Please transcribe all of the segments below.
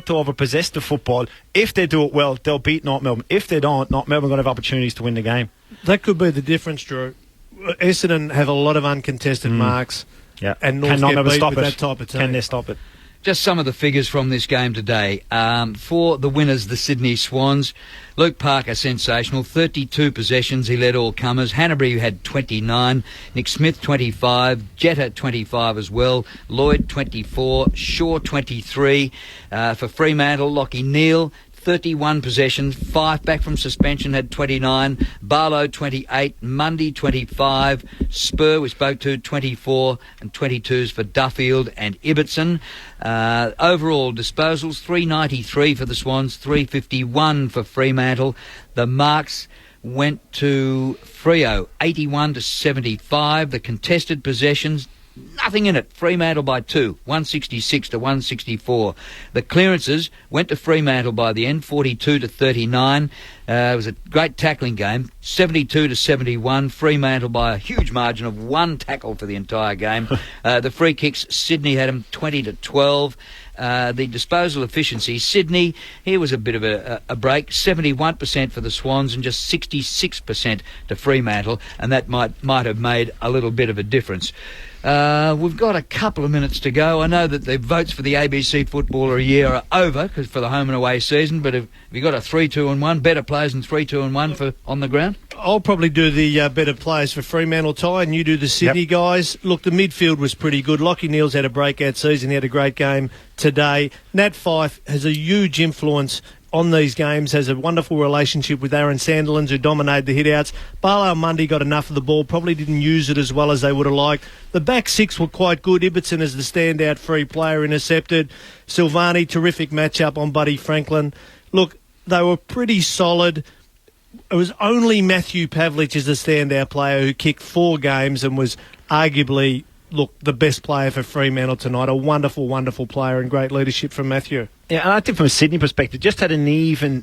to overpossess the football. If they do it well, they'll beat North Melbourne. If they don't, North Melbourne are going to have opportunities to win the game. That could be the difference, Drew. Essendon have a lot of uncontested marks. Yeah. And North get beat with that type of team. Can they stop it? Just some of the figures from this game today. For the winners, the Sydney Swans, Luke Parker, sensational, 32 possessions. He led all comers. Hanbury had 29. Nick Smith, 25. Jetta, 25 as well. Lloyd, 24. Shaw, 23. For Fremantle, Lockie Neal, 31 possessions, 5 back from suspension, had 29. Barlow, 28. Mundy, 25. Spur, we spoke to, 24. And 22s for Duffield and Ibbotson. Overall disposals, 393 for the Swans, 351 for Fremantle. The marks went to Freo, 81 to 75. The contested possessions, nothing in it. Fremantle by 2, 166 to 164. The clearances went to Fremantle by the end, 42 to 39. It was a great tackling game, 72 to 71. Fremantle by a huge margin of 1 tackle for the entire game. The free kicks, Sydney had them 20 to 12. The disposal efficiency, Sydney, here was a bit of a break, 71% for the Swans and just 66% to Fremantle, and that might have made a little bit of a difference. We've got a couple of minutes to go. I know that the votes for the ABC Footballer a Year are over because for the home and away season, but have you got a 3-2-1, better players than 3-2-1 for on the ground? I'll probably do the better players for Fremantle, Ty, and you do the Sydney guys. Look, the midfield was pretty good. Lockie Neal's had a breakout season. He had a great game today. Nat Fyfe has a huge influence on these games, has a wonderful relationship with Aaron Sandilands, who dominated the hit-outs. Barlow and Mundy got enough of the ball, probably didn't use it as well as they would have liked. The back six were quite good. Ibbotson is the standout free player, intercepted. Silvani, terrific matchup on Buddy Franklin. Look, they were pretty solid. It was only Matthew Pavlich as the standout player who kicked 4 games and was arguably, the best player for Fremantle tonight. A wonderful, wonderful player and great leadership from Matthew. Yeah, and I think from a Sydney perspective, just had an even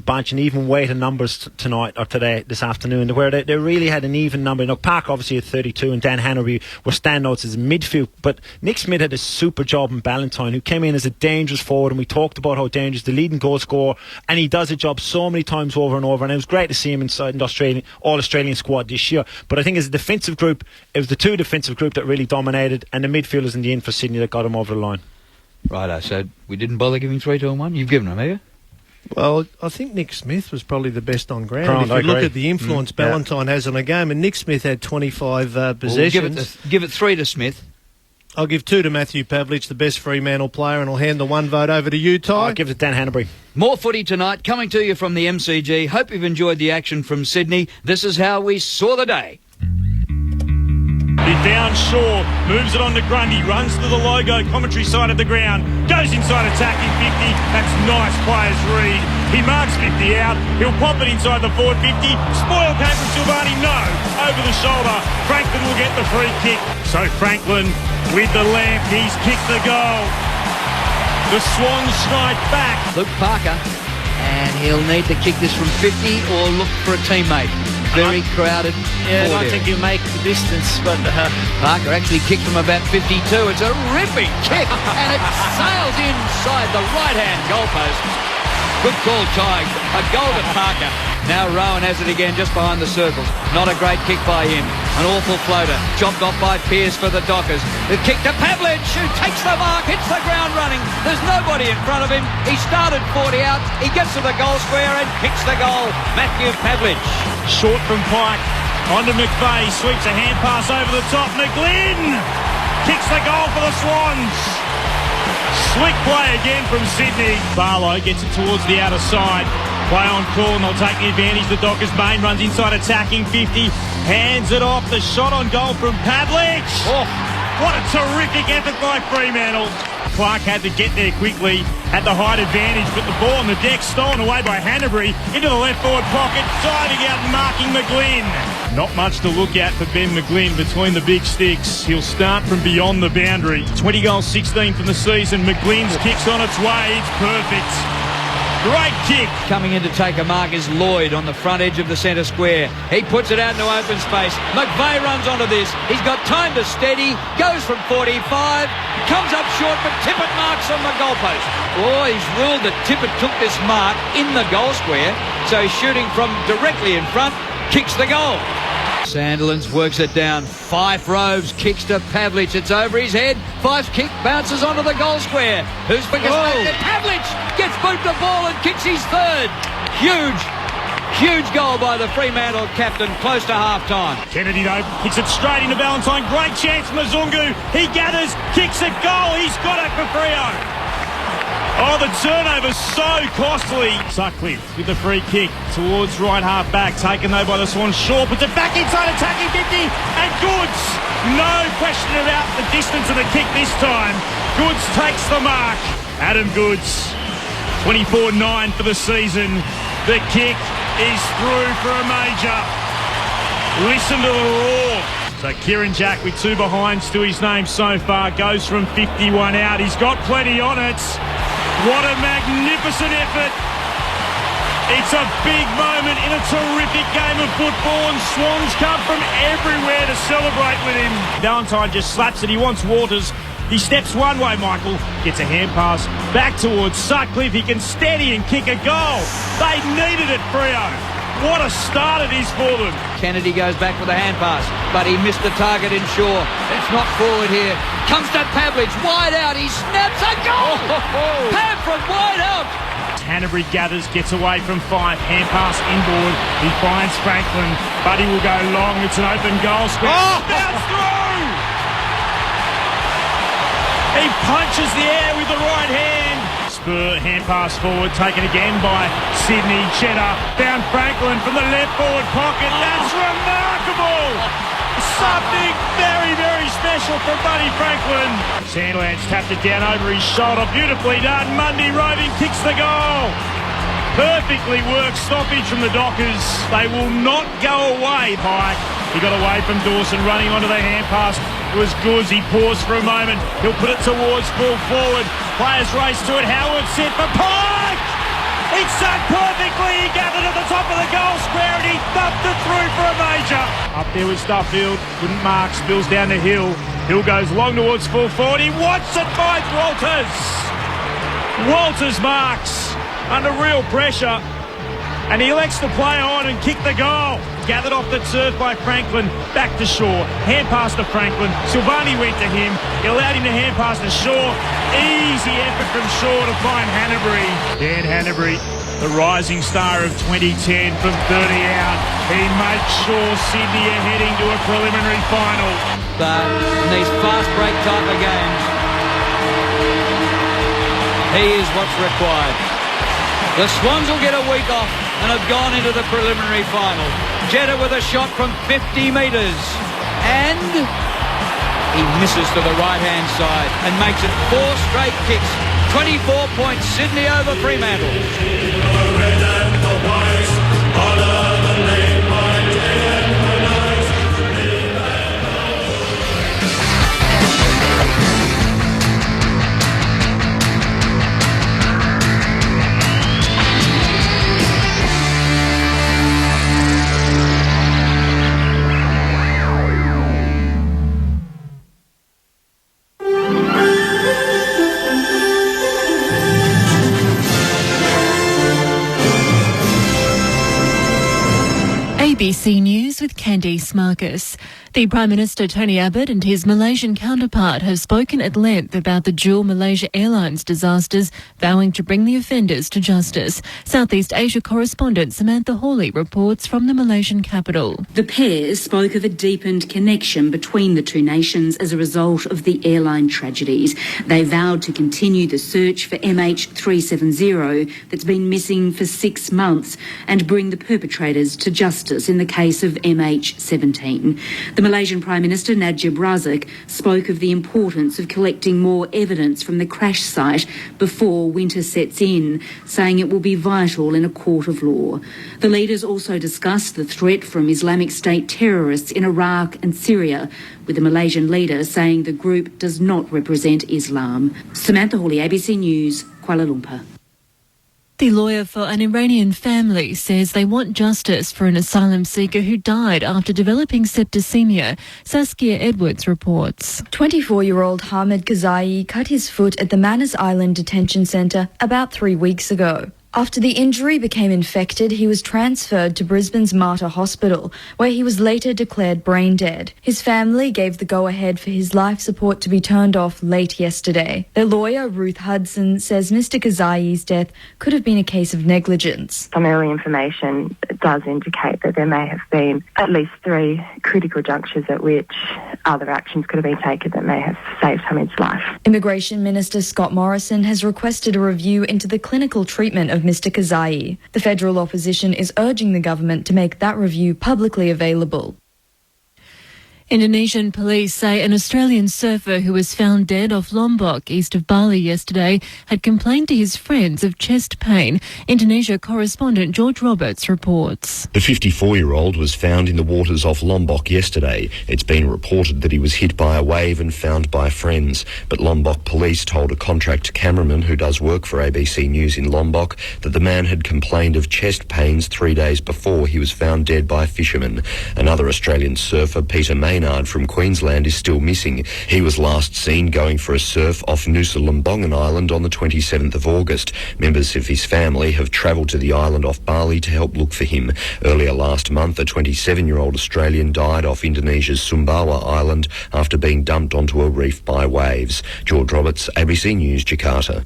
bunch, an even weight of numbers tonight or today, this afternoon, where they really had an even number. You know, Park obviously had 32 and Dan Hanbury were standouts as midfield, but Nick Smith had a super job in Ballantyne, who came in as a dangerous forward, and we talked about how dangerous the leading goal scorer, and he does a job so many times over and over, and it was great to see him inside the All-Australian squad this year. But I think as a defensive group, it was the 2 defensive group that really dominated, and the midfielders in the end for Sydney that got him over the line. Righto, so we didn't bother giving 3-2-1? You've given them, have you? Well, I think Nick Smith was probably the best on ground. If you look at the influence Ballantyne has on a game, and Nick Smith had 25 possessions. Well, give it 3 to Smith. I'll give 2 to Matthew Pavlich, the best Fremantle player, and I'll hand the 1 vote over to you, Ty. I'll give it to Dan Hanbury. More footy tonight, coming to you from the MCG. Hope you've enjoyed the action from Sydney. This is how we saw the day. Down Shaw, moves it on to Grundy, runs to the logo, commentary side of the ground, goes inside attacking 50, that's nice players read. He marks 50 out, he'll pop it inside the forward 50, spoil came from Silvani, no, over the shoulder, Franklin will get the free kick. So Franklin with the lamp, he's kicked the goal. The Swans strike back. Luke Parker, and he'll need to kick this from 50 or look for a teammate. Very crowded. Yeah, I don't think he'll make the distance, but Parker actually kicked from about 52. It's a ripping kick, and it sails inside the right-hand goalpost. Good call, Ty. A goal to Parker. Now Rowan has it again just behind the circles. Not a great kick by him. An awful floater. Chopped off by Pearce for the Dockers. The kick to Pavlich, who takes the mark, hits the ground running. There's nobody in front of him. He started 40 out. He gets to the goal square and kicks the goal. Matthew Pavlich. Short from Pike. Onto McVeigh. Sweeps a hand pass over the top. McGlynn kicks the goal for the Swans. Slick play again from Sydney. Barlow gets it towards the outer side. Play on call and they'll take the advantage. The Dockers main runs inside attacking 50. Hands it off. The shot on goal from Pavlich. Oh, what a terrific effort by Fremantle. Clark had to get there quickly, had the height advantage, but the ball on the deck stolen away by Hanbury into the left forward pocket, diving out and marking McGlynn. Not much to look at for Ben McGlynn between the big sticks. He'll start from beyond the boundary. 20 goals, 16 from the season. McGlynn's kick's on its way. It's perfect. Great kick. Coming in to take a mark is Lloyd on the front edge of the centre square. He puts it out into open space. McVeigh runs onto this. He's got time to steady. Goes from 45. Comes up short, but Tippett marks on the goalpost. Oh, he's ruled that Tippett took this mark in the goal square. So he's shooting from directly in front. Kicks the goal. Sandilands works it down. Fife roves, kicks to Pavlich. It's over his head. Fife's kick bounces onto the goal square. Who's biggest? Pavlich gets boot the ball and kicks his third. Huge goal by the Fremantle captain, close to half-time. Kennedy, though, kicks it straight into Valentine. Great chance, Mazungu. He gathers, kicks a goal. He's got it for Freo. Oh, the turnover's so costly. Sutcliffe with the free kick towards right half back. Taken though by the Swans. Shaw puts it back inside attacking 50 and Goods. No question about the distance of the kick this time. Goods takes the mark. Adam Goods, 24-9 for the season. The kick is through for a major. Listen to the roar. So Kieran Jack with 2 behinds to his name so far. Goes from 51 out. He's got plenty on it. What a magnificent effort. It's a big moment in a terrific game of football and Swans come from everywhere to celebrate with him. Valentine just slaps it. He wants Waters. He steps one way, Michael. Gets a hand pass back towards Sutcliffe. He can steady and kick a goal. They needed it, Freo. What a start it is for them. Kennedy goes back with a hand pass, but he missed the target in Shaw. It's not forward here. Comes to Pavlich, wide out. He snaps a goal. Pav from wide out. Hanbury gathers, gets away from Fife. Hand pass inboard. He finds Franklin, but he will go long. It's an open goal square. Bounce through. He punches the air with the right hand. Spur, hand pass forward, taken again by Sydney. Cheddar found Franklin from the left forward pocket. That's remarkable. Something very, very special from Buddy Franklin. Sandlands tapped it down over his shoulder. Beautifully done. Mundy roving kicks the goal. Perfectly worked stoppage from the Dockers. They will not go away. Pike, he got away from Dawson running onto the hand pass. It was Goods. He paused for a moment. He'll put it towards full forward. Players race to it. Howard set for Pike. It's done perfectly. He gathered at the top of the goal square and he thumped it through for a major. Up there with Stuffield. Couldn't mark. Spills down the Hill. Hill goes long towards full forward. He wants it by Walters. Walters marks under real pressure. And he elects to play on and kick the goal. Gathered off the turf by Franklin. Back to Shaw. Hand pass to Franklin. Silvani went to him. He allowed him to hand pass to Shaw. Easy effort from Shaw to find Hanbury. Dan Hanbury, the rising star of 2010 from 30 out. He makes sure Sydney are heading to a preliminary final. But in these fast break type of games, he is what's required. The Swans will get a week off and have gone into the preliminary final. Jetta with a shot from 50 metres. And he misses to the right-hand side and makes it 4 straight kicks. 24 points, Sydney over Fremantle. ABC News with Candice Marcus. The Prime Minister Tony Abbott and his Malaysian counterpart have spoken at length about the dual Malaysia Airlines disasters, vowing to bring the offenders to justice. Southeast Asia correspondent Samantha Hawley reports from the Malaysian capital. The pair spoke of a deepened connection between the two nations as a result of the airline tragedies. They vowed to continue the search for MH370 that's been missing for 6 months and bring the perpetrators to justice in the case of MH17. The Malaysian Prime Minister Najib Razak spoke of the importance of collecting more evidence from the crash site before winter sets in, saying it will be vital in a court of law. The leaders also discussed the threat from Islamic State terrorists in Iraq and Syria, with the Malaysian leader saying the group does not represent Islam. Samantha Hawley, ABC News, Kuala Lumpur. The lawyer for an Iranian family says they want justice for an asylum seeker who died after developing septicemia. Saskia Edwards reports. 24-year-old Hamid Kazai cut his foot at the Manus Island Detention Centre about 3 weeks ago. After the injury became infected, he was transferred to Brisbane's Mater Hospital, where he was later declared brain dead. His family gave the go-ahead for his life support to be turned off late yesterday. Their lawyer, Ruth Hudson, says Mr. Kazai's death could have been a case of negligence. Some early information does indicate that there may have been at least 3 critical junctures at which other actions could have been taken that may have saved Hamid's life. Immigration Minister Scott Morrison has requested a review into the clinical treatment of Mr. Kazai. The federal opposition is urging the government to make that review publicly available. Indonesian police say an Australian surfer who was found dead off Lombok, east of Bali yesterday, had complained to his friends of chest pain. Indonesia correspondent George Roberts reports. The 54-year-old was found in the waters off Lombok yesterday. It's been reported that he was hit by a wave and found by friends. But Lombok police told a contract cameraman who does work for ABC News in Lombok that the man had complained of chest pains 3 days before he was found dead by fishermen. Another Australian surfer, Peter Maynard from Queensland, is still missing. He was last seen going for a surf off Nusa Lembongan Island on the 27th of August. Members of his family have travelled to the island off Bali to help look for him. Earlier last month, a 27-year-old Australian died off Indonesia's Sumbawa Island after being dumped onto a reef by waves. George Roberts, ABC News, Jakarta.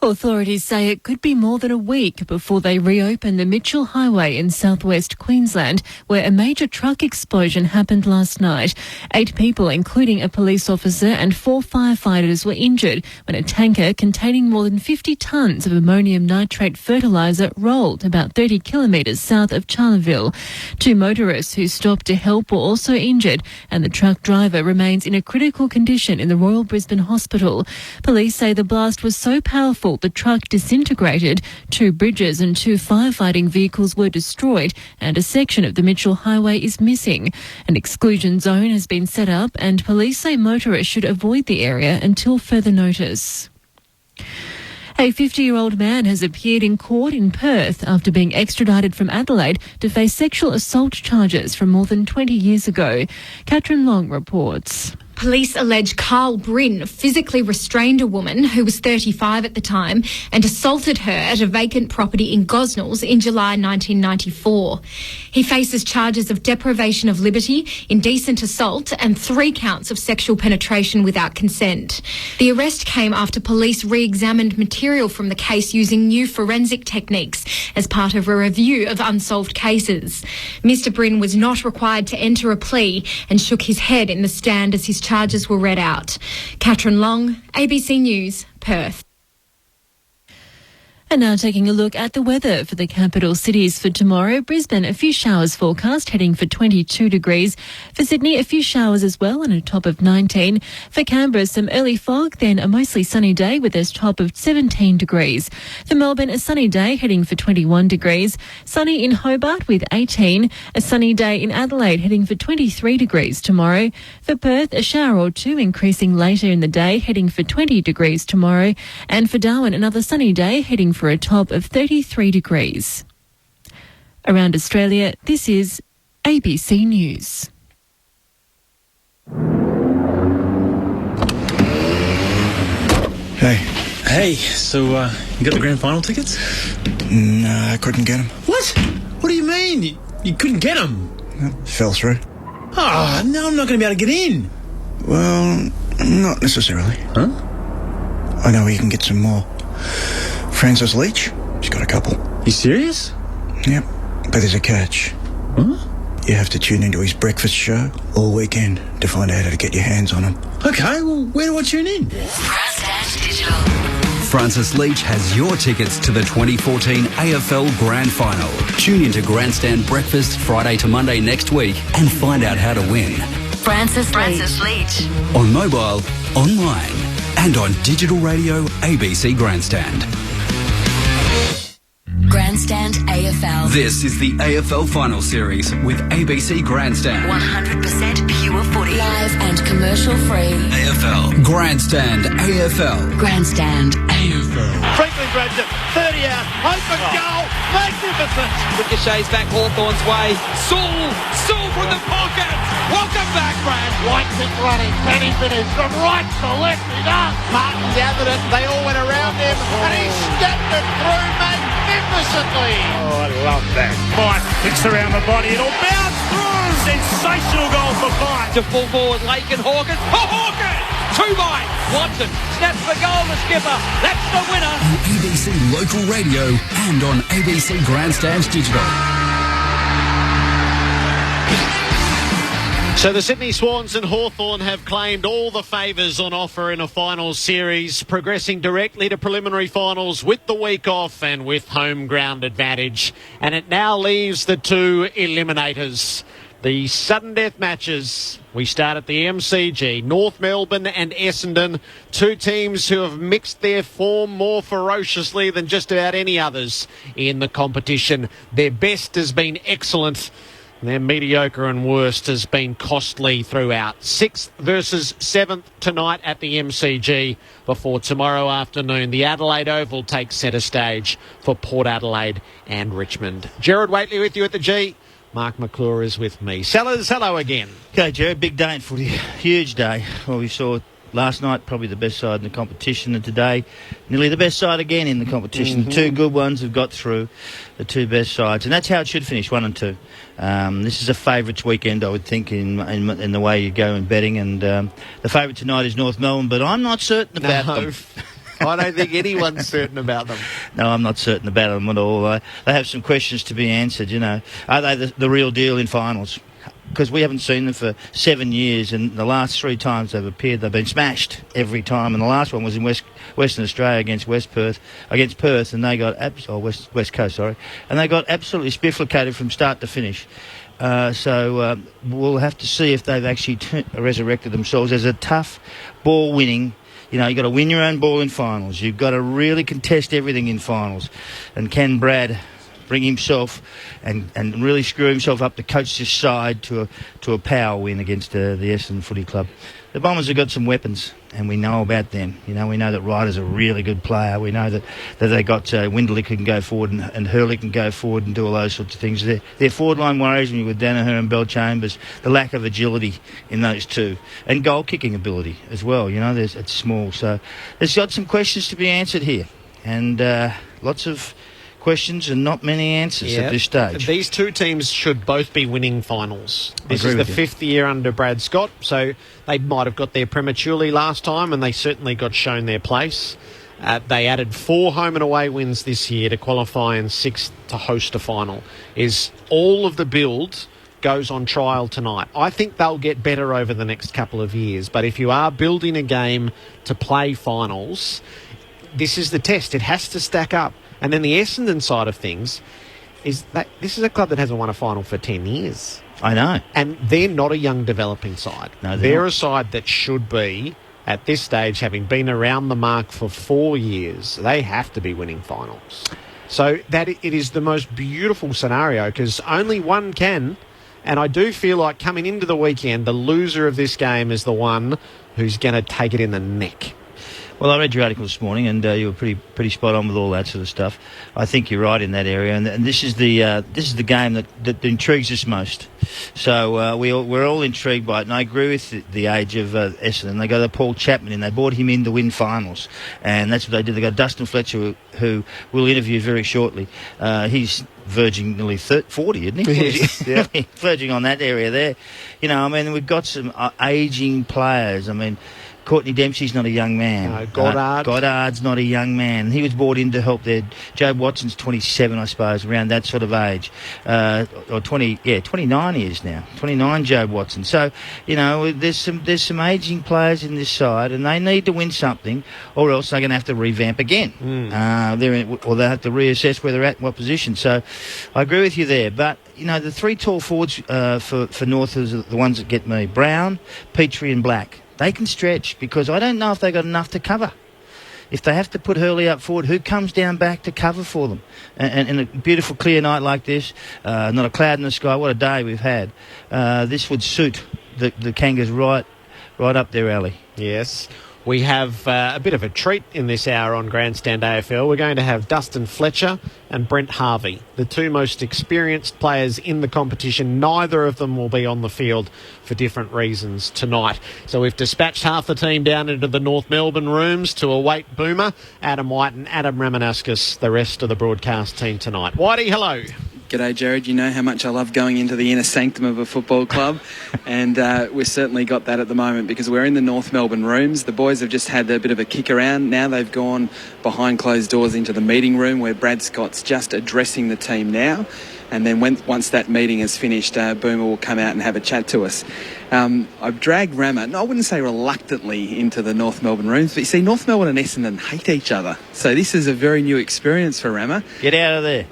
Authorities say it could be more than a week before they reopen the Mitchell Highway in southwest Queensland, where a major truck explosion happened last night. 8 people, including a police officer and 4 firefighters, were injured when a tanker containing more than 50 tonnes of ammonium nitrate fertiliser rolled about 30 kilometres south of Charleville. 2 motorists who stopped to help were also injured, and the truck driver remains in a critical condition in the Royal Brisbane Hospital. Police say the blast was so powerful the truck disintegrated, 2 bridges and 2 firefighting vehicles were destroyed, and a section of the Mitchell Highway is missing. An exclusion zone has been set up, and police say motorists should avoid the area until further notice. A 50-year-old man has appeared in court in Perth after being extradited from Adelaide to face sexual assault charges from more than 20 years ago. Catherine Long reports. Police allege Carl Bryn physically restrained a woman who was 35 at the time and assaulted her at a vacant property in Gosnells in July 1994. He faces charges of deprivation of liberty, indecent assault and 3 counts of sexual penetration without consent. The arrest came after police re-examined material from the case using new forensic techniques as part of a review of unsolved cases. Mr. Bryn was not required to enter a plea and shook his head in the stand as his charges were read out. Catherine Long, ABC News, Perth. And now taking a look at the weather for the capital cities for tomorrow. Brisbane, a few showers forecast, heading for 22 degrees. For Sydney, a few showers as well and a top of 19. For Canberra, some early fog, then a mostly sunny day with a top of 17 degrees. For Melbourne, a sunny day, heading for 21 degrees. Sunny in Hobart with 18. A sunny day in Adelaide, heading for 23 degrees tomorrow. For Perth, a shower or 2, increasing later in the day, heading for 20 degrees tomorrow. And for Darwin, another sunny day, heading for a top of 33 degrees. Around Australia, this is ABC News. Hey. Hey, so you got the grand final tickets? No, I couldn't get them. What? What do you mean? You couldn't get them? Fell through. Oh, no, I'm not going to be able to get in. Well, not necessarily. Huh? I know where you can get some more. Francis Leach, she's got a couple. You serious? Yep, but there's a catch. Huh? You have to tune into his breakfast show all weekend to find out how to get your hands on them. Okay, well, where do I tune in? Grandstand Digital. Francis Leach has your tickets to the 2014 AFL Grand Final. Tune into Grandstand Breakfast Friday to Monday next week and find out how to win. Francis Leach. On mobile, online and on digital radio ABC Grandstand. Grandstand AFL. This is the AFL Final Series with ABC Grandstand. 100% pure footy. Live and commercial free. AFL. Grandstand AFL. Grandstand AFL. Melbourne grabs it. 30 out. Open goal. Magnificent. Ricochets back Hawthorn's way. Sewell from the pocket. Welcome back, Brad. White's it running. Can he finish from right to left? He does. Martin gathered it. They all went around him. And he stepped it through magnificently. Oh, I love that. Fife kicks around the body. It'll bounce through. Sensational goal for Fife. To full forward, Lake and Hawkins. Oh, Hawkins! 2 by Watson. Snaps the goal, the skipper. That's the winner. On ABC Local Radio and on ABC Grandstands Digital. So the Sydney Swans and Hawthorn have claimed all the favours on offer in a finals series, progressing directly to preliminary finals with the week off and with home ground advantage. And it now leaves the two eliminators. The sudden death matches. We start at the MCG. North Melbourne and Essendon, two teams who have mixed their form more ferociously than just about any others in the competition. Their best has been excellent. Their mediocre and worst has been costly throughout. 6th versus 7th tonight at the MCG before tomorrow afternoon the Adelaide Oval takes centre stage for Port Adelaide and Richmond. Gerard Waitley with you at the G. Mark McClure is with me. Sellers, hello again. Okay, Gerard, big day in footy. Huge day. Well, we saw last night probably the best side in the competition, and today nearly the best side again in the competition. Mm-hmm. Two good ones have got through, the two best sides, and that's how it should finish, 1 and 2. This is a favourites weekend, I would think, in the way you go in betting, and the favourite tonight is North Melbourne, but I'm not certain about them. I don't think anyone's certain about them. No, I'm not certain about them at all. They have some questions to be answered, you know. Are they the real deal in finals? Because we haven't seen them for 7 years, and the last 3 times they've appeared, they've been smashed every time. And the last one was in Western Australia against Perth, and they got West Coast, and they got absolutely spifflicated from start to finish. So we'll have to see if they've actually resurrected themselves as a tough ball winning. You know, you've got to win your own ball in finals. You've got to really contest everything in finals. And can Brad bring himself and really screw himself up to coach this side to a power win against the Essendon Footy Club? The Bombers have got some weapons, and we know about them. You know, we know that Ryder's a really good player. We know that they got Winderlich can go forward and Hurley can go forward and do all those sorts of things. Their forward line worries me with Danaher and Bell Chambers, the lack of agility in those two, and goal kicking ability as well. You know, it's small, so there's got some questions to be answered here, and lots of questions and not many answers at this stage. These two teams should both be winning finals. This is the 5th year under Brad Scott, so they might have got there prematurely last time, and they certainly got shown their place. They added 4 home and away wins this year to qualify and 6 to host a final. Is all of the build goes on trial tonight. I think they'll get better over the next couple of years, but if you are building a game to play finals, this is the test. It has to stack up. And then the Essendon side of things is that this is a club that hasn't won a final for 10 years. I know. And they're not a young developing side. No, they're a side that should be, at this stage, having been around the mark for 4 years, they have to be winning finals. So that it is the most beautiful scenario because only one can. And I do feel like coming into the weekend, the loser of this game is the one who's going to take it in the neck. Well, I read your article this morning, and you were pretty spot on with all that sort of stuff. I think you're right in that area, and this is the game that intrigues us most. So we're all intrigued by it, and I agree with the age of Essendon. They got Paul Chapman in. They brought him in to win finals, and that's what they did. They got Dustin Fletcher, who we'll interview very shortly. He's verging nearly 40, isn't he? Yes, yeah. Verging on that area there. You know, I mean, we've got some ageing players. I mean, Courtney Dempsey's not a young man. No, Goddard's not a young man. He was brought in to help there. Joe Watson's 27, I suppose, around that sort of age. Or 29 he is now. 29 Joe Watson. So, you know, there's some ageing players in this side, and they need to win something, or else they're going to have to revamp again. Or they'll have to reassess where they're at, what position. So I agree with you there. But, you know, the 3 tall forwards for North are the ones that get me. Brown, Petrie and Black. They can stretch because I don't know if they've got enough to cover. If they have to put Hurley up forward, who comes down back to cover for them? And in a beautiful, clear night like this, not a cloud in the sky, what a day we've had. This would suit the Kangas right up their alley. Yes. We have a bit of a treat in this hour on Grandstand AFL. We're going to have Dustin Fletcher and Brent Harvey, the two most experienced players in the competition. Neither of them will be on the field for different reasons tonight. So we've dispatched half the team down into the North Melbourne rooms to await Boomer, Adam White and Adam Ramanauskas, the rest of the broadcast team tonight. Whitey, hello. G'day, Jared. You know how much I love going into the inner sanctum of a football club, and we've certainly got that at the moment because we're in the North Melbourne rooms. The boys have just had a bit of a kick around. Now they've gone behind closed doors into the meeting room where Brad Scott's just addressing the team now. And then once that meeting is finished, Boomer will come out and have a chat to us. I've dragged Rama, no, I wouldn't say reluctantly, into the North Melbourne rooms, but you see, North Melbourne and Essendon hate each other. So this is a very new experience for Rama. Get out of there.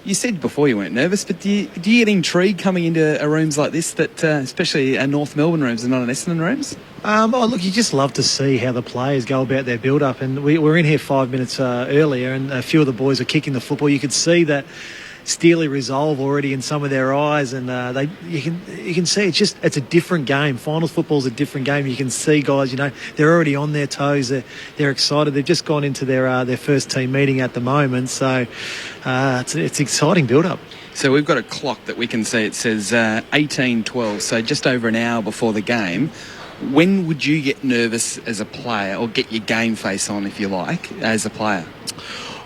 You said before you weren't nervous, but do you get intrigued coming into rooms like this, that especially North Melbourne rooms and not an Essendon rooms? Look, you just love to see how the players go about their build-up. And we were in here 5 minutes earlier, and a few of the boys were kicking the football. You could see that steely resolve already in some of their eyes, and you can see it's a different game. Finals football's a different game. You can see guys, they're already on their toes. They're excited. They've just gone into their first team meeting at the moment, so it's an exciting build-up. So we've got a clock that we can see. It says 18:12, so just over an hour before the game. When would you get nervous as a player, or get your game face on, if you like, as a player?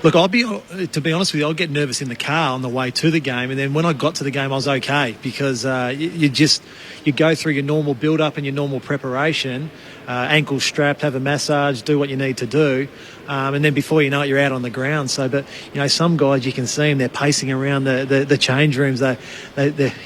Look, to be honest with you, I'll get nervous in the car on the way to the game, and then when I got to the game, I was okay because you go through your normal build-up and your normal preparation, ankle strapped, have a massage, do what you need to do, and then before you know it, you're out on the ground. So, but some guys, you can see them, they're pacing around the change rooms. They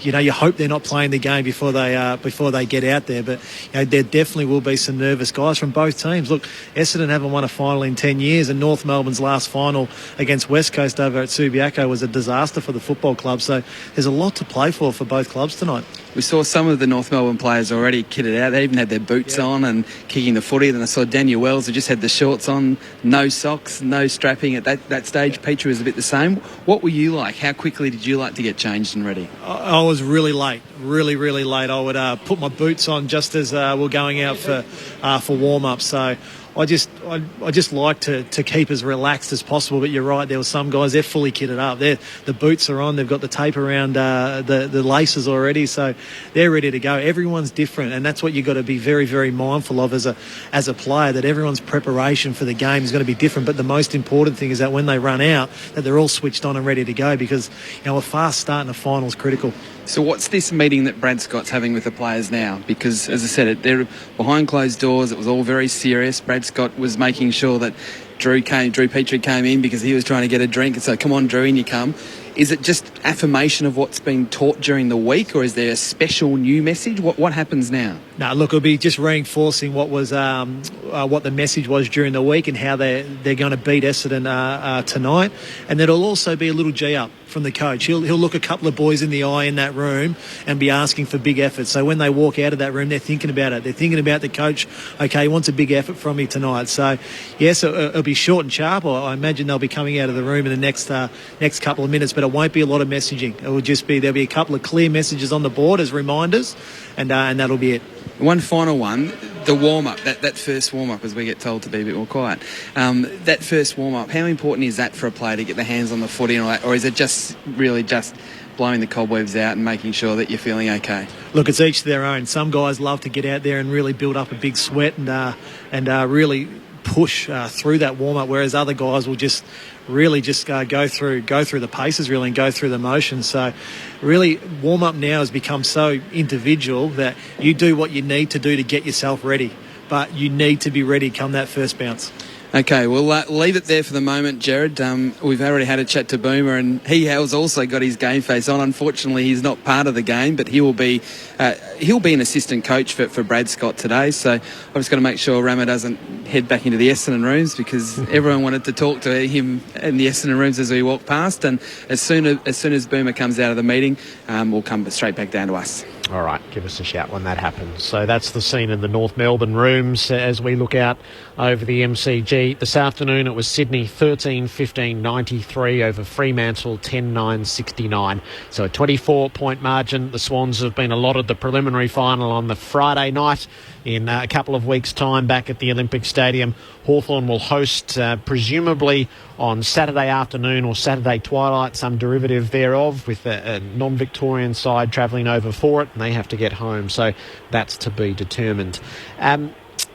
you hope they're not playing the game before they get out there. But there definitely will be some nervous guys from both teams. Look, Essendon haven't won a final in 10 years, and North Melbourne's last final against West Coast over at Subiaco was a disaster for the football club. So there's a lot to play for both clubs tonight. We saw some of the North Melbourne players already kitted out. They even had their boots on and kicking the footy. Then I saw Daniel Wells, who just had the shorts on, no socks, no strapping at that stage. Petrie was a bit the same. What were you like? How quickly did you like to get changed and ready? I was really late, really late. I would put my boots on just as we're going out for warm-up. So I just like to keep as relaxed as possible. But you're right, there were some guys, they're fully kitted up. The boots are on, they've got the tape around the laces already, so they're ready to go. Everyone's different, and that's what you've got to be very, very mindful of as a player, that everyone's preparation for the game is going to be different. But the most important thing is that when they run out, that they're all switched on and ready to go, because a fast start in a final is critical. So what's this meeting that Brad Scott's having with the players now? Because, as I said, they're behind closed doors. It was all very serious. Brad Scott was making sure that Drew Petrie came in because he was trying to get a drink. And so, come on, Drew, in you come. Is it just affirmation of what's been taught during the week, or is there a special new message? What happens now? No, look, it'll be just reinforcing what the message was during the week and how they're going to beat Essendon tonight. And then it'll also be a little G-up from the coach. He'll look a couple of boys in the eye in that room and be asking for big efforts. So when they walk out of that room, they're thinking about it. They're thinking about the coach. Okay, he wants a big effort from me tonight. So, yes, it'll be short and sharp. I imagine they'll be coming out of the room in the next couple of minutes, but it won't be a lot of messaging. It will just be, there'll be a couple of clear messages on the board as reminders, and that'll be it. One final one, the warm-up, that first warm-up, as we get told to be a bit more quiet. That first warm-up, how important is that for a player to get their hands on the footy and all that, or is it just really just blowing the cobwebs out and making sure that you're feeling okay? Look, it's each to their own. Some guys love to get out there and really build up a big sweat and really push through that warm-up, whereas other guys will just really go through the paces really and go through the motions. So really, warm-up now has become so individual that you do what you need to do to get yourself ready, but you need to be ready come that first bounce. Okay, we'll leave it there for the moment, Jared. We've already had a chat to Boomer, and he has also got his game face on. Unfortunately, he's not part of the game, but he'll be an assistant coach for Brad Scott today. So I've just got to make sure Rama doesn't head back into the Essendon rooms, because everyone wanted to talk to him in the Essendon rooms as we walk past. And as soon as Boomer comes out of the meeting, we'll come straight back down to us. All right, give us a shout when that happens. So that's the scene in the North Melbourne rooms as we look out over the MCG. This afternoon it was Sydney 13-15-93 over Fremantle 10-9-69. So a 24-point margin. The Swans have been allotted the preliminary final on the Friday night in a couple of weeks' time back at the Olympic Stadium. Hawthorn will host presumably on Saturday afternoon or Saturday twilight, some derivative thereof, with a non-Victorian side travelling over for it, and they have to get home. So that's to be determined.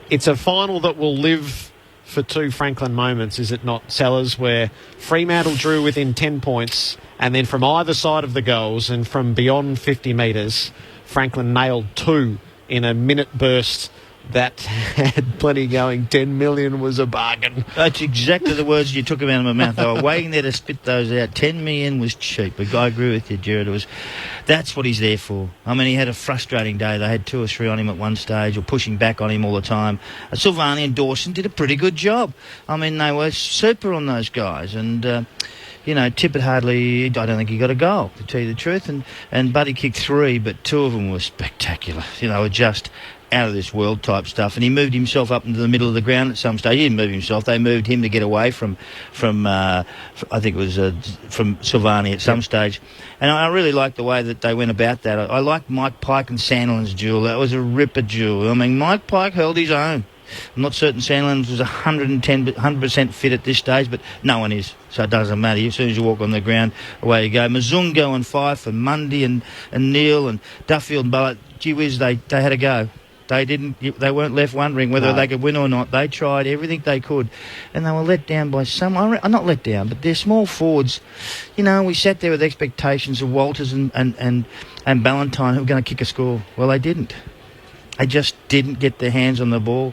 It's a final that will live for two Franklin moments, is it not, Sellers, where Fremantle drew within 10 points, and then from either side of the goals and from beyond 50 metres, Franklin nailed two in a minute burst that had plenty going. 10 million was a bargain. That's exactly the words you took out of my mouth. They were waiting there to spit those out. 10 million was cheap. But I agree with you, Jared. That's what he's there for. I mean, he had a frustrating day. They had 2 or 3 on him at one stage, or pushing back on him all the time. Silvani and Dawson did a pretty good job. I mean, they were super on those guys. And Tippett hardly, I don't think he got a goal, to tell you the truth. And Buddy kicked 3, but 2 of them were spectacular. Were just out of this world type stuff. And he moved himself up into the middle of the ground at some stage. He didn't move himself. They moved him to get away from I think it was from Silvani at some stage. And I really liked the way that they went about that. I liked Mike Pike and Sandlin's duel. That was a ripper duel. I mean, Mike Pike held his own. I'm not certain Sandland was 100% fit at this stage, but no one is, so it doesn't matter. As soon as you walk on the ground, away you go. Mazungo and Fife and Mundy and Neil and Duffield and Bullett, gee whiz, they had a go. They weren't left wondering whether they could win or not. They tried everything they could, and they were let down by not let down, but they're small forwards. We sat there with expectations of Walters and Ballantyne who were going to kick a score. Well, they didn't. They just didn't get their hands on the ball.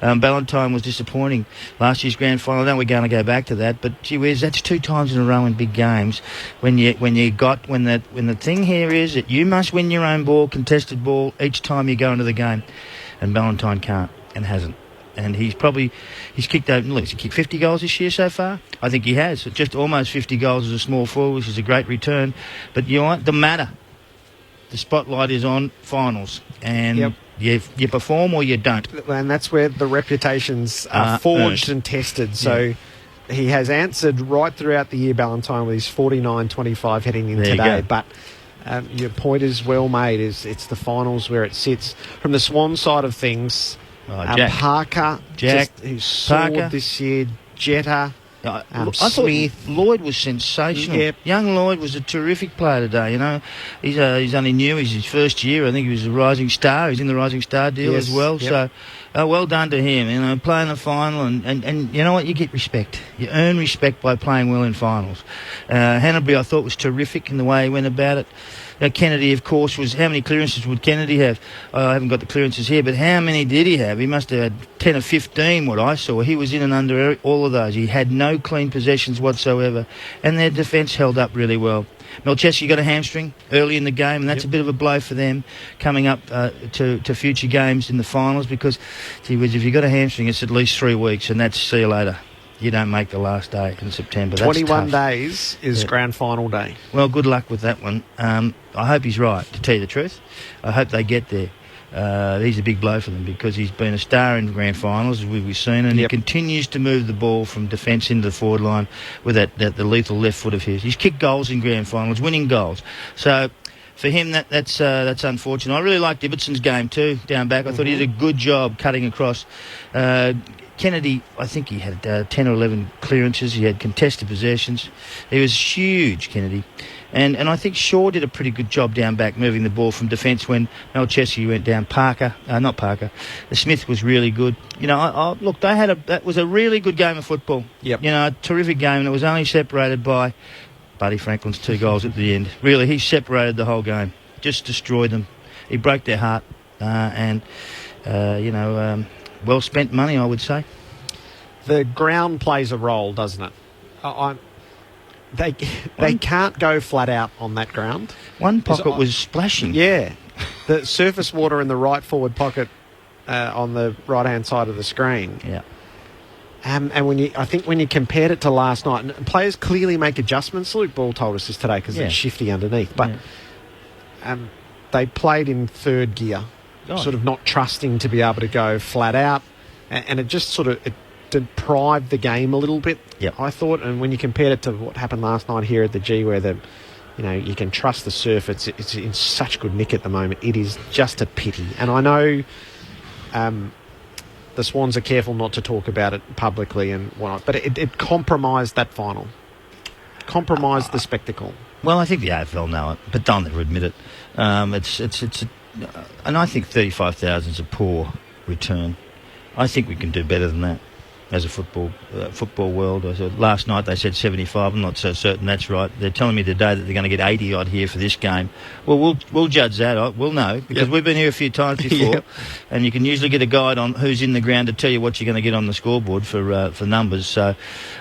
Ballantyne was disappointing last year's grand final. I know we're going to go back to that, but gee whiz, that's 2 times in a row in big games. When the thing here is that you must win your own ball, contested ball, each time you go into the game, and Ballantyne can't and hasn't. And he's kicked over. Look, he's kicked 50 goals this year so far. I think he has. Just almost 50 goals as a small forward, which is a great return. But you know what? The matter. The spotlight is on finals, and you perform or you don't. And that's where the reputations are forged and tested. So he has answered right throughout the year, Ballantyne, with his 49-25 heading in today. But your point is well made. It's the finals where it sits. From the Swan side of things, Parker, who soared this year, Jetta, I Smith. thought Lloyd was sensational. Yep. Young Lloyd was a terrific player today. He's only new. He's his first year. I think he was a rising star. He's in the rising star deal as well. Yep. So well done to him. Playing the final and you know what? You get respect. You earn respect by playing well in finals. Hanbury, I thought, was terrific in the way he went about it. Kennedy, of course, how many clearances would Kennedy have? I haven't got the clearances here, but how many did he have? He must have had 10 or 15, what I saw. He was in and under all of those. He had no clean possessions whatsoever, and their defence held up really well. Melchesi got a hamstring early in the game, and that's a bit of a blow for them coming up to future games in the finals, because, gee whiz, if you've got a hamstring, it's at least 3 weeks, and that's see you later. You don't make the last day in September. That's 21 tough. days is grand final day. Well, good luck with that one. I hope he's right, to tell you the truth. I hope they get there. He's a big blow for them because he's been a star in grand finals, as we've seen, and he continues to move the ball from defence into the forward line with the lethal left foot of his. He's kicked goals in grand finals, winning goals. So for him, that's unfortunate. I really liked Ibbetson's game too, down back. I thought he did a good job cutting across. Kennedy, I think he had 10 or 11 clearances. He had contested possessions. He was huge, Kennedy. And I think Shaw did a pretty good job down back, moving the ball from defence when Melchesi went down. Smith was really good. Look, that was a really good game of football. Yep. A terrific game, and it was only separated by Buddy Franklin's 2 goals at the end. Really, he separated the whole game. Just destroyed them. He broke their heart. Well spent money, I would say. The ground plays a role, doesn't it? They can't go flat out on that ground. One pocket was splashing. Yeah. The surface water in the right forward pocket on the right-hand side of the screen. Yeah. And when you compared it to last night, and players clearly make adjustments. Luke Ball told us this today because it's shifty underneath. But they played in third gear, sort of not trusting to be able to go flat out, and it just sort of deprived the game a little bit, I thought. And when you compared it to what happened last night here at the G, where you can trust the surf, it's in such good nick at the moment. It is just a pity. And I know the Swans are careful not to talk about it publicly and whatnot, but it compromised that final. Compromised the spectacle. Well, I think the AFL know it, but don't ever admit it. And I think 35,000 is a poor return. I think we can do better than that as a football world. Last night they said 75. I'm not so certain that's right. They're telling me today that they're going to get 80 odd here for this game. Well, we'll judge that. We'll know, because we've been here a few times before, and you can usually get a guide on who's in the ground to tell you what you're going to get on the scoreboard for numbers. So,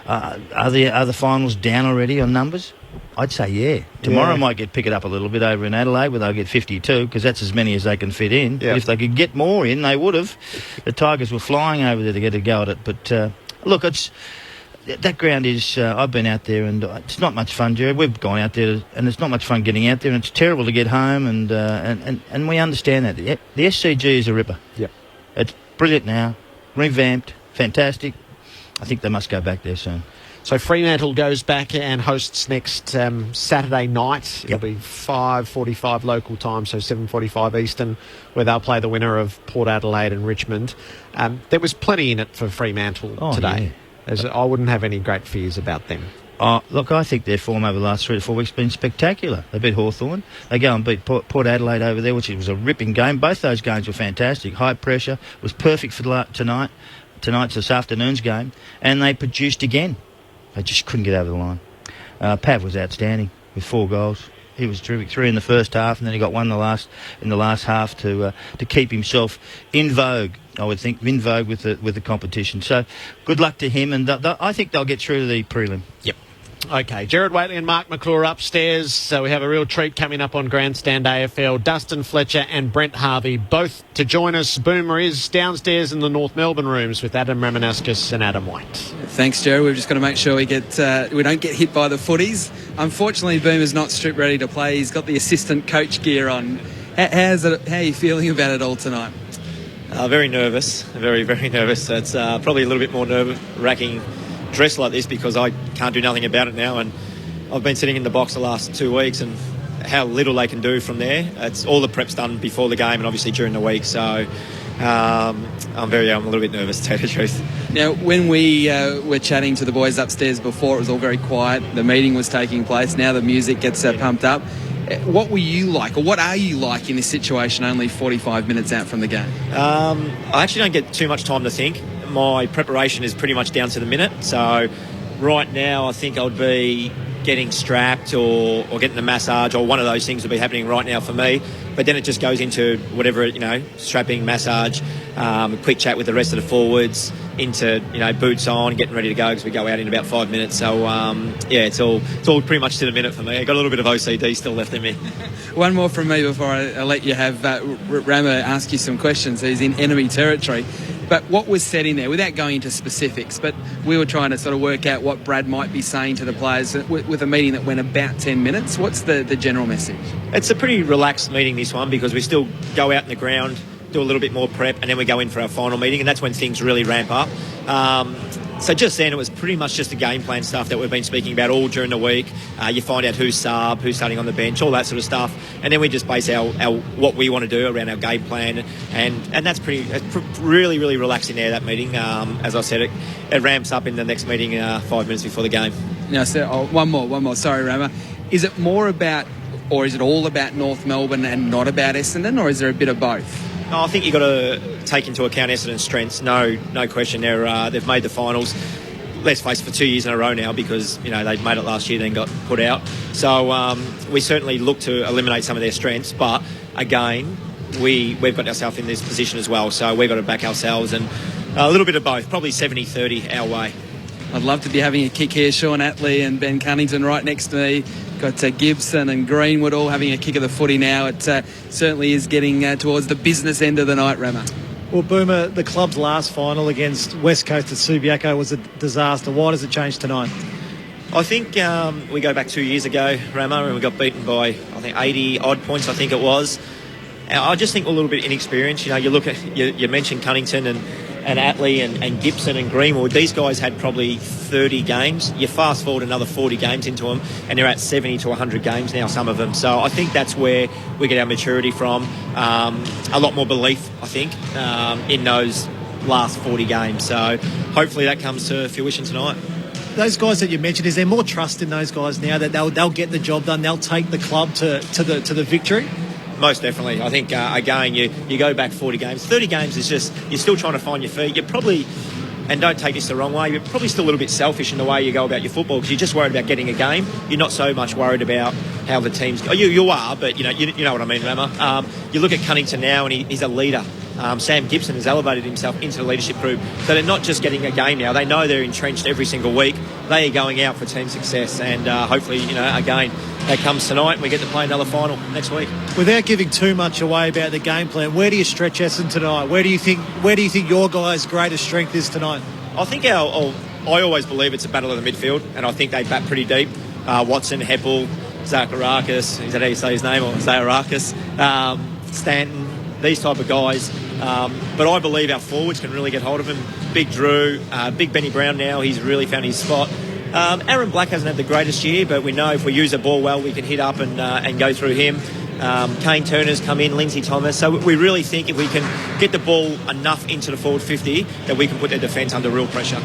are the finals down already on numbers? I'd say yeah. Tomorrow might pick it up a little bit over in Adelaide, where they'll get 52, because that's as many as they can fit in. But if they could get more in, they would have. The Tigers were flying over there to get a go at it. But look, that ground is. I've been out there, and it's not much fun, Jerry. We've gone out there, and it's not much fun getting out there, and it's terrible to get home. And we understand that. The SCG is a ripper. Yep, it's brilliant now, revamped, fantastic. I think they must go back there soon. So Fremantle goes back and hosts next Saturday night. It'll be 5:45 local time, so 7:45 Eastern, where they'll play the winner of Port Adelaide and Richmond. There was plenty in it for Fremantle today. Yeah. I wouldn't have any great fears about them. Look, I think their form over the last 3 to 4 weeks has been spectacular. They beat Hawthorn. They go and beat Port Adelaide over there, which was a ripping game. Both those games were fantastic. High pressure. Was perfect for tonight's this afternoon's game. And they produced again. They just couldn't get over the line. Pav was outstanding with 4 goals. He was terrific. 3 in the first half, and then he got 1 in the last half to keep himself in vogue. I would think in vogue with the competition. So good luck to him, and I think they'll get through to the prelim. Yep. Okay, Gerard Whateley and Mark McClure upstairs. So we have a real treat coming up on Grandstand AFL. Dustin Fletcher and Brent Harvey both to join us. Boomer is downstairs in the North Melbourne rooms with Adam Ramanauskas and Adam White. Thanks, Jerry. We've just got to make sure we don't get hit by the footies. Unfortunately, Boomer's not strip ready to play. He's got the assistant coach gear on. How are you feeling about it all tonight? Very nervous. Very, very nervous. It's probably a little bit more nerve-wracking dressed like this because I can't do nothing about it now, and I've been sitting in the box the last 2 weeks, and how little they can do from there. It's all the prep's done before the game and obviously during the week, so I'm a little bit nervous, to tell you the truth. Now, when we were chatting to the boys upstairs before, it was all very quiet. The meeting was taking place. Now the music gets pumped up. What were you like, or what are you like in this situation only 45 minutes out from the game? I actually don't get too much time to think. My preparation is pretty much down to the minute. So right now I think I would be getting strapped or getting a massage, or one of those things would be happening right now for me. But then it just goes into whatever, strapping, massage, quick chat with the rest of the forwards, into, boots on, getting ready to go because we go out in about 5 minutes. So, it's all pretty much to the minute for me. I've got a little bit of OCD still left in me. One more from me before I let you have Rama ask you some questions. He's in enemy territory. But what was said in there, without going into specifics, but we were trying to sort of work out what Brad might be saying to the players with a meeting that went about 10 minutes. What's the general message? It's a pretty relaxed meeting, this one, because we still go out in the ground, do a little bit more prep, and then we go in for our final meeting, and that's when things really ramp up. So just then it was pretty much just the game plan stuff that we've been speaking about all during the week. You find out who's sub, who's starting on the bench, all that sort of stuff, and then we just base our what we want to do around our game plan, and that's really, really relaxing there, that meeting. As I said, it ramps up in the next meeting 5 minutes before the game. Now, so, one more. Sorry, Rama. Is it more about, or is it all about North Melbourne and not about Essendon, or is there a bit of both? No, I think you've got to take into account Essendon's strengths. No question. They've made the finals, let's face it, for 2 years in a row now, because they made it last year, then got put out. So we certainly look to eliminate some of their strengths. But again, we've got ourselves in this position as well. So we've got to back ourselves, and a little bit of both, probably 70-30 our way. I'd love to be having a kick here. Sean Atley and Ben Cunnington right next to me. Got Gibson and Greenwood all having a kick of the footy now. It certainly is getting towards the business end of the night, Rama. Well, Boomer, the club's last final against West Coast at Subiaco was a disaster. Why does it change tonight? I think we go back 2 years ago, Rama, and we got beaten by, I think, 80-odd points, I think it was. I just think a little bit inexperienced. You know, you look at you mentioned Cunnington and Atley and Gibson and Greenwood. These guys had probably 30 games. You fast forward another 40 games into them, and they're at 70 to 100 games now, some of them. So I think that's where we get our maturity from. A lot more belief, I think, in those last 40 games. So hopefully that comes to fruition tonight. Those guys that you mentioned, is there more trust in those guys now that they'll get the job done? They'll take the club to the victory? Most definitely. I think, again, you go back 40 games. 30 games is just, you're still trying to find your feet. You're probably, and don't take this the wrong way, you're probably still a little bit selfish in the way you go about your football because you're just worried about getting a game. You're not so much worried about how the team's... You are, but you know what I mean, Rama. You look at Cunnington now and he's a leader. Sam Gibson has elevated himself into the leadership group. So they're not just getting a game now. They know they're entrenched every single week. They are going out for team success. And hopefully, again, that comes tonight and we get to play another final next week. Without giving too much away about the game plan, where do you stretch Essendon tonight? Where do you think your guys' greatest strength is tonight? I think I always believe it's a battle of the midfield, and I think they bat pretty deep. Watson, Heppel, Zacharakis, is that how you say his name? Or Zacharakis, Stanton, these type of guys. But I believe our forwards can really get hold of him. Big Drew, big Benny Brown now, he's really found his spot. Aaron Black hasn't had the greatest year, but we know if we use the ball well, we can hit up and go through him. Kane Turner's come in, Lindsay Thomas. So we really think if we can get the ball enough into the forward 50 that we can put their defence under real pressure.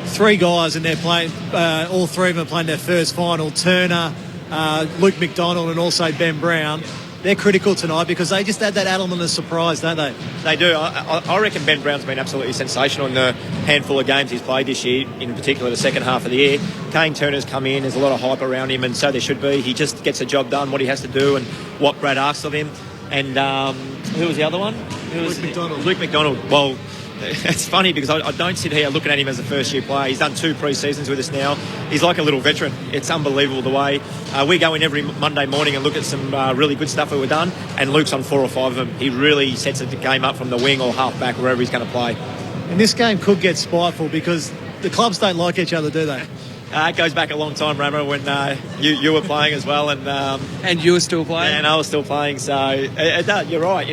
Three guys and they're playing, all three of them are playing their first final. Turner, Luke McDonald and also Ben Brown. They're critical tonight because they just add that element of surprise, don't they? They do. I reckon Ben Brown's been absolutely sensational in the handful of games he's played this year, in particular the second half of the year. Kane Turner's come in, there's a lot of hype around him, and so there should be. He just gets the job done, what he has to do and what Brad asks of him. And who was the other one? Luke McDonald. Luke McDonald. Well, it's funny because I don't sit here looking at him as a first-year player. He's done 2 pre-seasons with us now. He's like a little veteran. It's unbelievable the way we go in every Monday morning and look at some really good stuff that we've done, and Luke's on 4 or 5 of them. He really sets the game up from the wing or half-back, wherever he's going to play. And this game could get spiteful because the clubs don't like each other, do they? It goes back a long time, Ramo, when you were playing as well. And you were still playing? Yeah, and I was still playing. So you're right.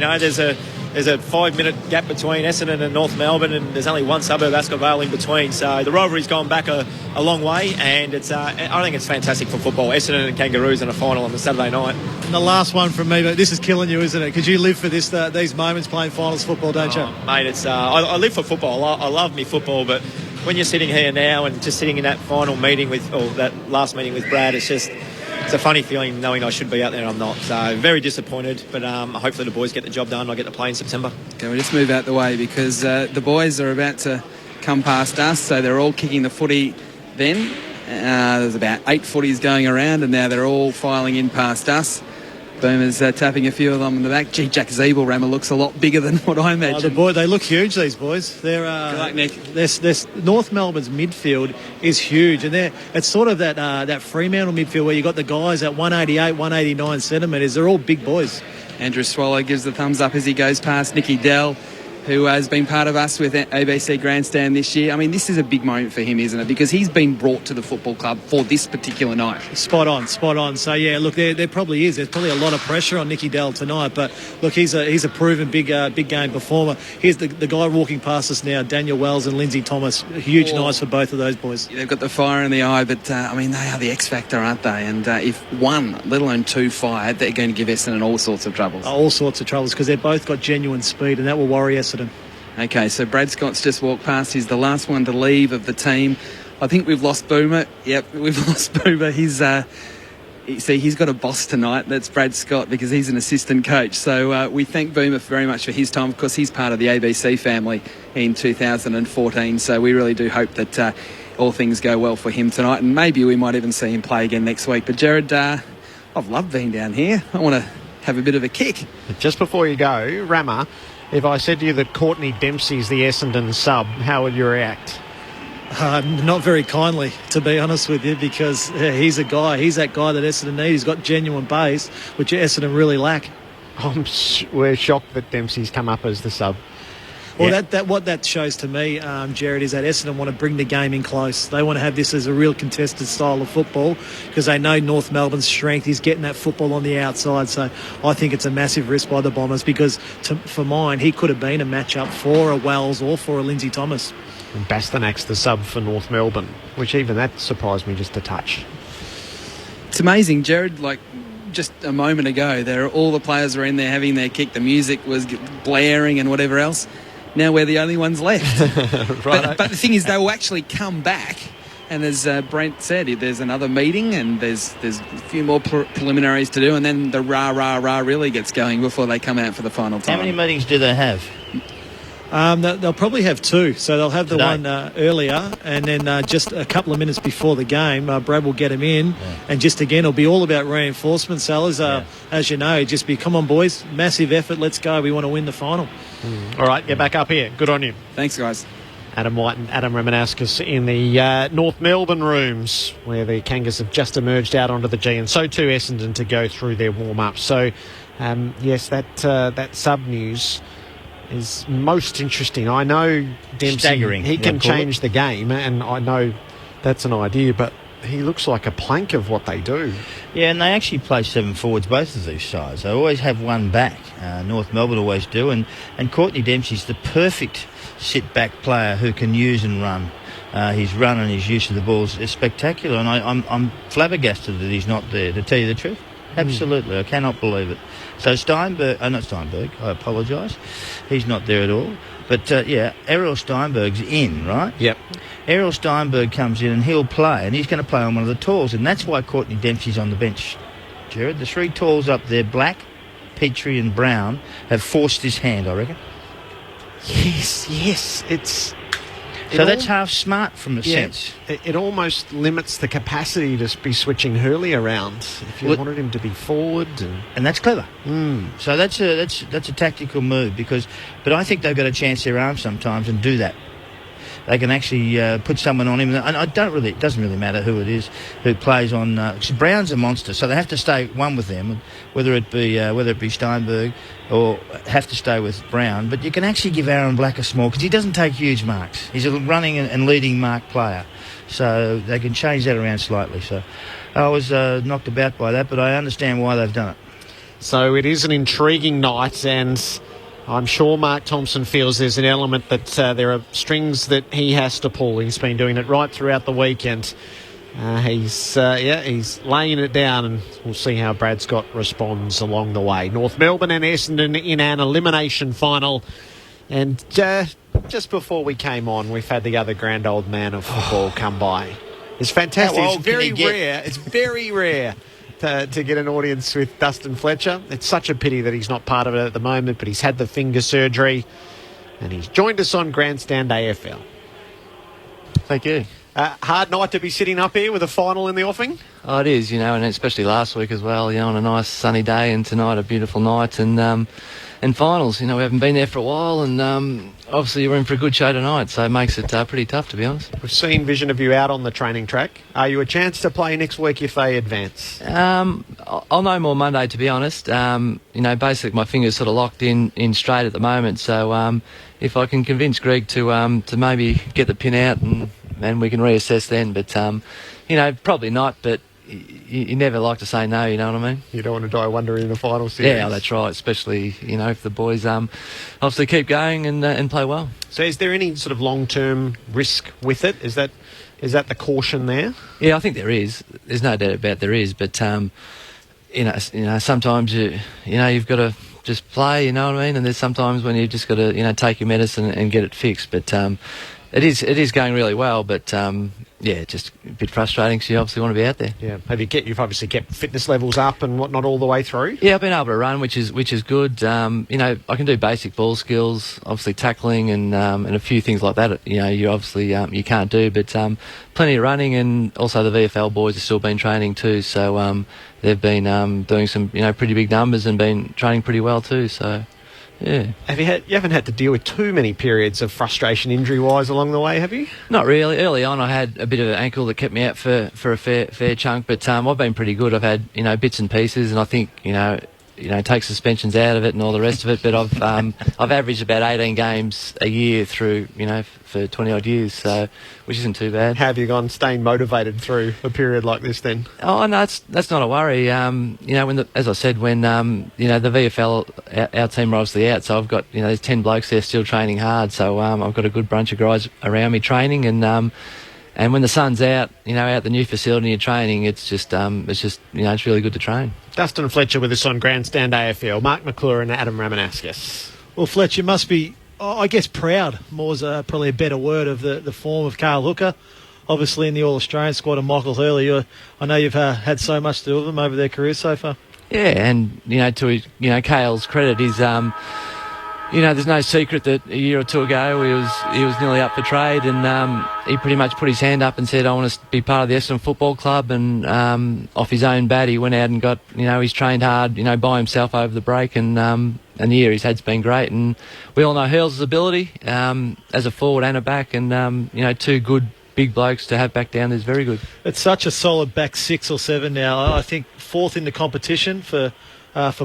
There's a 5-minute gap between Essendon and North Melbourne, and there's only one suburb, Ascot Vale, in between. So the rivalry's gone back a long way, and I think it's fantastic for football. Essendon and Kangaroos in a final on the Saturday night. And the last one from me, but this is killing you, isn't it? Because you live for these moments playing finals football, don't you? Mate, I live for football. I love me football, but when you're sitting here now and just sitting in that final meeting that last meeting with Brad, it's a funny feeling knowing I should be out there and I'm not. So very disappointed, but hopefully the boys get the job done. I get to play in September. Okay, we'll just move out the way because the boys are about to come past us, so they're all kicking the footy then. There's about 8 footies going around and now they're all filing in past us. Boomer's tapping a few of them in the back. Gee, Jack Zeeble-Rammer looks a lot bigger than what I imagined. They look huge, these boys. They're North Melbourne's midfield is huge, and it's sort of that Fremantle midfield where you got the guys at 188, 189 centimetres. They're all big boys. Andrew Swallow gives the thumbs up as he goes past Nicky Dell, who has been part of us with ABC Grandstand this year. I mean, this is a big moment for him, isn't it? Because he's been brought to the football club for this particular night. Spot on. So, yeah, look, there probably is. There's probably a lot of pressure on Nicky Dell tonight. But, look, he's a proven big game performer. Here's the guy walking past us now, Daniel Wells and Lindsay Thomas. Huge nights for both of those boys. Yeah, they've got the fire in the eye, but, they are the X factor, aren't they? And if one, let alone 2 fire, they're going to give Essendon all sorts of troubles. All sorts of troubles because they've both got genuine speed, and that will worry Essendon. Okay, so Brad Scott's just walked past. He's the last one to leave of the team. I think we've lost Boomer. Yep, we've lost Boomer. He's got a boss tonight. That's Brad Scott because he's an assistant coach. So we thank Boomer very much for his time. Of course, he's part of the ABC family in 2014. So we really do hope that all things go well for him tonight. And maybe we might even see him play again next week. But Jared, I've loved being down here. I want to have a bit of a kick. Just before you go, Rama, if I said to you that Courtney Dempsey's the Essendon sub, how would you react? Not very kindly, to be honest with you, because he's that guy that Essendon need. He's got genuine pace, which Essendon really lack. We're shocked that Dempsey's come up as the sub. Well, what that shows to me, Jared, is that Essendon want to bring the game in close. They want to have this as a real contested style of football because they know North Melbourne's strength is getting that football on the outside. So I think it's a massive risk by the Bombers because, for mine, he could have been a matchup for a Wells or for a Lindsay Thomas. And Bastonak's the sub for North Melbourne, which even that surprised me just a touch. It's amazing, Jared, like just a moment ago, all the players were in there having their kick, the music was blaring and whatever else. Now we're the only ones left. But the thing is, they will actually come back, and as Brent said, there's another meeting and there's a few more preliminaries to do, and then the rah really gets going before they come out for the final time. How many meetings do they have? They'll probably have two. So they'll have the Today. one earlier, and then just a couple of minutes before the game, Brad will get him in. Yeah. And just again, it'll be all about reinforcement, Sellers. As you know, just be, come on, boys, massive effort, let's go. We want to win the final. All right, get back up here. Good on you. Thanks, guys. Adam White and Adam Ramanauskas in the North Melbourne rooms where the Kangas have just emerged out onto the G, and so too Essendon to go through their warm-up. So, yes, that sub-news is most interesting. I know Dempsey, staggering, he can change the game, and I know that's an idea, but he looks like a plank of what they do. Yeah, and they actually play 7 forwards, both of these sides. They always have one back. North Melbourne always do, and Courtney Dempsey's the perfect sit-back player who can use and run. His run and his use of the balls is spectacular, and I'm flabbergasted that he's not there, to tell you the truth. Absolutely, I cannot believe it. So not Steinberg, I apologise. He's not there at all. But, Errol Steinberg's in, right? Yep. Errol Steinberg comes in and he'll play, and he's going to play on one of the talls, and that's why Courtney Dempsey's on the bench, Jared. The 3 talls up there, Black, Petrie and Brown, have forced his hand, I reckon. Yes, So that's half smart from the sense. It almost limits the capacity to be switching Hurley around if you wanted him to be forward, and that's clever. So that's a tactical move but I think they've got to chance their arm sometimes and do that. They can actually put someone on him, and it doesn't really matter who it is who plays on. Brown's a monster, so they have to stay one with them, whether it be Steinberg or have to stay with Brown. But you can actually give Aaron Black a small because he doesn't take huge marks. He's a running and leading mark player, so they can change that around slightly. So I was knocked about by that, but I understand why they've done it. So it is an intriguing night, and I'm sure Mark Thompson feels there's an element that there are strings that he has to pull. He's been doing it right throughout the weekend. He's laying it down, and we'll see how Brad Scott responds along the way. North Melbourne and Essendon in an elimination final. And just before we came on, we've had the other grand old man of football come by. It's fantastic. It's very rare. It's very rare to get an audience with Dustin Fletcher. It's such a pity that he's not part of it at the moment, but he's had the finger surgery and he's joined us on Grandstand AFL. Thank you. Hard night to be sitting up here with a final in the offing? Oh, it is, and especially last week as well, on a nice sunny day, and tonight a beautiful night, and finals, we haven't been there for a while, and obviously you're in for a good show tonight, so it makes it pretty tough, to be honest. We've seen vision of you out on the training track. Are you a chance to play next week if they advance? I'll know more Monday, to be honest. Basically my finger's sort of locked in straight at the moment, so if I can convince Greg to maybe get the pin out and we can reassess then, but probably not, but you never like to say no, you know what I mean? You don't want to die wondering in the final series. Yeah, that's right, especially, if the boys obviously keep going and play well. So is there any sort of long-term risk with it? Is that the caution there? Yeah, I think there is. There's no doubt about there is, but, sometimes, you've got to just play, you know what I mean? And there's sometimes when you've just got to, take your medicine and get it fixed, but it is going really well, but just a bit frustrating because you obviously want to be out there. Yeah, you've obviously kept fitness levels up and whatnot all the way through? Yeah, I've been able to run, which is good. I can do basic ball skills, obviously tackling and a few things like that. You obviously you can't do, but plenty of running, and also the VFL boys have still been training too. So they've been doing some pretty big numbers and been training pretty well too. So. Yeah. You haven't had to deal with too many periods of frustration injury-wise along the way, have you? Not really. Early on I had a bit of an ankle that kept me out for a fair chunk, but I've been pretty good. I've had, bits and pieces, and I think, take suspensions out of it and all the rest of it. But I've averaged about 18 games a year through, for 20 odd years, so which isn't too bad. How have you gone staying motivated through a period like this then? Oh no, that's not a worry. As I said, when the VFL, our team are obviously out, so I've got there's 10 blokes there still training hard. So I've got a good bunch of guys around me training, and when the sun's out, out the new facility you're training, it's really good to train. Dustin Fletcher with us on Grandstand AFL. Mark McClure and Adam Ramanauskas. Well, Fletcher, you must be, I guess, proud. More's probably a better word of the form of Carl Hooker. Obviously in the All-Australian squad and Michael Hurley. I know you've had so much to do with them over their careers so far. Yeah, and, to Cale's credit, he's... there's no secret that a year or two ago he was nearly up for trade, and he pretty much put his hand up and said, I want to be part of the Essendon Football Club, and off his own bat he went out and got, he's trained hard, by himself over the break, and the year he's had's been great, and we all know Hurl's ability as a forward and a back, and two good big blokes to have back down is very good. It's such a solid back 6 or 7 now. I think 4th in the competition for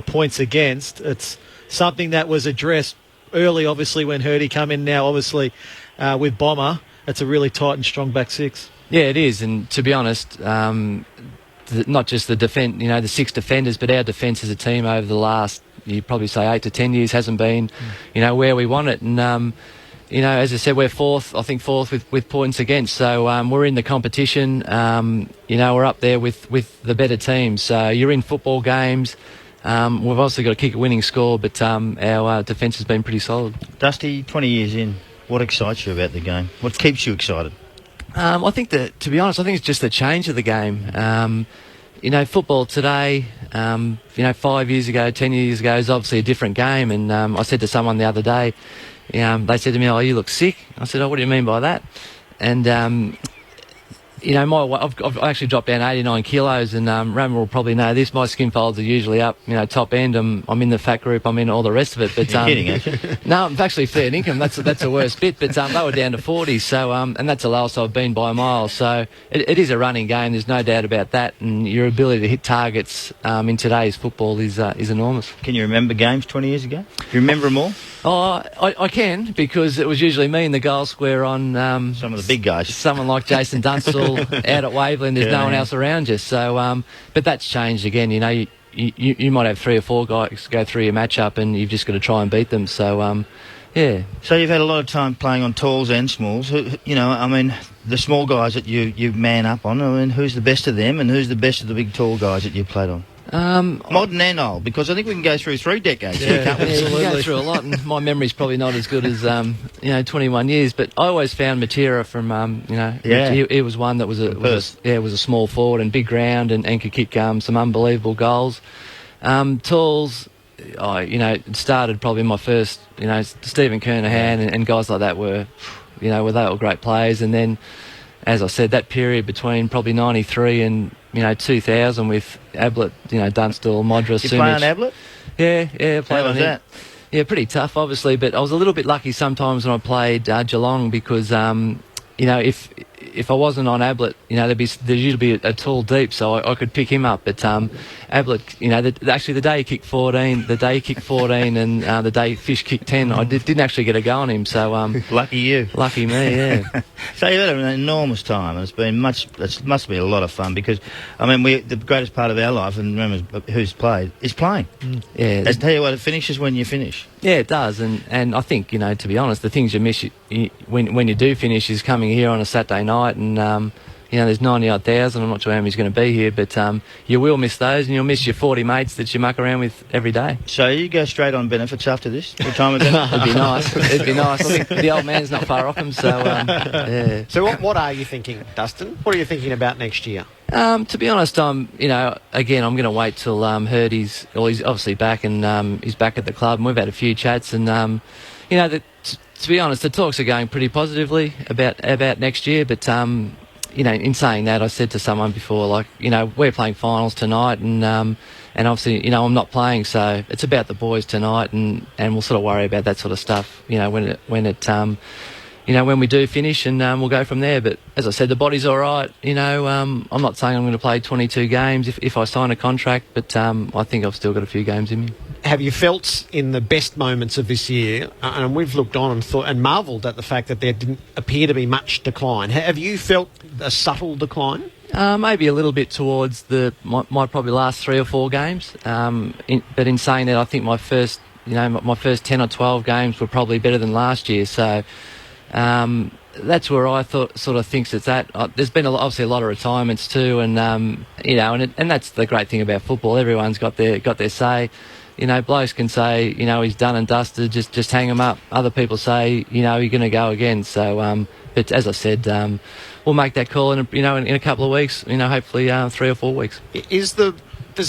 points against. It's something that was addressed early, obviously, when Hurdy come in. Now, obviously, with Bomber, it's a really tight and strong back 6. Yeah, it is. And to be honest, not just the defence, the 6 defenders, but our defence as a team over the last, you'd probably say 8 to 10 years, hasn't been, where we want it. And as I said, we're 4th with points against. So we're in the competition. We're up there with the better teams. So you're in football games. We've obviously got to kick a winning score, but our defence has been pretty solid. Dusty, 20 years in, what excites you about the game? What keeps you excited? I think that, to be honest, it's just the change of the game. Football today, 5 years ago, 10 years ago, is obviously a different game. And I said to someone the other day, they said to me, "Oh, you look sick." I said, "Oh, what do you mean by that?" And I've actually dropped down 89 kilos, and Ram will probably know this. My skin folds are usually up, top end. I'm in the fat group. I'm in all the rest of it. But you're kidding, aren't you? No, I'm actually fair income. That's the worst bit. But they were down to 40, so and that's the lowest I've been by a mile. So it is a running game. There's no doubt about that. And your ability to hit targets in today's football is enormous. Can you remember games 20 years ago? Do you remember them all? Oh, I can, because it was usually me in the goal square on... some of the big guys. Someone like Jason Dunstall out at Waverley, and there's no one else around you. So, but that's changed again. You might have 3 or 4 guys go through your matchup, and you've just got to try and beat them. So, yeah. So you've had a lot of time playing on talls and smalls. The small guys that you man up on, who's the best of them, and who's the best of the big tall guys that you've played on? Modern and old, because I think we can go through 3 decades. Yeah, can't we? You go through a lot, and my memory's probably not as good as 21 years. But I always found Matera from he was one that was a small forward and big ground and could kick some unbelievable goals. Talls, it started probably my first, Stephen Kernahan and guys like that were they all great players, and then, as I said, that period between probably 93 and 2000 with Ablett, Dunstall, Modra, You play on Ablett? Yeah, I played on him. That? Yeah, pretty tough, obviously, but I was a little bit lucky sometimes when I played Geelong, because if I wasn't on Ablett, there'd usually be a tall deep, so I could pick him up. But Ablett, actually the day he kicked 14, and the day Fish kicked 10, I didn't actually get a go on him. So lucky you, lucky me, yeah. So you've had an enormous time, and it's been it must be a lot of fun, because the greatest part of our life, and remember who's played, is playing. Yeah, I tell you what, it finishes when you finish. Yeah, it does, and I think to be honest, the things you miss when you do finish is coming here on a Saturday night, and there's 90-odd thousand. I'm not sure how many's going to be here, but you will miss those, and you'll miss your 40 mates that you muck around with every day. So you go straight on benefits after this? Retirement benefits? It'd be nice. It'd be nice. I think the old man's not far off him, so yeah. So what are you thinking, Dustin? What are you thinking about next year? To be honest, again, I'm going to wait till he's obviously back, and he's back at the club, and we've had a few chats, and to be honest, the talks are going pretty positively about next year. But in saying that, I said to someone before, we're playing finals tonight, and obviously, I'm not playing, so it's about the boys tonight, and we'll sort of worry about that sort of stuff, when it when we do finish, and we'll go from there. But as I said, the body's all right. I'm not saying I'm going to play 22 games if I sign a contract, but I think I've still got a few games in me. Have you felt in the best moments of this year, and we've looked on and thought and marvelled at the fact that there didn't appear to be much decline, have you felt a subtle decline? Maybe a little bit towards my probably last 3 or 4 games. But in saying that, I think my first 10 or 12 games were probably better than last year. So that's where I sort of thinks it's at. There's been obviously a lot of retirements too, and and that's the great thing about football. Everyone's got their say. Blokes can say, he's done and dusted, just hang him up. Other people say, you're going to go again. So, but as I said, we'll make that call in a couple of weeks. Hopefully 3 or 4 weeks. Does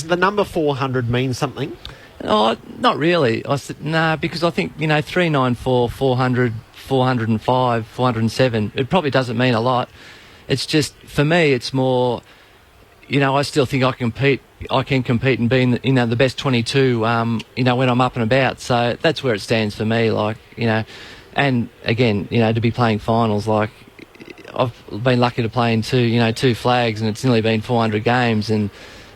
the number 400 mean something? Oh, not really. Because I think 394, 400, 405, 407. It probably doesn't mean a lot. It's just for me, it's more. I still think I can compete and be in the best 22, when I'm up and about. So that's where it stands for me, and again, to be playing finals, I've been lucky to play in two flags, and it's nearly been 400 games, and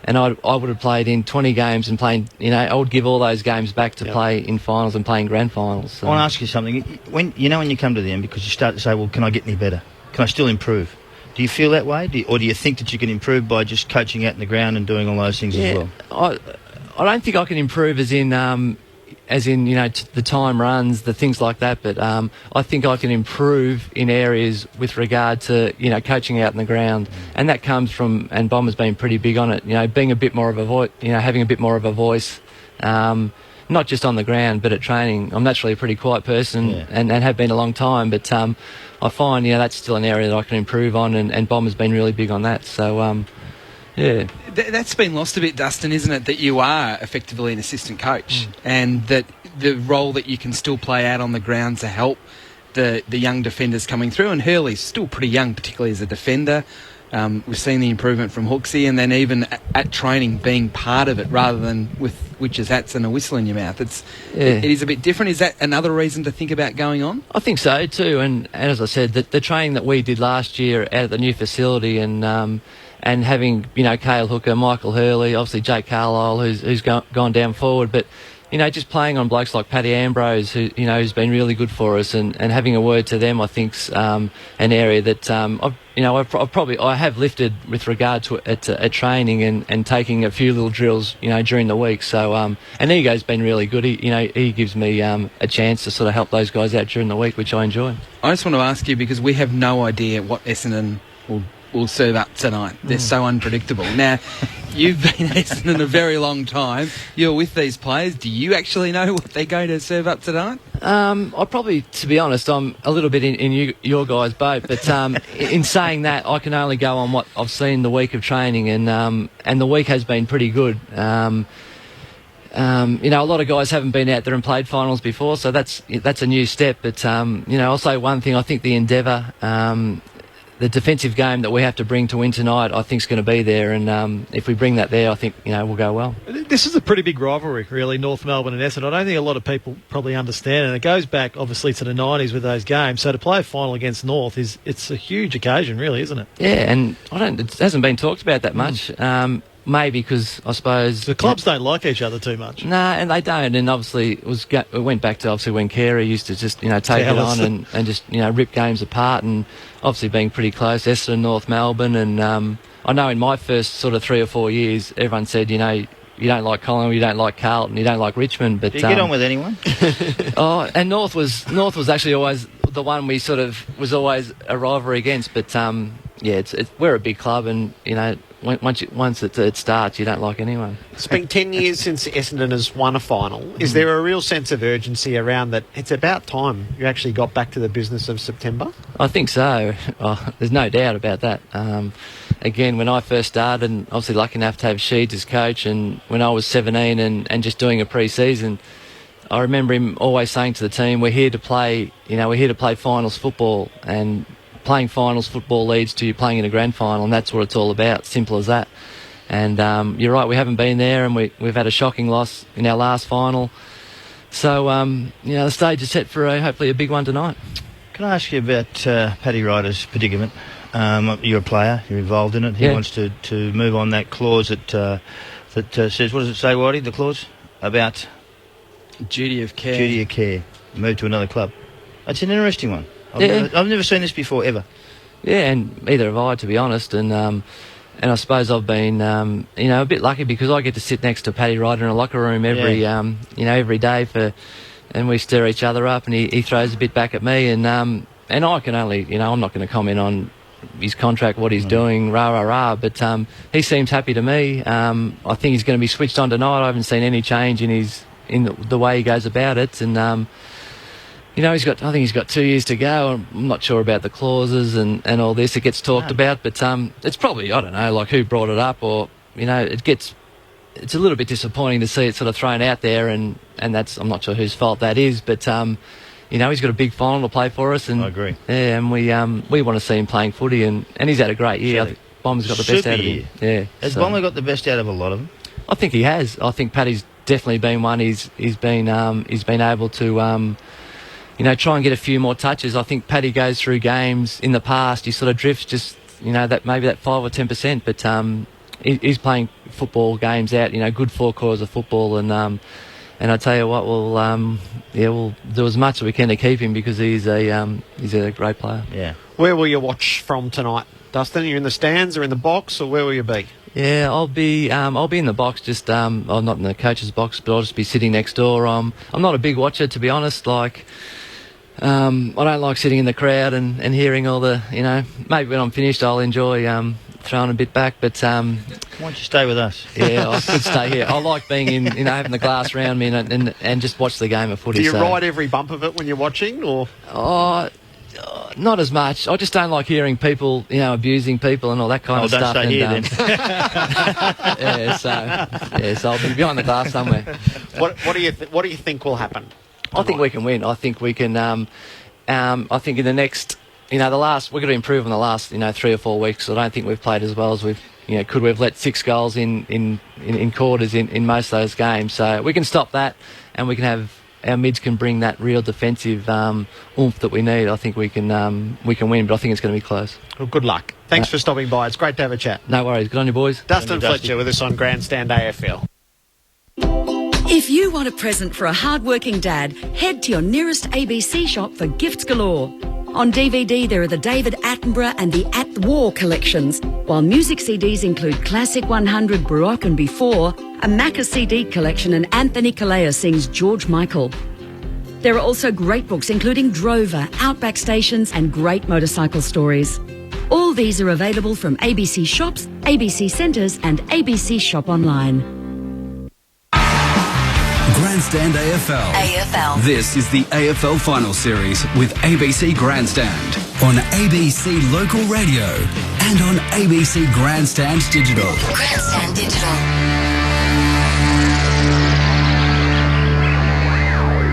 I would have played in 20 games and playing, I would give all those games back to play in finals and playing grand finals. So. I want to ask you something. When you come to the end, because you start to say, well, can I get any better? Can I still improve? Do you feel that way? Or do you think that you can improve by just coaching out in the ground and doing all those things as well? I don't think I can improve as in the time runs, the things like that, but I think I can improve in areas with regard to, coaching out in the ground. And that comes from, and Bomber's been pretty big on it, being a bit more of a voice, having a bit more of a voice, not just on the ground, but at training. I'm naturally a pretty quiet person and have been a long time, but I find, that's still an area that I can improve on, and Bomber's been really big on that. So, yeah. That's been lost a bit, Dustin, isn't it? That you are effectively an assistant coach, and that the role that you can still play out on the ground to help the young defenders coming through. And Hurley's still pretty young, particularly as a defender. We've seen the improvement from Hooksy, and then even at training being part of it rather than with witches' hats and a whistle in your mouth. It is a bit different. Is that another reason to think about going on? I think so too. And as I said, the training that we did last year out at the new facility, and having Cale Hooker, Michael Hurley, obviously Jake Carlisle, who's gone down forward, but just playing on blokes like Paddy Ambrose, who's been really good for us, and having a word to them, I think's an area that I have lifted with regard to at training and taking a few little drills, during the week. So and Ego's been really good. He gives me a chance to sort of help those guys out during the week, which I enjoy. I just want to ask you, because we have no idea what Essendon will serve up tonight. They're so unpredictable. Now, you've been at Essendon a very long time. You're with these players. Do you actually know what they're going to serve up tonight? I probably, to be honest, I'm a little bit in your guys' boat. But in saying that, I can only go on what I've seen the week of training, and the week has been pretty good. A lot of guys haven't been out there and played finals before, so that's a new step. But I'll say one thing: I think the endeavour, the defensive game that we have to bring to win tonight, I think is going to be there, and if we bring that there, I think we'll go well. This is a pretty big rivalry, really, North Melbourne and Essendon. I don't think a lot of people probably understand, and it goes back obviously to the 90s with those games. So to play a final against North it's a huge occasion, really, isn't it? Yeah, and it hasn't been talked about that much. Maybe because I suppose the clubs don't like each other too much. No, and they don't. And obviously it went back to obviously when Carey used to just take it on and just rip games apart. And obviously being pretty close, Essendon, North Melbourne, and I know in my first sort of 3 or 4 years, everyone said you don't like Collingwood, you don't like Carlton, you don't like Richmond. But do you get on with anyone? And North was actually always the one we sort of was always a rivalry against. But we're a big club, and once it starts, you don't like anyone. It's been 10 years since Essendon has won a final. Is there a real sense of urgency around that? It's about time you actually got back to the business of September? I think so. There's no doubt about that. Again, when I first started, and obviously lucky enough to have Sheeds as coach, and when I was 17 and just doing a pre-season, I remember him always saying to the team, we're here to play finals football, and playing finals football leads to you playing in a grand final, and that's what it's all about. Simple as that. And you're right, we haven't been there, and we've had a shocking loss in our last final. So the stage is set for hopefully a big one tonight. Can I ask you about Paddy Ryder's predicament? You're a player. You're involved in it. He wants to move on that clause that says, what does it say, Whitey, the clause? About duty of care. Duty of care. Move to another club. It's an interesting one. I've never seen this before, ever. Yeah, and either have I, to be honest. And I suppose I've been, a bit lucky because I get to sit next to Paddy Ryder in a locker room every day and we stir each other up, and he throws a bit back at me, and I can only, I'm not going to comment on his contract, what he's doing, but he seems happy to me. I think he's going to be switched on tonight. I haven't seen any change in the way he goes about it, and I think he's got 2 years to go. I'm not sure about the clauses and all this. It gets talked about, but it's probably, I don't know, like who brought it up, or it's a little bit disappointing to see it sort of thrown out there, and that's, I'm not sure whose fault that is, but he's got a big final to play for us, and I agree. Yeah, and we want to see him playing footy, and he's had a great year. I think Bomber's got the best out of him. Yeah, has Bomber got the best out of a lot of them? I think he has. I think Paddy's definitely been one. He's been able to try and get a few more touches. I think Paddy goes through games in the past. He sort of drifts just that maybe that 5 or 10%, but he's playing football games out. Good 4 quarters of football, and I tell you what, we'll do as much as we can to keep him because he's a great player. Yeah. Where will you watch from tonight, Dustin? Are you in the stands or in the box, or where will you be? Yeah, I'll be in the box, just not in the coach's box, but I'll just be sitting next door. I'm not a big watcher, to be honest. Like, I don't like sitting in the crowd and hearing all the, maybe when I'm finished I'll enjoy throwing a bit back, but why don't you stay with us? Yeah, I could stay here. I like being in, having the glass around me and just watch the game of footy. Do you ride every bump of it when you're watching, or? Not as much. I just don't like hearing people, abusing people and all that kind of stuff. Don't stay here then. So I'll be behind the glass somewhere. What do you think will happen? I think we can win. I think we can. I think in the next, we're going to improve on the last, 3 or 4 weeks. I don't think we've played as well as we've. Could we've let 6 goals in quarters in most of those games? So we can stop that, and we can have. Our mids can bring that real defensive oomph that we need. I think we can win, but I think it's going to be close. Well, good luck. Thanks for stopping by. It's great to have a chat. No worries. Good on you, boys. Dustin Fletcher with us on Grandstand AFL. If you want a present for a hard-working dad, head to your nearest ABC shop for gifts galore. On DVD, there are the David Attenborough and the At the War collections, while music CDs include Classic 100, Baroque and Before, a Macca CD collection, and Anthony Calais sings George Michael. There are also great books including Drover, Outback Stations and great motorcycle stories. All these are available from ABC Shops, ABC Centres and ABC Shop Online. Grandstand AFL. This is the AFL Final Series with ABC Grandstand on ABC Local Radio and on ABC Grandstand Digital. Grandstand Digital.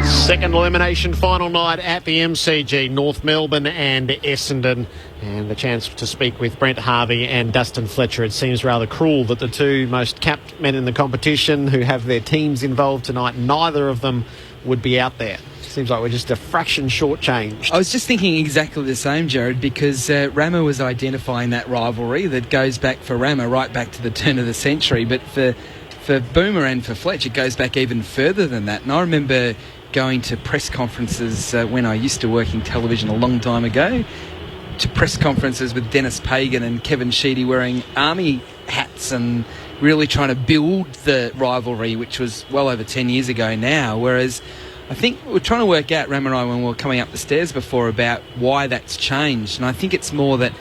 Second elimination final night at the MCG, North Melbourne and Essendon. And the chance to speak with Brent Harvey and Dustin Fletcher. It seems rather cruel that the two most capped men in the competition who have their teams involved tonight, neither of them would be out there. Seems like we're just a fraction shortchanged. I was just thinking exactly the same, Jared, because Rama was identifying that rivalry that goes back for Rama right back to the turn of the century. But for Boomer and for Fletch, it goes back even further than that. And I remember going to press conferences when I used to work in television a long time ago, to press conferences with Dennis Pagan and Kevin Sheedy wearing army hats and really trying to build the rivalry, which was well over 10 years ago now. Whereas I think we're trying to work out, Ram and I, when we were coming up the stairs before, about why that's changed. And I think it's more that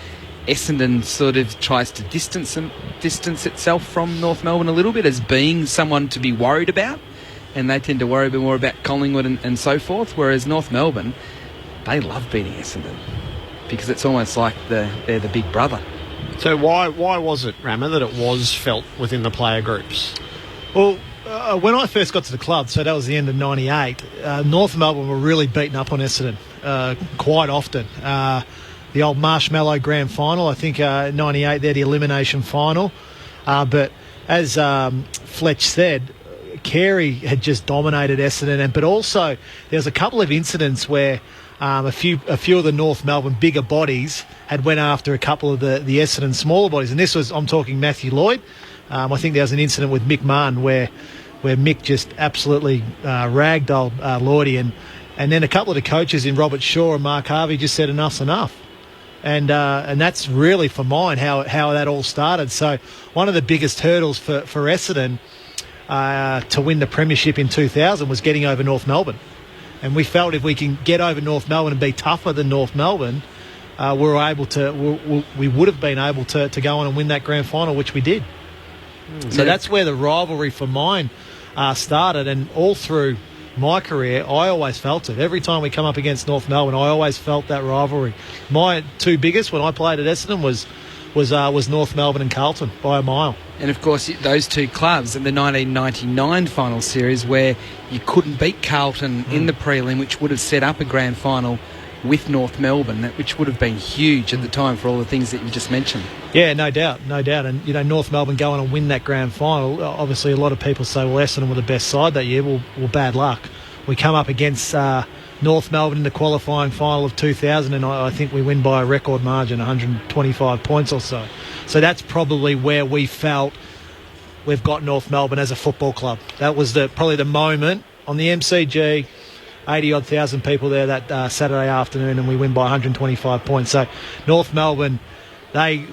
Essendon sort of tries to distance itself from North Melbourne a little bit as being someone to be worried about. And they tend to worry a bit more about Collingwood and so forth. Whereas North Melbourne, they love beating Essendon, because it's almost like they're the big brother. So why was it, Rama, that it was felt within the player groups? Well, when I first got to the club, so that was the end of '98, North Melbourne were really beaten up on Essendon quite often. The old Marshmallow Grand Final, I think '98, they're the elimination final. But as Fletch said, Carey had just dominated Essendon, but also there was a couple of incidents where a few of the North Melbourne bigger bodies had went after a couple of the Essendon smaller bodies. And this was, I'm talking Matthew Lloyd. I think there was an incident with Mick Martin where Mick just absolutely ragdolled Lloydie. And then a couple of the coaches in Robert Shaw and Mark Harvey just said enough's enough. And that's really, for mine, how that all started. So one of the biggest hurdles for Essendon to win the premiership in 2000 was getting over North Melbourne. And we felt if we can get over North Melbourne and be tougher than North Melbourne, we would have been able to go on and win that grand final, which we did. So that's where the rivalry for mine started. And all through my career, I always felt it. Every time we come up against North Melbourne, I always felt that rivalry. My two biggest when I played at Essendon was North Melbourne and Carlton by a mile. And of course, those two clubs in the 1999 final series where you couldn't beat Carlton in the prelim, which would have set up a grand final with North Melbourne, which would have been huge at the time for all the things that you just mentioned. Yeah, no doubt. And, North Melbourne go on and win that grand final. Obviously, a lot of people say, well, Essendon were the best side that year. Well, bad luck. We come up against North Melbourne in the qualifying final of 2000, and I think we win by a record margin, 125 points or so. So that's probably where we felt we've got North Melbourne as a football club. That was probably the moment on the MCG, 80-odd thousand people there that Saturday afternoon, and we win by 125 points. So North Melbourne,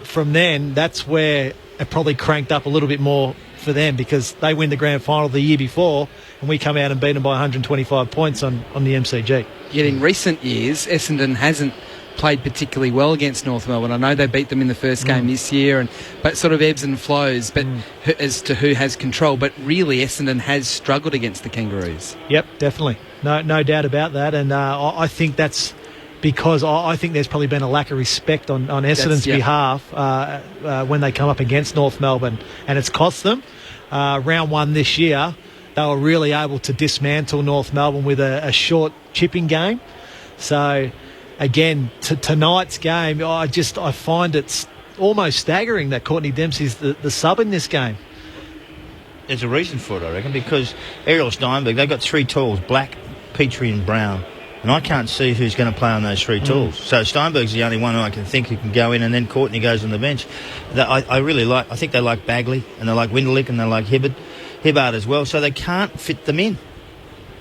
from then, that's where it probably cranked up a little bit more for them, because they win the grand final the year before and we come out and beat them by 125 points on the MCG. Yet in recent years, Essendon hasn't played particularly well against North Melbourne. I know they beat them in the first game this year, but sort of ebbs and flows as to who has control. But really, Essendon has struggled against the Kangaroos. Yep, definitely. No doubt about that. And I think that's because I think there's probably been a lack of respect on Essendon's behalf when they come up against North Melbourne, and it's cost them. Round one this year, they were really able to dismantle North Melbourne with a short chipping game. So, again, tonight's game, I find it's almost staggering that Courtney Dempsey's the sub in this game. There's a reason for it, I reckon, because Ariel Steinberg, they've got three tools, Black, Petrie and Brown. And I can't see who's going to play on those three tools. So Steinberg's the only one who I can think who can go in, and then Courtney goes on the bench. I really like. I think they like Bagley, and they like Winderlick, and they like Hibbard as well. So they can't fit them in.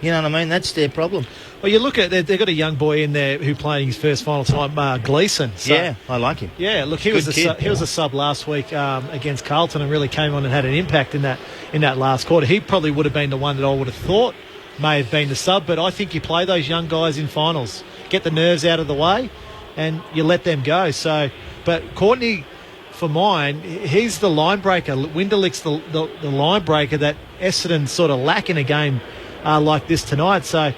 You know what I mean? That's their problem. Well, you look at they've got a young boy in there who played his first final time, Gleeson. So, yeah, I like him. Yeah, look, he was a sub last week against Carlton, and really came on and had an impact in that last quarter. He probably would have been the one that I would have thought may have been the sub, but I think you play those young guys in finals, get the nerves out of the way, and you let them go. So, but Courtney, for mine, he's the line breaker. Winderlick's the line breaker that Essendon sort of lack in a game like this tonight. So,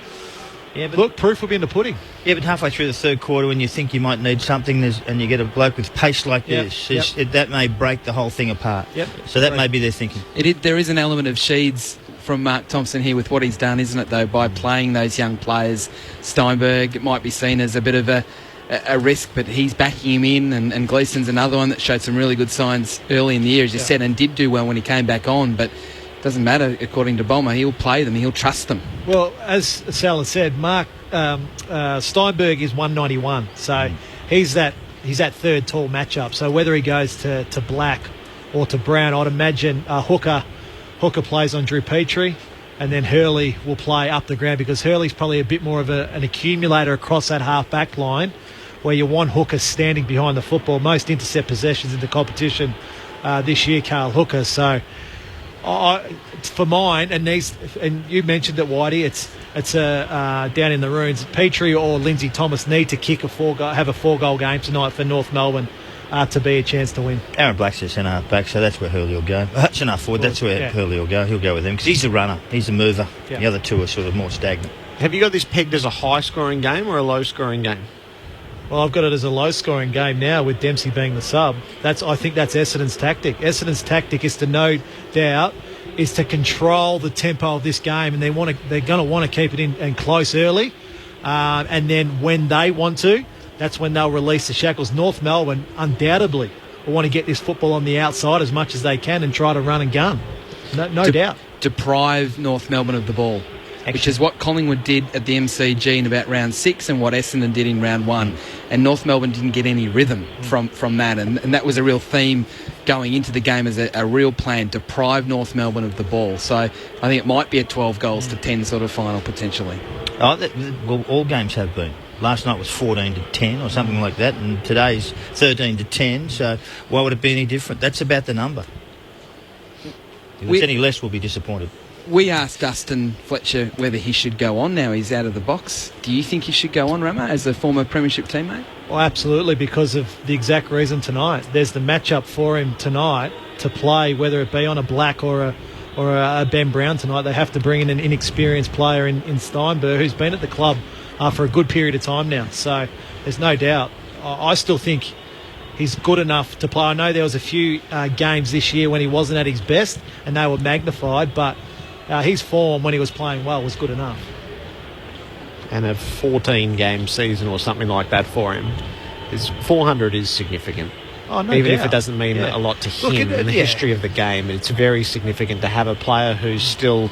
look, proof will be in the pudding. Yeah, but halfway through the third quarter, when you think you might need something, and you get a bloke with pace like this, that may break the whole thing apart. Yep. So that may be their thinking. There is an element of Sheeds from Mark Thompson here with what he's done, isn't it, though, by playing those young players. Steinberg, it might be seen as a bit of a risk, but he's backing him in, and Gleeson's another one that showed some really good signs early in the year, as you said, and did do well when he came back on, but it doesn't matter, according to Bomber. He'll play them, he'll trust them. Well, as Sal has said, Mark Steinberg is 191, so he's that third tall matchup. So whether he goes to Black or to Brown, I'd imagine Hooker plays on Drew Petrie, and then Hurley will play up the ground, because Hurley's probably a bit more of an accumulator across that half-back line, where you want Hooker standing behind the football. Most intercept possessions in the competition this year, Carl Hooker. So for mine, and you mentioned it, Whitey, it's down in the ruins. Petrie or Lindsay Thomas need to have a 4-goal game tonight for North Melbourne to be a chance to win. Aaron Black's a centre half back, so that's where Hurley will go. Centre half forward, that's where Hurley will go. He'll go with him because he's a runner, he's a mover. The other two are sort of more stagnant. Have you got this pegged as a high-scoring game or a low-scoring game? Well, I've got it as a low-scoring game now, with Dempsey being the sub. I think that's Essendon's tactic. Essendon's tactic is to control the tempo of this game, and they're going to want to keep it in close early, and then when they want to, that's when they'll release the shackles. North Melbourne undoubtedly will want to get this football on the outside as much as they can and try to run and gun. No doubt. Deprive North Melbourne of the ball. which is what Collingwood did at the MCG in about round 6 and what Essendon did in round 1. And North Melbourne didn't get any rhythm from that, and that was a real theme going into the game as a real plan, deprive North Melbourne of the ball. So I think it might be a 12 goals to 10 sort of final potentially. Well, all games have been. Last night was 14-10 or something like that, and today's 13-10, so why would it be any different? That's about the number. If it's any less, we'll be disappointed. We asked Dustin Fletcher whether he should go on now he's out of the box. Do you think he should go on, Rama, as a former premiership teammate? Well, absolutely, because of the exact reason tonight. There's the matchup for him tonight to play, whether it be on a Black or a Ben Brown tonight. They have to bring in an inexperienced player in Steinberg, who's been at the club for a good period of time now. So there's no doubt. I still think he's good enough to play. I know there was a few games this year when he wasn't at his best and they were magnified, but his form when he was playing well was good enough. And a 14-game season or something like that for him, 400 is significant. Oh, no Even doubt. if it doesn't mean a lot to him in the history of the game, it's very significant to have a player who's still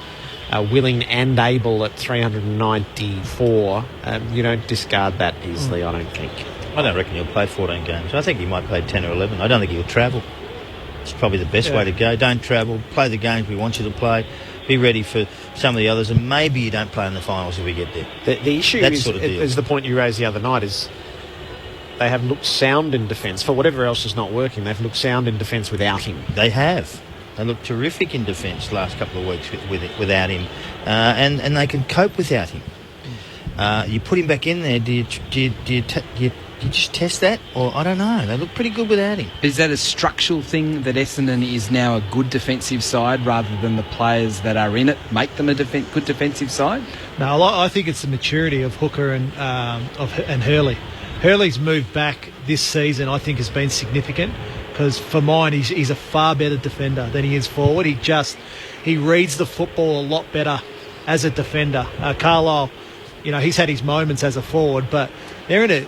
willing and able at 394. You don't discard that easily, I don't think. I don't reckon he'll play 14 games. I think he might play 10 or 11. I don't think he'll travel. It's probably the best way to go. Don't travel. Play the games we want you to play. Be ready for some of the others, and maybe you don't play in the finals if we get there. The issue is the point you raised the other night, is they have looked sound in defence. For whatever else is not working, they've looked sound in defence without him. They have. They look terrific in defence last couple of weeks without him, and they can cope without him. You put him back in there. Do you just test that, or I don't know? They look pretty good without him. Is that a structural thing that Essendon is now a good defensive side rather than the players that are in it make them a good defensive side? No, I think it's the maturity of Hooker and Hurley. Hurley's moved back this season, I think, has been significant, because for mine, he's a far better defender than he is forward. He reads the football a lot better as a defender. Carlisle, he's had his moments as a forward, but they're in a,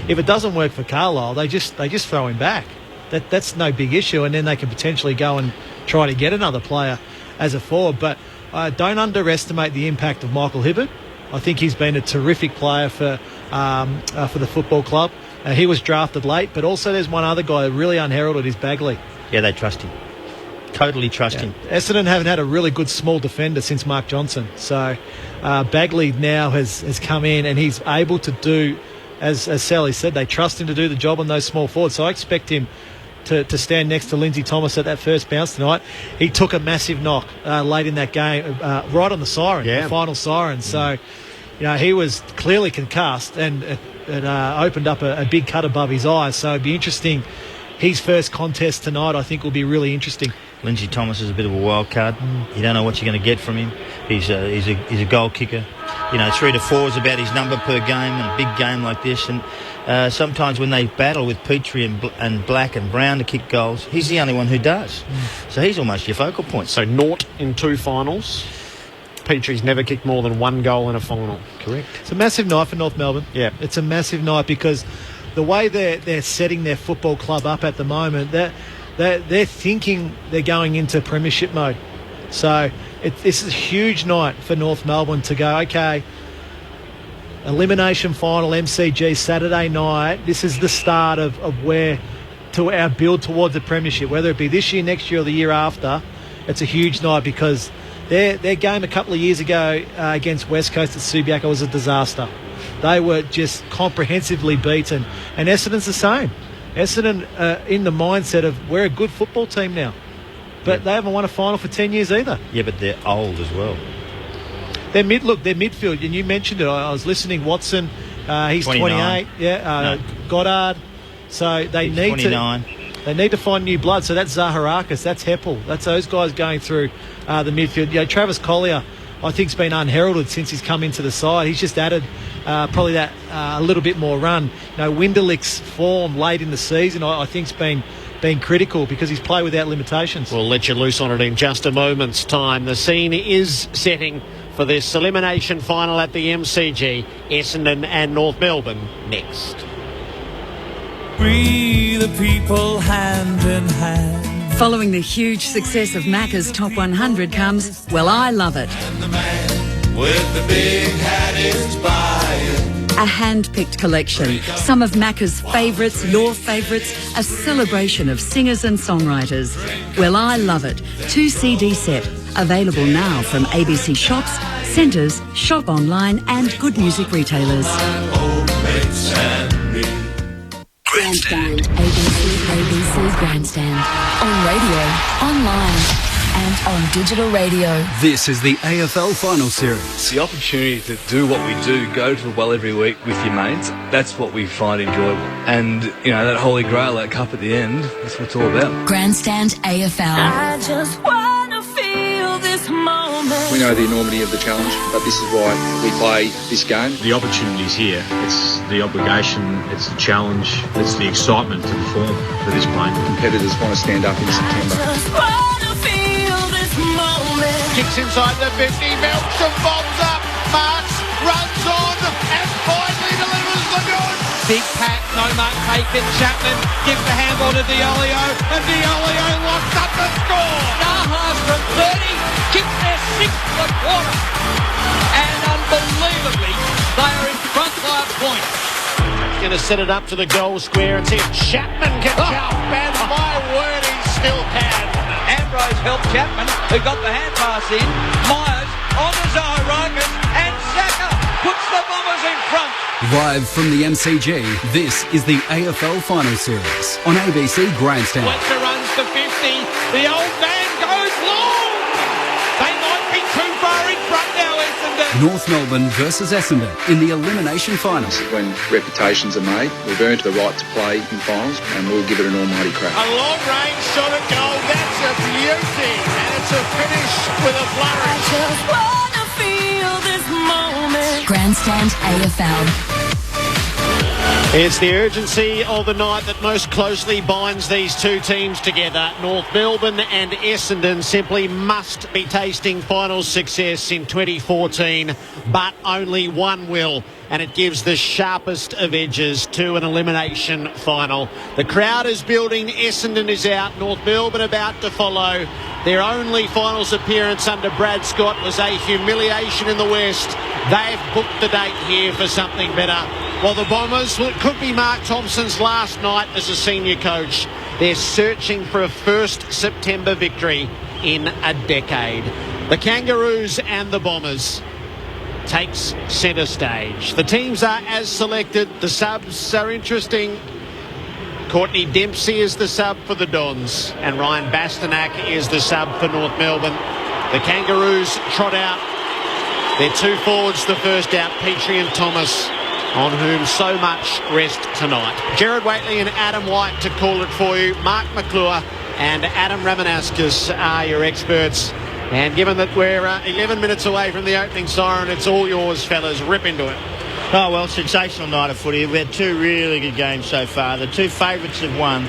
if it doesn't work for Carlisle, they just throw him back. That's no big issue, and then they can potentially go and try to get another player as a forward. But don't underestimate the impact of Michael Hibbert. I think he's been a terrific player for the football club. He was drafted late, but also there's one other guy really unheralded, is Bagley. Yeah, they trust him. Totally trust him. Essendon haven't had a really good small defender since Mark Johnson. So Bagley now has come in, and he's able to do, as Sally said, they trust him to do the job on those small forwards. So I expect him to stand next to Lindsay Thomas at that first bounce tonight. He took a massive knock late in that game, right on the siren, the final siren. So, he was clearly concussed, and it opened up a big cut above his eyes. So it'd be interesting. His first contest tonight, I think, will be really interesting. Lindsay Thomas is a bit of a wild card. You don't know what you're going to get from him. He's a goal kicker. 3 to 4 is about his number per game in a big game like this. And sometimes when they battle with Petrie and Black and Brown to kick goals, he's the only one who does. So he's almost your focal point. So 0 in 2 finals. Petrie's never kicked more than 1 goal in a final. Correct. It's a massive night for North Melbourne. Yeah. It's a massive night because the way they're setting their football club up at the moment, they're thinking they're going into premiership mode. So this is a huge night for North Melbourne to go, okay, elimination final, MCG, Saturday night. This is the start of where to our build towards the premiership, whether it be this year, next year, or the year after. It's a huge night because their game a couple of years ago against West Coast at Subiaco was a disaster. They were just comprehensively beaten. And Essendon's the same. Essendon in the mindset of, we're a good football team now. But they haven't won a final for 10 years either. Yeah, but they're old as well. They're midfield, and you mentioned it. I was listening. Watson, he's 28. Yeah, Goddard. So they need 29. They need to find new blood. So that's Zaharakis, that's Heppel, that's those guys going through the midfield. Travis Collier, I think, has been unheralded since he's come into the side. He's just added probably that a little bit more run. Winderlick's form late in the season, I think, has been critical because he's played without limitations. We'll let you loose on it in just a moment's time. The scene is setting for this elimination final at the MCG. Essendon and North Melbourne next. Free the people hand in hand. Following the huge success of Macca's Top 100 comes Well, I Love It. with the big hat inspired. A hand-picked collection, some of Macca's favourites, your favourites, a celebration of singers and songwriters. Well, I love it. 2 CD set, available now from ABC shops, centres, shop online and good music retailers. Grandstand. ABC Grandstand. On radio, online and on digital radio. This is the AFL Final Series. It's the opportunity to do what we do, go to the well every week with your mates. That's what we find enjoyable. And, you know, that holy grail, that cup at the end, that's what it's all about. Grandstand AFL. I just want to feel this moment. We know the enormity of the challenge, but this is why we play this game. The opportunity's here. It's the obligation, it's the challenge, it's the excitement to perform for this plane. Competitors want to stand up in September. Kicks inside the 50, melts and bombs up. Marks, runs on, and finally delivers the goods. Big Pat, no mark taken. Chapman gives the handball to Diolio, and Diolio locks up the score. Nahas from 30, kicks their 6th of the quarter. And unbelievably, they are in front by a point. Going to set it up to the goal square and see if Chapman can jump. And my word, he still can. Ambrose helped Chapman, who got the hand pass in. Myers on the Zaharakis, and Xhaka puts the Bombers in front. Live from the MCG, this is the AFL Final Series on ABC Grandstand. Fletcher runs to 50. The old man goes long. They might be too far in front now, Essendon. North Melbourne versus Essendon in the elimination final. When reputations are made, we've earned the right to play in finals, and we'll give it an almighty crack. A long-range shot at goal. That's a beauty, and it's a finish with a flourish. I just want to feel this moment. Grandstand AFL. It's the urgency of the night that most closely binds these two teams together. North Melbourne and Essendon simply must be tasting final success in 2014, but only one will, and it gives the sharpest of edges to an elimination final. The crowd is building, Essendon is out, North Melbourne about to follow. Their only finals appearance under Brad Scott was a humiliation in the West. They've booked the date here for something better. While the Bombers, well, it could be Mark Thompson's last night as a senior coach. They're searching for a first September victory in a decade. The Kangaroos and the Bombers takes centre stage. The teams are as selected. The subs are interesting. Courtney Dempsey is the sub for the Dons, and Ryan Bastanak is the sub for North Melbourne. The Kangaroos trot out their two forwards, the first out, Petrie and Thomas, on whom so much rest tonight. Gerard Whateley and Adam White to call it for you. Mark McClure and Adam Ramanauskas are your experts. And given that we're 11 minutes away from the opening siren, it's all yours, fellas. Rip into it. Oh, well, sensational night of footy. We've had two really good games so far. The two favourites have won.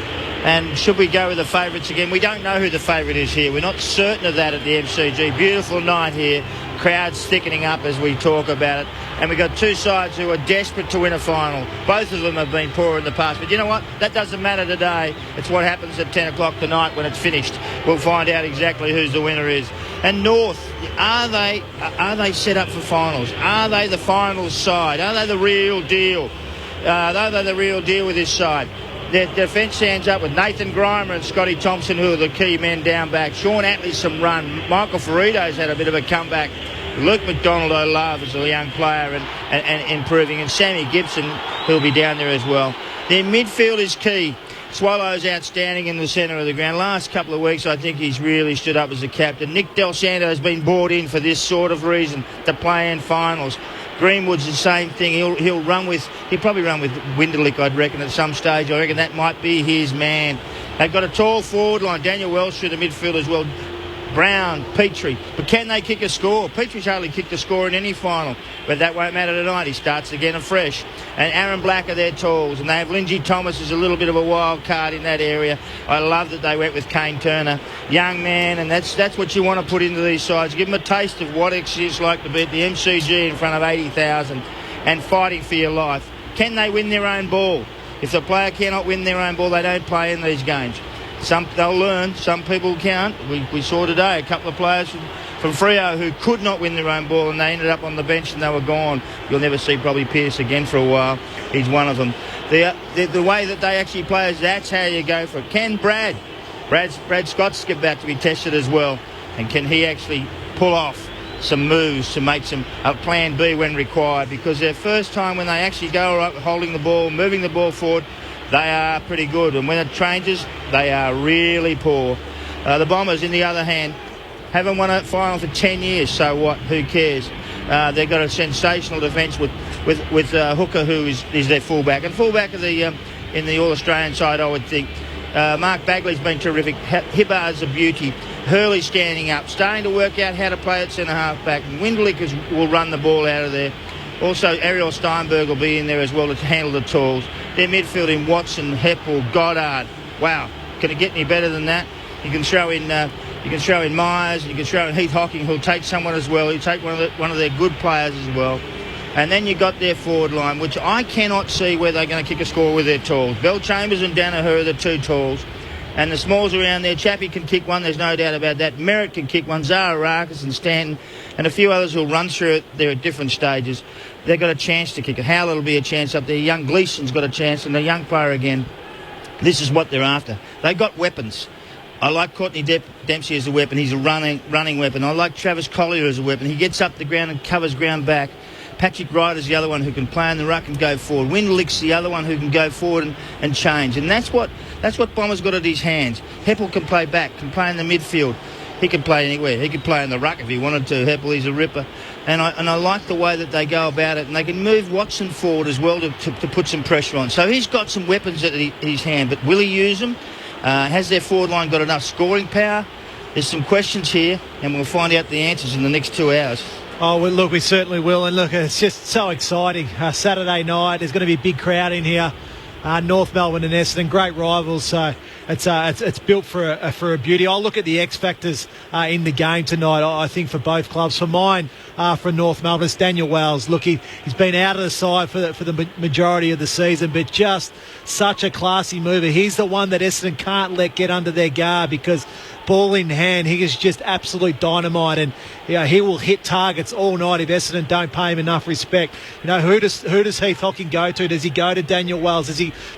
And should we go with the favourites again? We don't know who the favourite is here. We're not certain of that at the MCG. Beautiful night here. Crowds thickening up as we talk about it. And we've got two sides who are desperate to win a final. Both of them have been poor in the past. But you know what? That doesn't matter today. It's what happens at 10 o'clock tonight when it's finished. We'll find out exactly who the winner is. And North, are they set up for finals? Are they the finals side? Are they the real deal? Are they the real deal with this side? Their defence stands up with Nathan Grimer and Scotty Thompson, who are the key men down back. Sean Atlee's some run. Michael Ferrito's had a bit of a comeback. Luke McDonald, I love as a young player and improving. And Sammy Gibson, who'll be down there as well. Their midfield is key. Swallows outstanding in the centre of the ground. Last couple of weeks, I think he's really stood up as a captain. Nick Del Santo has been brought in for this sort of reason, to play in finals. Greenwood's the same thing. He'll probably run with Winderlick, I'd reckon, at some stage. I reckon that might be his man. They've got a tall forward line. Daniel Welsh through the midfield as well. Brown, Petrie. But can they kick a score? Petrie's hardly kicked a score in any final. But that won't matter tonight. He starts again afresh. And Aaron Black are their tools. And they have Lindsay Thomas as a little bit of a wild card in that area. I love that they went with Kane Turner. Young man, and that's what you want to put into these sides. Give them a taste of what it's like to be at the MCG in front of 80,000 and fighting for your life. Can they win their own ball? If the player cannot win their own ball, they don't play in these games. They'll learn. Some people can't. We saw today a couple of players from Freo who could not win their own ball, and they ended up on the bench and they were gone. You'll never see probably Pearce again for a while. He's one of them. The way that they actually play is that's how you go for it. Can Brad Scott's about to be tested as well, and can he actually pull off some moves to make a plan B when required? Because their first time when they actually go up holding the ball, moving the ball forward, they are pretty good, and when it changes, they are really poor. The Bombers, in the other hand, haven't won a final for 10 years, so what? Who cares? They've got a sensational defence with Hooker, who is their fullback. And fullback of in the All-Australian side, I would think. Mark Bagley's been terrific. Hibbar's a beauty. Hurley's standing up, starting to work out how to play at centre-half back. And Windlick will run the ball out of there. Also, Ariel Steinberg will be in there as well to handle the tools. Their midfield in Watson, Heppel, Goddard. Wow, can it get any better than that? You can throw in Myers, and you can throw in Heath Hocking, who'll take someone as well. He'll take one of their good players as well. And then you got their forward line, which I cannot see where they're going to kick a score with their tools. Bell Chambers and Danaher are the two tools. And the smalls around there, Chappie can kick one, there's no doubt about that. Merritt can kick one, Zara Rakas and Stanton, and a few others who'll run through it there at different stages. They've got a chance to kick it. Howlett will be a chance up there. Young Gleason's got a chance, and the young player again. This is what they're after. They've got weapons. I like Courtney Dempsey as a weapon. He's a running weapon. I like Travis Collier as a weapon. He gets up the ground and covers ground back. Patrick Ryder's the other one who can play in the ruck and go forward. Windlick's the other one who can go forward and change. And that's what Bomber's got at his hands. Heppel can play back, can play in the midfield. He can play anywhere. He could play in the ruck if he wanted to. Heppel, he's a ripper. And I like the way that they go about it. And they can move Watson forward as well to put some pressure on. So he's got some weapons at his hand. But will he use them? Has their forward line got enough scoring power? There's some questions here, and we'll find out the answers in the next 2 hours. Oh, well, look, we certainly will. And look, it's just so exciting. Saturday night, there's going to be a big crowd in here. North Melbourne and Essendon, great rivals. So it's built for a beauty. I'll look at the X factors in the game tonight. I think for both clubs. For mine, for North Melbourne, it's Daniel Wells. Look, he's been out of the side for the majority of the season, but just such a classy mover. He's the one that Essendon can't let get under their guard because ball in hand, he is just absolute dynamite, and he will hit targets all night if Essendon don't pay him enough respect. Who does Heath Hocking go to? Does he go to Daniel Wells? Does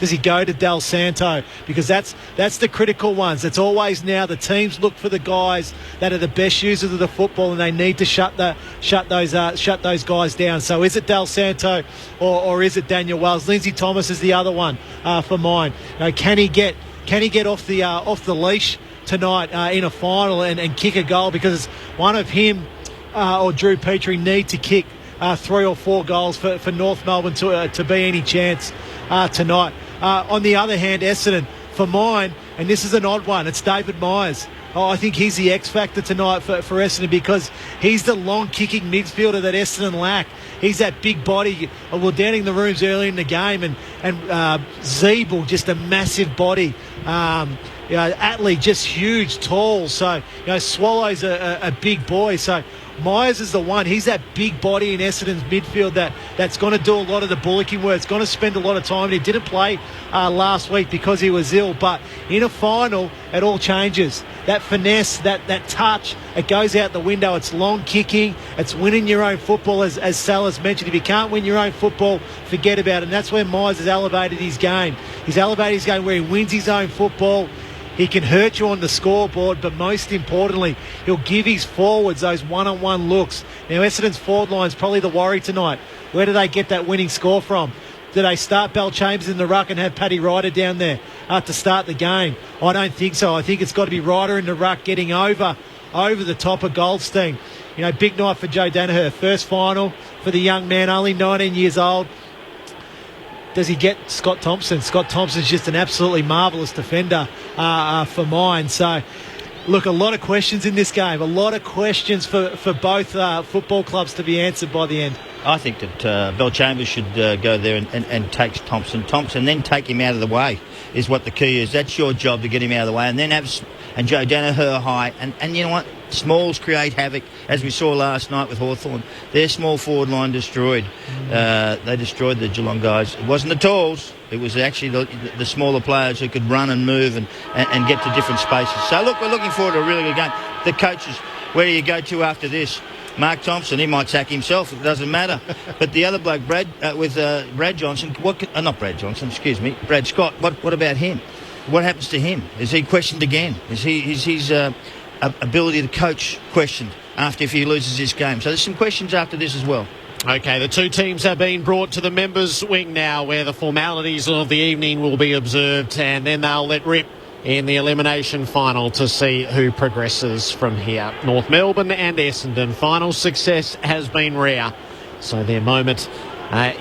he go to Del Santo? Because that's the critical ones. It's always now the teams look for the guys that are the best users of the football, and they need to shut those guys down. So is it Del Santo or is it Daniel Wells? Lindsay Thomas is the other one for mine. Can he get off the leash tonight in a final and kick a goal, because it's one of him or Drew Petrie need to kick 3 or 4 goals for North Melbourne to be any chance tonight. On the other hand, Essendon, for mine, and this is an odd one, it's David Myers. I think he's the X factor tonight for Essendon, because he's the long kicking midfielder that Essendon lack. He's that big body. We're down in the rooms early in the game, and Zeeble, just a massive body. Atley, just huge, tall. So, Swallow's a big boy. So, Myers is the one. He's that big body in Essendon's midfield that's going to do a lot of the bullocking work. It's going to spend a lot of time. He didn't play last week because he was ill. But in a final, it all changes. That finesse, that touch, it goes out the window. It's long kicking. It's winning your own football, as Sal has mentioned. If you can't win your own football, forget about it. And that's where Myers has elevated his game. He's elevated his game where he wins his own football. He can hurt you on the scoreboard, but most importantly, he'll give his forwards those one-on-one looks. Now, Essendon's forward line's probably the worry tonight. Where do they get that winning score from? Do they start Bell Chambers in the ruck and have Paddy Ryder down there to start the game? I don't think so. I think it's got to be Ryder in the ruck getting over the top of Goldstein. Big night for Joe Danaher. First final for the young man, only 19 years old. Does he get Scott Thompson? Scott Thompson's just an absolutely marvellous defender for mine. So, look, a lot of questions in this game. A lot of questions for both football clubs to be answered by the end. I think that Bell Chambers should go there and take Thompson, then take him out of the way is what the key is. That's your job, to get him out of the way, and then have and Joe Danaher high. And you know what? Smalls create havoc, as we saw last night with Hawthorn. Their small forward line destroyed. They destroyed the Geelong guys. It wasn't the talls. It was actually the smaller players who could run and move and get to different spaces. So, look, we're looking forward to a really good game. The coaches, where do you go to after this? Mark Thompson, he might sack himself. It doesn't matter. But the other bloke, Brad Johnson, Brad Scott, what about him? What happens to him? Is he questioned again? Is his ability to coach questioned if he loses this game? So there's some questions after this as well. Okay, the two teams have been brought to the members' wing now, where the formalities of the evening will be observed, and then they'll let rip in the elimination final to see who progresses from here. North Melbourne and Essendon. Final success has been rare, so their moment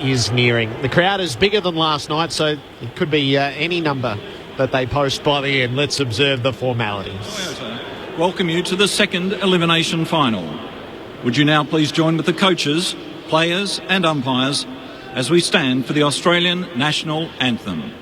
is nearing. The crowd is bigger than last night, so it could be any number that they post by the end. Let's observe the formalities. Toyota welcome you to the second elimination final. Would you now please join with the coaches, players and umpires as we stand for the Australian National Anthem.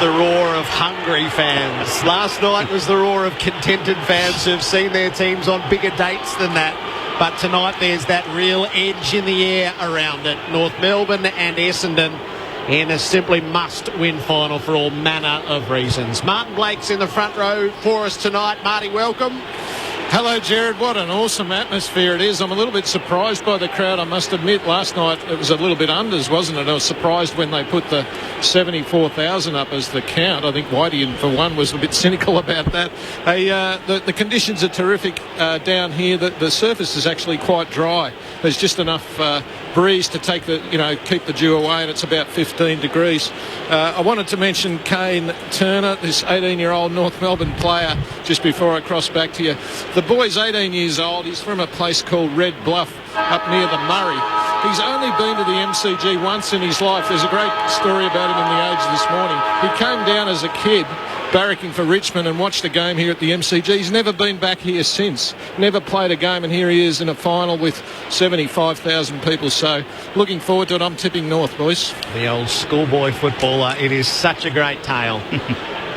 The roar of hungry fans. Last night was the roar of contented fans who've seen their teams on bigger dates than that. But tonight there's that real edge in the air around it. North Melbourne and Essendon in a simply must-win final for all manner of reasons. Martin Blake's in the front row for us tonight. Marty, welcome. Hello, Jared. What an awesome atmosphere it is. I'm a little bit surprised by the crowd, I must admit. Last night it was a little bit unders, wasn't it? I was surprised when they put the 74,000 up as the count. I think Whitey, for one, was a bit cynical about that. The conditions are terrific down here. The surface is actually quite dry. There's just enough breeze to keep the dew away, and it's about 15 degrees. I wanted to mention Kane Turner, this 18-year-old North Melbourne player, just before I cross back to you. The boy's 18 years old. He's from a place called Red Bluff up near the Murray. He's only been to the MCG once in his life. There's a great story about him in the Age this morning. He came down as a kid barracking for Richmond and watched a game here at the MCG. He's never been back here since. Never played a game, and here he is in a final with 75,000 people. So looking forward to it. I'm tipping North, boys. The old schoolboy footballer. It is such a great tale.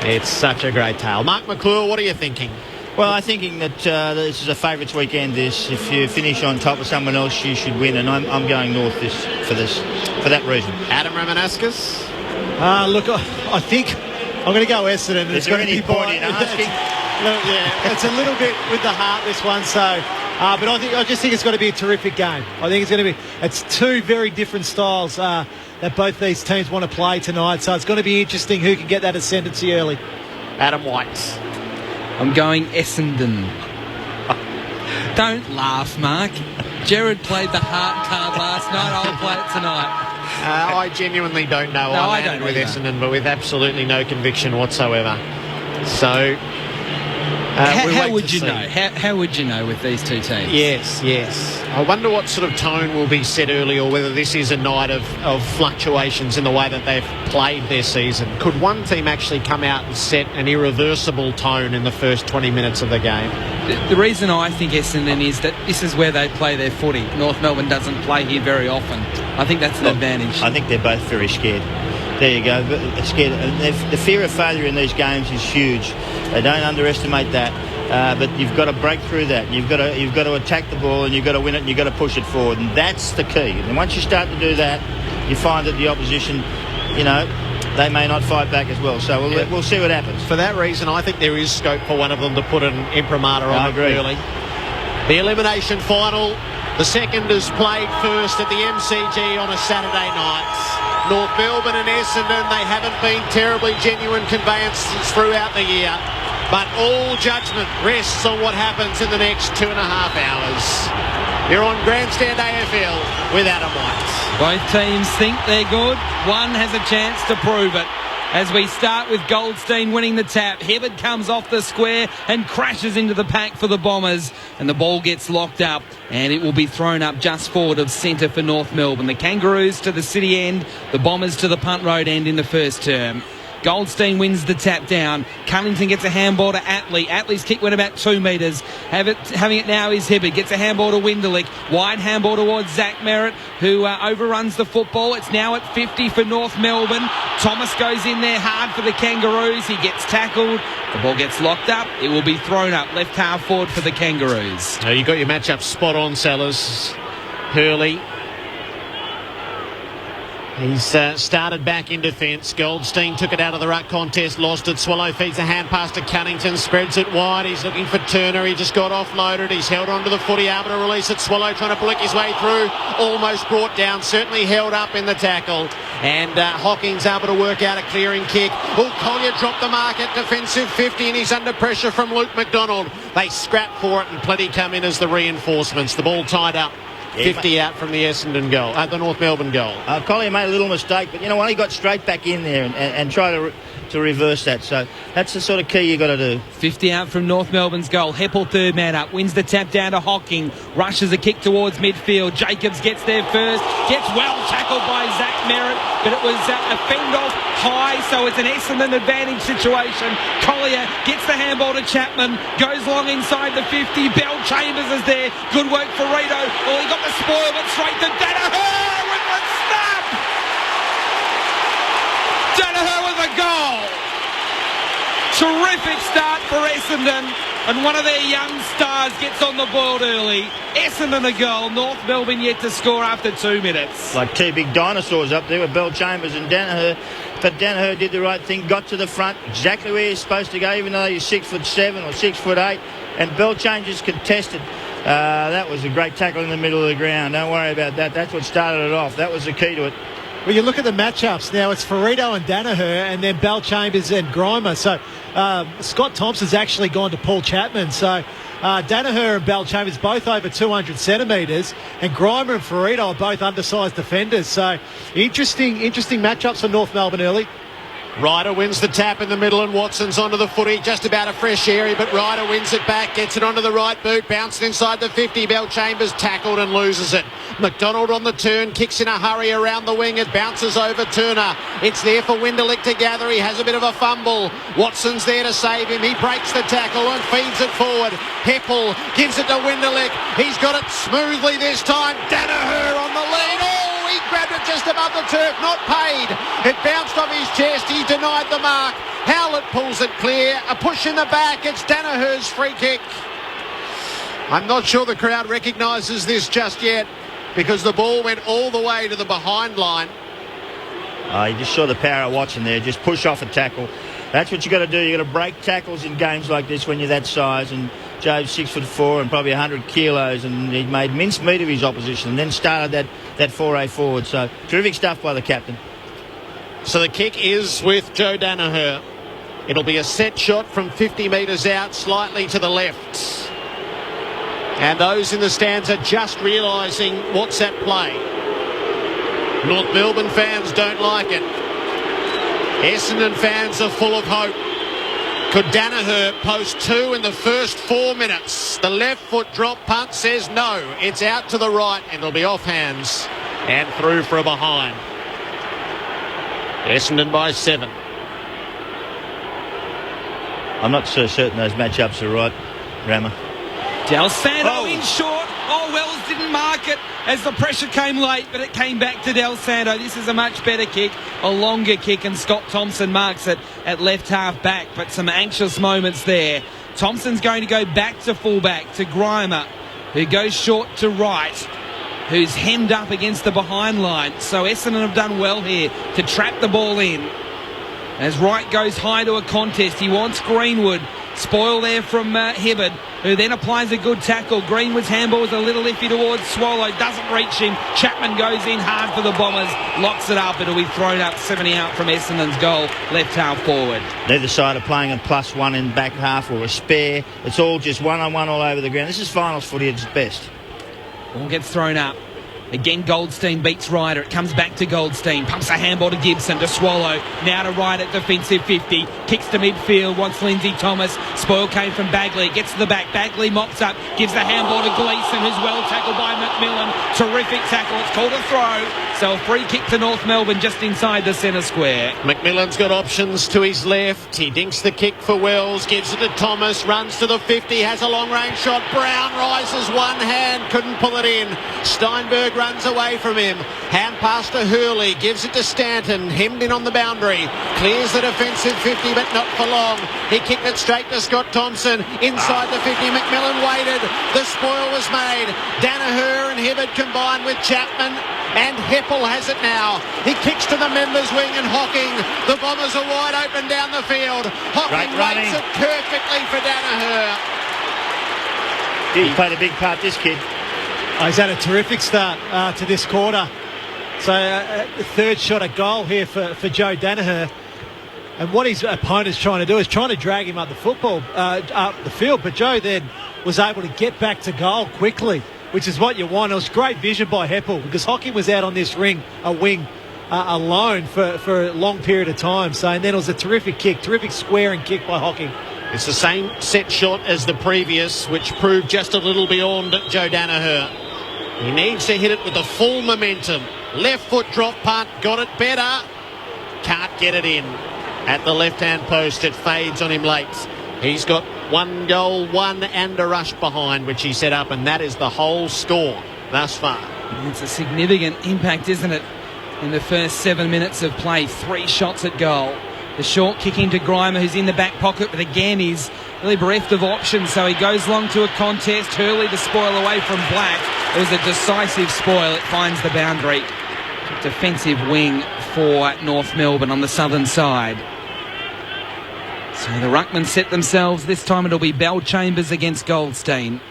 It's such a great tale. Mark McClure, what are you thinking? Well, I'm thinking that this is a favourites weekend. If you finish on top of someone else, you should win, and I'm going North for that reason. Adam Ramanaskas? Look, I think I'm going to go Essendon. Is there any point in asking? Yeah, it's a little bit with the heart, this one. So, but I just think it's going to be a terrific game. I think it's two very different styles that both these teams want to play tonight. So it's going to be interesting who can get that ascendancy early. Adam White. I'm going Essendon. Don't laugh, Mark. Jared played the heart card last night. I'll play it tonight. I genuinely don't know. No, I don't with either. Essendon, but with absolutely no conviction whatsoever. So, how would you know? How would you know with these two teams? Yes. I wonder what sort of tone will be set early, or whether this is a night of fluctuations in the way that they've played their season. Could one team actually come out and set an irreversible tone in the first 20 minutes of the game? The reason I think Essendon is that this is where they play their footy. North Melbourne doesn't play here very often. I think that's an advantage. I think they're both very scared. There you go. Scared. The fear of failure in these games is huge. They don't underestimate that. but you've got to break through that. You've got to attack the ball, and you've got to win it, and you've got to push it forward, and that's the key. And once you start to do that, you find that the opposition, they may not fight back as well. So we'll see what happens. For that reason, I think there is scope for one of them to put an imprimatur on it early. The elimination final, the second is played first at the MCG on a Saturday night. North Melbourne and Essendon, they haven't been terribly genuine conveyances throughout the year, but all judgment rests on what happens in the next 2.5 hours. You're on Grandstand AFL with Adam White. Both teams think they're good. One has a chance to prove it. As we start with Goldstein winning the tap, Hibbard comes off the square and crashes into the pack for the Bombers, and the ball gets locked up, and it will be thrown up just forward of centre for North Melbourne. The Kangaroos to the city end, the Bombers to the punt road end in the first term. Goldstein wins the tap down. Cunnington gets a handball to Atley. Atley's kick went about 2 metres. Having it now is Hibbard. Gets a handball to Winderlick. Wide handball towards Zach Merritt, who overruns the football. It's now at 50 for North Melbourne. Thomas goes in there hard for the Kangaroos. He gets tackled. The ball gets locked up. It will be thrown up left half forward for the Kangaroos. You got your matchup spot on, Sellers. Hurley. He's started back in defence. Goldstein took it out of the ruck contest, lost it. Swallow feeds a hand pass to Cunnington, spreads it wide. He's looking for Turner. He just got offloaded. He's held onto the footy, able to release it. Swallow trying to blick his way through. Almost brought down, certainly held up in the tackle. And Hocking's able to work out a clearing kick. Oh, Collier dropped the mark at defensive 50, and he's under pressure from Luke McDonald. They scrap for it, and plenty come in as the reinforcements. The ball tied up. 50 out from the Essendon goal, the North Melbourne goal. Collier made a little mistake, but you know what? He got straight back in there and tried to reverse that. So that's the sort of key you got to do. 50 out from North Melbourne's goal. Heppel third man up, wins the tap down to Hocking, rushes a kick towards midfield. Jacobs gets there first, gets well tackled by Zach Merritt, but it was a fend off high, so it's an Essendon advantage situation. Collier gets the handball to Chapman, goes long inside the 50. Bell Chambers is there. Good work for Rito. Oh, he got the spoil, but straight to Danaher with the snap. Danaher with a goal. Terrific start for Essendon, and one of their young stars gets on the board early. Essendon a goal, North Melbourne yet to score after 2 minutes. Like two big dinosaurs up there with Bell Chambers and Danaher. But Danaher did the right thing, got to the front, exactly where he's supposed to go, even though he's 6'7" or 6'8", and Bell Chambers contested. That was a great tackle in the middle of the ground. Don't worry about that. That's what started it off. That was the key to it. Well, you look at the matchups now, it's Ferrito and Danaher, and then Bell Chambers and Grimer. So Scott Thompson's actually gone to Paul Chapman. So Danaher and Bell Chambers both over 200 centimetres, and Grimer and Ferrito are both undersized defenders. So interesting matchups for North Melbourne early. Ryder wins the tap in the middle, and Watson's onto the footy, just about a fresh area, but Ryder wins it back, gets it onto the right boot, bounced inside the 50. Bell Chambers tackled and loses it. McDonald on the turn, kicks in a hurry around the wing, it bounces over Turner. It's there for Winderlick to gather. He has a bit of a fumble. Watson's there to save him. He breaks the tackle and feeds it forward. Heppel gives it to Winderlick. He's got it smoothly this time. Danaher on the lead. Oh, he grabbed it just above the turf, not paid. It bounced off his chest. He denied the mark. Howlett pulls it clear. A push in the back. It's Danaher's free kick. I'm not sure the crowd recognises this just yet, because the ball went all the way to the behind line. You just saw the power of Watson there. Just push off a tackle. That's what you got to do. You got to break tackles in games like this when you're that size. And Joe's 6'4" and probably 100 kilos, and he made mincemeat of his opposition, and then started that foray forward. So terrific stuff by the captain. So the kick is with Joe Danaher. It'll be a set shot from 50 metres out, slightly to the left. And those in the stands are just realising what's at play. North Melbourne fans don't like it. Essendon fans are full of hope. Could Danaher post 2 in the first 4 minutes? The left foot drop punt says no. It's out to the right, and it'll be off hands and through for a behind. Essendon by 7. I'm not so certain those matchups are right, Rammer. Del Santo in short. Oh, Wells didn't mark it as the pressure came late, but it came back to Del Santo. This is a much better kick, a longer kick, and Scott Thompson marks it at left half back. But some anxious moments there. Thompson's going to go back to fullback to Grimer, who goes short to right, who's hemmed up against the behind line. So Essendon have done well here to trap the ball in. As Wright goes high to a contest, he wants Greenwood. Spoil there from Hibbard, who then applies a good tackle. Greenwood's handball is a little iffy towards Swallow, doesn't reach him. Chapman goes in hard for the Bombers, locks it up. It'll be thrown up 70 out from Essendon's goal, left half forward. Neither side are playing a +1 in back half or a spare. It's all just one-on-one all over the ground. This is finals footy at its best. Ball gets thrown up. Again, Goldstein beats Ryder. It comes back to Goldstein. Pumps a handball to Gibson, to Swallow. Now to Ryder at defensive 50. Kicks to midfield. Wants Lindsay Thomas. Spoil came from Bagley. Gets to the back. Bagley mops up. Gives the handball to Gleeson, who's well tackled by McMillan. Terrific tackle. It's called a throw. So a free kick to North Melbourne just inside the centre square. McMillan's got options to his left. He dinks the kick for Wells. Gives it to Thomas. Runs to the 50. Has a long-range shot. Brown rises one hand. Couldn't pull it in. Steinberg runs away from him. Hand pass to Hurley. Gives it to Stanton. Hemmed in on the boundary. Clears the defensive 50, but not for long. He kicked it straight to Scott Thompson. Inside the 50, McMillan waited. The spoil was made. Danaher and Hibbard combined with Chapman. And Heppel has it now. He kicks to the members' wing and Hocking. The Bombers are wide open down the field. Hocking waits it perfectly for Danaher. He played a big part, this kid. He's had a terrific start to this quarter. So the third shot at goal here for Joe Danaher. And what his opponent's trying to do is trying to drag him up the field. But Joe then was able to get back to goal quickly, which is what you want. It was great vision by Heppel because Hocking was out on this wing alone for a long period of time. So, and then it was a terrific kick, terrific squaring kick by Hocking. It's the same set shot as the previous, which proved just a little beyond Joe Danaher. He needs to hit it with the full momentum. Left foot drop punt, got it better. Can't get it in. At the left-hand post, it fades on him late. He's got 1 goal, 1 and a rush behind, which he set up, and that is the whole score thus far. It's a significant impact, isn't it? In the first 7 minutes of play, 3 shots at goal. The short kick into Grimer, who's in the back pocket, but again he's really bereft of options, so he goes long to a contest. Hurley to spoil away from Black. It was a decisive spoil. It finds the boundary. Defensive wing for North Melbourne on the southern side. So the Ruckmen set themselves. This time it'll be Bell Chambers against Goldstein.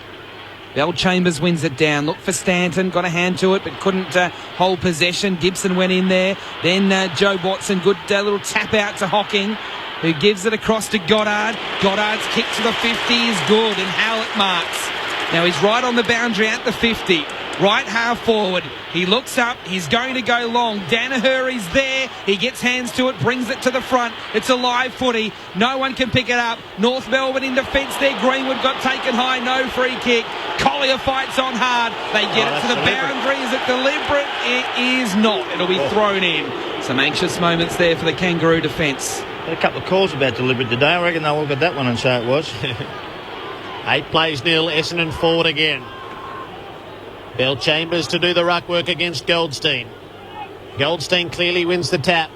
Bell Chambers wins it down. Look for Stanton. Got a hand to it, but couldn't hold possession. Gibson went in there. Then Joe Watson. Good little tap out to Hocking, who gives it across to Goddard. Goddard's kick to the 50 is good, and Howlett marks. Now he's right on the boundary at the 50. Right half forward. He looks up. He's going to go long. Danaher is there. He gets hands to it, brings it to the front. It's a live footy. No one can pick it up. North Melbourne in defence there. Greenwood got taken high. No free kick. Collier fights on hard. They get it to the boundary. Is it deliberate? It is not. It'll be thrown in. Some anxious moments there for the Kangaroo defence. Had a couple of calls about deliberate today. I reckon they'll look at that one and say it was. 8 plays nil. Essendon forward again. Bell Chambers to do the ruck work against Goldstein. Goldstein clearly wins the tap.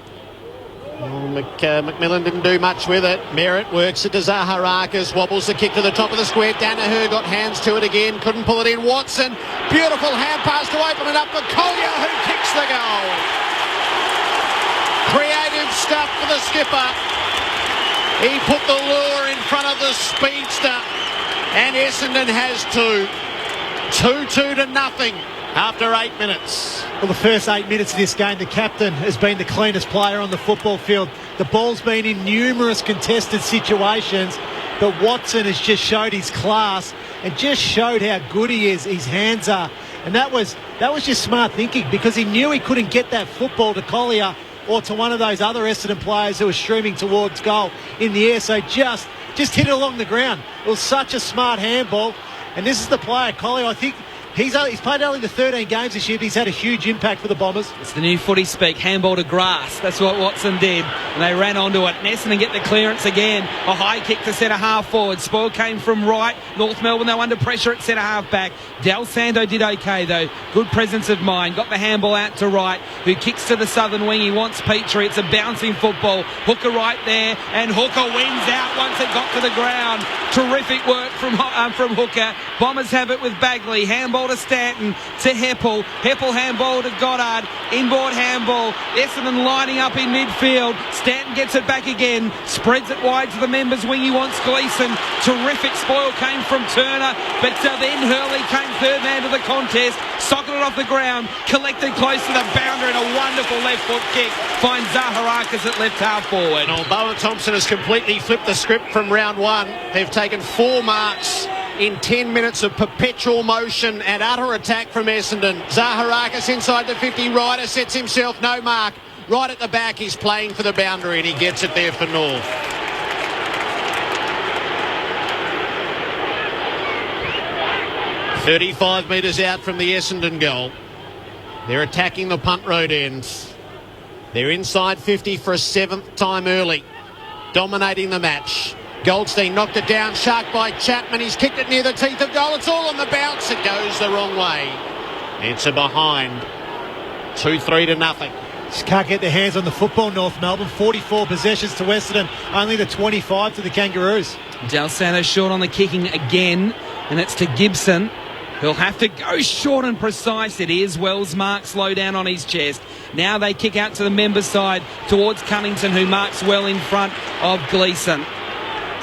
McMillan didn't do much with it. Merritt works it to Zaharakis. Wobbles the kick to the top of the square. Danaher got hands to it again. Couldn't pull it in. Watson. Beautiful hand pass to open it up for Collier, who kicks the goal. Creative stuff for the skipper. He put the lure in front of the speedster. And Essendon has 2. 2-2 to nothing after 8 minutes. Well, the first 8 minutes of this game, the captain has been the cleanest player on the football field. The ball's been in numerous contested situations, but Watson has just showed his class and just showed how good he is, his hands are. And that was just smart thinking, because he knew he couldn't get that football to Collier or to one of those other Essendon players who were streaming towards goal in the air. So just hit it along the ground. It was such a smart handball. And this is the player, Collier. I think He's played only the 13 games this year, but he's had a huge impact for the Bombers. It's the new footy speak, handball to grass. That's what Watson did. And they ran onto it. Essendon get the clearance again. A high kick to centre half forward. Spoil came from right. North Melbourne, though, under pressure at centre half back. Del Santo did okay, though. Good presence of mind. Got the handball out to right, who kicks to the southern wing. He wants Petrie. It's a bouncing football. Hooker right there, and Hooker wins out once it got to the ground. Terrific work from Hooker. Bombers have it with Bagley. Handball to Stanton, to Heppel. Heppel handball to Goddard. Inboard handball. Essendon lining up in midfield. Stanton gets it back again. Spreads it wide to the members' wing. He wants Gleeson. Terrific spoil came from Turner, but then Hurley came third man to the contest. Socketed off the ground. Collected close to the boundary, and a wonderful left foot kick. Finds Zaharakis at left half forward. Although Thompson has completely flipped the script from round one, they've taken 4 marks in 10 minutes of perpetual motion and utter attack from Essendon. Zaharakis inside the 50, Ryder sets himself, no mark. Right at the back, he's playing for the boundary, and he gets it there for North. "35 metres out from the Essendon goal. They're attacking the punt road ends. They're inside 50 for a 7th time early, dominating the match. Goldstein knocked it down, shark by Chapman. He's kicked it near the teeth of goal. It's all on the bounce. It goes the wrong way. It's a behind. 2-3 to nothing. Just can't get their hands on the football, North Melbourne. 44 possessions to Essendon, only the 25 to the Kangaroos. Del Santo short on the kicking again, and it's to Gibson. He'll have to go short and precise. It is. Wells marks low down on his chest. Now they kick out to the members' side towards Cunnington, who marks well in front of Gleeson.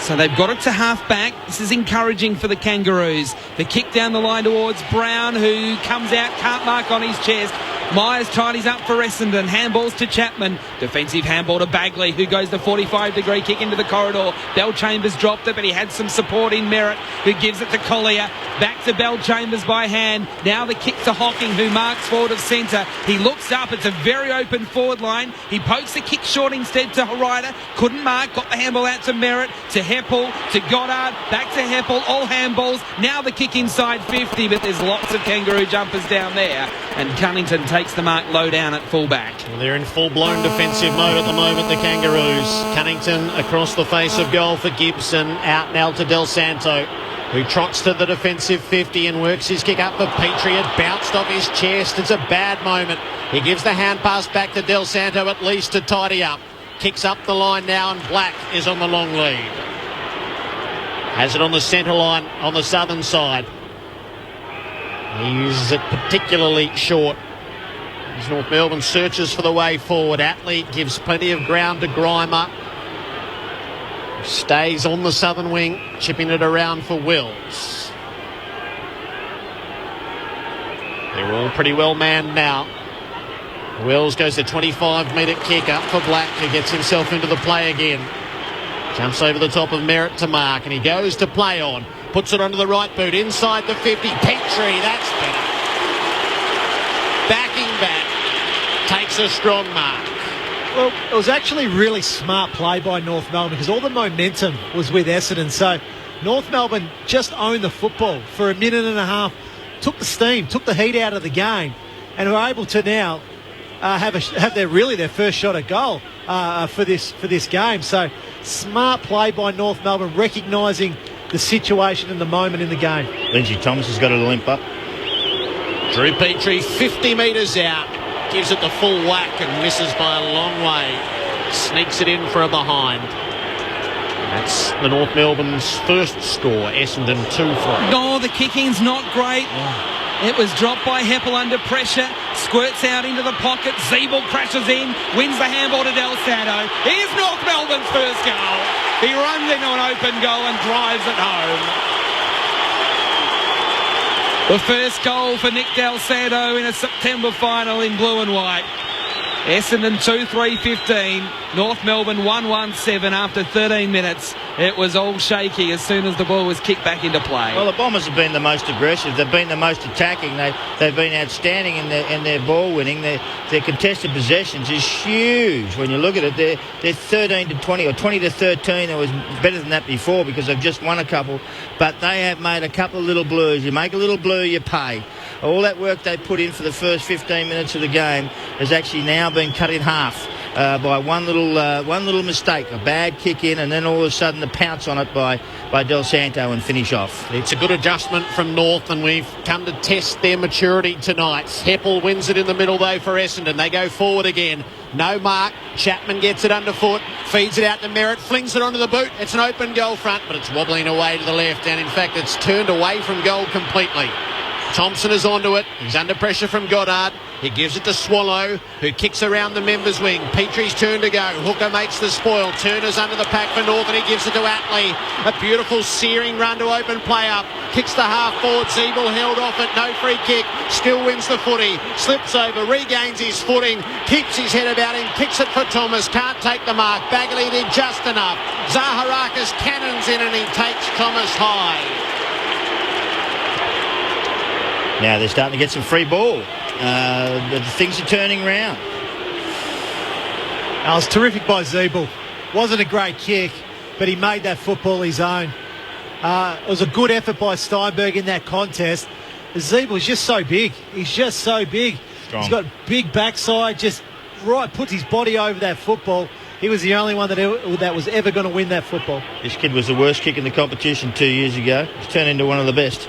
So they've got it to half back. This is encouraging for the Kangaroos. The kick down the line towards Brown, who comes out, can't mark on his chest. Myers tidies up for Essendon. Handballs to Chapman. Defensive handball to Bagley, who goes the 45-degree kick into the corridor. Bell Chambers dropped it, but he had some support in Merritt, who gives it to Collier. Back to Bell Chambers by hand. Now the kick to Hocking, who marks forward of centre. He looks up. It's a very open forward line. He pokes the kick short instead to Ryder. Couldn't mark. Got the handball out to Merritt, to Heppel, to Goddard. Back to Heppel. All handballs. Now the kick inside 50, but there's lots of Kangaroo jumpers down there. And Cunnington takes the mark low down at fullback. Well, they're in full-blown defensive mode at the moment, the Kangaroos. Cunnington across the face of goal for Gibson. Out now to Del Santo, who trots to the defensive 50 and works his kick up for Petrie. It bounced off his chest. It's a bad moment. He gives the hand pass back to Del Santo at least to tidy up. Kicks up the line now, and Black is on the long lead. Has it on the centre line on the southern side. He uses it particularly short. As North Melbourne searches for the way forward. Atley gives plenty of ground to Grimer. Stays on the southern wing, chipping it around for Wills. They're all pretty well manned now. Wills goes the 25-metre kick up for Black, who gets himself into the play again. Jumps over the top of Merritt to mark, and he goes to play on. Puts it onto the right boot, inside the 50. Petrie, that's better. Backing back, takes a strong mark. Well, it was actually really smart play by North Melbourne, because all the momentum was with Essendon. So North Melbourne just owned the football for a minute and a half, took the steam, took the heat out of the game, and were able to now have their first shot at goal for this game. So smart play by North Melbourne, recognising the situation and the moment in the game. Lindsay Thomas has got a limp up. Drew Petrie 50 metres out, gives it the full whack and misses by a long way. Sneaks it in for a behind. That's the North Melbourne's first score. Essendon 2-3. Oh, the kicking's not great. It was dropped by Heppel under pressure. Squirts out into the pocket. Zeeble crashes in. Wins the handball to Del Santo. Here's North Melbourne's first goal. He runs into an open goal and drives it home. The first goal for Nick Del Santo in a September final in blue and white. Essendon 2-3-15. North Melbourne 1-1-7 after 13 minutes. It was all shaky as soon as the ball was kicked back into play. Well, the Bombers have been the most aggressive. They've been the most attacking. They've been outstanding in their ball winning. Their contested possessions is huge. When you look at it, they're 13-20 or 20-13. It was better than that before because they've just won a couple. But they have made a couple of little blues. You make a little blue, you pay. all that work they put in for the first 15 minutes of the game has actually now been cut in half by one little mistake, a bad kick in, and then all of a sudden the pounce on it by Del Santo and finish off. It's a good adjustment from North, and we've come to test their maturity tonight. Heppel wins it in the middle, though, for Essendon. They go forward again. No mark. Chapman gets it underfoot, feeds it out to Merritt, flings it onto the boot. It's an open goal front, but it's wobbling away to the left, and in fact it's turned away from goal completely. Thompson is onto it. He's under pressure from Goddard. He gives it to Swallow, who kicks around the members' wing. Petrie's turn to go. Hooker makes the spoil. Turner's under the pack for North, and he gives it to Atley. A beautiful searing run to open play up. Kicks the half forward. Zeeble held off it. No free kick. Still wins the footy. Slips over. Regains his footing. Keeps his head about him. Kicks it for Thomas. Can't take the mark. Bagley did just enough. Zaharakis cannons in, and he takes Thomas high. Now they're starting to get some free ball. But things are turning round. That was terrific by Zeeble. Wasn't a great kick, but he made that football his own. It was a good effort by Steinberg in that contest. Zeeble's just so big. He's just so big. Strong. He's got big backside, just right, puts his body over that football. He was the only one that was ever going to win that football. This kid was the worst kick in the competition 2 years ago. He's turned into one of the best.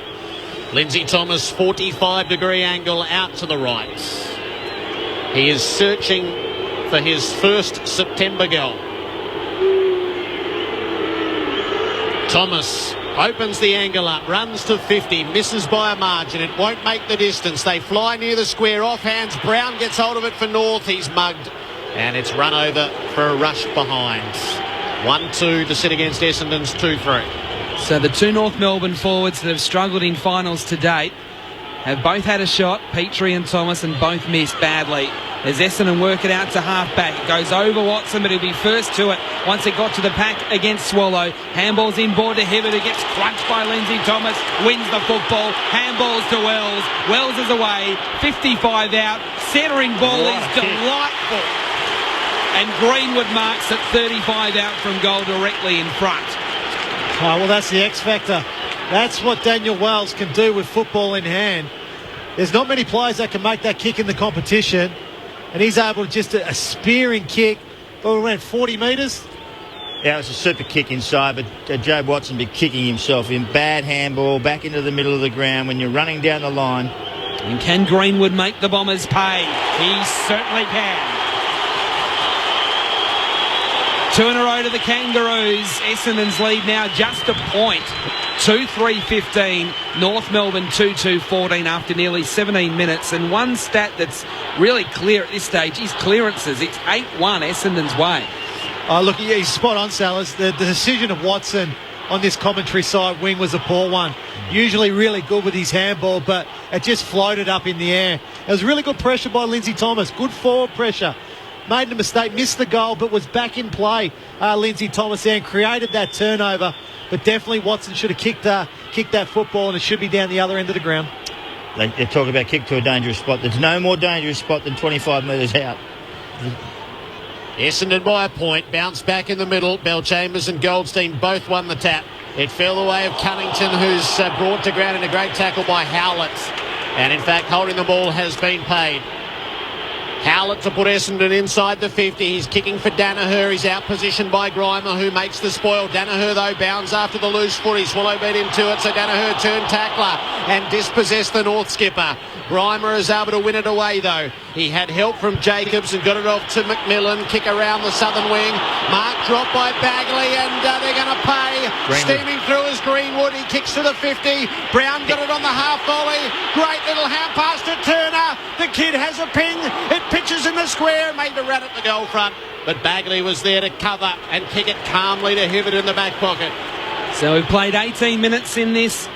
Lindsay Thomas, 45-degree angle out to the right. He is searching for his first September goal. Thomas opens the angle up, runs to 50, misses by a margin. It won't make the distance. They fly near the square, off hands. Brown gets hold of it for North. He's mugged, and it's run over for a rush behind. 1-2 to sit against Essendon's 2-3. So the two North Melbourne forwards that have struggled in finals to date have both had a shot, Petrie and Thomas, and both missed badly. As Essendon work it out to half-back. It goes over Watson, but he'll be first to it once it got to the pack against Swallow. Handball's inboard to Hibbert, who gets crunched by Lindsay Thomas, wins the football. Handballs to Wells. Wells is away, 55 out. Centering ball is delightful. And Greenwood marks at 35 out from goal directly in front. Oh, well, that's the X factor. That's what Daniel Wells can do with football in hand. There's not many players that can make that kick in the competition, and he's able to just a spearing kick. Well, we went 40 metres. Yeah, it was a super kick inside, but Joe Watson be kicking himself in. Bad handball, back into the middle of the ground when you're running down the line. And can Greenwood make the Bombers pay? He certainly can. 2 in a row to the Kangaroos. Essendon's lead now just a point. 2-3-15. North Melbourne 2-2-14 after nearly 17 minutes. And one stat that's really clear at this stage is clearances. It's 8-1 Essendon's way. Oh, look, yeah, he's spot on, Salas. The decision of Watson on this commentary side wing was a poor one. Usually really good with his handball, but it just floated up in the air. It was really good pressure by Lindsay Thomas. Good forward pressure. Made a mistake, missed the goal, but was back in play. Lindsay Thomas there and created that turnover. But definitely Watson should have kicked that football, and it should be down the other end of the ground. They talk about kick to a dangerous spot. There's no more dangerous spot than 25 metres out. Essendon by a point, bounced back in the middle. Bell-Chambers and Goldstein both won the tap. It fell the way of Cunnington, who's brought to ground in a great tackle by Howlett. And in fact, holding the ball has been paid. Howlett to put Essendon inside the 50. He's kicking for Danaher. He's out positioned by Grimer, who makes the spoil. Danaher, though, bounds after the loose footy. Swallow beat him to it, so Danaher turned tackler and dispossessed the North skipper. Grimer is able to win it away, though. He had help from Jacobs and got it off to McMillan. Kick around the southern wing. Mark dropped by Bagley, and they're going to pay. Greenwood. Steaming through is Greenwood. He kicks to the 50. Brown got it on the half volley. Great little hand pass to Turner. The kid has a ping. It pitches in the square. Made the run at the goal front. But Bagley was there to cover and kick it calmly to Hibbert in the back pocket. So we've played 18 minutes in this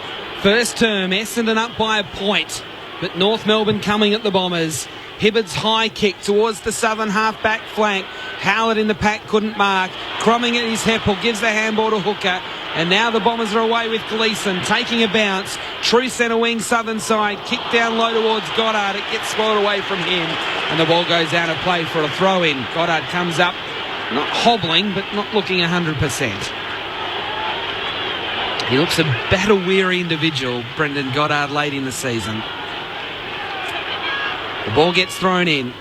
first term. Essendon up by a point, but North Melbourne coming at the Bombers. Hibbert's high kick towards the southern half-back flank. Howlett in the pack couldn't mark. Cromming at his Heppel, gives the handball to Hooker. And now the Bombers are away with Gleeson, taking a bounce. True centre wing, southern side. Kick down low towards Goddard. It gets spoiled away from him. And the ball goes out of play for a throw-in. Goddard comes up, not hobbling, but not looking 100%. He looks a battle-weary individual, Brendan Goddard, late in the season. The ball gets thrown in.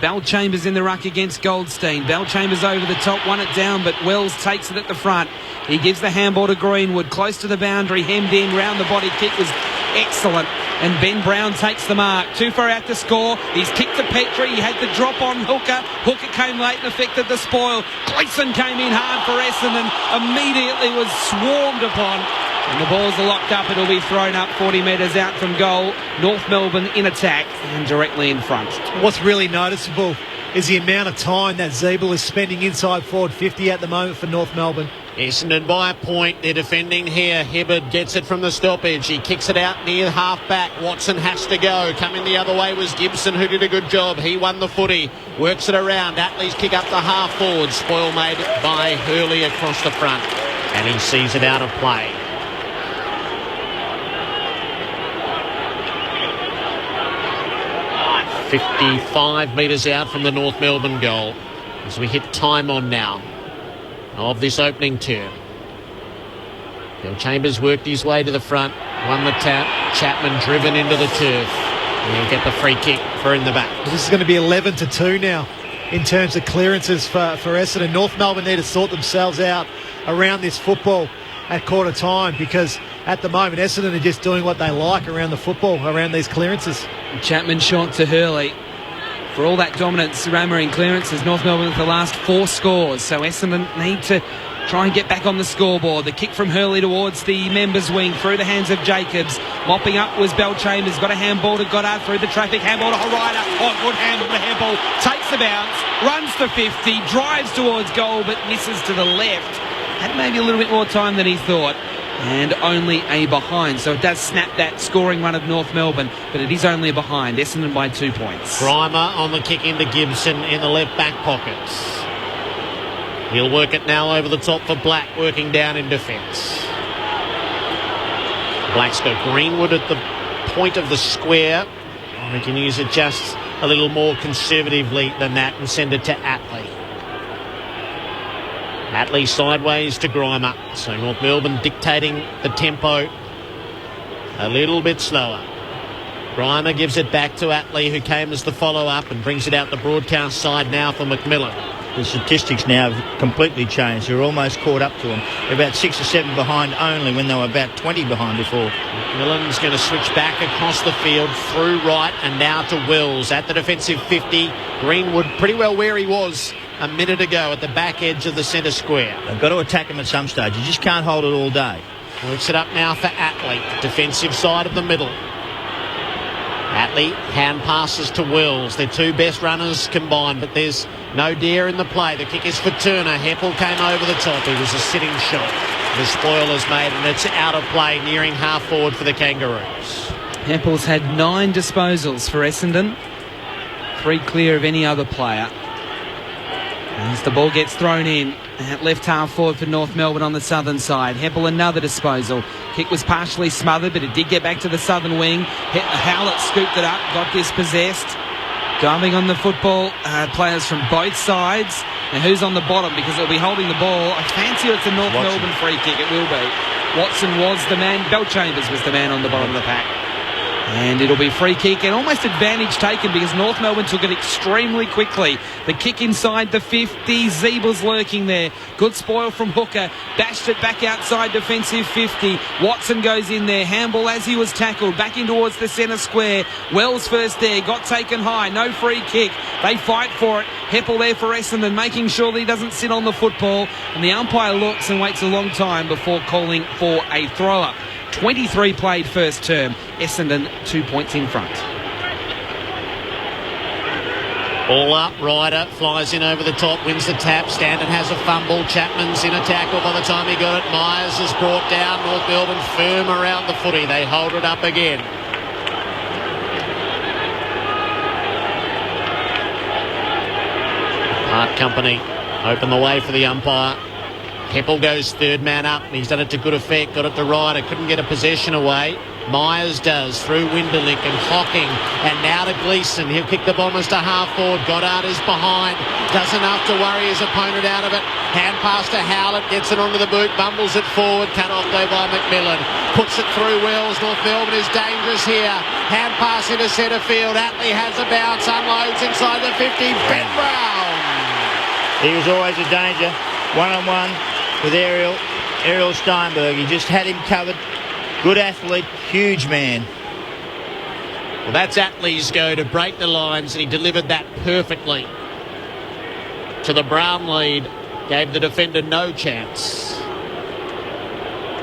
Bellchambers in the ruck against Goldstein. Bellchambers over the top, won it down, but Wells takes it at the front. He gives the handball to Greenwood, close to the boundary, hemmed in, round the body kick was excellent. And Ben Brown takes the mark. Too far out to score. He's kicked to Petrie. He had the drop on Hooker. Hooker came late and affected the spoil. Gleeson came in hard for Essendon. Immediately was swarmed upon. And the balls are locked up. It'll be thrown up 40 metres out from goal. North Melbourne in attack and directly in front. What's really noticeable is the amount of time that Zeeble is spending inside forward 50 at the moment for North Melbourne. Essendon by a point. They're defending here. Hibbard gets it from the stoppage. He kicks it out near half back. Watson has to go. Coming the other way was Gibson, who did a good job. He won the footy. Works it around. Atlee's kick up the half forward. Spoil made by Hurley across the front. And he sees it out of play. .55 metres out from the North Melbourne goal as we hit time on now of this opening term. Bill Chambers worked his way to the front, won the tap. Chapman driven into the turf. And he'll get the free kick for in the back. This is going to be 11-2 now in terms of clearances for Essendon. North Melbourne need to sort themselves out around this football at quarter time, because at the moment Essendon are just doing what they like around the football, around these clearances. Chapman short to Hurley. For all that dominance, Rammer in clearances, North Melbourne with the last 4 scores. So Essendon need to try and get back on the scoreboard. The kick from Hurley towards the members' wing through the hands of Jacobs. Mopping up was Bellchambers. Got a handball to Goddard through the traffic. Handball to Horaida. Oh, good handball to Heppel. Takes the bounce. Runs to 50. Drives towards goal but misses to the left. Had maybe a little bit more time than he thought. And only a behind. So it does snap that scoring run of North Melbourne, but it is only a behind. Essendon by 2 points. Grimer on the kick into Gibson in the left back pockets. He'll work it now over the top for Black, working down in defence. Black's got Greenwood at the point of the square. We can use it just a little more conservatively than that and send it to Atlee. Atlee sideways to Grimer. So North Melbourne dictating the tempo a little bit slower. Grimer gives it back to Atlee, who came as the follow-up, and brings it out the broadcast side now for McMillan. The statistics now have completely changed. They're almost caught up to them. They're about 6 or 7 behind only when they were about 20 behind before. McMillan's going to switch back across the field through right and now to Wills at the defensive 50. Greenwood pretty well where he was a minute ago at the back edge of the centre square. They've got to attack him at some stage. You just can't hold it all day. Works it up now for Atlee, defensive side of the middle. Atlee hand passes to Wills. Their 2 best runners combined, but there's no dare in the play. The kick is for Turner. Heppel came over the top. It was a sitting shot. The spoil is made and it's out of play, nearing half forward for the Kangaroos. Heppel's had 9 disposals for Essendon, 3 clear of any other player. As the ball gets thrown in at left half forward for North Melbourne on the southern side. Heppel another disposal. Kick was partially smothered, but it did get back to the southern wing. Howlett scooped it up, got dispossessed. Diving on the football, players from both sides. Now who's on the bottom, because it'll be holding the ball. I fancy it's a North Melbourne free kick. It will be. Watson was the man. Bellchambers was the man on the bottom of the pack. And it'll be free kick and almost advantage taken, because North Melbourne took it extremely quickly. The kick inside the 50. Zeebel's lurking there. Good spoil from Hooker. Bashed it back outside defensive 50. Watson goes in there. Handball as he was tackled. Back in towards the centre square. Wells first there. Got taken high. No free kick. They fight for it. Heppel there for Essendon, making sure that he doesn't sit on the football. And the umpire looks and waits a long time before calling for a throw-up. 23 played first term. Essendon 2 points in front. All up, Ryder flies in over the top, wins the tap. Standard has a fumble. Chapman's in a tackle by the time he got it. Myers is brought down. North Melbourne firm around the footy. They hold it up again. Hart Company open the way for the umpire. Heppel goes third man up. He's done it to good effect. Got it to Ryder. Couldn't get a possession away. Myers does through Winderlick and Hocking, and now to Gleeson. He'll kick the Bombers to half forward. Goddard is behind, does enough to worry his opponent out of it. Hand pass to Howlett, gets it onto the boot, bumbles it forward, cut off though by McMillan. Puts it through Wells. North Melbourne is dangerous here. Hand pass into centre field. Atley has a bounce, unloads inside the 50. Ben Brown. He was always a danger. One-on-one with Ariel Steinberg. He just had him covered. Good athlete, huge man. Well, that's Atley's go to break the lines, and he delivered that perfectly to the Brown lead. Gave the defender no chance.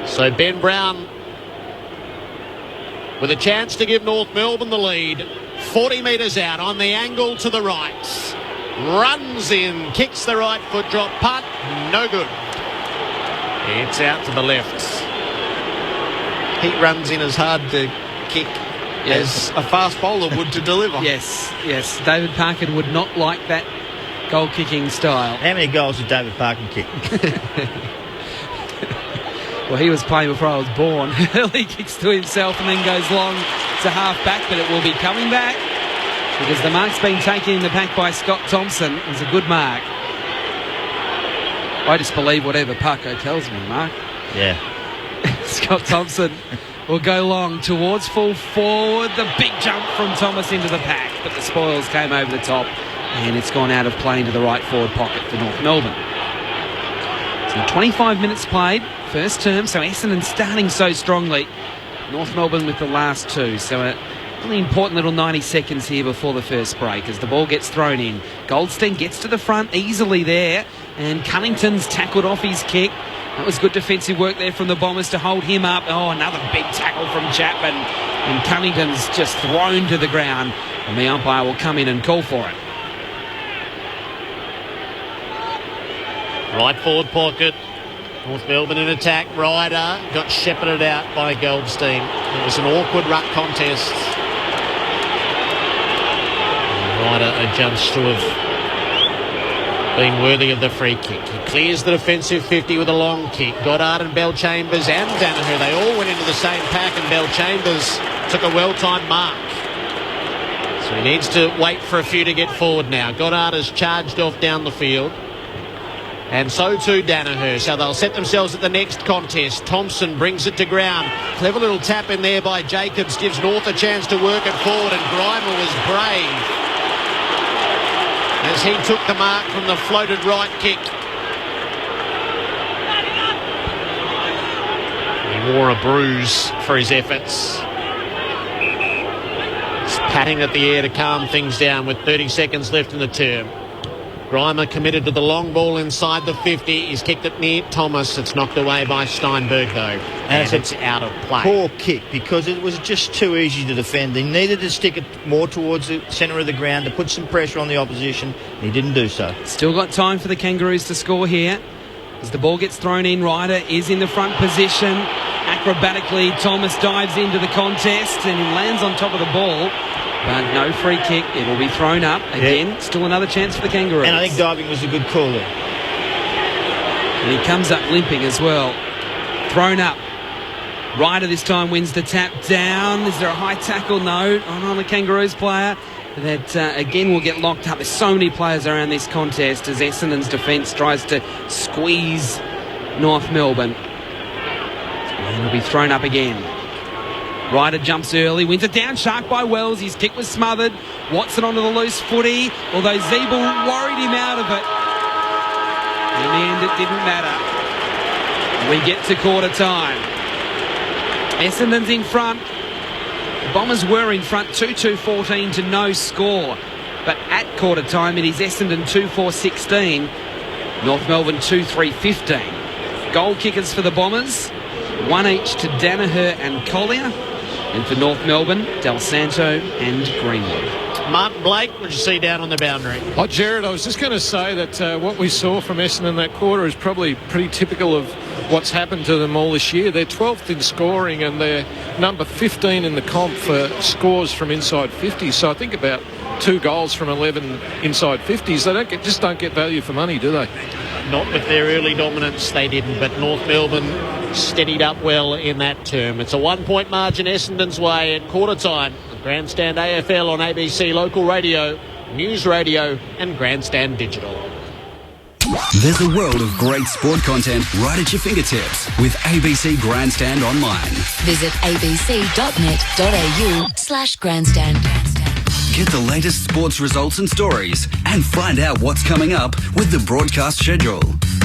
So Ben Brown with a chance to give North Melbourne the lead. 40 metres out on the angle to the right. Runs in, kicks the right foot drop, punt, no good. It's out to the left. He runs in as hard to kick as a fast bowler would to deliver. Yes. David Parkin would not like that goal-kicking style. How many goals did David Parkin kick? Well, he was playing before I was born. He kicks to himself and then goes long to half-back, but it will be coming back because the mark's been taken in the pack by Scott Thompson. It was a good mark. I just believe whatever Parko tells me, Mark. Yeah. Scott Thompson will go long towards full forward. The big jump from Thomas into the pack, but the spoils came over the top and it's gone out of play into the right forward pocket for North Melbourne. So 25 minutes played, first term, so Essendon starting so strongly. North Melbourne with the last two, so a really important little 90 seconds here before the first break as the ball gets thrown in. Goldstein gets to the front easily there, and Cunnington's tackled off his kick. That was good defensive work there from the Bombers to hold him up. Oh, another big tackle from Chapman. And Cunnington's just thrown to the ground. And the umpire will come in and call for it. Right forward pocket. North Melbourne in attack. Ryder got shepherded out by Goldstein. It was an awkward ruck contest. Ryder adjusts to have been worthy of the free kick. He clears the defensive 50 with a long kick. Goddard and Bell Chambers and Danaher, they all went into the same pack, and Bell Chambers took a well-timed mark. So he needs to wait for a few to get forward now. Goddard has charged off down the field, and so too Danaher. So they'll set themselves at the next contest. Thompson brings it to ground. Clever little tap in there by Jacobs gives North a chance to work it forward, and Grimer was brave as he took the mark from the floated right kick. He wore a bruise for his efforts. He's patting at the air to calm things down with 30 seconds left in the term. Grimer committed to the long ball inside the 50. He's kicked it near Thomas. It's knocked away by Steinberg, though. And it's out of play. Poor kick, because it was just too easy to defend. He needed to stick it more towards the centre of the ground to put some pressure on the opposition. He didn't do so. Still got time for the Kangaroos to score here. As the ball gets thrown in, Ryder is in the front position. Acrobatically, Thomas dives into the contest and he lands on top of the ball. But no free kick. It will be thrown up. Again, still another chance for the Kangaroos. And I think diving was a good call there. And he comes up limping as well. Thrown up. Ryder this time wins the tap down. Is there a high tackle? No. On the Kangaroos player. That, again, will get locked up. There's so many players around this contest as Essendon's defence tries to squeeze North Melbourne. And it'll be thrown up again. Ryder jumps early, wins it down, shark by Wells. His kick was smothered. Watson onto the loose footy, although Zeeble worried him out of it. In the end, it didn't matter. We get to quarter time. Essendon's in front. The Bombers were in front 2-2-14 to no score. But at quarter time, it is Essendon 2-4-16. North Melbourne 2-3-15. Goal kickers for the Bombers, one each to Danaher and Collier. And for North Melbourne, Del Santo and Greenwood. Martin Blake, what did you see down on the boundary? Oh, Jared, I was just going to say that what we saw from Essendon that quarter is probably pretty typical of what's happened to them all this year. They're 12th in scoring and they're number 15 in the comp for scores from inside 50. So I think about 2 goals from 11 inside 50s. They just don't get value for money, do they? Not with their early dominance, they didn't. But North Melbourne steadied up well in that term. It's a 1-point margin Essendon's way at quarter time. Grandstand AFL on ABC Local Radio, News Radio and Grandstand Digital. There's a world of great sport content right at your fingertips with ABC Grandstand Online. Visit abc.net.au/grandstand. Get the latest sports results and stories and find out what's coming up with the broadcast schedule.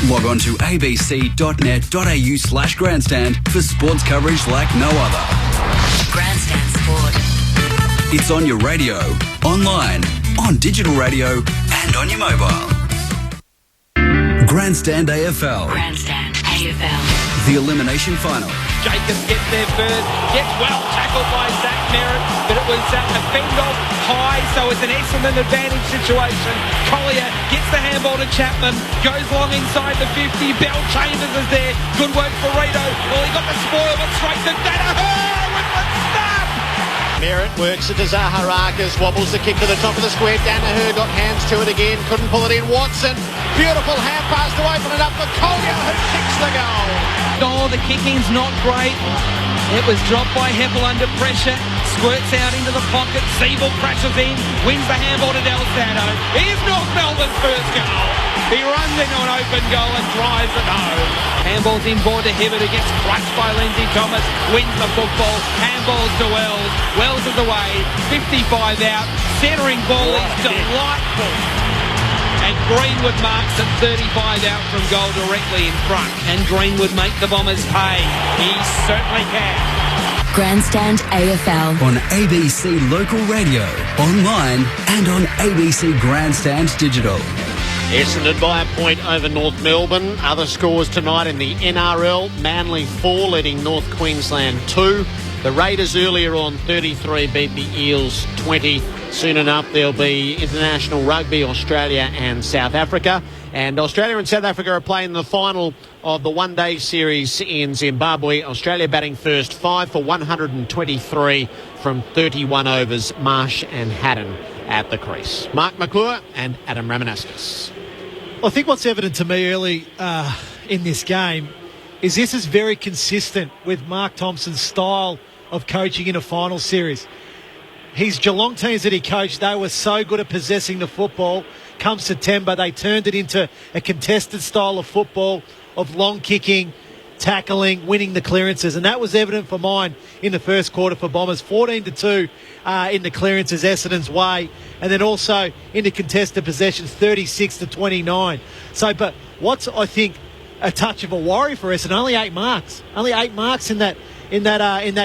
Log on to abc.net.au/grandstand for sports coverage like no other. Grandstand Sport. It's on your radio, online, on digital radio and on your mobile. Grandstand AFL. Grandstand AFL. The elimination final. Jacobs gets there first, gets well tackled by Zach Merritt, but it was a fend off high, so it's an Essendon advantage situation. Collier gets the handball to Chapman, goes long inside the 50, Bell Chambers is there, good work for Rito. Well, he got the spoil, but straight to Danaher with the snap! Merritt works it to Zaharakis, wobbles the kick to the top of the square. Danaher got hands to it again, couldn't pull it in. Watson, beautiful hand pass to open it up for Collier, who kicks the goal. Oh, the kicking's not great. It was dropped by Heppel under pressure, squirts out into the pocket, Siebel crashes in, wins the handball to Del Santo. Here's North Melbourne's first goal. He runs into an open goal and drives it home. Handball's inboard to Hibbert, who gets crushed by Lindsay Thomas, wins the football, handballs to Wells. Wells is away, 55 out, centering ball is delightful. And Greenwood marks at 35 out from goal directly in front. Can Greenwood make the Bombers pay? He certainly can. Grandstand AFL. On ABC Local Radio, online and on ABC Grandstand Digital. Essendon by a point over North Melbourne. Other scores tonight in the NRL. Manly 4 leading North Queensland 2. The Raiders earlier on 33 beat the Eels 20. Soon enough there'll be international rugby, Australia and South Africa. And Australia and South Africa are playing the final of the one-day series in Zimbabwe. Australia batting first, 5 for 123 from 31 overs. Marsh and Haddon at the crease. Mark McClure and Adam Ramanaskas. I think what's evident to me early in this game is this is very consistent with Mark Thompson's style of coaching in a final series. His Geelong teams that he coached, they were so good at possessing the football. Come September, they turned it into a contested style of football, of long kicking, tackling, winning the clearances. And that was evident for mine in the first quarter for Bombers. 14-2 in the clearances, Essendon's way. And then also in the contested possessions, 36-29. So, but what's, I think, a touch of a worry for Essendon, only 8 marks. Only 8 marks in that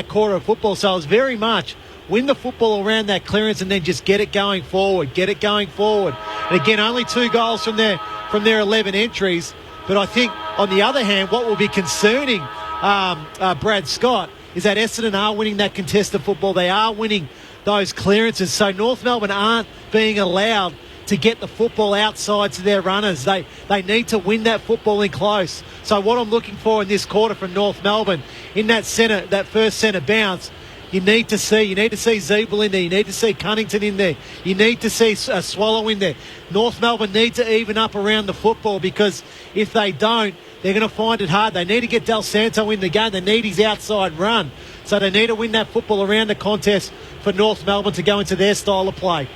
quarter of football. So it was very much win the football around that clearance and then just get it going forward. And again, only 2 goals from their 11 entries. But I think, on the other hand, what will be concerning Brad Scott is that Essendon are winning that contested football. They are winning those clearances. So North Melbourne aren't being allowed to get the football outside to their runners. They need to win that football in close. So what I'm looking for in this quarter from North Melbourne, in that first centre bounce, you need to see Zeeble in there. You need to see Cunnington in there. You need to see Swallow in there. North Melbourne need to even up around the football, because if they don't, they're going to find it hard. They need to get Del Santo in the game. They need his outside run. So they need to win that football around the contest for North Melbourne to go into their style of play.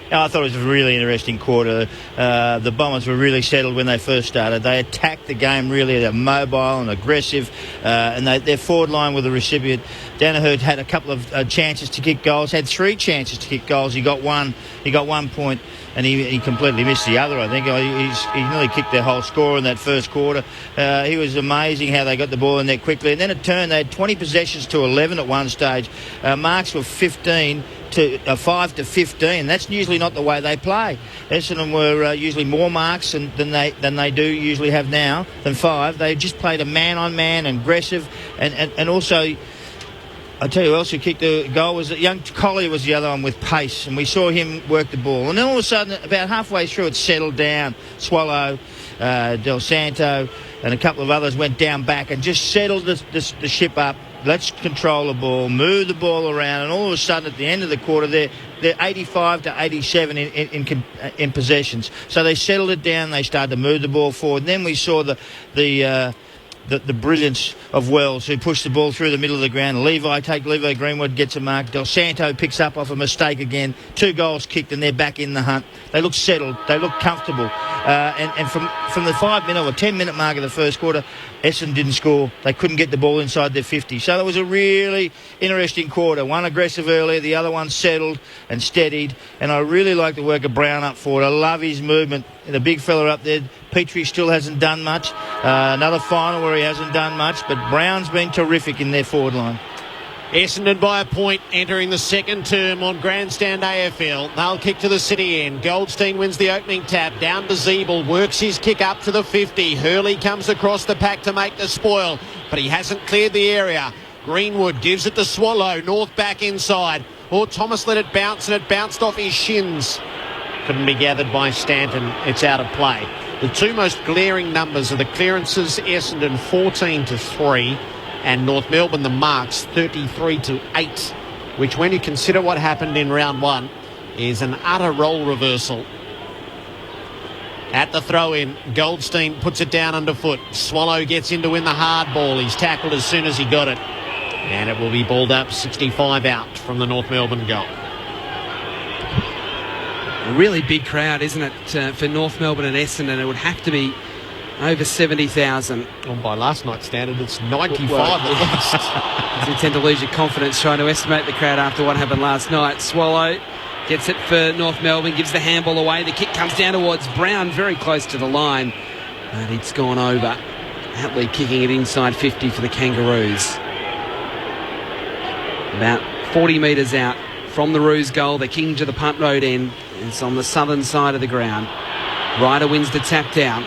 I thought it was a really interesting quarter. The Bombers were really settled when they first started. They attacked the game really. They're mobile and aggressive, and their forward line with the recipient. Danaher had a couple of chances to kick goals. Had 3 chances to kick goals. He got 1 point, and he completely missed the other. I think he nearly kicked their whole score in that first quarter. He was amazing how they got the ball in there quickly, and then it turned. They had 20 possessions to 11 at one stage. Marks were 5 to 15. That's usually not the way they play. Essendon were usually more marks than they do usually have now, than 5. They just played a man-on-man and aggressive, and also, I tell you who else who kicked the goal was young Collier was the other one with pace, and we saw him work the ball. And then all of a sudden, about halfway through, it settled down. Swallow, Del Santo, and a couple of others went down back and just settled the ship up. Let's control the ball, move the ball around, and all of a sudden at the end of the quarter, they're 85 to 87 in possessions. So they settled it down. They started to move the ball forward. And then we saw the the brilliance of Wells, who pushed the ball through the middle of the ground. Levi Greenwood gets a mark. Del Santo picks up off a mistake again. 2 goals kicked, and they're back in the hunt. They look settled. They look comfortable. And from the 5-minute or 10-minute mark of the first quarter, Essendon didn't score. They couldn't get the ball inside their 50. So that was a really interesting quarter. One aggressive earlier, the other one settled and steadied. And I really like the work of Brown up forward. I love his movement. The big fella up there. Petrie still hasn't done much. Another final where he hasn't done much. But Brown's been terrific in their forward line. Essendon by a point entering the second term on Grandstand AFL. They'll kick to the city end. Goldstein wins the opening tap. Down to Zeeble. Works his kick up to the 50. Hurley comes across the pack to make the spoil, but he hasn't cleared the area. Greenwood gives it to Swallow. North back inside. Thomas let it bounce, and it bounced off his shins. Couldn't be gathered by Stanton. It's out of play. The two most glaring numbers are the clearances, Essendon 14-3, and North Melbourne, the marks, 33-8, which, when you consider what happened in round one, is an utter role reversal. At the throw-in, Goldstein puts it down underfoot. Swallow gets in to win the hard ball. He's tackled as soon as he got it. And it will be balled up 65 out from the North Melbourne goal. A really big crowd, isn't it, for North Melbourne and Essendon? It would have to be over 70,000. Well, by last night's standard, it's 95 at least. You tend to lose your confidence trying to estimate the crowd after what happened last night. Swallow gets it for North Melbourne, gives the handball away. The kick comes down towards Brown, very close to the line. But it's gone over. Hatley kicking it inside 50 for the Kangaroos. About 40 metres out from the Roos goal. They're kicking to the punt road end. It's on the southern side of the ground. Ryder wins the tap down.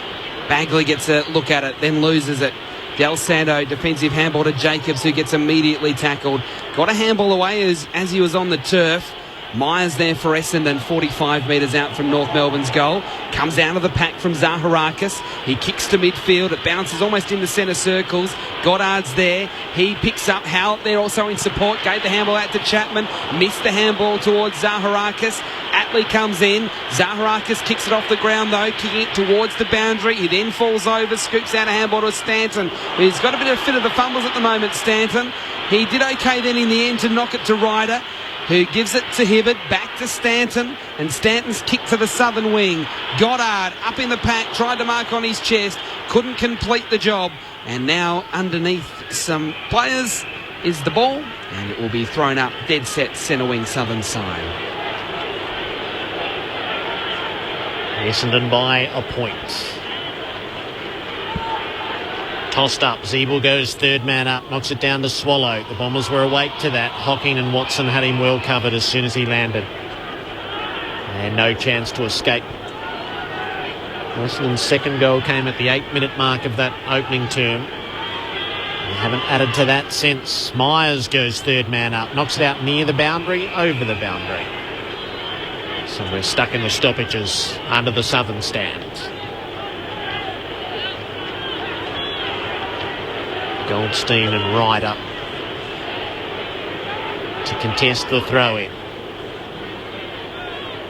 Bagley gets a look at it, then loses it. Del Santo, defensive handball to Jacobs, who gets immediately tackled. Got a handball away as he was on the turf. Myers there for Essendon, 45 metres out from North Melbourne's goal. Comes down to the pack from Zaharakis. He kicks to midfield. It bounces almost into centre circles. Goddard's there. He picks up Howlett there also in support. Gave the handball out to Chapman. Missed the handball towards Zaharakis. Atley comes in. Zaharakis kicks it off the ground though, kicking it towards the boundary. He then falls over, scoops out a handball to Stanton. He's got a bit of fit of the fumbles at the moment, Stanton. He did okay then in the end to knock it to Ryder, who gives it to Hibbert, back to Stanton, and Stanton's kick to the southern wing. Goddard up in the pack, tried to mark on his chest, couldn't complete the job, and now underneath some players is the ball, and it will be thrown up dead set centre wing southern side. Essendon by a point. Tossed up, Zeeble goes third man up, knocks it down to Swallow. The Bombers were awake to that. Hocking and Watson had him well covered as soon as he landed. And no chance to escape. Essendon's second goal came at the 8-minute mark of that opening term. They haven't added to that since. Myers goes third man up, knocks it out near the boundary, over the boundary. So we're stuck in the stoppages under the southern stand. Goldstein and Ryder to contest the throw-in.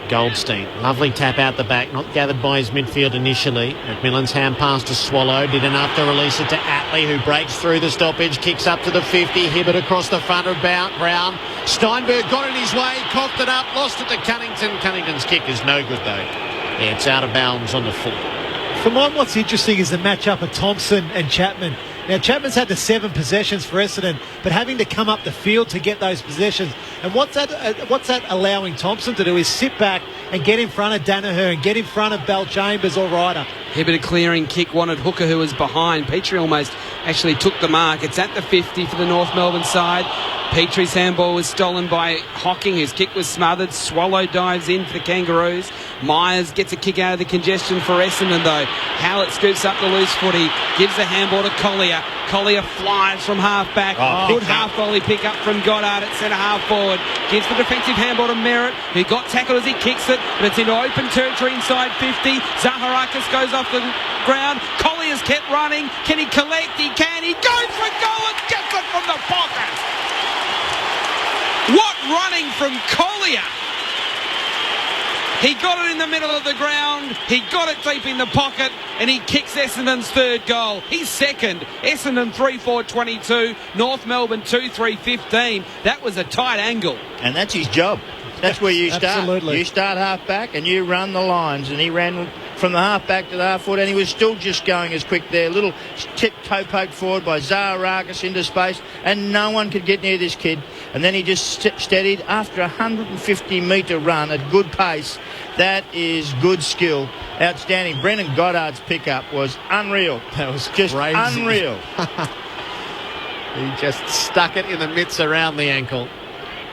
Goldstein, lovely tap out the back, not gathered by his midfield initially. McMillan's hand pass to Swallow, did enough to release it to Atley, who breaks through the stoppage, kicks up to the 50, Hibbert across the front of Brown. Steinberg got it his way, coughed it up, lost it to Cunnington. Cunnington's kick is no good though. Yeah, it's out of bounds on the foot. For mine, what's interesting is the matchup of Thompson and Chapman. Now, Chapman's had the 7 possessions for Essendon, but having to come up the field to get those possessions. And what's that allowing Thompson to do is sit back and get in front of Danaher and get in front of Bell Chambers or Ryder. Hibbert a clearing kick, wanted Hooker, who was behind. Petrie almost actually took the mark. It's at the 50 for the North Melbourne side. Petrie's handball was stolen by Hocking, whose kick was smothered. Swallow dives in for the Kangaroos. Myers gets a kick out of the congestion for Essendon though. Howlett scoops up the loose footy, gives the handball to Collier. Collier flies from half back. Good half volley pick up from Goddard at centre half forward. Gives the defensive handball to Merritt, who got tackled as he kicks it, but it's into open territory inside 50. Zaharakis goes off the ground. Collier's kept running. Can he collect? He can. He goes for goal and gets it from the pocket. What running from Collier! He got it in the middle of the ground. He got it deep in the pocket, and he kicks Essendon's third goal. He's second. Essendon 3-4-22. North Melbourne 2-3-15. That was a tight angle. And that's his job. That's where you start. Absolutely. You start half back and you run the lines. And he ran from the half back to the half forward, and he was still just going as quick there. Little tip toe poke forward by Zaharakis into space, and no one could get near this kid. And then he just steadied after a 150-metre run at good pace. That is good skill. Outstanding. Brendan Goddard's pickup was unreal. That was just crazy. Unreal. He just stuck it in the mitts around the ankle.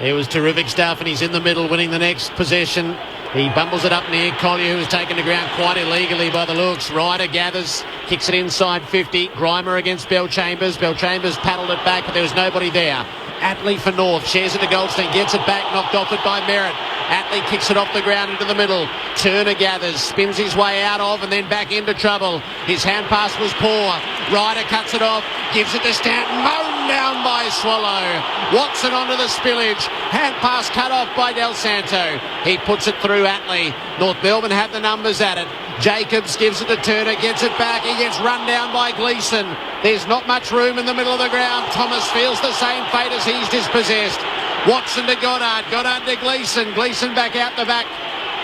It was terrific stuff, and he's in the middle winning the next possession. He bumbles it up near Collier, who was taken to ground quite illegally by the looks. Ryder gathers, kicks it inside 50. Grimer against Bellchambers. Bellchambers paddled it back, but there was nobody there. Atley for North, shares it to Goldstein, gets it back, knocked off it by Merritt. Atley kicks it off the ground into the middle. Turner gathers, spins his way out of and then back into trouble. His hand pass was poor. Ryder cuts it off, gives it to Stanton, mown down by Swallow. Watson onto the spillage. Hand pass cut off by Del Santo. He puts it through Atley. North Melbourne had the numbers at it. Jacobs gives it to Turner, gets it back. He gets run down by Gleeson. There's not much room in the middle of the ground. Thomas feels the same fate as he's dispossessed. Watson to Goddard, Goddard to Gleeson, Gleeson back out the back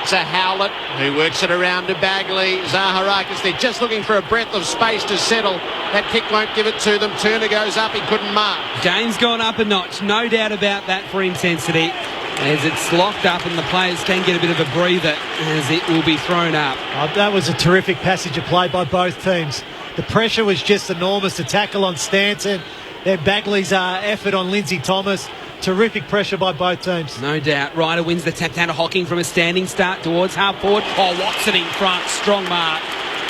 to Howlett, who works it around to Bagley. Zaharakis, they're just looking for a breath of space to settle. That kick won't give it to them. Turner goes up, he couldn't mark. Game's gone up a notch, no doubt about that for intensity, as it's locked up and the players can get a bit of a breather as it will be thrown up. Oh, that was a terrific passage of play by both teams. The pressure was just enormous. The tackle on Stanton, then Bagley's effort on Lindsay Thomas. Terrific pressure by both teams. No doubt. Ryder wins the tap down to Hocking from a standing start towards half forward. Oh, Watson in front. Strong mark.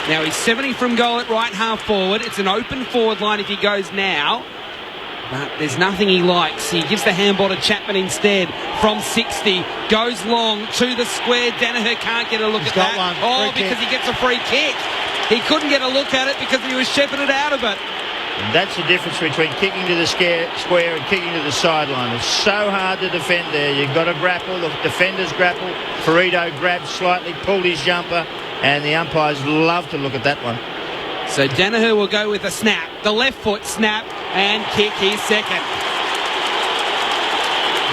Now he's 70 from goal at right half forward. It's an open forward line if he goes now. But there's nothing he likes. He gives the handball to Chapman instead from 60. Goes long to the square. Danaher can't get a look at that. One. Oh, because he gets a free kick. He couldn't get a look at it because he was shepherded out of it. And that's the difference between kicking to the square and kicking to the sideline. It's so hard to defend there. You've got to grapple. The defenders grapple. Ferrito grabbed slightly, pulled his jumper, and the umpires love to look at that one. So Danaher will go with a snap. The left foot snap and kick his second.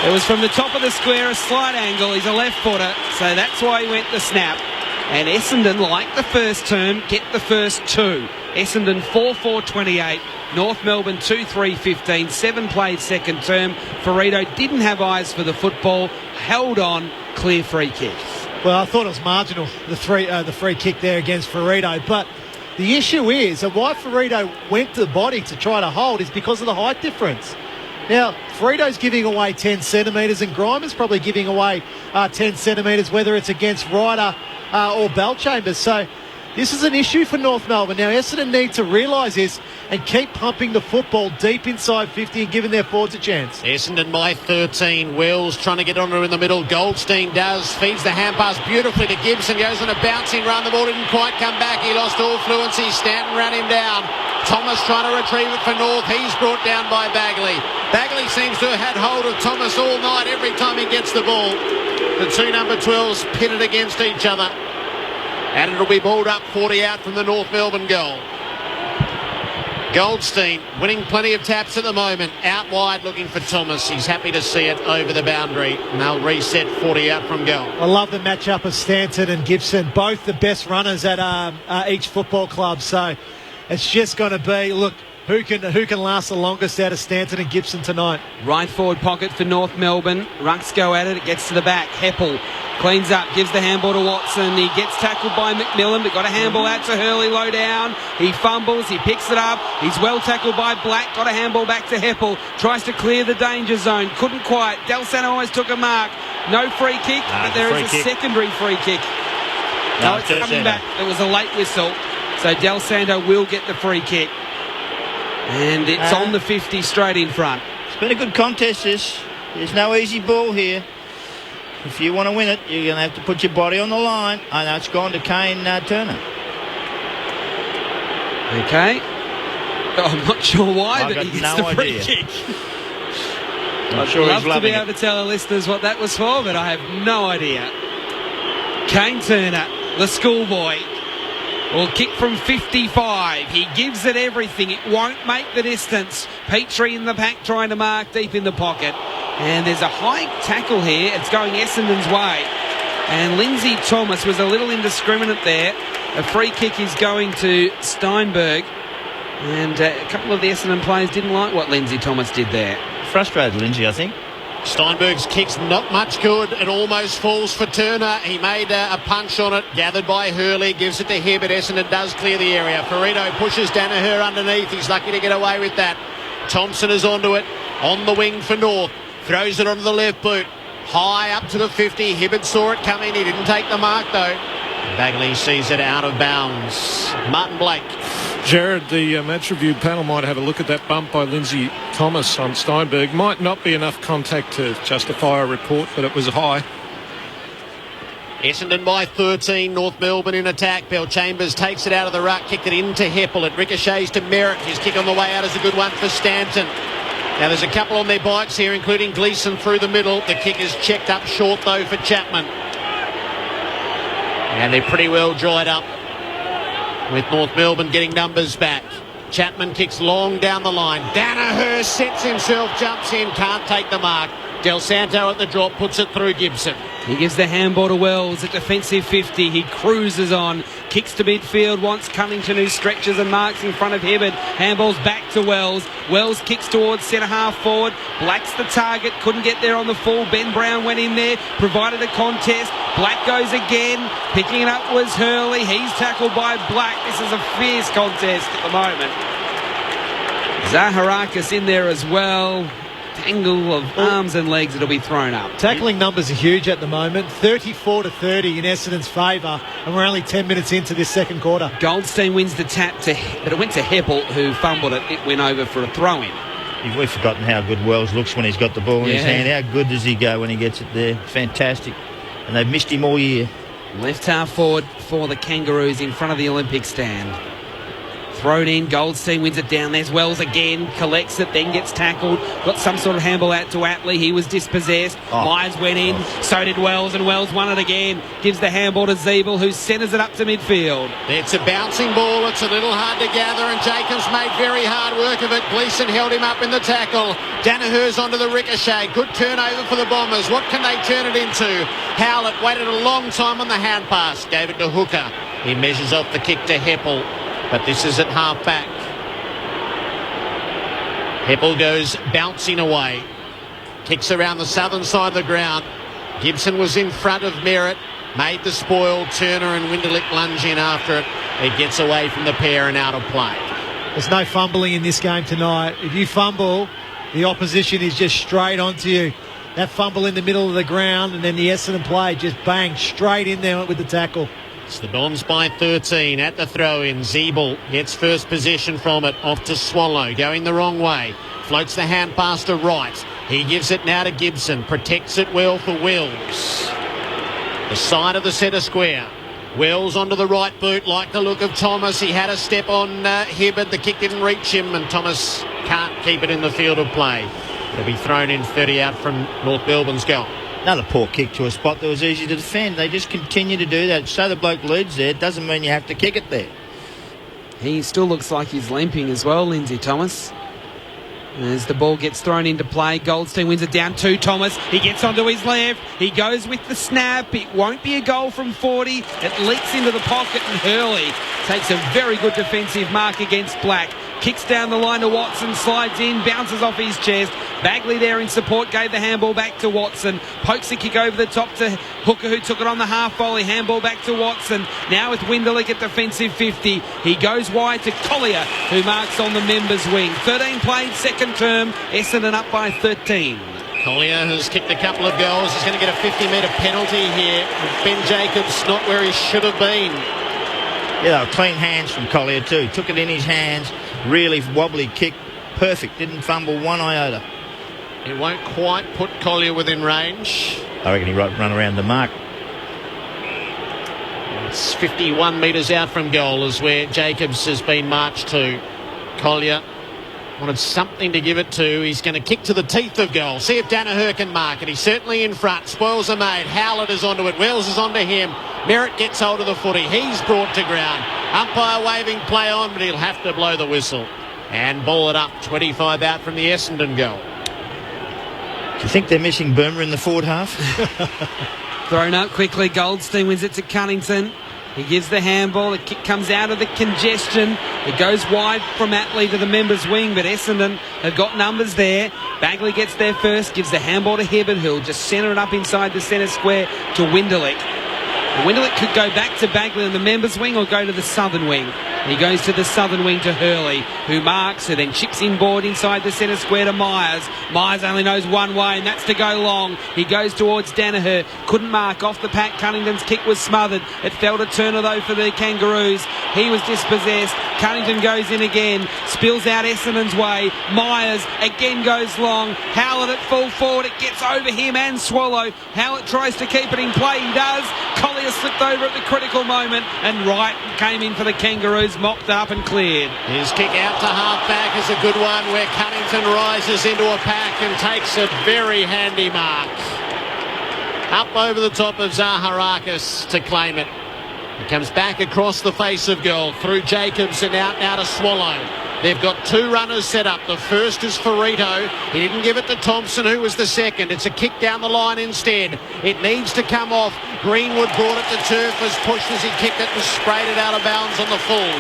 It was from the top of the square, a slight angle. He's a left footer, so that's why he went the snap. And Essendon, like the first term, get the first two. Essendon 4-4-28. North Melbourne 2-3-15. 7 played second term. Ferrito didn't have eyes for the football. Held on. Clear free kick. Well, I thought it was marginal, the free kick there against Ferrito. But the issue is that why Ferrito went to the body to try to hold is because of the height difference. Now, Ferrito's giving away 10 centimetres and Grimer's probably giving away 10 centimetres, whether it's against Ryder or Bellchambers. So this is an issue for North Melbourne. Now, Essendon need to realise this and keep pumping the football deep inside 50 and giving their forwards a chance. Essendon by 13. Wills trying to get on her in the middle. Goldstein does. Feeds the hand pass beautifully to Gibson. Goes on a bouncing run. The ball didn't quite come back. He lost all fluency. Stanton ran him down. Thomas trying to retrieve it for North. He's brought down by Bagley. Bagley seems to have had hold of Thomas all night every time he gets the ball. The two number 12s pitted against each other. And it'll be balled up 40 out from the North Melbourne goal. Goldstein winning plenty of taps at the moment. Out wide looking for Thomas. He's happy to see it over the boundary. And they'll reset 40 out from goal. I love the matchup of Stanton and Gibson. Both the best runners at each football club. So it's just going to be, look, who can last the longest out of Stanton and Gibson tonight. Right forward pocket for North Melbourne. Rucks go at it. It gets to the back. Heppel cleans up, gives the handball to Watson. He gets tackled by McMillan, but got a handball out to Hurley low down. He fumbles, he picks it up. He's well tackled by Black, got a handball back to Heppel. Tries to clear the danger zone, couldn't quite. Del Santo almost took a mark. No free kick, but there is a secondary free kick. No, it's coming back. There was a late whistle, so Del Santo will get the free kick. And it's on the 50 straight in front. It's been a good contest, this. There's no easy ball here. If you want to win it, you're going to have to put your body on the line. I know it's gone to Kane Turner. Okay. I'm not sure why, but he gets no the free idea. kick. I'm sure I'd love he's to be loving able to tell the listeners what that was for, but I have no idea. Kane Turner, the schoolboy, will kick from 55. He gives it everything. It won't make the distance. Petrie in the pack trying to mark deep in the pocket. And there's a high tackle here. It's going Essendon's way. And Lindsay Thomas was a little indiscriminate there. A free kick is going to Steinberg. And a couple of the Essendon players didn't like what Lindsay Thomas did there. Frustrated Lindsay, I think. Steinberg's kick's not much good. It almost falls for Turner. He made a punch on it, gathered by Hurley, gives it to Hibbert. Essendon does clear the area. Ferrito pushes Danaher underneath. He's lucky to get away with that. Thompson is onto it, on the wing for North. Throws it onto the left boot. High up to the 50. Hibbert saw it coming. He didn't take the mark, though. Bagley sees it out of bounds. Martin Blake. Jared, the match review panel might have a look at that bump by Lindsay Thomas on Steinberg. Might not be enough contact to justify a report, but it was high. Essendon by 13, North Melbourne in attack. Bell Chambers takes it out of the ruck, kicked it into Heppel. It ricochets to Merritt. His kick on the way out is a good one for Stanton. Now there's a couple on their bikes here, including Gleeson through the middle. The kick is checked up short, though, for Chapman. And they're pretty well dried up, with North Melbourne getting numbers back. Chapman kicks long down the line. Danaher sets himself, jumps in, can't take the mark. Del Santo at the drop, puts it through Gibson. He gives the handball to Wells at defensive 50. He cruises on, kicks to midfield, wants Cunnington, who stretches and marks in front of Hibbert. Handball's back to Wells. Wells kicks towards centre half forward. Black's the target, couldn't get there on the full. Ben Brown went in there, provided a contest. Black goes again, picking it up was Hurley. He's tackled by Black. This is a fierce contest at the moment. Zaharakis in there as well. Tangle of arms and legs that'll be thrown up. Tackling numbers are huge at the moment. 34-30 in Essendon's favour, and we're only 10 minutes into this second quarter. Goldstein wins the tap, but it went to Heppel, who fumbled it. It went over for a throw-in. We've forgotten how good Wells looks when he's got the ball in his hand. How good does he go when he gets it there? Fantastic. And they've missed him all year. Left half forward for the Kangaroos in front of the Olympic stand. Thrown in, Goldstein wins it down. There's Wells again, collects it, then gets tackled. Got some sort of handball out to Atley. He was dispossessed. Myers went in, so did Wells, and Wells won it again. Gives the handball to Zeeble, who centres it up to midfield. It's a bouncing ball. It's a little hard to gather, and Jacobs made very hard work of it. Gleeson held him up in the tackle. Danaher's onto the ricochet. Good turnover for the Bombers. What can they turn it into? Howlett waited a long time on the hand pass. Gave it to Hooker. He measures off the kick to Heppel. But this is at half back. Heppel goes bouncing away. Kicks around the southern side of the ground. Gibson was in front of Merritt. Made the spoil. Turner and Winderlick lunge in after it. It gets away from the pair and out of play. There's no fumbling in this game tonight. If you fumble, the opposition is just straight onto you. That fumble in the middle of the ground, and then the Essendon play just bang straight in there with the tackle. It's the Dons by 13 at the throw-in. Zeeble gets first possession from it. Off to Swallow, going the wrong way. Floats the hand pass to Wright. He gives it now to Gibson. Protects it well for Wills. The side of the centre square. Wells onto the right boot, like the look of Thomas. He had a step on Hibbert. The kick didn't reach him, and Thomas can't keep it in the field of play. It'll be thrown in 30 out from North Melbourne's goal. Another poor kick to a spot that was easy to defend. They just continue to do that. So the bloke leads there. It doesn't mean you have to kick it there. He still looks like he's limping as well, Lindsay Thomas. As the ball gets thrown into play, Goldstein wins it down to Thomas. He gets onto his left. He goes with the snap. It won't be a goal from 40. It leaks into the pocket, and Hurley takes a very good defensive mark against Black. Kicks down the line to Watson, slides in, bounces off his chest. Bagley there in support, gave the handball back to Watson. Pokes a kick over the top to Hooker, who took it on the half volley. Handball back to Watson. Now with Winderlick at defensive 50. He goes wide to Collier, who marks on the members' wing. 13 played, second term. Essendon up by 13. Collier has kicked a couple of goals. He's going to get a 50-metre penalty here. Ben Jacobs not where he should have been. Yeah, clean hands from Collier too. Took it in his hands. Really wobbly kick. Perfect. Didn't fumble one iota. It won't quite put Collier within range. I reckon he run around the mark. It's 51 metres out from goal is where Jacobs has been marched to. Collier wanted something to give it to. He's going to kick to the teeth of goal. See if Danaher can mark it. He's certainly in front. Spoils are made. Howlett is onto it. Wells is onto him. Merritt gets hold of the footy. He's brought to ground. Umpire waving play on, but he'll have to blow the whistle. And ball it up, 25 out from the Essendon goal. Do you think they're missing Burma in the forward half? Thrown up quickly. Goldstein wins it to Cunnington. He gives the handball. The kick comes out of the congestion. It goes wide from Atley to the members' wing, but Essendon have got numbers there. Bagley gets there first, gives the handball to Hibbert, who'll just centre it up inside the centre square to Winderlick. Winderlick could go back to Bagley on the members' wing or go to the southern wing. And he goes to the southern wing to Hurley, who marks, who then chips inboard inside the centre square to Myers. Myers only knows one way, and that's to go long. He goes towards Danaher. Couldn't mark off the pack. Cunnington's kick was smothered. It fell to Turner, though, for the Kangaroos. He was dispossessed. Cunnington goes in again. Spills out Essendon's way. Myers again goes long. Howlett at full forward. It gets over him and Swallow. Howlett tries to keep it in play. He does. Collier slipped over at the critical moment, and Wright came in for the Kangaroos, mopped up and cleared. His kick out to half-back is a good one, where Cunnington rises into a pack and takes a very handy mark. Up over the top of Zaharakis to claim it. He comes back across the face of goal, through Jacobs and out now to Swallow. They've got two runners set up. The first is Ferrito. He didn't give it to Thompson, who was the second. It's a kick down the line instead. It needs to come off. Greenwood brought it to turf, was pushed as he kicked it and sprayed it out of bounds on the full.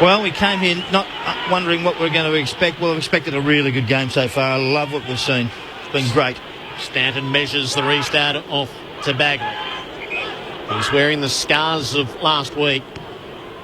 Well, we came here not wondering what we're going to expect. Well, we've expected a really good game so far. I love what we've seen. It's been great. Stanton measures the restart off to Bagley. He's wearing the scars of last week,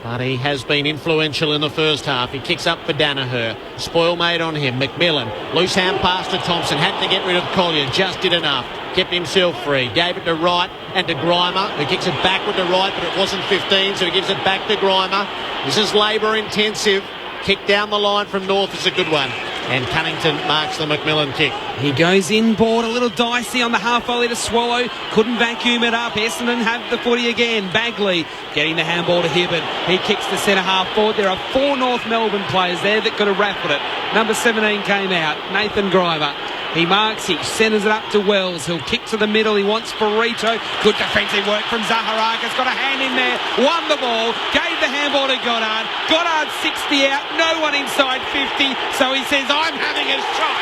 but he has been influential in the first half. He kicks up for Danaher. Spoil made on him. McMillan. Loose hand pass to Thompson. Had to get rid of Collier. Just did enough. Kept himself free. Gave it to Wright and to Grimer, who kicks it backward to Wright, but it wasn't 15, so he gives it back to Grimer. This is labour intensive. Kick down the line from North is a good one. And Cunnington marks the McMillan kick. He goes inboard, a little dicey on the half volley to Swallow. Couldn't vacuum it up. Essendon have the footy again. Bagley getting the handball to Hibbert. He kicks the centre half forward. There are four North Melbourne players there that could have rafted it. Number 17 came out, Nathan Grimer. He marks, he centres it up to Wells. He'll kick to the middle. He wants Ferrito. Good defensive work from Zaharakis. Got a hand in there. Won the ball. Gave the handball to Goddard. Goddard 60 out. No one inside 50. So he says, I'm having a shot.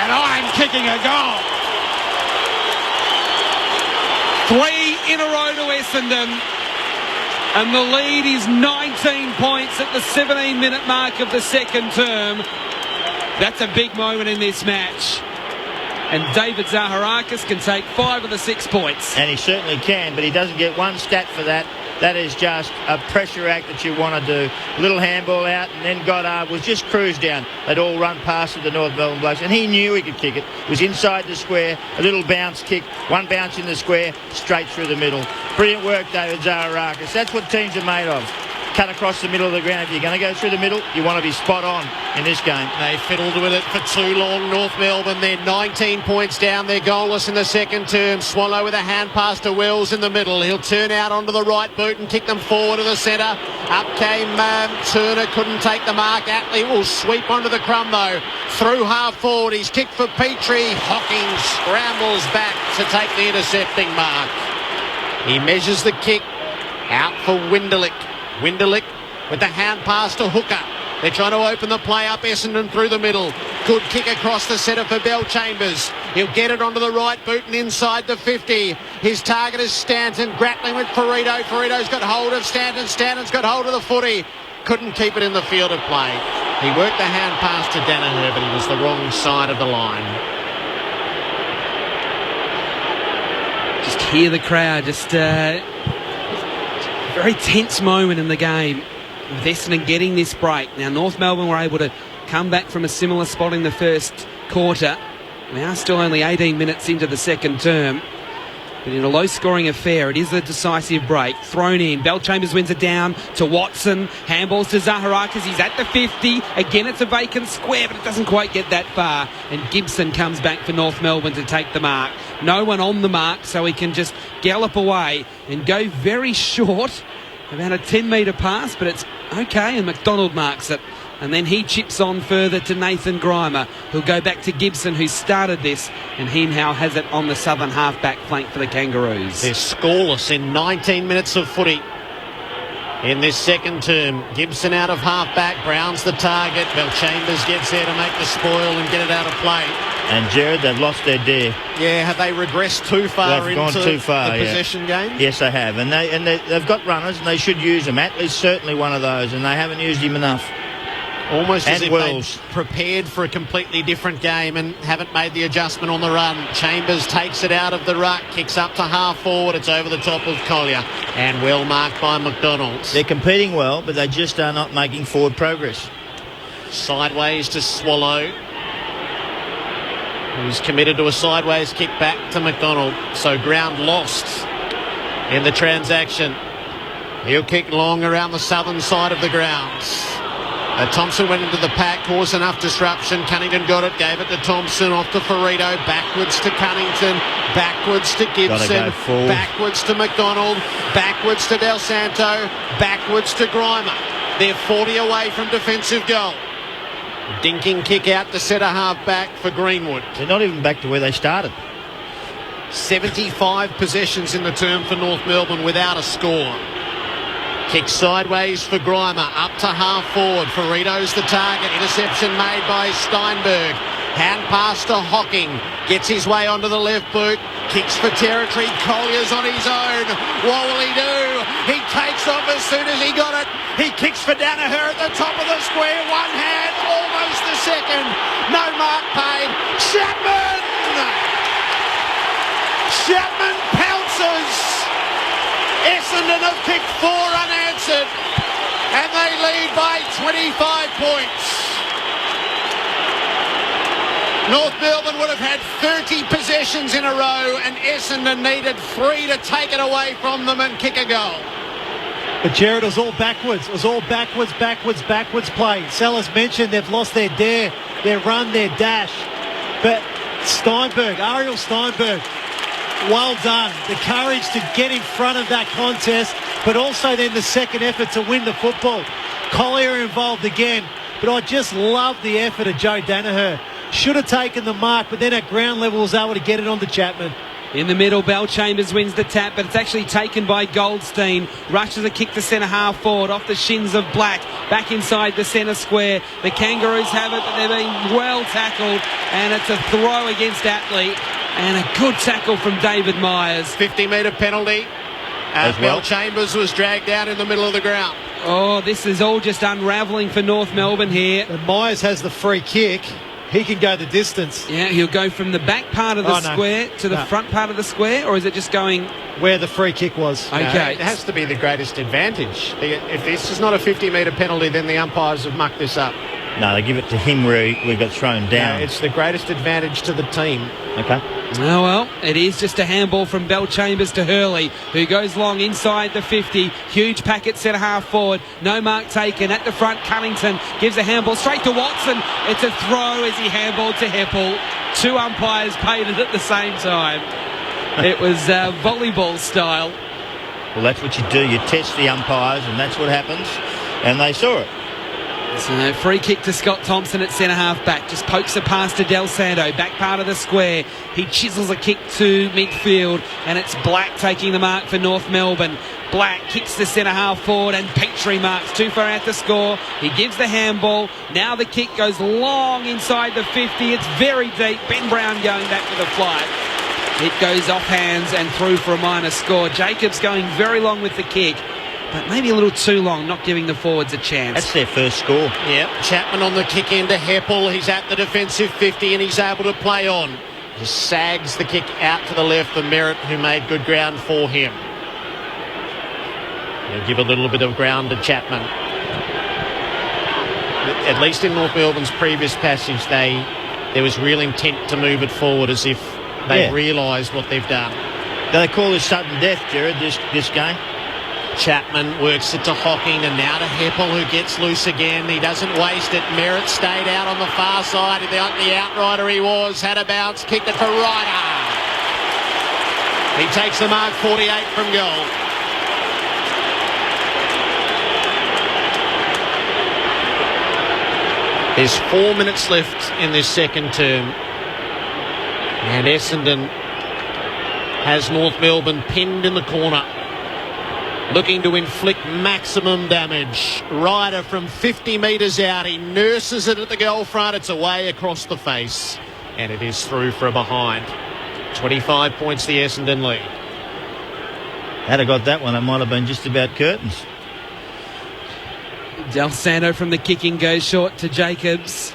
And I'm kicking a goal. 3 in a row to Essendon. And the lead is 19 points at the 17-minute mark of the second term. That's a big moment in this match. And David Zaharakis can take 5 of the 6 points. And he certainly can, but he doesn't get one stat for that. That is just a pressure act that you want to do. Little handball out, and then Goddard was just cruised down. They'd all run past the North Melbourne blokes, and he knew he could kick it. It was inside the square, a little bounce kick, one bounce in the square, straight through the middle. Brilliant work, David Zaharakis. That's what teams are made of. Cut across the middle of the ground. If you're going to go through the middle, you want to be spot on in this game. They fiddled with it for too long, North Melbourne. They're 19 points down. They're goalless in the second term. Swallow with a hand pass to Wells in the middle. He'll turn out onto the right boot and kick them forward to the centre. Up came Turner, couldn't take the mark. Atley will sweep onto the crumb though. Through half forward, he's kicked for Petrie. Hocking scrambles back to take the intercepting mark. He measures the kick. Out for Winderlick. Winderlick with the hand pass to Hooker. They're trying to open the play up Essendon through the middle. Good kick across the centre for Bell Chambers. He'll get it onto the right boot and inside the 50. His target is Stanton, grappling with Ferrito. Ferrito's got hold of Stanton. Stanton's got hold of the footy. Couldn't keep it in the field of play. He worked the hand pass to Danaher, but he was the wrong side of the line. Just hear the crowd, just very tense moment in the game with Essendon getting this break. Now North Melbourne were able to come back from a similar spot in the first quarter. We are still only 18 minutes into the second term, but in a low-scoring affair, it is a decisive break. Thrown in. Bell Chambers wins it down to Watson. Handballs to Zaharakis. He's at the 50. Again, it's a vacant square, but it doesn't quite get that far. And Gibson comes back for North Melbourne to take the mark. No one on the mark, so he can just gallop away and go very short. About a 10-metre pass, but it's okay, and McDonald marks it. and then he chips on further to Nathan Grimer, who'll go back to Gibson, who started this, and he now has it on the southern half-back flank for the Kangaroos. They're scoreless in 19 minutes of footy in this second term. Gibson out of half-back, Brown's the target. Chambers gets there to make the spoil and get it out of play. And Jared, they've lost their dare. Yeah, have they regressed too far They've into gone too far, the possession game? Yes, they have. And they've got runners, and they should use them. Atlee's certainly one of those, and they haven't used him enough. Almost as And if Wells. they've prepared for a completely different game and haven't made the adjustment on the run. Chambers takes it out of the ruck, kicks up to half forward. It's over the top of Collier, and well marked by McDonald. They're competing well, but they just are not making forward progress. Sideways to Swallow, who's committed to a sideways kick back to McDonald. So ground lost in the transaction. He'll kick long around the southern side of the grounds. Thompson went into the pack, caused enough disruption. Cunnington got it, gave it to Thompson, off to Ferrito, backwards to Cunnington, backwards to Gibson, backwards to McDonald, backwards to Del Santo, backwards to Grimer. They're 40 away from defensive goal. Dinking kick out to centre half back for Greenwood. They're not even back to where they started. 75 possessions in the term for North Melbourne without a score. Kick sideways for Grimer, up to half forward. Ferrito's the target. Interception made by Steinberg. Hand pass to Hocking. Gets his way onto the left boot. Kicks for territory. Collier's on his own. What will he do? He takes off as soon as he got it. He kicks for Danaher at the top of the square. One hand, almost the second. No mark paid. Chapman pounces. Essendon have kicked 4 unanswered, and they lead by 25 points. North Melbourne would have had 30 possessions in a row, and Essendon needed 3 to take it away from them and kick a goal. But Jared, it was all backwards. It was all backwards play. Sellers mentioned they've lost their dare, their run, their dash. But Ariel Steinberg, well done. The courage to get in front of that contest, but also then the second effort to win the football. Collier involved again, but I just love the effort of Joe Danaher. Should have taken the mark, but then at ground level was able to get it onto Chapman. In the middle, Chambers wins the tap, but it's actually taken by Goldstein. Rushes a kick to centre half forward off the shins of Black. Back inside the centre square. The Kangaroos have it, but they're being well tackled, and it's a throw against Atlee. And a good tackle from David Myers. 50-metre penalty. Chambers was dragged out in the middle of the ground. Oh, this is all just unravelling for North Melbourne here. And Myers has the free kick. He can go the distance. Yeah, he'll go from the back part of the square to the front part of the square, or is it just going where the free kick was? Okay. No, it has to be the greatest advantage. If this is not a 50-metre penalty, then the umpires have mucked this up. No, they give it to him where we got thrown down. No, it's the greatest advantage to the team. Okay. Oh, well, it is just a handball from Chambers to Hurley, who goes long inside the 50. Huge packet centre half forward. No mark taken. At the front, Cunnington gives a handball straight to Watson. It's a throw as he handballed to Heppel. 2 umpires paid it at the same time. It was volleyball style. Well, that's what you do. You test the umpires, and that's what happens. And they saw it. So free kick to Scott Thompson at centre half back. Just pokes a pass to Del Santo. Back part of the square. He chisels a kick to midfield, and it's Black taking the mark for North Melbourne. Black kicks the centre half forward, and Petrie marks too far out to score. He gives the handball. Now the kick goes long inside the 50. It's very deep. Ben Brown going back with a flight. It goes off hands and through for a minor score. Jacobs going very long with the kick, but maybe a little too long, not giving the forwards a chance. That's their first score. Yep, Chapman on the kick into Heppel. He's at the defensive 50 and he's able to play on. Just sags the kick out to the left for Merritt, who made good ground for him. He'll give a little bit of ground to Chapman. At least in North Melbourne's previous passage, there was real intent to move it forward, as if they realised what they've done. Do they call this sudden death, Jared, this game? Chapman works it to Hocking, and now to Heppel, who gets loose again. He doesn't waste it. Merritt stayed out on the far side. The outrider he was, had a bounce, kicked it for Ryder. He takes the mark 48 from goal. There's 4 minutes left in this second term. And Essendon has North Melbourne pinned in the corner, looking to inflict maximum damage. Ryder from 50 metres out. He nurses it at the goal front. It's away across the face. And it is through for a behind. 25 points the Essendon lead. Had I got that one, it might have been just about curtains. Del Santo from the kicking goes short to Jacobs.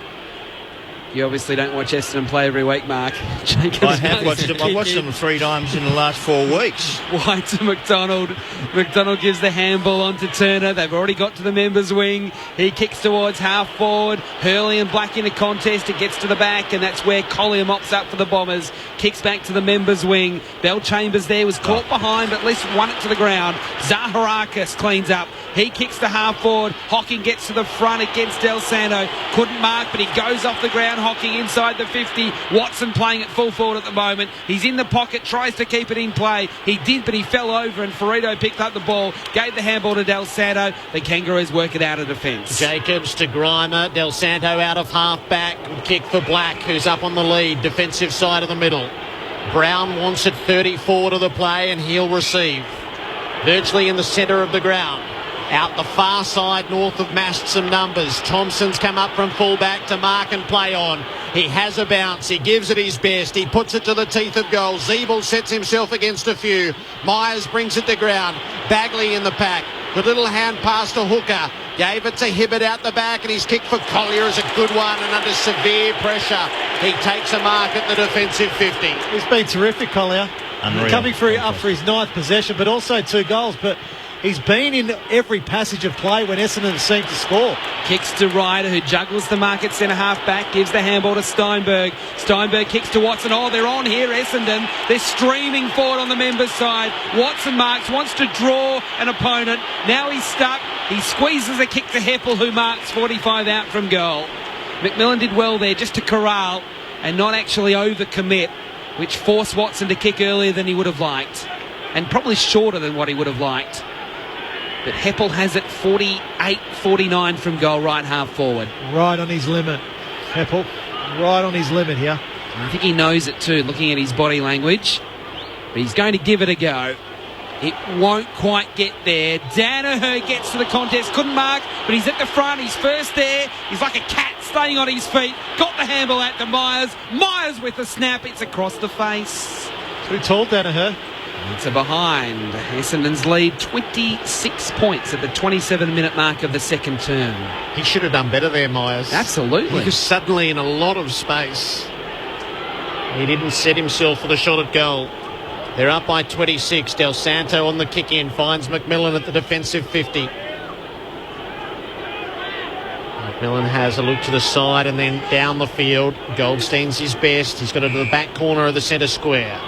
You obviously don't watch Essendon play every week, Mark. Jacobs I have watched them. I've watched them 3 times in the last 4 weeks. Wide to McDonald. McDonald gives the handball on to Turner. They've already got to the members' wing. He kicks towards half forward. Hurley and Black in a contest. It gets to the back, and that's where Collier mops up for the Bombers. Kicks back to the members' wing. Bell Chambers there was caught behind, but at least won it to the ground. Zaharakis cleans up. He kicks to half forward. Hocking gets to the front against Del Santo. Couldn't mark, but he goes off the ground. Hocking inside the 50. Watson playing at full forward at the moment. He's in the pocket, tries to keep it in play. He did, but he fell over, and Ferrito picked up the ball, gave the handball to Del Santo. The Kangaroos work it out of defence. Jacobs to Grimer. Del Santo out of half back. Kick for Black, who's up on the lead. Defensive side of the middle. Brown wants it 34 to the play, and he'll receive. Virtually in the centre of the ground. Out the far side, North have mashed some numbers. Thompson's come up from full-back to mark and play on. He has a bounce. He gives it his best. He puts it to the teeth of goal. Zeeble sets himself against a few. Myers brings it to ground. Bagley in the pack. The little hand pass to Hooker. Gave it to Hibbert out the back, and his kick for Collier is a good one, and under severe pressure, he takes a mark at the defensive 50. He's been terrific, Collier. Unreal. Coming through up for his 9th possession, but also 2 goals. But he's been in every passage of play when Essendon seem to score. Kicks to Ryder, who juggles the mark at centre half back, gives the handball to Steinberg. Steinberg kicks to Watson. Oh, they're on here, Essendon. They're streaming forward on the members' side. Watson marks, wants to draw an opponent. Now he's stuck. He squeezes a kick to Heppel, who marks 45 out from goal. McMillan did well there just to corral and not actually overcommit, which forced Watson to kick earlier than he would have liked, and probably shorter than what he would have liked. But Heppel has it 48-49 from goal, right half forward. Right on his limit, Heppel. Right on his limit here. I think he knows it too, looking at his body language. But he's going to give it a go. It won't quite get there. Danaher gets to the contest, couldn't mark, but he's at the front. He's first there. He's like a cat staying on his feet. Got the handball out to Myers. Myers with the snap. It's across the face. Too tall, Danaher. It's a behind. Essendon's lead 26 points at the 27-minute mark of the second term. He should have done better there, Myers. Absolutely. He was suddenly in a lot of space. He didn't set himself for the shot at goal. They're up by 26. Del Santo on the kick-in finds McMillan at the defensive 50. McMillan has a look to the side and then down the field. Goldstein's his best. He's got it to the back corner of the centre square.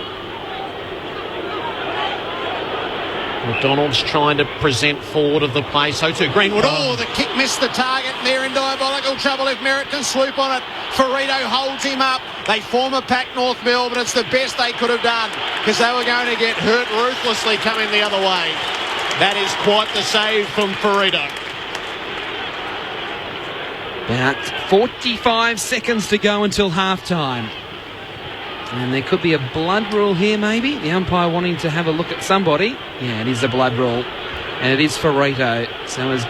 McDonald's trying to present forward of the play. So to Greenwood. Oh, the kick missed the target. And they're in diabolical trouble if Merritt can swoop on it. Ferrito holds him up. They form a pack, North Melbourne. It's the best they could have done because they were going to get hurt ruthlessly coming the other way. That is quite the save from Ferrito. About 45 seconds to go until half-time. And there could be a blood rule here, maybe. The umpire wanting to have a look at somebody. Yeah, it is a blood rule. And it is Ferrito. So as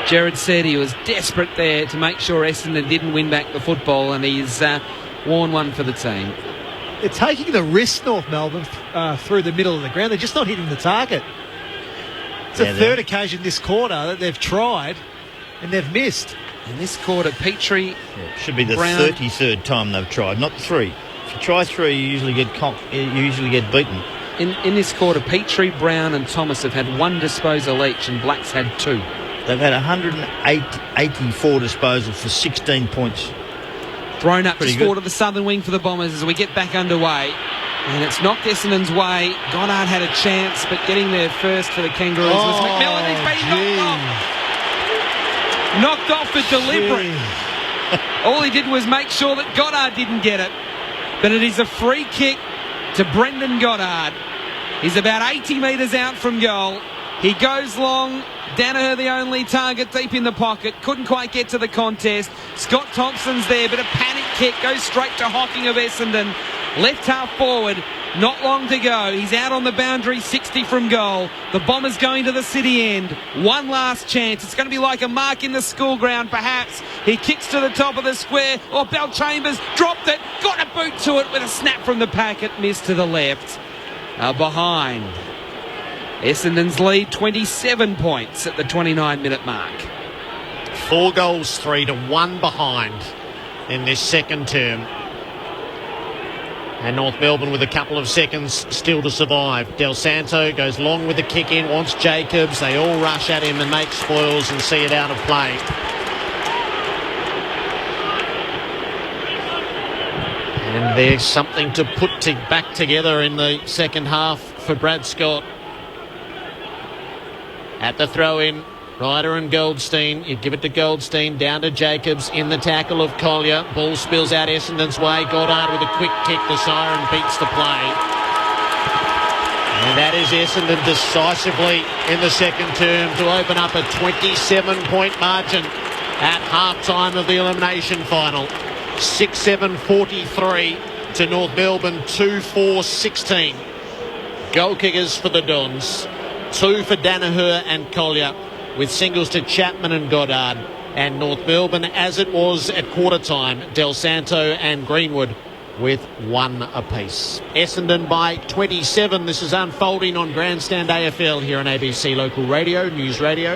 Gerard said, he was desperate there to make sure Essendon didn't win back the football, and he's worn one for the team. They're taking the risk, North Melbourne, through the middle of the ground. They're just not hitting the target. It's a third occasion this quarter that they've tried and they've missed. In this quarter, Petrie... should be the Brown. 33rd time they've tried, not 3. If you try 3, you usually get beaten. In this quarter, Petrie, Brown and Thomas have had 1 disposal each, and Black's had 2. They've had 184 disposals for 16 points. Thrown up Pretty just good. forward to the southern wing for the Bombers as we get back underway. And it's knocked Essendon's way. Goddard had a chance, but getting there first for the Kangaroos was McMillan. He's been knocked off for deliberate. All he did was make sure that Goddard didn't get it. But it is a free kick to Brendan Goddard. He's about 80 metres out from goal. He goes long. Danaher the only target deep in the pocket. Couldn't quite get to the contest. Scott Thompson's there, but a panic kick goes straight to Hocking of Essendon. Left half forward. Not long to go. He's out on the boundary, 60 from goal. The Bombers going to the city end. One last chance. It's going to be like a mark in the school ground, perhaps. He kicks to the top of the square. Oh, Bell Chambers dropped it. Got a boot to it with a snap from the packet. Missed to the left. Behind. Essendon's lead 27 points at the 29-minute mark. 4 goals, 3-1 behind in this second term. And North Melbourne with a couple of seconds still to survive. Del Santo goes long with the kick in, wants Jacobs. They all rush at him and make spoils and see it out of play. And there's something to put back together in the second half for Brad Scott. At the throw-in, Ryder and Goldstein. You give it to Goldstein, down to Jacobs in the tackle of Collier. Ball spills out Essendon's way. Goddard with a quick kick. The siren beats the play. And that is Essendon decisively in the second term to open up a 27-point margin at half-time of the elimination final. 6-7-43 to North Melbourne, 2-4-16. Goal kickers for the Dons. 2 for Danaher and Collier, with singles to Chapman and Goddard. And North Melbourne, as it was at quarter time, Del Santo and Greenwood with 1 apiece. Essendon by 27. This is unfolding on Grandstand AFL here on ABC Local Radio, News Radio,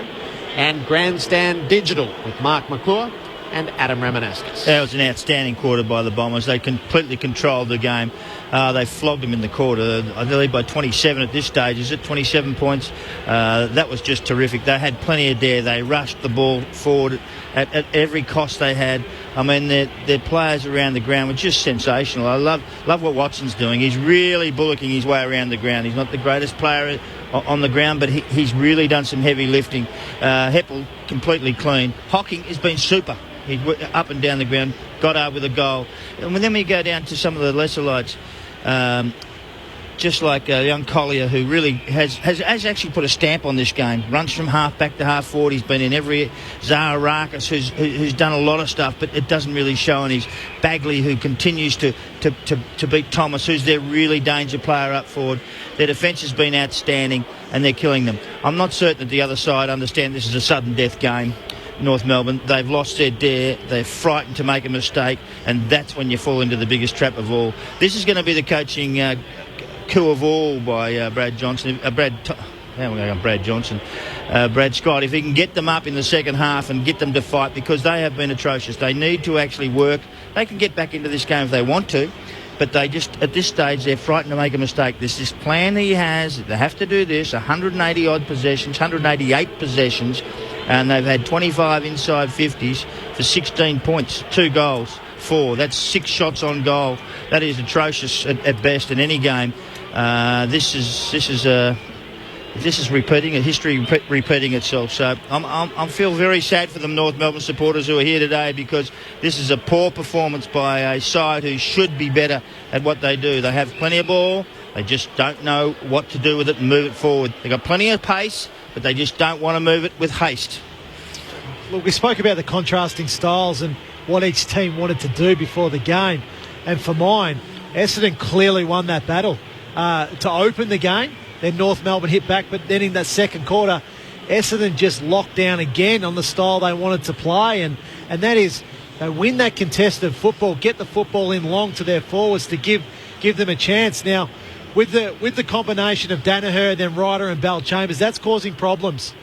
and Grandstand Digital with Mark McClure and Adam Ramanauskas. That was an outstanding quarter by the Bombers. They completely controlled the game. They flogged them in the quarter. I believe by 27 at this stage. Is it 27 points? That was just terrific. They had plenty of dare. They rushed the ball forward at every cost they had. I mean, their players around the ground were just sensational. I love what Watson's doing. He's really bullocking his way around the ground. He's not the greatest player on the ground, but he's really done some heavy lifting. Heppel completely clean. Hocking has been super. He's up and down the ground, got out with a goal. And then we go down to some of the lesser lights, just like young Collier, who really has actually put a stamp on this game. Runs from half back to half forward. He's been in every. Zara Rakas, who's done a lot of stuff, but it doesn't really show. And he's Bagley, who continues to beat Thomas, who's their really danger player up forward. Their defence has been outstanding, and they're killing them. I'm not certain that the other side understand this is a sudden death game. North Melbourne, they've lost their dare, they're frightened to make a mistake, and that's when you fall into the biggest trap of all. This is going to be the coaching coup of all by Brad Scott. If he can get them up in the second half and get them to fight, because they have been atrocious. They need to actually work. They can get back into this game if they want to, but they just, at this stage, they're frightened to make a mistake. There's this plan that he has. They have to do this, 180-odd possessions, 188 possessions, and they've had 25 inside 50s for 16 points, 2 goals, 4. That's 6 shots on goal. That is atrocious at best in any game. This is repeating, a history repeating itself. So I feel very sad for the North Melbourne supporters who are here today, because this is a poor performance by a side who should be better at what they do. They have plenty of ball. They just don't know what to do with it and move it forward. They've got plenty of pace, but they just don't want to move it with haste. Look, we spoke about the contrasting styles and what each team wanted to do before the game. And for mine, Essendon clearly won that battle to open the game. Then North Melbourne hit back, but then in that second quarter, Essendon just locked down again on the style they wanted to play, and that is they win that contested football, get the football in long to their forwards to give them a chance. Now, with the combination of Danaher, then Ryder and Bell Chambers, that's causing problems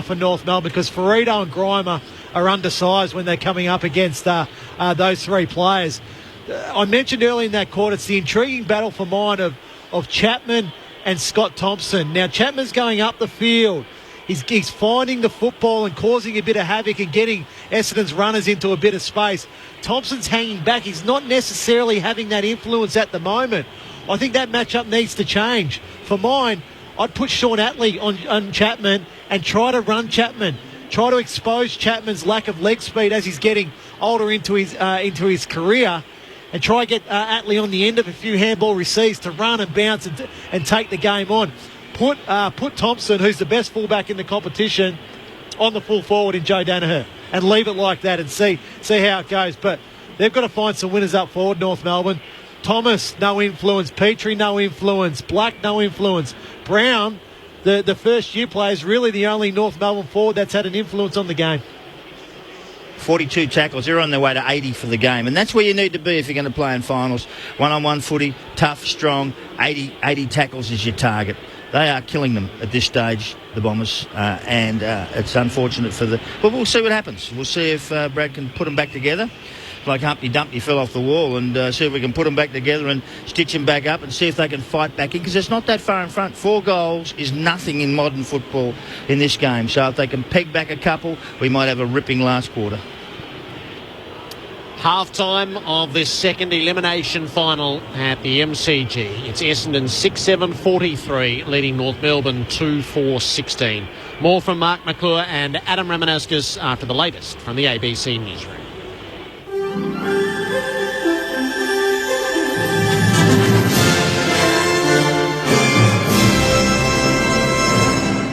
for North Melbourne, because Ferrito and Grimer are undersized when they're coming up against those 3 players. I mentioned earlier in that quarter, it's the intriguing battle for mine of Chapman and Scott Thompson. Now, Chapman's going up the field. He's finding the football and causing a bit of havoc and getting Essendon's runners into a bit of space. Thompson's hanging back. He's not necessarily having that influence at the moment. I think that matchup needs to change. For mine, I'd put Sean Atley on Chapman and try to run Chapman. Try to expose Chapman's lack of leg speed as he's getting older into his career, and try to get Atley on the end of a few handball receives to run and bounce and take the game on. put Thompson, who's the best fullback in the competition, on the full forward in Joe Danaher and leave it like that and see how it goes. But they've got to find some winners up forward, North Melbourne. Thomas, no influence. Petrie, no influence. Black, no influence. Brown, the first-year player, is really the only North Melbourne forward that's had an influence on the game. 42 tackles. They're on their way to 80 for the game. And that's where you need to be if you're going to play in finals. One-on-one footy, tough, strong, 80 tackles is your target. They are killing them at this stage, the Bombers, and it's unfortunate for the... But we'll see what happens. We'll see if Brad can put them back together. Like Humpty Dumpty fell off the wall, and see if we can put them back together and stitch them back up and see if they can fight back in, because it's not that far in front. 4 goals is nothing in modern football in this game. So if they can peg back a couple, we might have a ripping last quarter. Half-time of this second elimination final at the MCG. It's Essendon 6-7-43, leading North Melbourne 2-4-16. More from Mark McClure and Adam Ramanauskas after the latest from the ABC newsroom.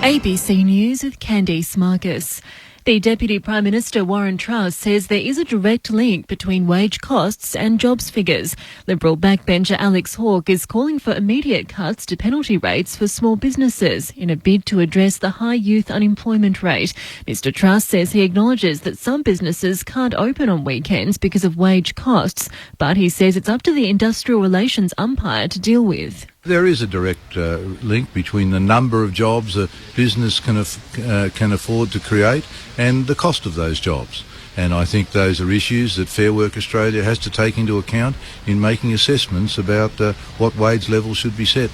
ABC News with Candice Marcus. The Deputy Prime Minister Warren Truss says there is a direct link between wage costs and jobs figures. Liberal backbencher Alex Hawke is calling for immediate cuts to penalty rates for small businesses in a bid to address the high youth unemployment rate. Mr Truss says he acknowledges that some businesses can't open on weekends because of wage costs, but he says it's up to the industrial relations umpire to deal with. There is a direct link between the number of jobs a business can afford to create and the cost of those jobs. And I think those are issues that Fair Work Australia has to take into account in making assessments about what wage level should be set.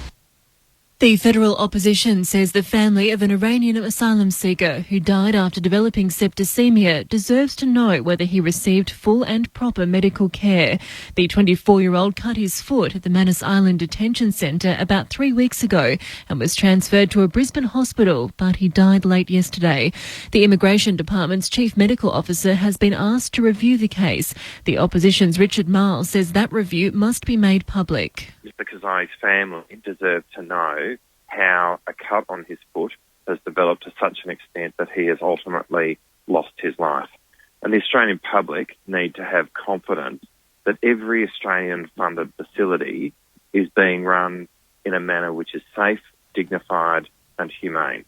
The federal opposition says the family of an Iranian asylum seeker who died after developing septicemia deserves to know whether he received full and proper medical care. The 24-year-old cut his foot at the Manus Island Detention Centre about 3 weeks ago and was transferred to a Brisbane hospital, but he died late yesterday. The Immigration Department's Chief Medical Officer has been asked to review the case. The opposition's Richard Miles says that review must be made public. Mr Kazai's family deserve to know how a cut on his foot has developed to such an extent that he has ultimately lost his life. And the Australian public need to have confidence that every Australian-funded facility is being run in a manner which is safe, dignified and humane.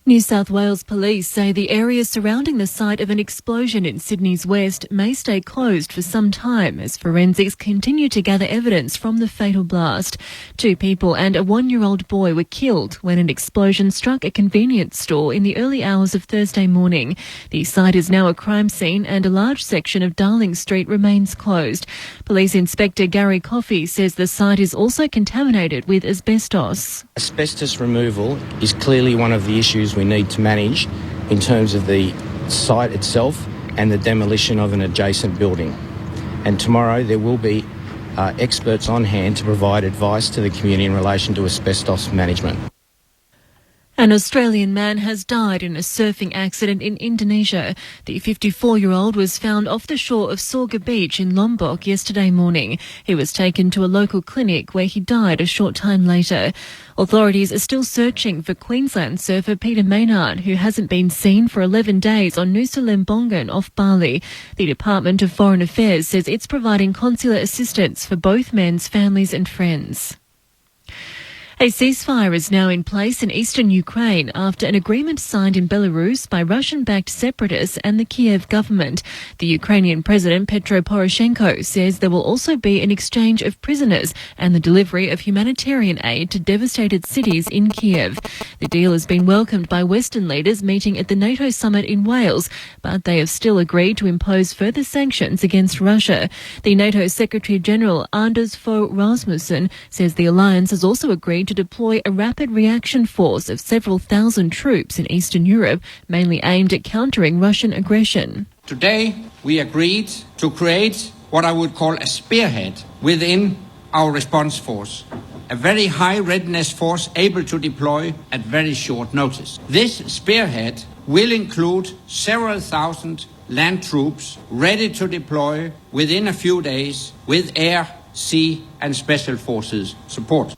New South Wales police say the area surrounding the site of an explosion in Sydney's west may stay closed for some time as forensics continue to gather evidence from the fatal blast. 2 people and a 1-year-old boy were killed when an explosion struck a convenience store in the early hours of Thursday morning. The site is now a crime scene and a large section of Darling Street remains closed. Police Inspector Gary Coffey says the site is also contaminated with asbestos. Asbestos removal is clearly one of the issues we need to manage in terms of the site itself and the demolition of an adjacent building. And tomorrow there will be experts on hand to provide advice to the community in relation to asbestos management. An Australian man has died in a surfing accident in Indonesia. The 54-year-old was found off the shore of Sorga Beach in Lombok yesterday morning. He was taken to a local clinic where he died a short time later. Authorities are still searching for Queensland surfer Peter Maynard, who hasn't been seen for 11 days on Nusa Lembongan off Bali. The Department of Foreign Affairs says it's providing consular assistance for both men's families and friends. A ceasefire is now in place in eastern Ukraine after an agreement signed in Belarus by Russian-backed separatists and the Kiev government. The Ukrainian President Petro Poroshenko says there will also be an exchange of prisoners and the delivery of humanitarian aid to devastated cities in Kiev. The deal has been welcomed by Western leaders meeting at the NATO summit in Wales, but they have still agreed to impose further sanctions against Russia. The NATO Secretary-General Anders Fogh Rasmussen says the alliance has also agreed to deploy a rapid reaction force of several thousand troops in Eastern Europe, mainly aimed at countering Russian aggression. Today, we agreed to create what I would call a spearhead within our response force, a very high readiness force able to deploy at very short notice. This spearhead will include several thousand land troops ready to deploy within a few days with air, sea and special forces support.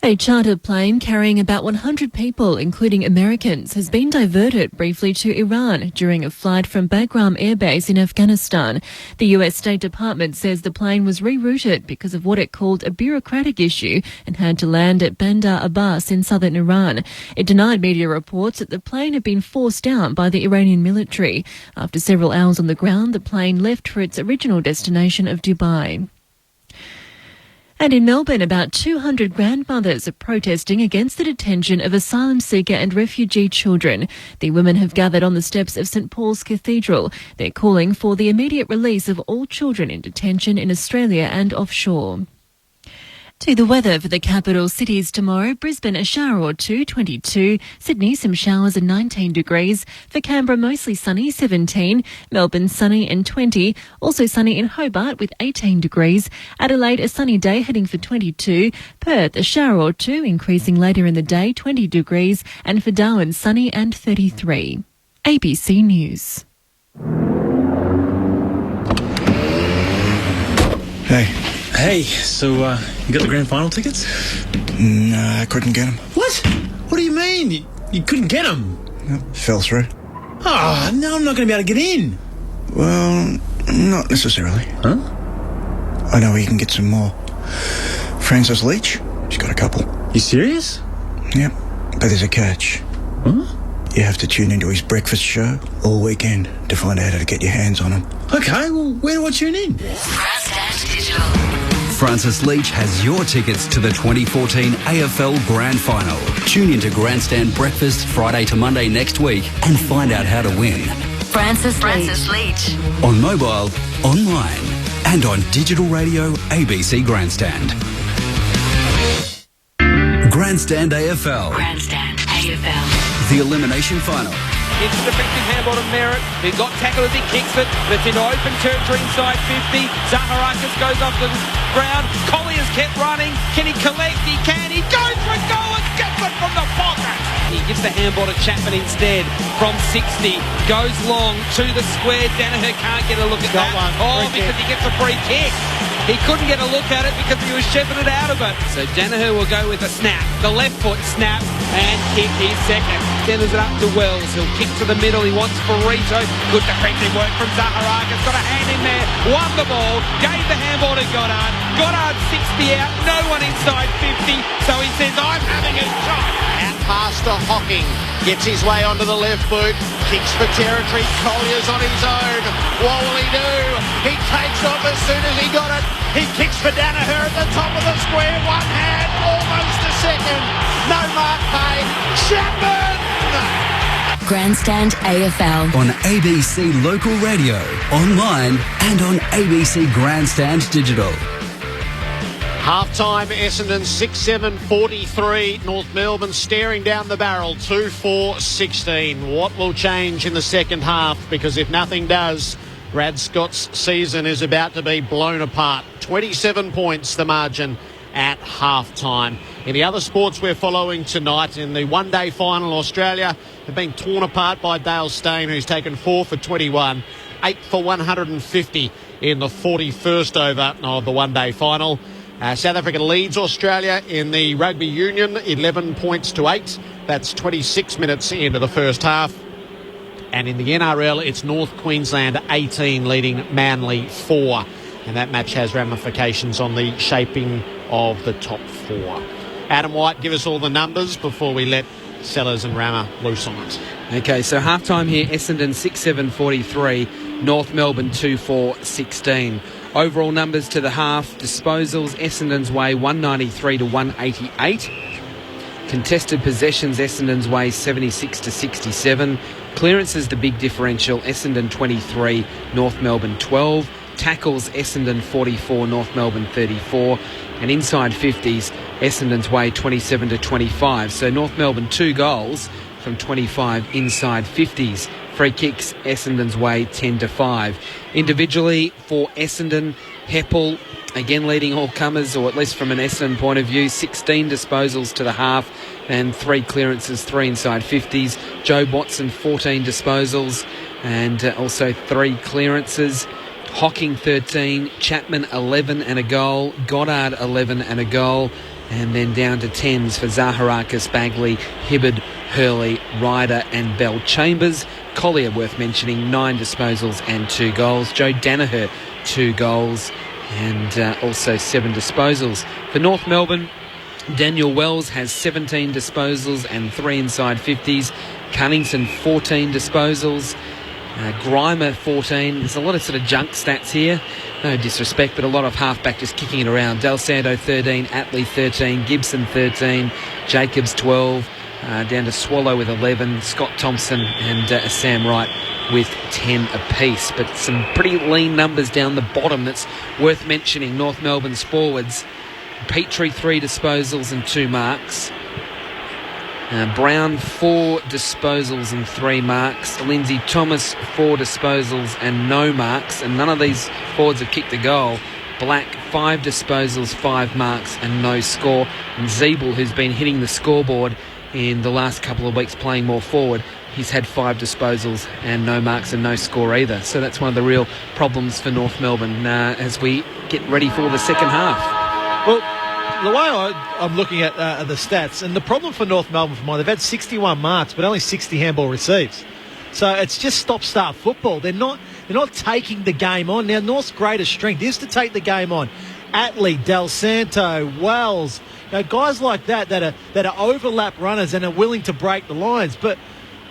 A charter plane carrying about 100 people, including Americans, has been diverted briefly to Iran during a flight from Bagram Air Base in Afghanistan. The US State Department says the plane was rerouted because of what it called a bureaucratic issue and had to land at Bandar Abbas in southern Iran. It denied media reports that the plane had been forced out by the Iranian military. After several hours on the ground, the plane left for its original destination of Dubai. And in Melbourne, about 200 grandmothers are protesting against the detention of asylum seeker and refugee children. The women have gathered on the steps of St Paul's Cathedral. They're calling for the immediate release of all children in detention in Australia and offshore. To the weather for the capital cities tomorrow: Brisbane a shower or two, 22. Sydney some showers and 19 degrees. For Canberra mostly sunny, 17. Melbourne sunny and 20. Also sunny in Hobart with 18 degrees. Adelaide a sunny day heading for 22. Perth a shower or two, increasing later in the day, 20 degrees. And for Darwin sunny and 33. ABC News. Hey, so you got the grand final tickets? No, I couldn't get them. What? What do you mean? You couldn't get them? Fell through. Ah, no, I'm not going to be able to get in. Well, not necessarily. Huh? I know where you can get some more. Frances Leach, she's got a couple. You serious? Yep, but there's a catch. Huh? You have to tune into his breakfast show all weekend to find out how to get your hands on them. Okay, well, where do I tune in? Frances Leach has your tickets to the 2014 AFL Grand Final. Tune into Grandstand Breakfast Friday to Monday next week and find out how to win. Frances Leach. On mobile, online and on digital radio ABC Grandstand. Grandstand AFL. Grandstand AFL. The elimination final. It's a defensive handball to Merritt. He got tackled as he kicks it, but it's into open territory inside 50. Zaharakis goes off the ground. Collier's kept running. Can he collect? He can. He goes for a goal and gets it from the pocket. He gives the handball to Chapman instead from 60. Goes long to the square. Danaher can't get a look at that. Because he gets a free kick. He couldn't get a look at it because he was shepherded out of it. So Danaher will go with a snap. The left foot snap and kick his second. Sends it up to Wells. He'll kick to the middle. He wants Burrito. Good defensive work from Zaharakis. Got a hand in there. Won the ball. Gave the handball to Goddard. Goddard 60 out. No one inside 50. So he says, I'm having a shot. Out past to Hocking. Gets his way onto the left boot. Kicks for territory. Collier's on his own. What will he do? He takes off as soon as he got it. He kicks for Danaher at the top of the square. One hand. Almost a second. No mark paid. Chapman! Grandstand AFL. On ABC Local Radio, online and on ABC Grandstand Digital. Half-time, Essendon 6-7-43. North Melbourne staring down the barrel 2-4-16. What will change in the second half? Because if nothing does, Brad Scott's season is about to be blown apart. 27 points the margin at half-time. In the other sports we're following tonight, in the one-day final, Australia have been torn apart by Dale Steyn, who's taken 4 for 21, 8 for 150 in the 41st over of the one-day final. South Africa leads Australia in the rugby union, 11 points to 8. That's 26 minutes into the first half. And in the NRL, it's North Queensland 18 leading Manly 4. And that match has ramifications on the shaping of the top 4. Adam White, give us all the numbers before we let Sellers and Rammer loose on it. Okay, so half-time here, Essendon 6-7-43, North Melbourne 2-4-16. Overall numbers to the half, disposals, Essendon's way 193 to 188. Contested possessions, Essendon's way 76 to 67. Clearances, the big differential, Essendon 23, North Melbourne 12. Tackles, Essendon 44, North Melbourne 34. And inside 50s, Essendon's way 27 to 25. So North Melbourne 2 goals from 25 inside 50s. Free kicks, Essendon's way 10 to 5. Individually for Essendon, Heppel again leading all comers, or at least from an Essendon point of view, 16 disposals to the half and 3 clearances, 3 inside 50s. Joe Watson 14 disposals and also 3 clearances. Hocking 13, Chapman 11 and a goal, Goddard 11 and a goal, And then down to 10s for Zaharakis, Bagley, Hibberd, Hurley, Ryder and Bell Chambers. Collier, worth mentioning, 9 disposals and 2 goals. Joe Danaher, 2 goals and also 7 disposals. For North Melbourne, Daniel Wells has 17 disposals and 3 inside 50s. Cunnington, 14 disposals. Grimer, 14. There's a lot of sort of junk stats here. No disrespect, but a lot of halfback just kicking it around. Del Santo, 13. Atley, 13. Gibson, 13. Jacobs, 12. Down to Swallow with 11. Scott Thompson and Sam Wright with 10 apiece. But some pretty lean numbers down the bottom that's worth mentioning. North Melbourne's forwards. Petrie, 3 disposals and 2 marks. Brown, 4 disposals and 3 marks. Lindsay Thomas, 4 disposals and no marks. And none of these forwards have kicked a goal. Black, 5 disposals, 5 marks and no score. And Zeeble, who's been hitting the scoreboard in the last couple of weeks playing more forward, he's had 5 disposals and no marks and no score either. So that's one of the real problems for North Melbourne as we get ready for the second half. Well, the way I'm looking at the stats, and the problem for North Melbourne, for mine, they've had 61 marks, but only 60 handball receives. So it's just stop-start football. They're not taking the game on. Now, North's greatest strength is to take the game on. Atley, Del Santo, Wells, guys like that are overlap runners and are willing to break the lines. But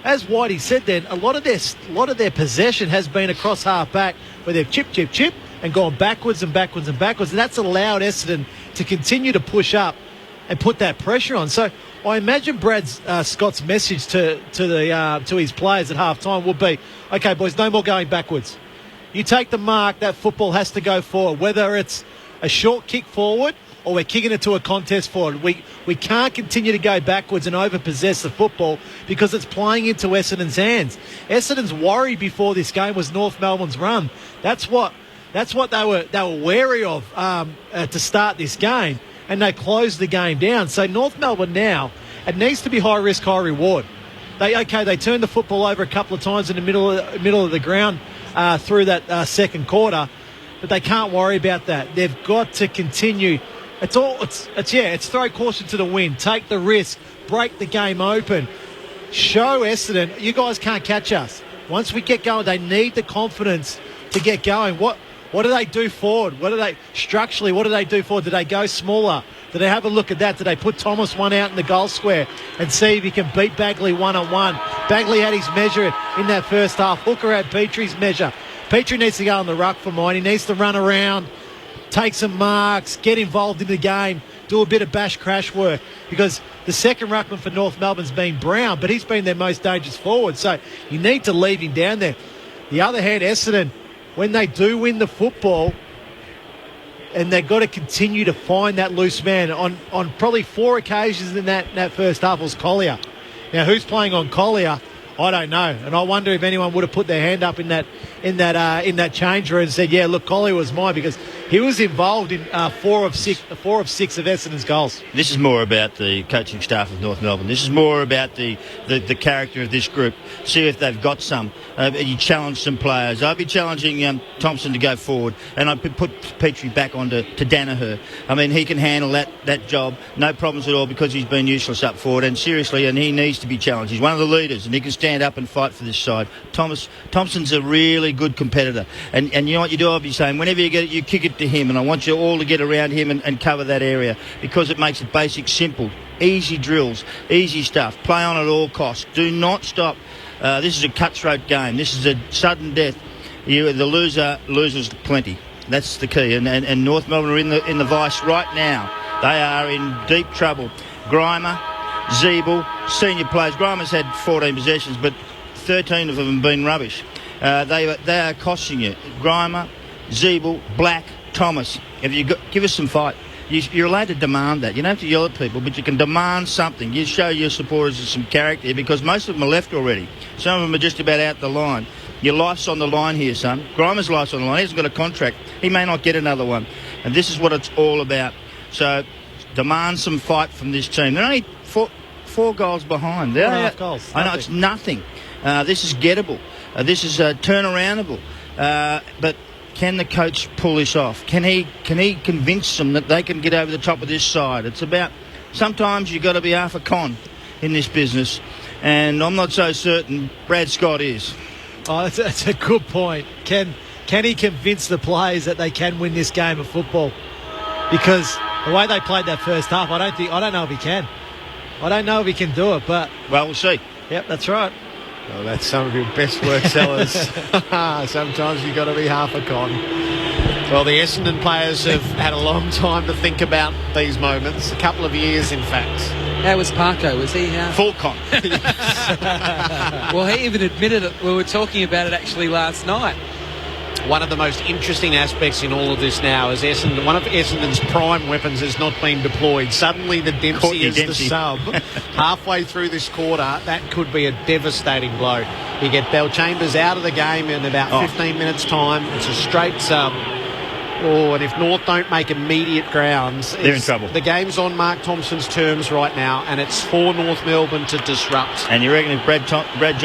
as Whitey said then, a lot of their possession has been across half back where they've chip, and gone backwards and backwards and backwards. And that's allowed Essendon to continue to push up and put that pressure on. So I imagine Brad Scott's message to his players at half time will be, okay, boys, no more going backwards. You take the mark, that football has to go forward, whether it's a short kick forward or we're kicking it to a contest forward. We can't continue to go backwards and overpossess the football because it's playing into Essendon's hands. Essendon's worry before this game was North Melbourne's run. That's what they were wary of to start this game, and they closed the game down. So North Melbourne now, it needs to be high risk, high reward. They turned the football over a couple of times in the middle of the ground through that second quarter, but they can't worry about that. They've got to continue. It's throw caution to the wind, take the risk, break the game open, show Essendon you guys can't catch us. Once we get going, they need the confidence to get going. What do they do forward? What do they do forward? Do they go smaller? Do they have a look at that? Do they put Thomas one out in the goal square and see if he can beat Bagley one-on-one? Bagley had his measure in that first half. Hooker had Petrie's measure. Petrie needs to go on the ruck for mine. He needs to run around, take some marks, get involved in the game, do a bit of bash crash work, because the second ruckman for North Melbourne's been Brown, but he's been their most dangerous forward, so you need to leave him down there. The other hand, Essendon, when they do win the football, and they've got to continue to find that loose man. On probably 4 occasions in that first half was Collier. Now, who's playing on Collier? I don't know, and I wonder if anyone would have put their hand up in that change room and said, "Yeah, look, Collier was mine," because he was involved in 4 of 6 of Essendon's goals. This is more about the coaching staff of North Melbourne. This is more about the character of this group. See if they've got some. You challenge some players. I'd be challenging Thompson to go forward, and I'd put Petrie back onto Danaher. I mean, he can handle that job, no problems at all, because he's been useless up forward. And seriously, and he needs to be challenged. He's one of the leaders, and he can stand up and fight for this side. Thompson's a really good competitor, and you know what you do? I'll be saying, whenever you get it, you kick it to him, and I want you all to get around him and cover that area, because it makes it basic, simple, easy drills, easy stuff. Play on at all costs. Do not stop. This is a cutthroat game. This is a sudden death. The loser loses plenty. That's the key. And North Melbourne are in the vice right now. They are in deep trouble. Grimer, Zeeble, senior players. Grimer's had 14 possessions, but 13 of them have been rubbish. They are costing you. Grimer, Zeeble, Black, Thomas. Give us some fight. You're allowed to demand that. You don't have to yell at people, but you can demand something. You show your supporters some character, because most of them are left already. Some of them are just about out the line. Your life's on the line here, son. Grimer's life's on the line. He hasn't got a contract. He may not get another one. And this is what it's all about. So demand some fight from this team. They're only four goals behind. 4.5 goals. I know, it's nothing. This is gettable. This is turnaroundable. But can the coach pull this off? Can he convince them that they can get over the top of this side? It's about, sometimes you've got to be half a con in this business, and I'm not so certain Brad Scott is. Oh, that's a good point. Can he convince the players that they can win this game of football? Because the way they played that first half, I don't know if he can. I don't know if he can do it, but... Well, we'll see. Yep, that's right. Well, that's some of your best work sellers. Sometimes you've got to be half a con. Well, the Essendon players have had a long time to think about these moments. A couple of years, in fact. How was Parko? Was he... Full con. Well, he even admitted it. We were talking about it actually last night. One of the most interesting aspects in all of this now is one of Essendon's prime weapons has not been deployed. Suddenly the Dempsey is the sub. Halfway through this quarter, that could be a devastating blow. You get Bell Chambers out of the game in about 15 minutes' time. It's a straight sub. Oh, and if North don't make immediate grounds... They're in trouble. The game's on Mark Thompson's terms right now, and it's for North Melbourne to disrupt. And you reckon if Brad Scott hasn't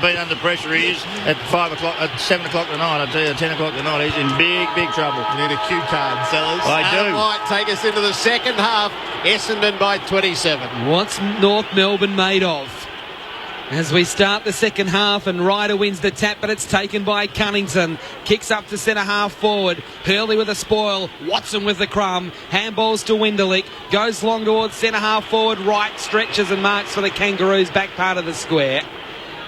been under pressure, he is at 7 o'clock tonight, I tell you, 10 o'clock tonight, he's in big trouble. You need a cue card, sellers. I do. That might take us into the second half. Essendon by 27. What's North Melbourne made of? As we start the second half, and Ryder wins the tap, but it's taken by Cunnington. Kicks up to centre half forward. Hurley with a spoil. Watson with the crumb. Handballs to Winderlick. Goes long towards centre half forward. Right stretches and marks for the Kangaroos back part of the square.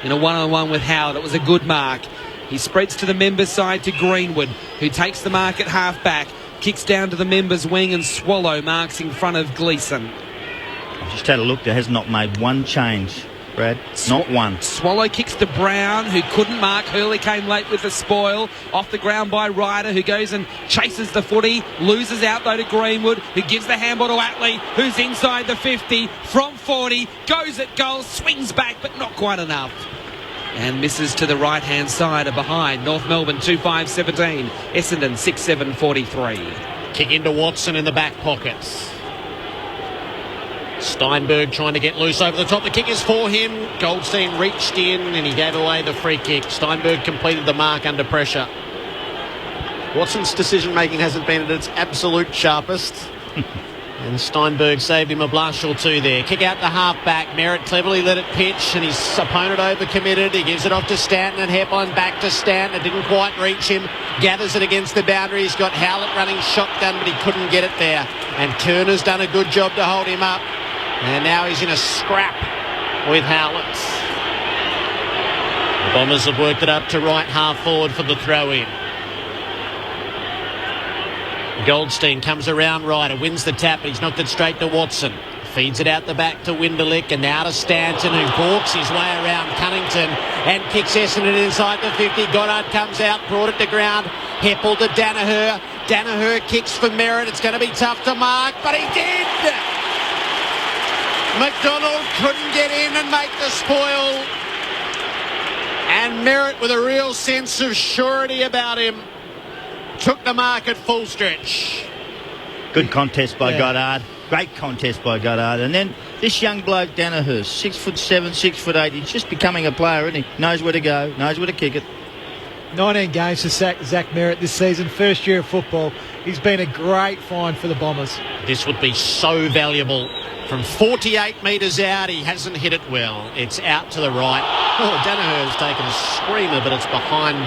In a one-on-one with Howard, it was a good mark. He spreads to the members' side to Greenwood, who takes the mark at half back. Kicks down to the members' wing, and Swallow marks in front of Gleeson. I just had a look. There has not made one change, Brad. Not one. Swallow kicks to Brown, who couldn't mark. Hurley came late with the spoil. Off the ground by Ryder, who goes and chases the footy. Loses out, though, to Greenwood, who gives the handball to Atley, who's inside the 50. From 40, goes at goal, swings back, but not quite enough. And misses to the right-hand side of behind. North Melbourne 2-5-17. Essendon 6-7-43. Kick into Watson in the back pockets. Steinberg trying to get loose over the top. The kick is for him. Goldstein reached in and he gave away the free kick. Steinberg completed the mark under pressure. Watson's decision-making hasn't been at its absolute sharpest. And Steinberg saved him a blush or two there. Kick out the half-back. Merritt cleverly let it pitch, and his opponent overcommitted. He gives it off to Stanton, and Hepburn back to Stanton. It didn't quite reach him. Gathers it against the boundary. He's got Howlett running shotgun, but he couldn't get it there. And Kerner's done a good job to hold him up. And now he's in a scrap with Howlett. The Bombers have worked it up to right half forward for the throw-in. Goldstein comes around Ryder, wins the tap, but he's knocked it straight to Watson. Feeds it out the back to Winderlick, and now to Stanton, who balks his way around Cunnington and kicks Essendon inside the 50. Goddard comes out, brought it to ground. Heppel to Danaher. Danaher kicks for Merritt. It's going to be tough to mark, but he did! McDonald couldn't get in and make the spoil. And Merritt, with a real sense of surety about him, took the mark at full stretch. Good contest by Goddard. Great contest by Goddard. And then this young bloke, Danaher, 6'7", 6'8". He's just becoming a player, isn't he? Knows where to go, knows where to kick it. 19 games for Zach Merritt this season, first year of football. He's been a great find for the Bombers. This would be so valuable. From 48 metres out, he hasn't hit it well. It's out to the right. Oh, Danaher's taken a screamer, but it's behind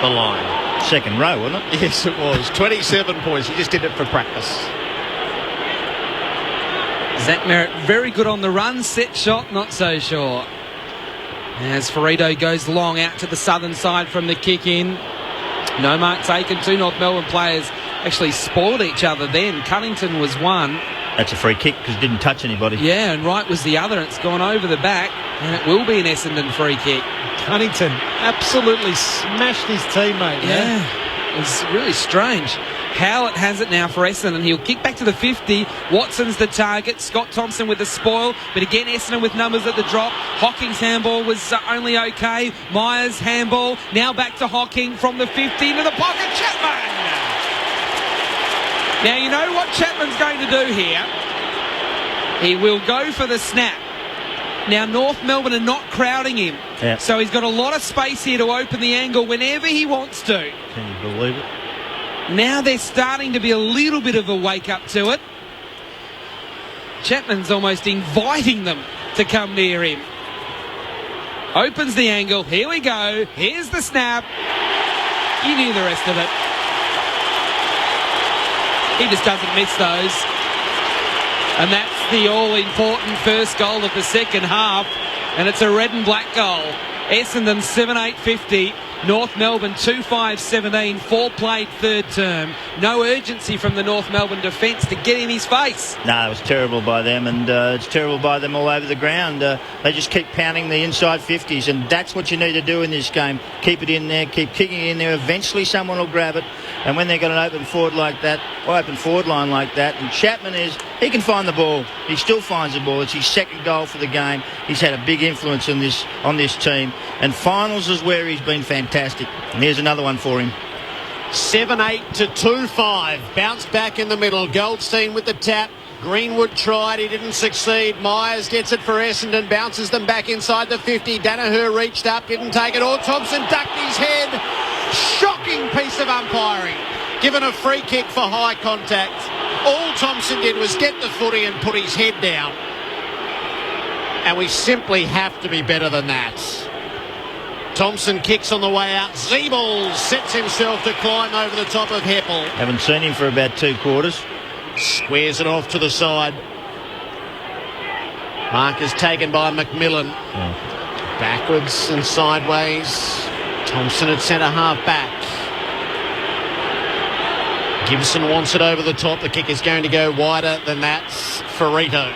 the line. Second row, wasn't it? Yes, it was. 27 points. He just did it for practice. Zach Merritt very good on the run. Set shot, not so sure. As Ferrito goes long out to the southern side from the kick in. No mark taken. Two North Melbourne players actually spoiled each other then. Cunnington was one. That's a free kick because it didn't touch anybody. Yeah, and Wright was the other. It's gone over the back, and it will be an Essendon free kick. Cunnington absolutely smashed his teammate. Yeah, it's really strange. Howlett has it now for Essendon. He'll kick back to the 50. Watson's the target. Scott Thompson with the spoil. But again, Essendon with numbers at the drop. Hocking's handball was only okay. Myers' handball. Now back to Hocking from the 50 into the pocket. Chapman! Now, you know what Chapman's going to do here? He will go for the snap. Now, North Melbourne are not crowding him. Yeah. So he's got a lot of space here to open the angle whenever he wants to. Can you believe it? Now they're starting to be a little bit of a wake-up to it. Chapman's almost inviting them to come near him. Opens the angle. Here we go. Here's the snap. You knew the rest of it. He just doesn't miss those. And that's the all-important first goal of the second half. And it's a red and black goal. Essendon 7-8-50. North Melbourne 2-5-17. 4 played third term. No urgency from the North Melbourne defence to get in his face. No, it was terrible by them, and it's terrible by them all over the ground. They just keep pounding the inside 50s, and that's what you need to do in this game. Keep it in there, keep kicking it in there. Eventually someone will grab it, and when they've got an open forward like that, or open forward line like that, and Chapman he can find the ball. He still finds the ball. It's his second goal for the game. He's had a big influence on this team, and finals is where he's been fantastic. And here's another one for him. 7-8 to 2-5. Bounced back in the middle. Goldstein with the tap. Greenwood tried. He didn't succeed. Myers gets it for Essendon. Bounces them back inside the 50. Danaher reached up. Didn't take it all. Thompson ducked his head. Shocking piece of umpiring. Given a free kick for high contact. All Thompson did was get the footy and put his head down. And we simply have to be better than that. Thompson kicks on the way out. Zeeble sets himself to climb over the top of Heppel. Haven't seen him for about 2 quarters. Squares it off to the side. Mark is taken by McMillan. Backwards and sideways. Thompson at centre half back. Gibson wants it over the top. The kick is going to go wider than that. Ferrito.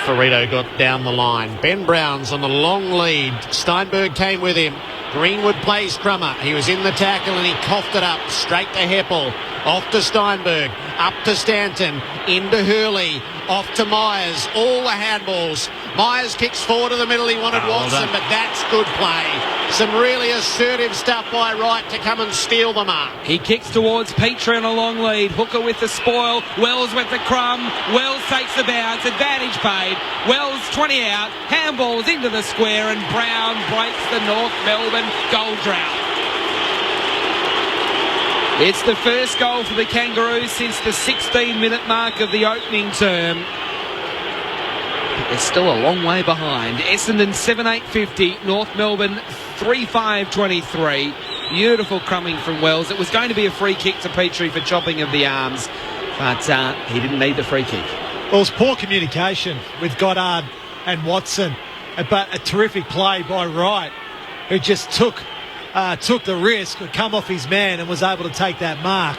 Ferrito got down the line. Ben Brown's on the long lead. Steinberg came with him. Greenwood plays Crummer. He was in the tackle and he coughed it up. Straight to Heppel. Off to Steinberg. Up to Stanton. Into Hurley. Off to Myers. All the handballs. Myers kicks forward to the middle. He wanted Watson, but that's good play. Some really assertive stuff by Wright to come and steal the mark. He kicks towards Petrie on a long lead. Hooker with the spoil. Wells with the crumb. Wells takes the bounce. Advantage paid. Wells 20 out. Handballs into the square and Brown breaks the North Melbourne goal drought. It's the first goal for the Kangaroos since the 16-minute mark of the opening term. They're still a long way behind. Essendon 7-8-50. North Melbourne 3-5-23. Beautiful crumbing from Wells. It was going to be a free kick to Petrie for chopping of the arms, but he didn't need the free kick. Well, it was poor communication with Goddard and Watson, but a terrific play by Wright, who just took the risk, could come off his man and was able to take that mark.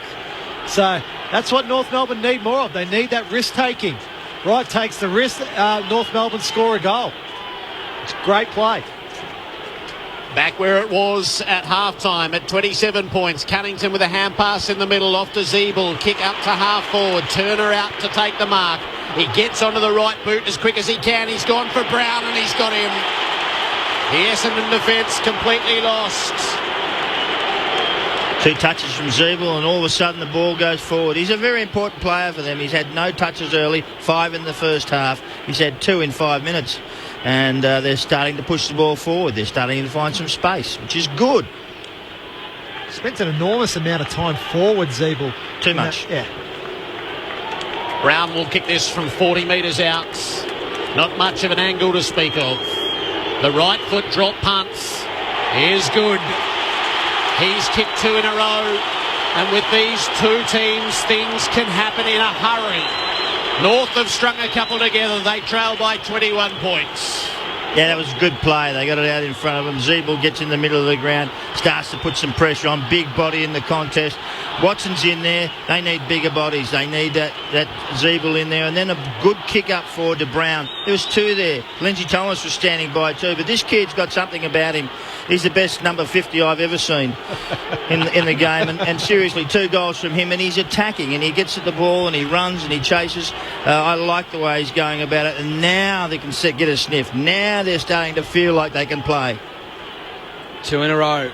So that's what North Melbourne need more of. They need that risk-taking. Wright takes the risk. North Melbourne score a goal. It's a great play. Back where it was at half-time at 27 points. Cunnington with a hand pass in the middle off to Zeeble. Kick up to half forward. Turner out to take the mark. He gets onto the right boot as quick as he can. He's gone for Brown and he's got him. The Essendon defence completely lost. 2 touches from Zeeble and all of a sudden the ball goes forward. He's a very important player for them. He's had no touches early, 5 in the first half. He's had 2 in 5 minutes. And they're starting to push the ball forward. They're starting to find some space, which is good. Spent an enormous amount of time forward, Zeeble. Too much. Yeah. Brown will kick this from 40 metres out. Not much of an angle to speak of. The right foot drop punts is good. He's kicked 2 in a row. And with these 2 teams, things can happen in a hurry. North have strung a couple together. They trail by 21 points. Yeah, that was a good play. They got it out in front of them. Zeeble gets in the middle of the ground, starts to put some pressure on. Big body in the contest. Watson's in there. They need bigger bodies. They need that Zeeble in there. And then a good kick up forward to Brown. There was 2 there. Lindsay Thomas was standing by too. But this kid's got something about him. He's the best number 50 I've ever seen in the game. And seriously, 2 goals from him. And he's attacking. And he gets at the ball and he runs and he chases. I like the way he's going about it. And now they can get a sniff. Now they're starting to feel like they can play. 2 in a row.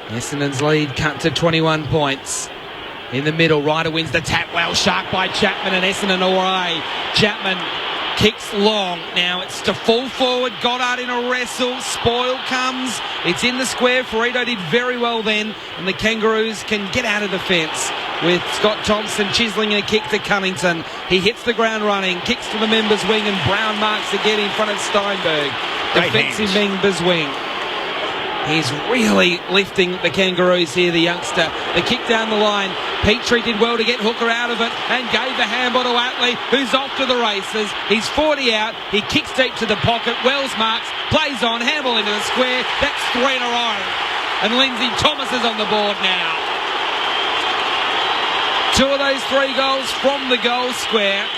Essendon's lead cut to 21 points. In the middle, Ryder wins the tap. Well, shark by Chapman and Essendon away. Chapman Kicks long. Now it's to full forward. Goddard in a wrestle. Spoil comes. It's in the square. Ferrito did very well then. And the Kangaroos can get out of defence with Scott Thompson chiseling a kick to Cunnington. He hits the ground running. Kicks to the members' wing. And Brown marks again in front of Steinberg. Defensive members' wing. He's really lifting the Kangaroos here, the youngster. The kick down the line. Petrie did well to get Hooker out of it and gave the handball to Atley, who's off to the races. He's 40 out. He kicks deep to the pocket. Wells marks, plays on, handball into the square. That's 3 in a row. And Lindsay Thomas is on the board now. 2 of those 3 goals from the goal square.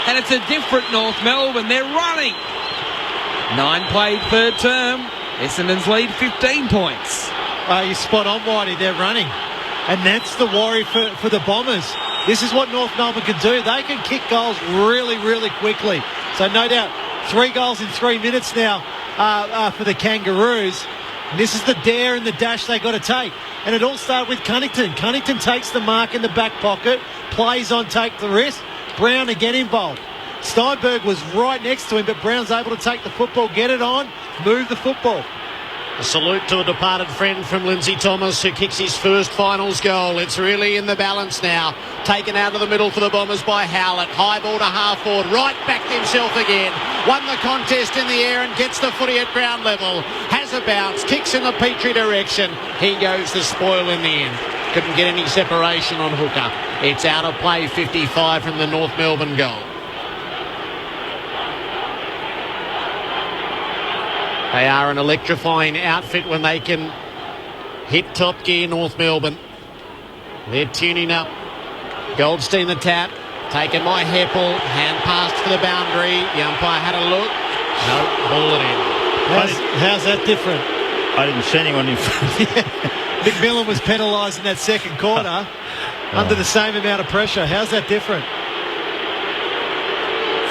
And it's a different North Melbourne. They're running. 9 played third term. Essendon's lead 15 points. You're spot on, Whitey. They're running. And that's the worry for the Bombers. This is what North Melbourne can do. They can kick goals really, really quickly. So no doubt 3 goals in 3 minutes now for the Kangaroos. And this is the dare and the dash they got to take. And it all started with Cunnington. Cunnington takes the mark in the back pocket, plays on, take the risk. Brown to get involved. Steinberg was right next to him, but Brown's able to take the football, get it on, move the football. A salute to a departed friend from Lindsay Thomas, who kicks his first finals goal. It's really in the balance now. Taken out of the middle for the Bombers by Howlett. High ball to half forward. Right backed himself again. Won the contest in the air and gets the footy at ground level. Has a bounce. Kicks in the Petrie direction. He goes to spoil in the end. Couldn't get any separation on Hooker. It's out of play, 55 from the North Melbourne goal. They are an electrifying outfit when they can hit top gear, North Melbourne. They're tuning up. Goldstein the tap. Taken by Heppel. Hand passed for the boundary. The umpire had a look. No, ball it in. How's that different? I didn't see anyone in front. McMillan was penalised in that second quarter under the same amount of pressure. How's that different?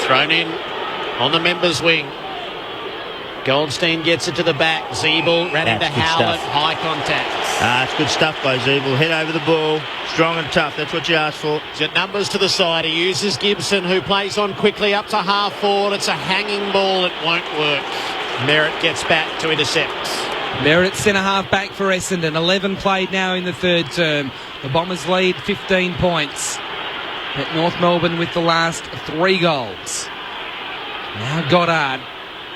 Thrown in on the members' wing. Goldstein gets it to the back. Zeeble ran into Howlett. High contact. It's good stuff by Zeeble. Head over the ball. Strong and tough. That's what you asked for. He's got numbers to the side. He uses Gibson, who plays on quickly up to half forward. It's a hanging ball. It won't work. Merritt gets back to intercept. Merritt centre-half back for Essendon. 11 played now in the third term. The Bombers lead 15 points. At North Melbourne with the last 3 goals. Now Goddard.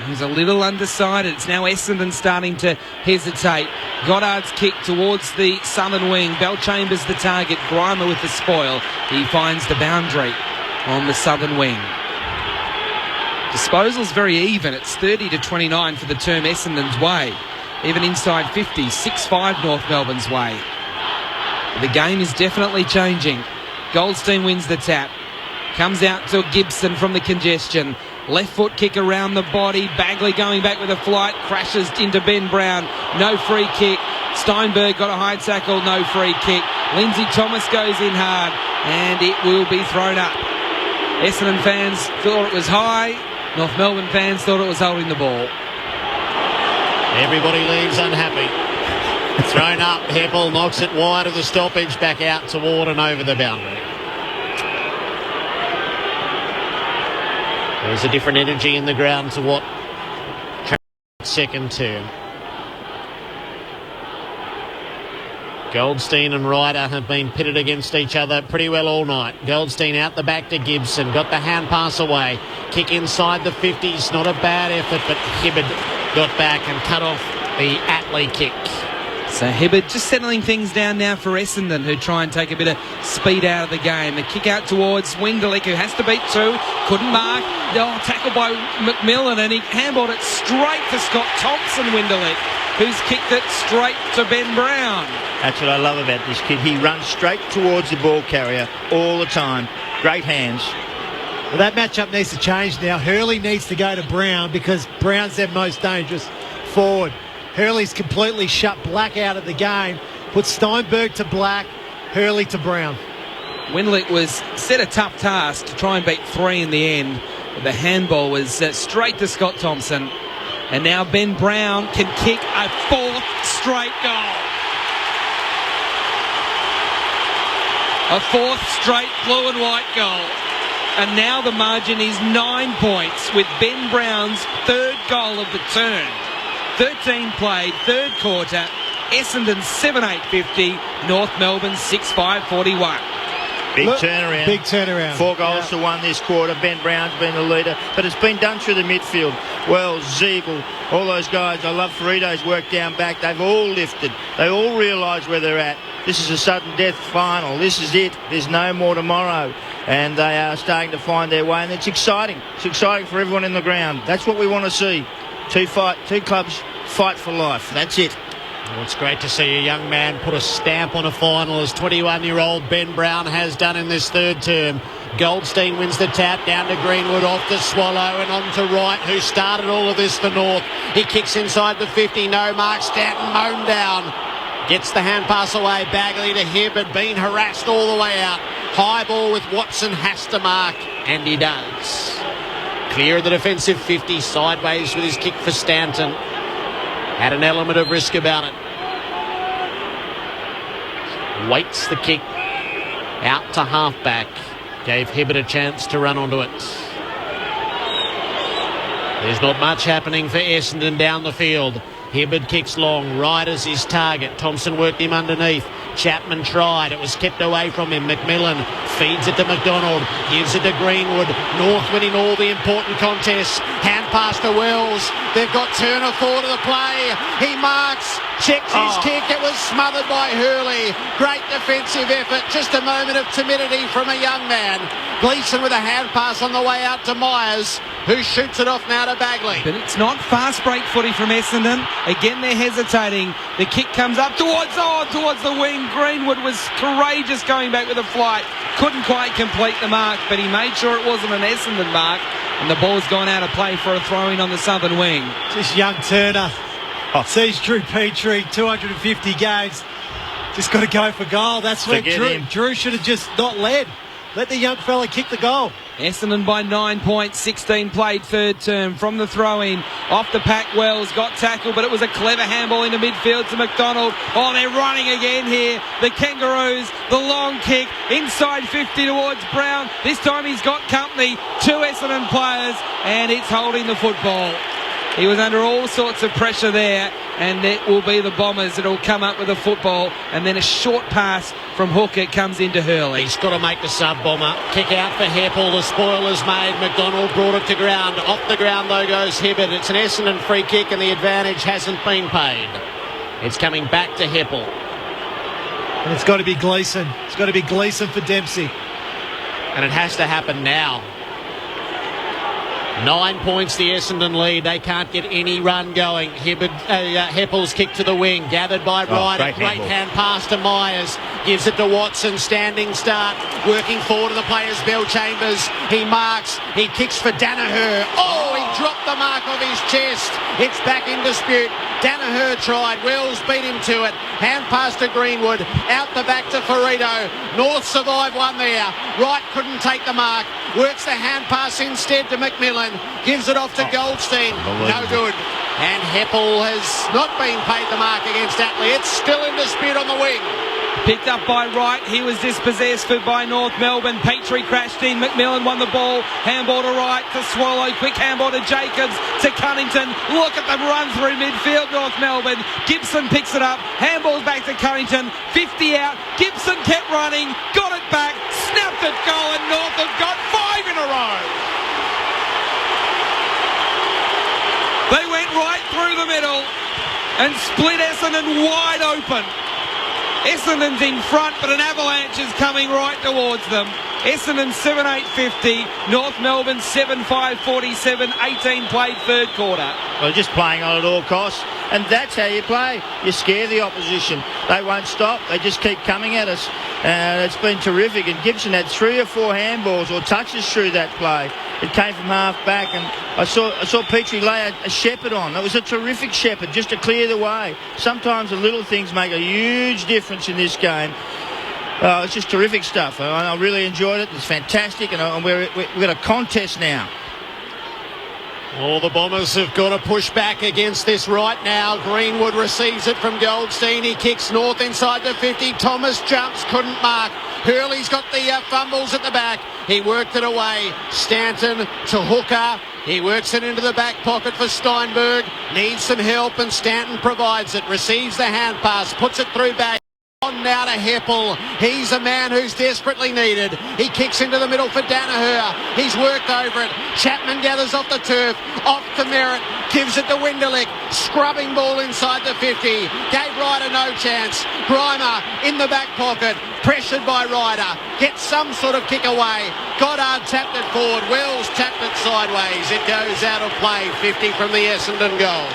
He's a little undecided. It's now Essendon starting to hesitate. Goddard's kick towards the southern wing. Bell-Chambers the target. Grimer with the spoil. He finds the boundary on the southern wing. Disposal's very even. It's 30-29 for the term Essendon's way. Even inside 50, 6-5 North Melbourne's way. The game is definitely changing. Goldstein wins the tap. Comes out to Gibson from the congestion. Left foot kick around the body. Bagley going back with a flight. Crashes into Ben Brown. No free kick. Steinberg got a high tackle. No free kick. Lindsay Thomas goes in hard. And it will be thrown up. Essendon fans thought it was high. North Melbourne fans thought it was holding the ball. Everybody leaves unhappy. Thrown up. Heppel knocks it wide of the stoppage. Back out toward and over the boundary. There's a different energy in the ground to what second term. Goldstein and Ryder have been pitted against each other pretty well all night. Goldstein out the back to Gibson. Got the hand pass away. Kick inside the 50s. Not a bad effort, but Hibbard got back and cut off the Atley kick. So Hibbard just settling things down now for Essendon, who try and take a bit of speed out of the game. The kick out towards Wingdalik, who has to beat 2. Couldn't mark. Tackled by McMillan, and he handballed it straight to Scott Thompson, Wingdalik, who's kicked it straight to Ben Brown. That's what I love about this kid. He runs straight towards the ball carrier all the time. Great hands. Well, that matchup needs to change now. Hurley needs to go to Brown because Brown's their most dangerous forward. Hurley's completely shut Black out of the game. Put Steinberg to Black, Hurley to Brown. Windlick was set a tough task to try and beat 3 in the end. The handball was straight to Scott Thompson. And now Ben Brown can kick a 4th straight goal. A 4th straight blue and white goal. and now the margin is 9 points with Ben Brown's third goal of the turn. 13 played, third quarter. Essendon 7-8-50, North Melbourne 6-5-41. Big turnaround. Big turnaround. 4 goals to 1 this quarter. Ben Brown's been the leader, but it's been done through the midfield. Wells, Ziegel, all those guys. I love Ferrito's work down back. They've all lifted. They all realise where they're at. This is a sudden death final. This is it. There's no more tomorrow. And they are starting to find their way, and it's exciting. It's exciting for everyone in the ground. That's what we want to see. Two clubs fight for life. That's it. Well, it's great to see a young man put a stamp on a final, as 21-year-old Ben Brown has done in this third term. Goldstein wins the tap down to Greenwood, off to Swallow and on to Wright, who started all of this for North. He kicks inside the 50, no mark. Stanton mown down. Gets the hand pass away. Bagley to Hibbard, being harassed all the way out. High ball with Watson, has to mark, and he does. Clear of the defensive 50, sideways with his kick for Stanton. Had an element of risk about it. Waits the kick out to halfback. Gave Hibbert a chance to run onto it. There's not much happening for Essendon down the field. Hibbert kicks long, right as his target. Thompson worked him underneath. Chapman tried. It was kept away from him. McMillan feeds it to McDonald. Gives it to Greenwood. North winning all the important contests. Hand pass to Wells. They've got Turner forward to the play. He marks. Checks his kick. It was smothered by Hurley. Great defensive effort. Just a moment of timidity from a young man. Gleeson with a hand pass on the way out to Myers, who shoots it off now to Bagley. But it's not fast break footy from Essendon. Again, they're hesitating. The kick comes up towards the wing. Greenwood was courageous going back with a flight. Couldn't quite complete the mark, but he made sure it wasn't an Essendon mark. And the ball's gone out of play for a throw-in on the southern wing. Just young Turner. Sees Drew Petrie, 250 games. Just got to go for goal. That's where Drew should have just not led. Let the young fella kick the goal. Essendon by 9 points, 16 played third term. From the throw-in, off the pack, Wells got tackled, but it was a clever handball into midfield to McDonald. Oh, they're running again here. The Kangaroos, the long kick, inside 50 towards Brown. This time he's got company, 2 Essendon players, and it's holding the football. He was under all sorts of pressure there, and it will be the Bombers that will come up with the football, and then a short pass from Hooker comes into Hurley. He's got to make the sub, Bomber. Kick out for Heppel. The spoiler's made. McDonald brought it to ground. Off the ground, though, goes Hibbert. It's an Essendon free kick, and the advantage hasn't been paid. It's coming back to Heppel. And it's got to be Gleeson. It's got to be Gleeson for Dempsey. And it has to happen now. 9 points the Essendon lead. They can't get any run going. Heppel's kick to the wing, gathered by Wright. Great hand pass to Myers. Gives it to Watson. Standing start. Working forward to the players. Bell Chambers. He marks. He kicks for Danaher. Oh, he dropped the mark off his chest. It's back in dispute. Danaher tried. Wells beat him to it. Hand pass to Greenwood. Out the back to Ferrito. North survived one there. Wright couldn't take the mark. Works the hand pass instead to McMillan. Gives it off to Goldstein. No good. And Heppel has not been paid the mark against Atley. It's still in dispute on the wing. Picked up by Wright. He was dispossessed by North Melbourne. Petrie crashed in. McMillan won the ball. Handball to Wright to Swallow. Quick handball to Jacobs to Cunnington. Look at them run through midfield, North Melbourne. Gibson picks it up. Handballs back to Cunnington. 50 out. Gibson kept running. Got it back. Snapped it goal, and North have got 5 in a row. They went right through the middle and split Essendon wide open. Essendon's in front, but an avalanche is coming right towards them. Essendon 7-8-50, North Melbourne 7-5-47, 18 played third quarter. Well, just playing on at all costs, and that's how you play. You scare the opposition. They won't stop. They just keep coming at us. It's been terrific, and Gibson had 3 or 4 handballs or touches through that play. It came from half back, and I saw Petrie lay a shepherd on. It was a terrific shepherd just to clear the way. Sometimes the little things make a huge difference in this game. It's just terrific stuff. I really enjoyed it. It's fantastic, and we've got a contest now. Oh, the Bombers have got to push back against this right now. Greenwood receives it from Goldstein. He kicks North inside the 50. Thomas jumps, couldn't mark. Hurley's got the fumbles at the back. He worked it away. Stanton to Hooker. He works it into the back pocket for Steinberg. Needs some help and Stanton provides it. Receives the hand pass, puts it through back. On now to Heppel. He's a man who's desperately needed. He kicks into the middle for Danaher. He's worked over it. Chapman gathers off the turf. Off to Merritt. Gives it to Winderlick. Scrubbing ball inside the 50. Gave Ryder no chance. Grimer in the back pocket. Pressured by Ryder. Gets some sort of kick away. Goddard tapped it forward. Wells tapped it sideways. It goes out of play. 50 from the Essendon goal.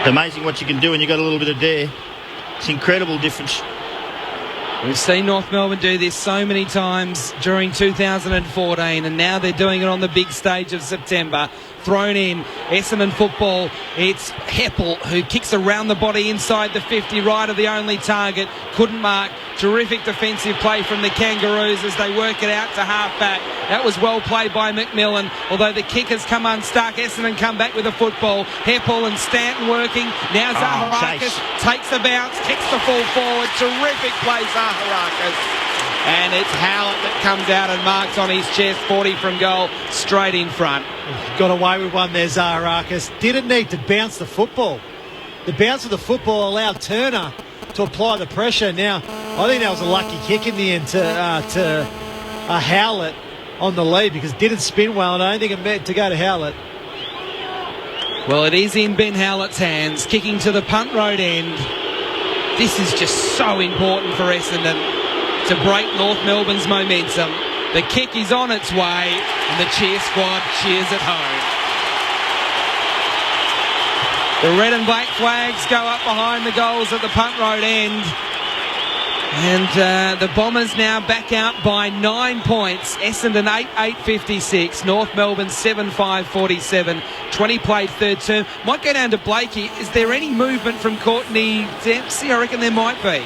It's amazing what you can do when you've got a little bit of dare. It's incredible difference. We've seen North Melbourne do this so many times during 2014, and now they're doing it on the big stage of September. Thrown in, Essendon football. It's Heppel who kicks around the body inside the 50. Ryder the only target. Couldn't mark. Terrific defensive play from the Kangaroos as they work it out to half-back. That was well played by McMillan. Although the kick has come unstuck, Essendon come back with the football. Heppel and Stanton working. Now Zaharakis takes the bounce, kicks the full forward. Terrific play, Zaharakis. And it's Howlett that comes out and marks on his chest. 40 from goal, straight in front. Got away with one there, Zaharakis. Didn't need to bounce the football. The bounce of the football allowed Turner to apply the pressure. Now, I think that was a lucky kick in the end to Howlett on the lead because it didn't spin well, and I don't think it meant to go to Howlett. Well, it is in Ben Howlett's hands, kicking to the punt road end. This is just so important for Essendon to break North Melbourne's momentum. The kick is on its way, and the cheer squad cheers at home. The red and black flags go up behind the goals at the punt road end. And the Bombers now back out by 9 points. Essendon 8-8-56. North Melbourne 7-5-47. 20 played third term. Might go down to Blakey. Is there any movement from Courtney Dempsey? I reckon there might be.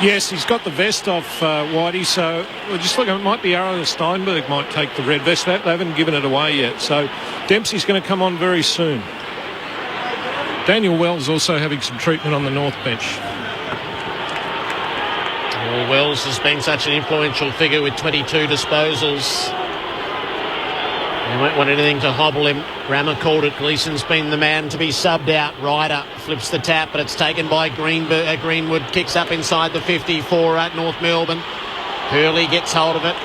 Yes, he's got the vest off, Whitey, so we're just looking, it might be Aaron Steinberg might take the red vest. They haven't given it away yet, so Dempsey's going to come on very soon. Daniel Wells also having some treatment on the North bench. Well, Wells has been such an influential figure with 22 disposals. They won't want anything to hobble him. Rammer called it. Gleeson's been the man to be subbed out. Ryder flips the tap, but it's taken by Greenwood. Kicks up inside the 50 for North Melbourne. Hurley gets hold of it.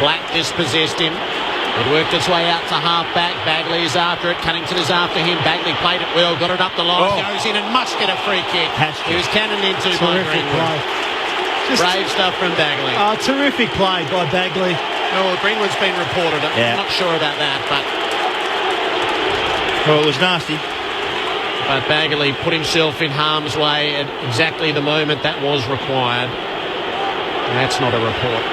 Black dispossessed him. It worked its way out to half-back. Bagley is after it. Cunnington is after him. Bagley played it well. Got it up the line. Goes in and must get a free kick. He was cannoned into by Greenwood. Brave stuff from Bagley. Terrific play by Bagley. Oh, Greenwood's been reported. I'm not sure about that, but... Well, it was nasty. But Bagley put himself in harm's way at exactly the moment that was required. That's not a report.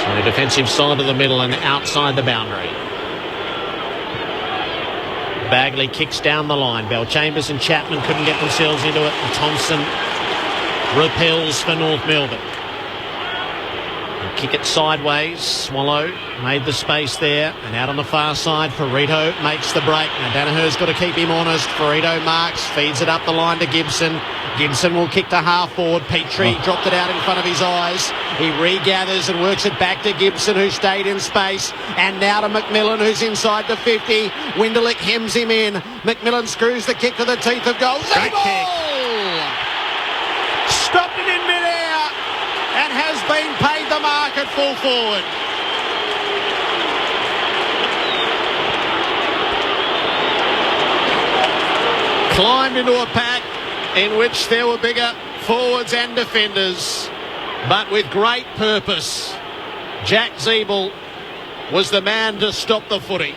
So defensive side of the middle and outside the boundary. Bagley kicks down the line. Bell-Chambers and Chapman couldn't get themselves into it. And Thompson repels for North Melbourne. Kick it sideways. Swallow made the space there. And out on the far side, Ferrito makes the break. Now Danaher's got to keep him honest. Ferrito marks, feeds it up the line to Gibson. Gibson will kick to half forward. Petrie dropped it out in front of his eyes. He regathers and works it back to Gibson, who stayed in space. And now to McMillan, who's inside the 50. Winderlick hems him in. McMillan screws the kick to the teeth of goal. Great kick. Stopped it in midair and has been paid the mark at full forward. Climbed into a pack in which there were bigger forwards and defenders, but with great purpose. Jack Zeeble was the man to stop the footy.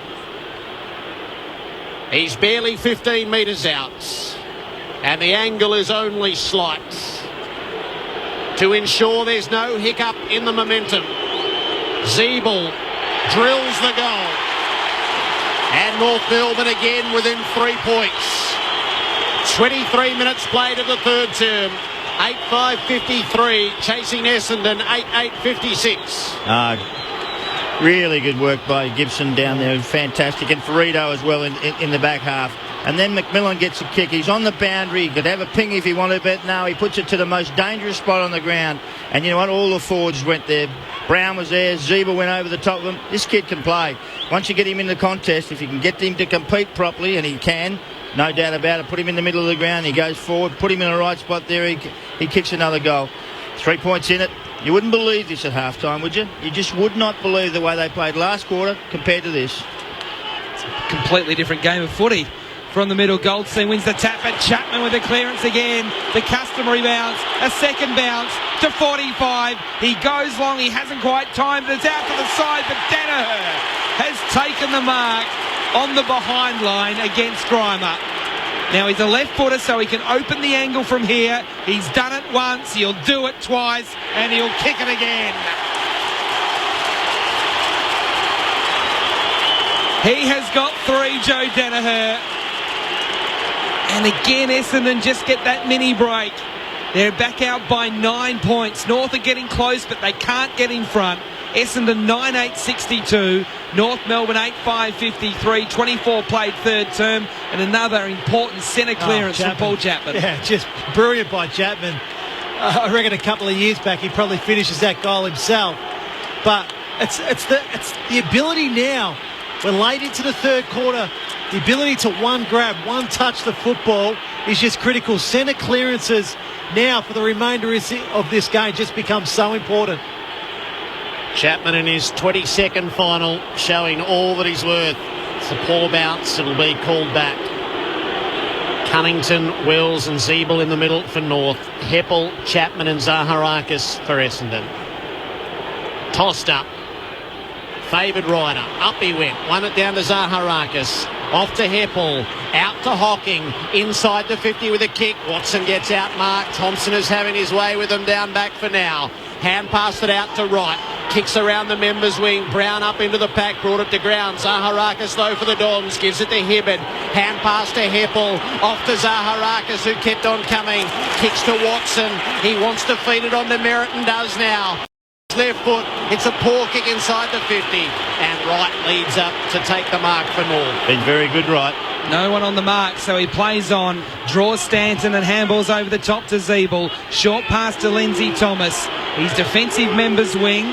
He's barely 15 metres out, and the angle is only slight to ensure there's no hiccup in the momentum. Zeeble drills the goal, and North Melbourne again within 3 points. 23 minutes played of the third term. 8:5:53, chasing Essendon, 8:8:56. Really good work by Gibson down there, fantastic, and Ferrito as well in the back half. And then McMillan gets a kick. He's on the boundary. He could have a ping if he wanted, but no, he puts it to the most dangerous spot on the ground. And you know what? All the forwards went there. Brown was there. Zeba went over the top of him. This kid can play. Once you get him in the contest, if you can get him to compete properly, and he can, no doubt about it, put him in the middle of the ground, he goes forward, put him in the right spot there, he kicks another goal. 3 points in it. You wouldn't believe this at half-time, would you? You just would not believe the way they played last quarter compared to this. It's a completely different game of footy. From the middle, Goldstein wins the tap, and Chapman with the clearance again. The customary bounce, a second bounce to 45. He goes long, he hasn't quite timed it. It's out to the side, but Danaher has taken the mark on the behind line against Grimer. Now he's a left footer, so he can open the angle from here. He's done it once, he'll do it twice, and he'll kick it again. He has got 3, Joe Danaher. And again, Essendon just get that mini break. They're back out by 9 points. North are getting close, but they can't get in front. Essendon 9-8-62. North Melbourne 8-5-53. 24 played third term. And another important centre clearance from Paul Chapman. Yeah, just brilliant by Chapman. I reckon a couple of years back he probably finishes that goal himself. But it's the ability now. We're late into the third quarter. The ability to one grab, one touch the football is just critical. Centre clearances now for the remainder of this game just become so important. Chapman in his 22nd final, showing all that he's worth. It's a poor bounce, it'll be called back. Cunnington, Wills and Zeeble in the middle for North. Heppel, Chapman and Zaharakis for Essendon. Tossed up. Favoured rider. Up he went. Won it down to Zaharakis. Off to Heppel. Out to Hocking. Inside the 50 with a kick. Watson gets out marked. Thompson is having his way with them down back for now. Hand passed it out to right. Kicks around the members' wing. Brown up into the pack. Brought it to ground. Zaharakis low for the Dons. Gives it to Hibbard. Hand pass to Heppel. Off to Zaharakis, who kept on coming. Kicks to Watson. He wants to feed it on to Merritt and does now. Left foot. It's a poor kick inside the 50. And Wright leads up to take the mark for North. Been very good, Wright. No one on the mark, so he plays on, draws Stanton and handballs over the top to Zeeble. Short pass to Lindsay Thomas. He's defensive members wing.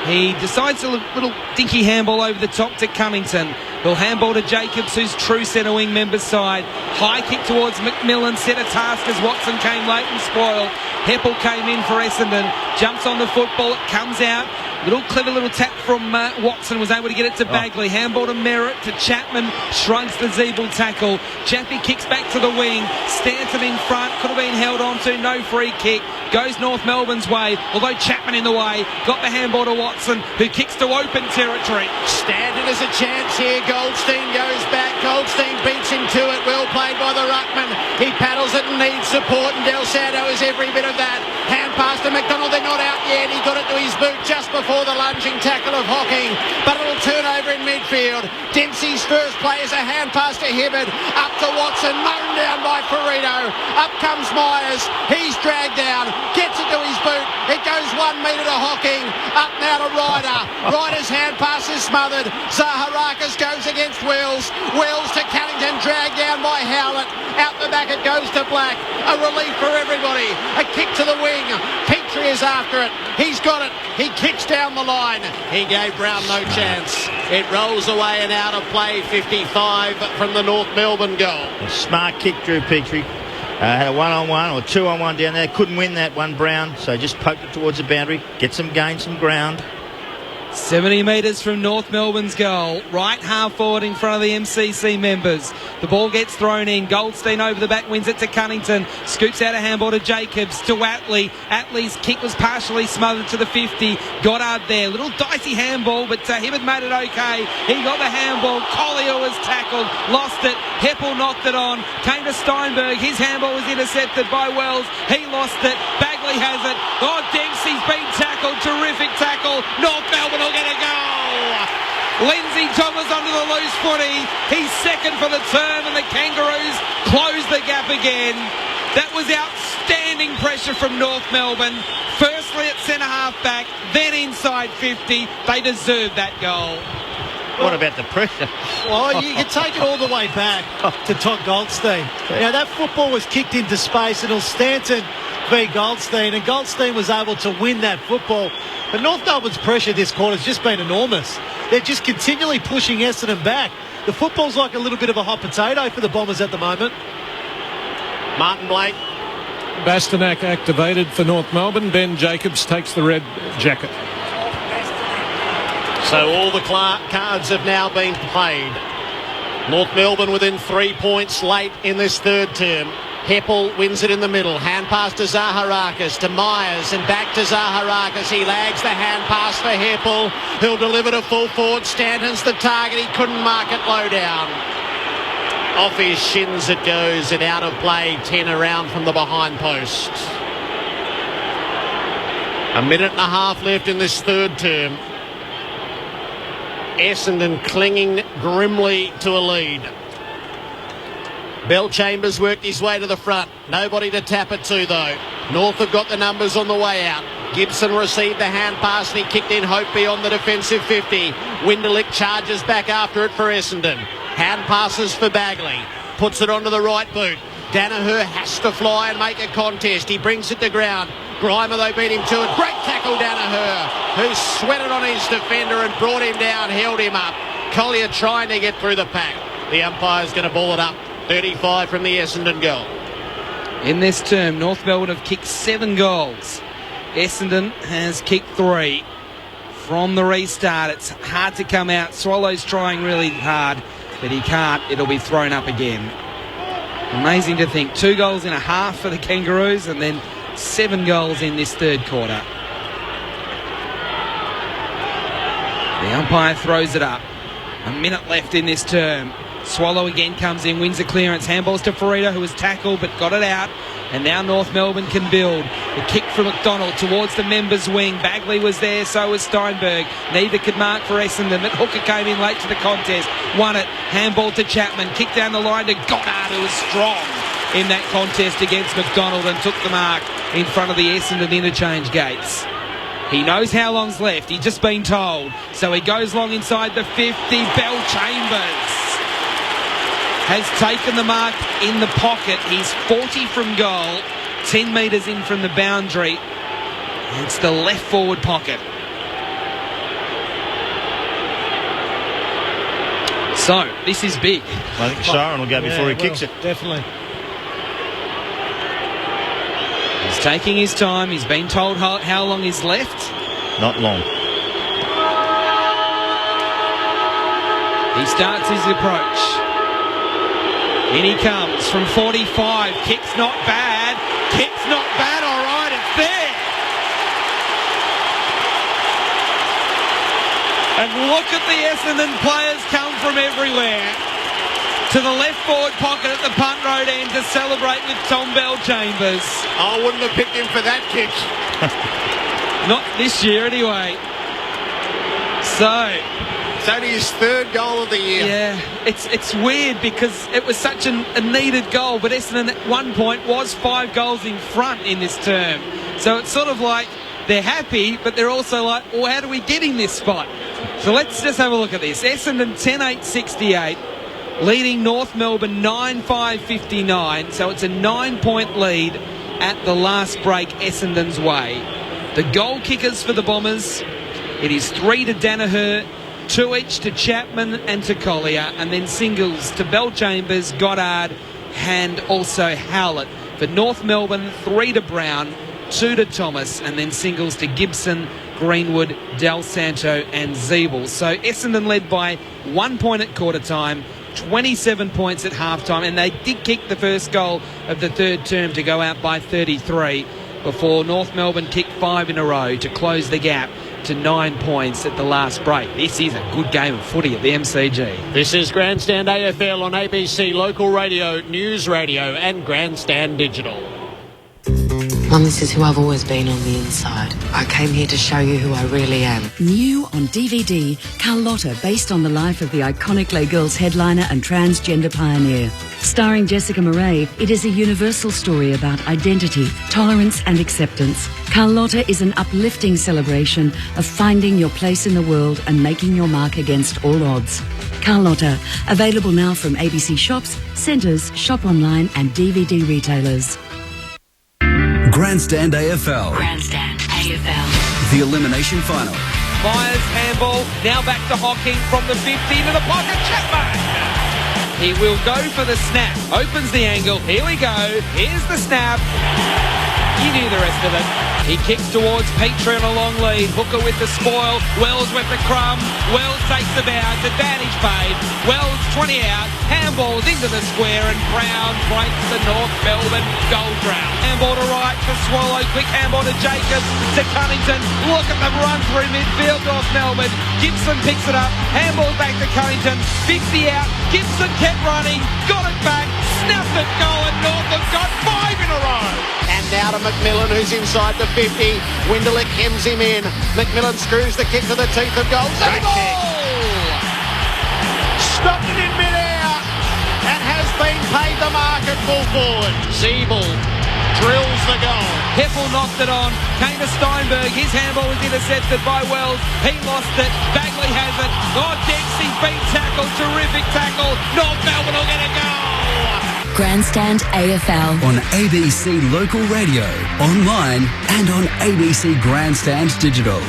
He decides a little dinky handball over the top to Cunnington. He'll handball to Jacobs, who's true centre wing members side. High kick towards McMillan, set a task as Watson came late and spoiled. Heppel came in for Essendon, jumps on the football, it comes out. Clever little tap from Watson, was able to get it to Bagley. Handball to Merritt, to Chapman, shrugs the Zeeble tackle. Chappie kicks back to the wing. Stanton in front, could have been held on to, no free kick. Goes North Melbourne's way, although Chapman in the way. Got the handball to Watson, who kicks to open territory. Stanton has a chance here. Goldstein goes back. Goldstein beats him to it. Well played by the ruckman. He paddles it and needs support, and Del Santo is every bit of that. Hand pass to McDonald. They're not out yet. He got it to his boot just before the lunging tackle of Hocking, but it'll turn over in midfield. Dempsey's first play is a hand pass to Hibbard. Up to Watson. Mown down by Ferrito. Up comes Myers. He's dragged down. Gets it to his boot. It goes 1 metre to Hocking. Up now to Ryder. Ryder's hand pass is smothered. Zaharakis goes against Wills. Wills to Cunnington, dragged down by Howlett. Out the back it goes to Black. A relief for everybody. A kick to the wing. Petrie is after it. He's got it. He kicks down the line. He gave Brown no chance. It rolls away and out of play. 55 from the North Melbourne goal. A smart kick, Drew Petrie. Had a one-on-one or two-on-one down there. Couldn't win that one, Brown, so just poked it towards the boundary. Gain some ground. 70 metres from North Melbourne's goal. Right half forward in front of the MCC members. The ball gets thrown in. Goldstein over the back, wins it to Cunnington. Scoots out a handball to Jacobs, to Watley. Atlee's kick was partially smothered to the 50. Goddard there. Little dicey handball, but Hibbard made it okay. He got the handball. Collier was tackled. Lost it. Heppel knocked it on. Came to Steinberg. His handball was intercepted by Wells. He lost it. Bagley has it. Oh, Dempsey's been tackled. Terrific tackle. North Melbourne will get a goal. Lindsay Thomas under the loose footy. He's second for the term, and the Kangaroos close the gap again. That was outstanding. Outstanding pressure from North Melbourne. Firstly at centre-half back, then inside 50. They deserve that goal. What about the pressure? Well, you can take it all the way back to Todd Goldstein. Now, that football was kicked into space, and it was Stanton v Goldstein, and Goldstein was able to win that football. But North Melbourne's pressure this quarter has just been enormous. They're just continually pushing Essendon back. The football's like a little bit of a hot potato for the Bombers at the moment. Martin Blake. Bastanak activated for North Melbourne. Ben Jacobs takes the red jacket. So all the cards have now been played. North Melbourne within 3 points late in this third term. Heppel wins it in the middle. Hand pass to Zaharakis, to Myers, and back to Zaharakis. He lags the hand pass for Heppel. He'll deliver to full forward. Stanton's the target. He couldn't mark it low down. Off his shins it goes and out of play. 10 around from the behind post. A minute and a half left in this third term. Essendon clinging grimly to a lead. Bell Chambers worked his way to the front. Nobody to tap it to, though. North have got the numbers on the way out. Gibson received the hand pass and he kicked in Hope beyond the defensive 50. Winderlick charges back after it for Essendon. Hand passes for Bagley. Puts it onto the right boot. Danaher has to fly and make a contest. He brings it to ground. Grimer, they beat him to it. Great tackle, Danaher, who sweated on his defender and brought him down, held him up. Collier trying to get through the pack. The umpire's going to ball it up. 35 from the Essendon goal. In this term, North Melbourne have kicked 7 goals. Essendon has kicked 3. From the restart, it's hard to come out. Swallows trying really hard, but he can't. It'll be thrown up again. Amazing to think. 2 goals in a half for the Kangaroos and then 7 goals in this third quarter. The umpire throws it up. A minute left in this term. Swallow again comes in, wins a clearance. Handballs to Farida, who was tackled but got it out. And now North Melbourne can build. The kick from McDonald towards the members' wing. Bagley was there, so was Steinberg. Neither could mark for Essendon, but Hooker came in late to the contest. Won it. Handball to Chapman. Kick down the line to Goddard, who was strong in that contest against McDonald and took the mark in front of the Essendon interchange gates. He knows how long's left. He's just been told. So he goes long inside the 50. Bell Chambers has taken the mark in the pocket. He's 40 from goal, 10 metres in from the boundary. It's the left forward pocket. So, this is big. I think Sharon will go before he kicks it. Definitely. He's taking his time. He's been told how long is left. Not long. He starts his approach. In he comes from 45. Kick's not bad. Kick's not bad. All right, it's there. And look at the Essendon players come from everywhere to the left forward pocket at the punt road end to celebrate with Tom Bell Chambers. I wouldn't have picked him for that kick. Not this year, anyway. So it's only his 3rd goal of the year. Yeah, it's weird because it was such a needed goal, but Essendon at one point was 5 goals in front in this term. So it's sort of like they're happy, but they're also like, well, how do we get in this spot? So let's just have a look at this. Essendon 10-8-68, leading North Melbourne 9-5-59. So it's a 9-point lead at the last break Essendon's way. The goal kickers for the Bombers, it is 3 to Danaher, 2 each to Chapman and to Collier, and then singles to Bell Chambers, Goddard, and also Howlett. For North Melbourne, 3 to Brown, 2 to Thomas, and then singles to Gibson, Greenwood, Del Santo and Zeeble. So Essendon led by 1 point at quarter time, 27 points at half time, and they did kick the first goal of the third term to go out by 33 before North Melbourne kicked 5 in a row to close the gap to 9 points at the last break. This is a good game of footy at the MCG. This is Grandstand AFL on ABC Local Radio, News Radio and Grandstand Digital. Mum, this is who I've always been on the inside. I came here to show you who I really am. New on DVD, Carlotta, based on the life of the iconic Les Girls headliner and transgender pioneer. Starring Jessica Murray, it is a universal story about identity, tolerance and acceptance. Carlotta is an uplifting celebration of finding your place in the world and making your mark against all odds. Carlotta, available now from ABC shops, centres, shop online and DVD retailers. Grandstand AFL. Grandstand AFL. The elimination final. Myers handball, now back to Hocking from the 50 into the pocket, Chapman! He will go for the snap, opens the angle, here we go, here's the snap. You knew the rest of it. He kicks towards Petrie on a long lead. Hooker with the spoil. Wells with the crumb. Wells takes the bounce. Advantage paid. Wells 20 out. Handballs into the square and Brown breaks the North Melbourne goal ground. Handball to right for Swallow. Quick handball to Jacobs. To Cunnington. Look at them run through midfield, North Melbourne. Gibson picks it up. Handball back to Cunnington. 50 out. Gibson kept running. Got it back. Snapped it goal and North have got 5 in a row. And now to McMillan, who's inside the 50. Winderlick hems him in. McMillan screws the kick to the teeth of goal. Stopped it in midair and has been paid the mark at full forward. Siebel drills the goal. Heppel knocked it on. Came to Steinberg. His handball was intercepted by Wells. He lost it. Bagley has it. Oh, Dixie's been tackled. Terrific tackle. North Melbourne will get a goal. Grandstand AFL. On ABC Local Radio, online and on ABC Grandstand Digital.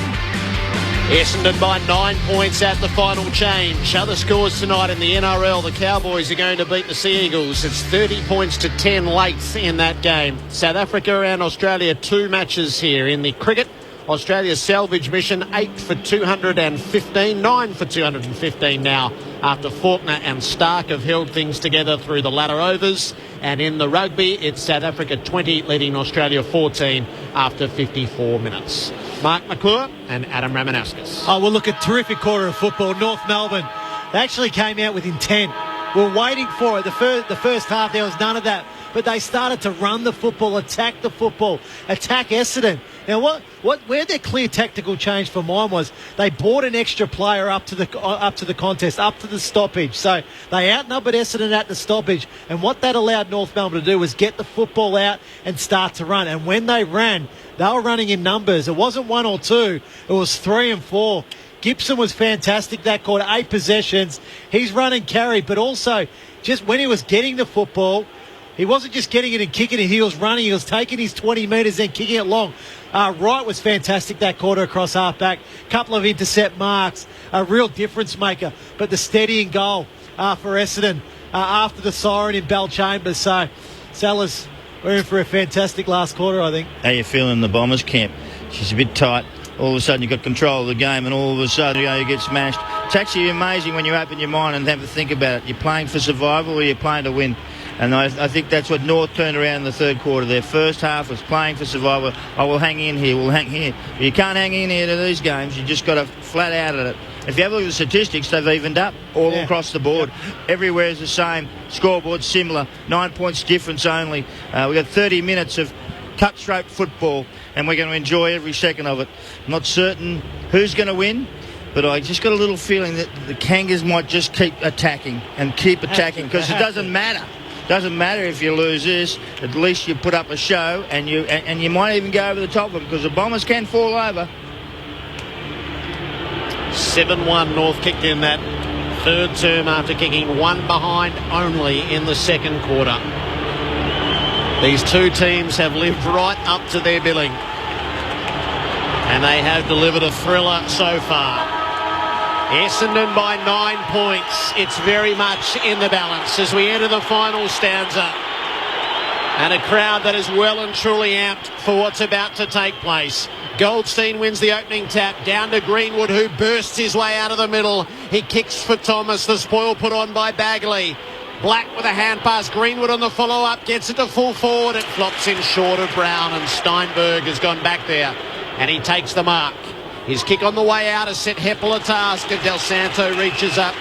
Essendon by 9 points at the final change. Other scores tonight in the NRL. The Cowboys are going to beat the Sea Eagles. It's 30 points to 10 late in that game. South Africa and Australia, 2 matches here. In the cricket, Australia's salvage mission, 8 for 215, 9 for 215 now, after Faulkner and Stark have held things together through the latter overs. And in the rugby, it's South Africa 20 leading Australia 14 after 54 minutes. Mark McClure and Adam Ramanauskas. Oh, well, look, a terrific quarter of football. North Melbourne, they actually came out with intent. We were waiting for it. The first half, there was none of that. But they started to run the football, attack the football, attack Essendon. Now, where their clear tactical change for mine was, they brought an extra player up to the contest, up to the stoppage. So they outnumbered Essendon at the stoppage, and what that allowed North Melbourne to do was get the football out and start to run. And when they ran, they were running in numbers. It wasn't 1 or 2; it was 3 and 4. Gibson was fantastic that quarter, 8 possessions. He's run and carried, but also just when he was getting the football, he wasn't just getting it and kicking it. He was running. He was taking his 20 metres and kicking it long. Wright was fantastic that quarter across half-back. Couple of intercept marks. A real difference maker. But the steadying goal for Essendon after the siren in Bell Chambers. So, Sellers, we're in for a fantastic last quarter, I think. How you feeling in the Bombers camp? She's a bit tight. All of a sudden you've got control of the game and all of a sudden you get smashed. It's actually amazing when you open your mind and have to think about it. You're playing for survival or you're playing to win. And I think that's what North turned around in the third quarter. Their first half was playing for survival. Oh, we'll hang in here, we'll hang here. You can't hang in here to these games. You just got to flat out at it. If you have a look at the statistics, they've evened up all across the board. Everywhere is the same. Scoreboard similar. 9 points difference only. We've got 30 minutes of cutthroat football and we're going to enjoy every second of it. I'm not certain who's going to win, but I just got a little feeling that the Kangas might just keep attacking because it doesn't matter. Doesn't matter if you lose this. At least you put up a show, and you might even go over the top of them because the Bombers can fall over. 7-1 North kicked in that third term after kicking one behind only in the second quarter. These two teams have lived right up to their billing, and they have delivered a thriller so far. Essendon by 9 points. It's very much in the balance as we enter the final stanza. And a crowd that is well and truly amped for what's about to take place. Goldstein wins the opening tap down to Greenwood, who bursts his way out of the middle. He kicks for Thomas. The spoil put on by Bagley. Black with a hand pass. Greenwood on the follow-up. Gets it to full forward. It flops in short of Brown, and Steinberg has gone back there. And he takes the mark. His kick on the way out has set Heppel a task, and Del Santo reaches up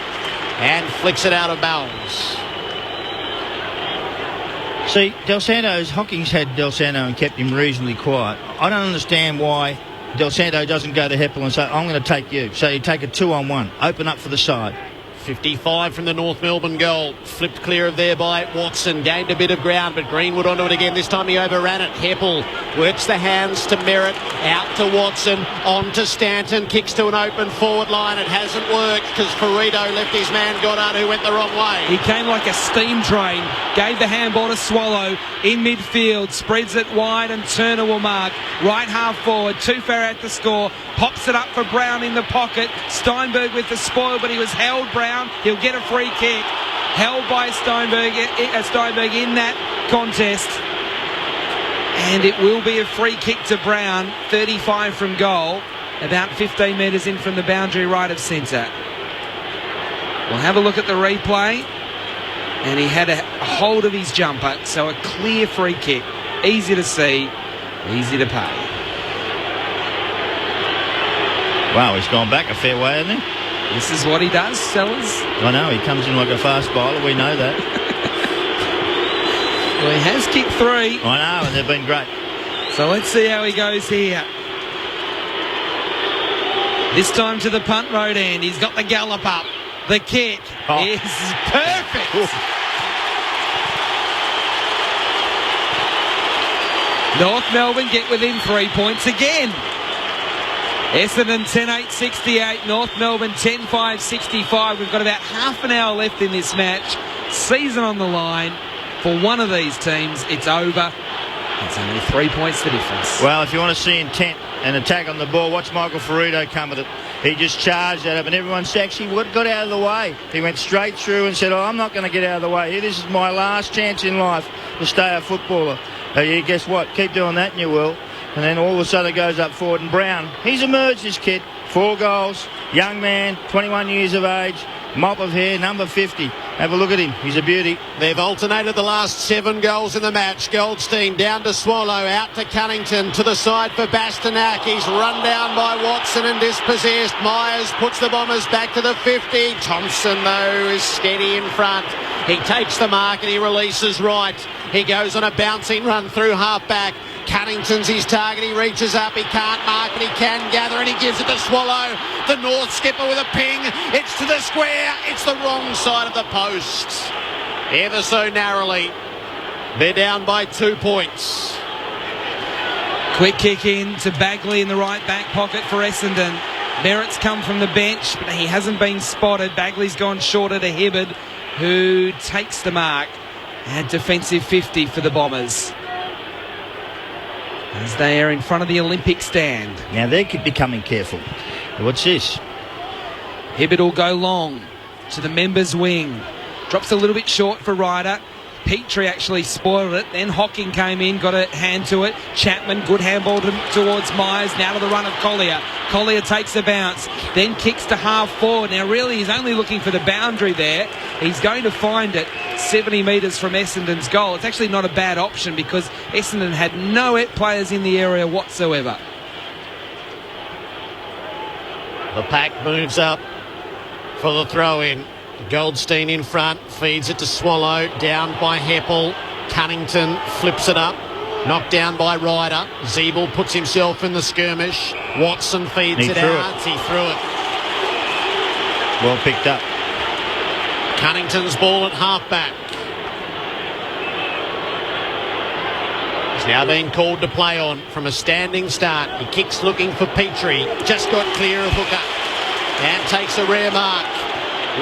and flicks it out of bounds. See, Hocking's had Del Santo and kept him reasonably quiet. I don't understand why Del Santo doesn't go to Heppel and say, I'm going to take you. So you take a 2-on-1, open up for the side. 55 from the North Melbourne goal. Flipped clear of there by Watson. Gained a bit of ground, but Greenwood onto it again. This time he overran it. Heppel works the hands to Merritt. Out to Watson. On to Stanton. Kicks to an open forward line. It hasn't worked because Ferrito left his man Goddard, who went the wrong way. He came like a steam train. Gave the handball to Swallow in midfield. Spreads it wide and Turner will mark. Right half forward. Too far out to score. Pops it up for Brown in the pocket. Steinberg with the spoil, but he was held. Brown. He'll get a free kick. Held by Steinberg in that contest. And it will be a free kick to Brown. 35 from goal. About 15 metres in from the boundary right of centre. We'll have a look at the replay. And he had a hold of his jumper. So a clear free kick. Easy to see. Easy to pay. Wow, he's gone back a fair way, hasn't he? This is what he does, Sellers. I know, he comes in like a fast bowler, we know that. Well, he has kicked 3. I know, and they've been great. So let's see how he goes here. This time to the punt road end. He's got the gallop up. The kick is perfect. North Melbourne get within 3 points again. Essendon 10-8-68, North Melbourne 10-5-65. We've got about half an hour left in this match. Season on the line. For one of these teams, it's over. It's only 3 points the difference. Well, if you want to see intent and attack on the ball, watch Michael Ferrito come at it. He just charged at it, and everyone actually got out of the way. He went straight through and said, I'm not going to get out of the way. This is my last chance in life to stay a footballer. Yeah, guess what? Keep doing that and you will. And then all of a sudden it goes up forward, and Brown, he's emerged, this kid. 4 goals, young man, 21 years of age, mop of hair, number 50. Have a look at him, he's a beauty. They've alternated the last 7 goals in the match. Goldstein down to Swallow, out to Cunnington, to the side for Bastanak. He's run down by Watson and dispossessed. Myers puts the Bombers back to the 50. Thompson, though, is steady in front. He takes the mark and he releases right. He goes on a bouncing run through half-back. Cunnington's his target, he reaches up, he can't mark, but he can gather, and he gives it to Swallow. The North skipper with a ping, it's to the square, it's the wrong side of the post. Ever so narrowly. They're down by 2 points. Quick kick in to Bagley in the right back pocket for Essendon. Merritt's come from the bench, but he hasn't been spotted. Bagley's gone shorter to Hibbard, who takes the mark. And defensive 50 for the Bombers, as they are in front of the Olympic stand. Now they're becoming careful. What's this? Hibbert will go long to the members' wing. Drops a little bit short for Ryder. Petrie actually spoiled it. Then Hocking came in, got a hand to it. Chapman, good handball towards Myers. Now to the run of Collier. Collier takes a bounce, then kicks to half forward. Now really he's only looking for the boundary there. He's going to find it 70 metres from Essendon's goal. It's actually not a bad option because Essendon had no players in the area whatsoever. The pack moves up for the throw-in. Goldstein in front, feeds it to Swallow, down by Heppel. Cunnington flips it up, knocked down by Ryder. Zeeble puts himself in the skirmish. Watson feeds it out. He threw it. Well picked up. Cunnington's ball at half-back. He's now being called to play on from a standing start. He kicks looking for Petrie. Just got clear of hooker. And takes a rare mark.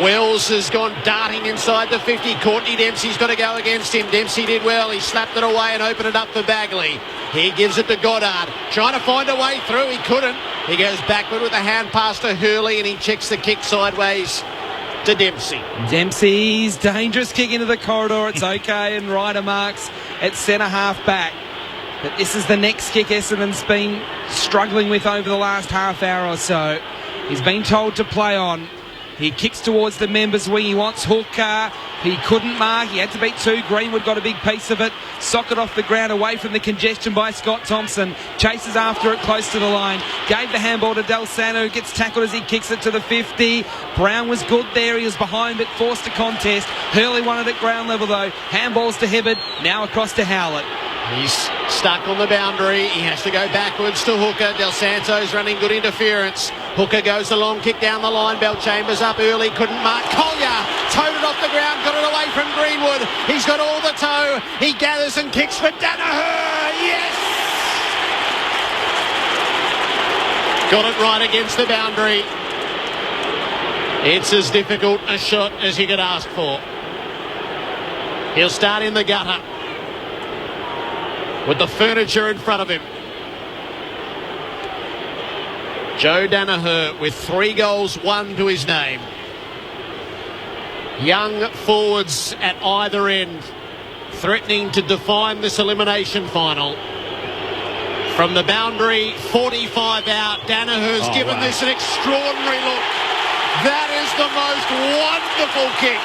Wells has gone darting inside the 50. Courtney Dempsey's got to go against him. Dempsey did well. He slapped it away and opened it up for Bagley. He gives it to Goddard. Trying to find a way through. He couldn't. He goes backward with a hand pass to Hurley and he checks the kick sideways to Dempsey. Dempsey's dangerous kick into the corridor. It's okay, and Ryder marks at centre half back. But this is the next kick Essendon's been struggling with over the last half hour or so. He's been told to play on. He kicks towards the members' wing. He wants Hooker. He couldn't mark. He had to beat two. Greenwood got a big piece of it. Socket off the ground away from the congestion by Scott Thompson. Chases after it close to the line. Gave the handball to Del Santo, who gets tackled as he kicks it to the 50. Brown was good there. He was behind but forced a contest. Hurley won it at ground level though. Handballs to Hibbard. Now across to Howlett. He's stuck on the boundary. He has to go backwards to Hooker. Del Santo's running good interference. Hooker goes a long kick down the line. Bell Chambers up early, couldn't mark. Collier towed it off the ground, got it away from Greenwood. He's got all the toe. He gathers and kicks for Danaher. Yes! Got it right against the boundary. It's as difficult a shot as you could ask for. He'll start in the gutter with the furniture in front of him. Joe Danaher with 3 goals, 1 to his name. Young forwards at either end, threatening to define this elimination final. From the boundary, 45 out. Danaher's given this an extraordinary look. That is the most wonderful kick.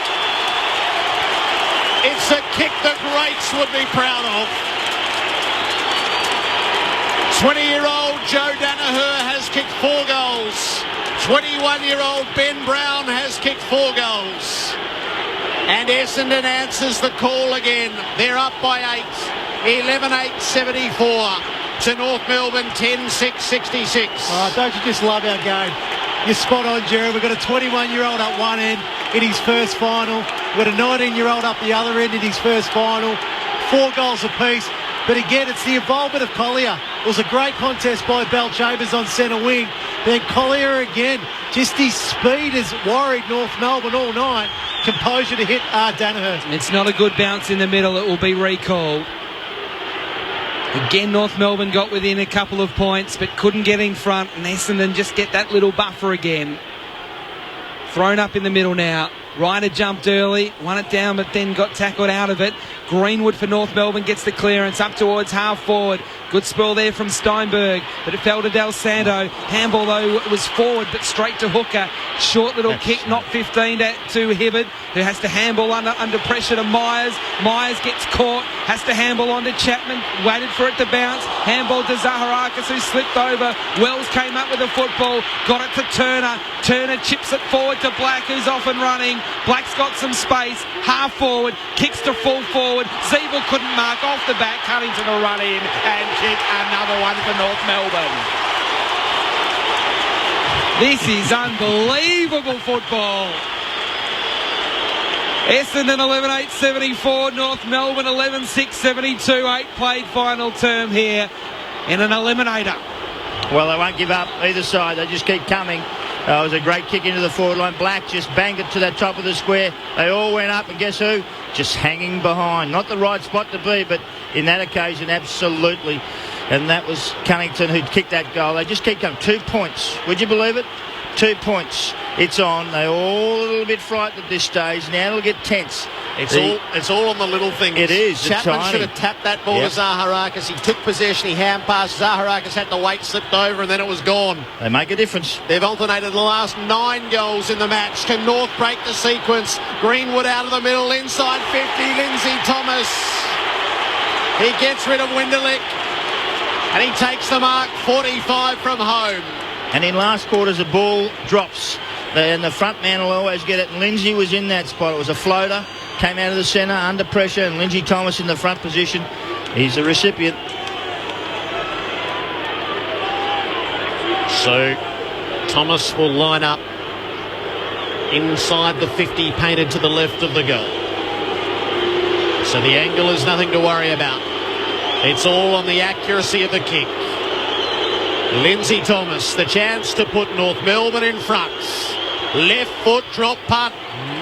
It's a kick the greats would be proud of. 20-year-old Joe Danaher has kicked 4 goals. 21-year-old Ben Brown has kicked 4 goals. And Essendon answers the call again. They're up by 8. 11-8-74 to North Melbourne 10-6-66. Oh, don't you just love our game? You're spot on, Jared. We've got a 21-year-old at one end in his first final. We've got a 19-year-old up the other end in his first final. 4 goals apiece. But again, it's the involvement of Collier. It was a great contest by Bell Chambers on centre wing. Then Collier again, just his speed has worried North Melbourne all night. Composure to hit Danaher. It's not a good bounce in the middle. It will be recalled. Again, North Melbourne got within a couple of points but couldn't get in front, and Essendon just get that little buffer again. Thrown up in the middle now. Ryder jumped early, won it down but then got tackled out of it. Greenwood for North Melbourne gets the clearance up towards half forward. Good spell there from Steinberg, but it fell to Del Santo. Handball though was forward but straight to Hooker. Short little kick, not 15 to Hibbard, who has to handball under pressure to Myers. Myers gets caught, has to handball on to Chapman, waited for it to bounce. Handball to Zaharakis, who slipped over. Wells came up with the football, got it to Turner. Turner chips it forward to Black, who's off and running. Black's got some space, half forward, kicks to full forward. Zeeble couldn't mark, off the back. Cunnington will run in and kick another one for North Melbourne. This is unbelievable football. Essendon 11-8-74, North Melbourne 11-6-72. 8 played final term here in an eliminator. Well, they won't give up either side. They just keep coming. It was a great kick into the forward line. Black just banged it to the top of the square. They all went up, and guess who? Just hanging behind. Not the right spot to be, but in that occasion, absolutely. And that was Cunnington who kicked that goal. They just keep coming. 2 points. Would you believe it? 2 points. It's on. They're all a little bit frightened at this stage. Now it'll get tense. It's all on the little things. It is. Chapman should have tapped that ball to Zaharakis. He took possession. He hand passed. Zaharakis had to wait, slipped over, and then it was gone. They make a difference. They've alternated the last 9 goals in the match. Can North break the sequence? Greenwood out of the middle, inside 50. Lindsay Thomas. He gets rid of Winderlich, and he takes the mark. 45 from home. And in last quarters, the ball drops. And the front man will always get it. And Lindsay was in that spot. It was a floater. Came out of the centre under pressure. And Lindsay Thomas in the front position. He's the recipient. So Thomas will line up inside the 50, painted to the left of the goal. So the angle is nothing to worry about. It's all on the accuracy of the kick. Lindsay Thomas, the chance to put North Melbourne in front. Left foot drop punt,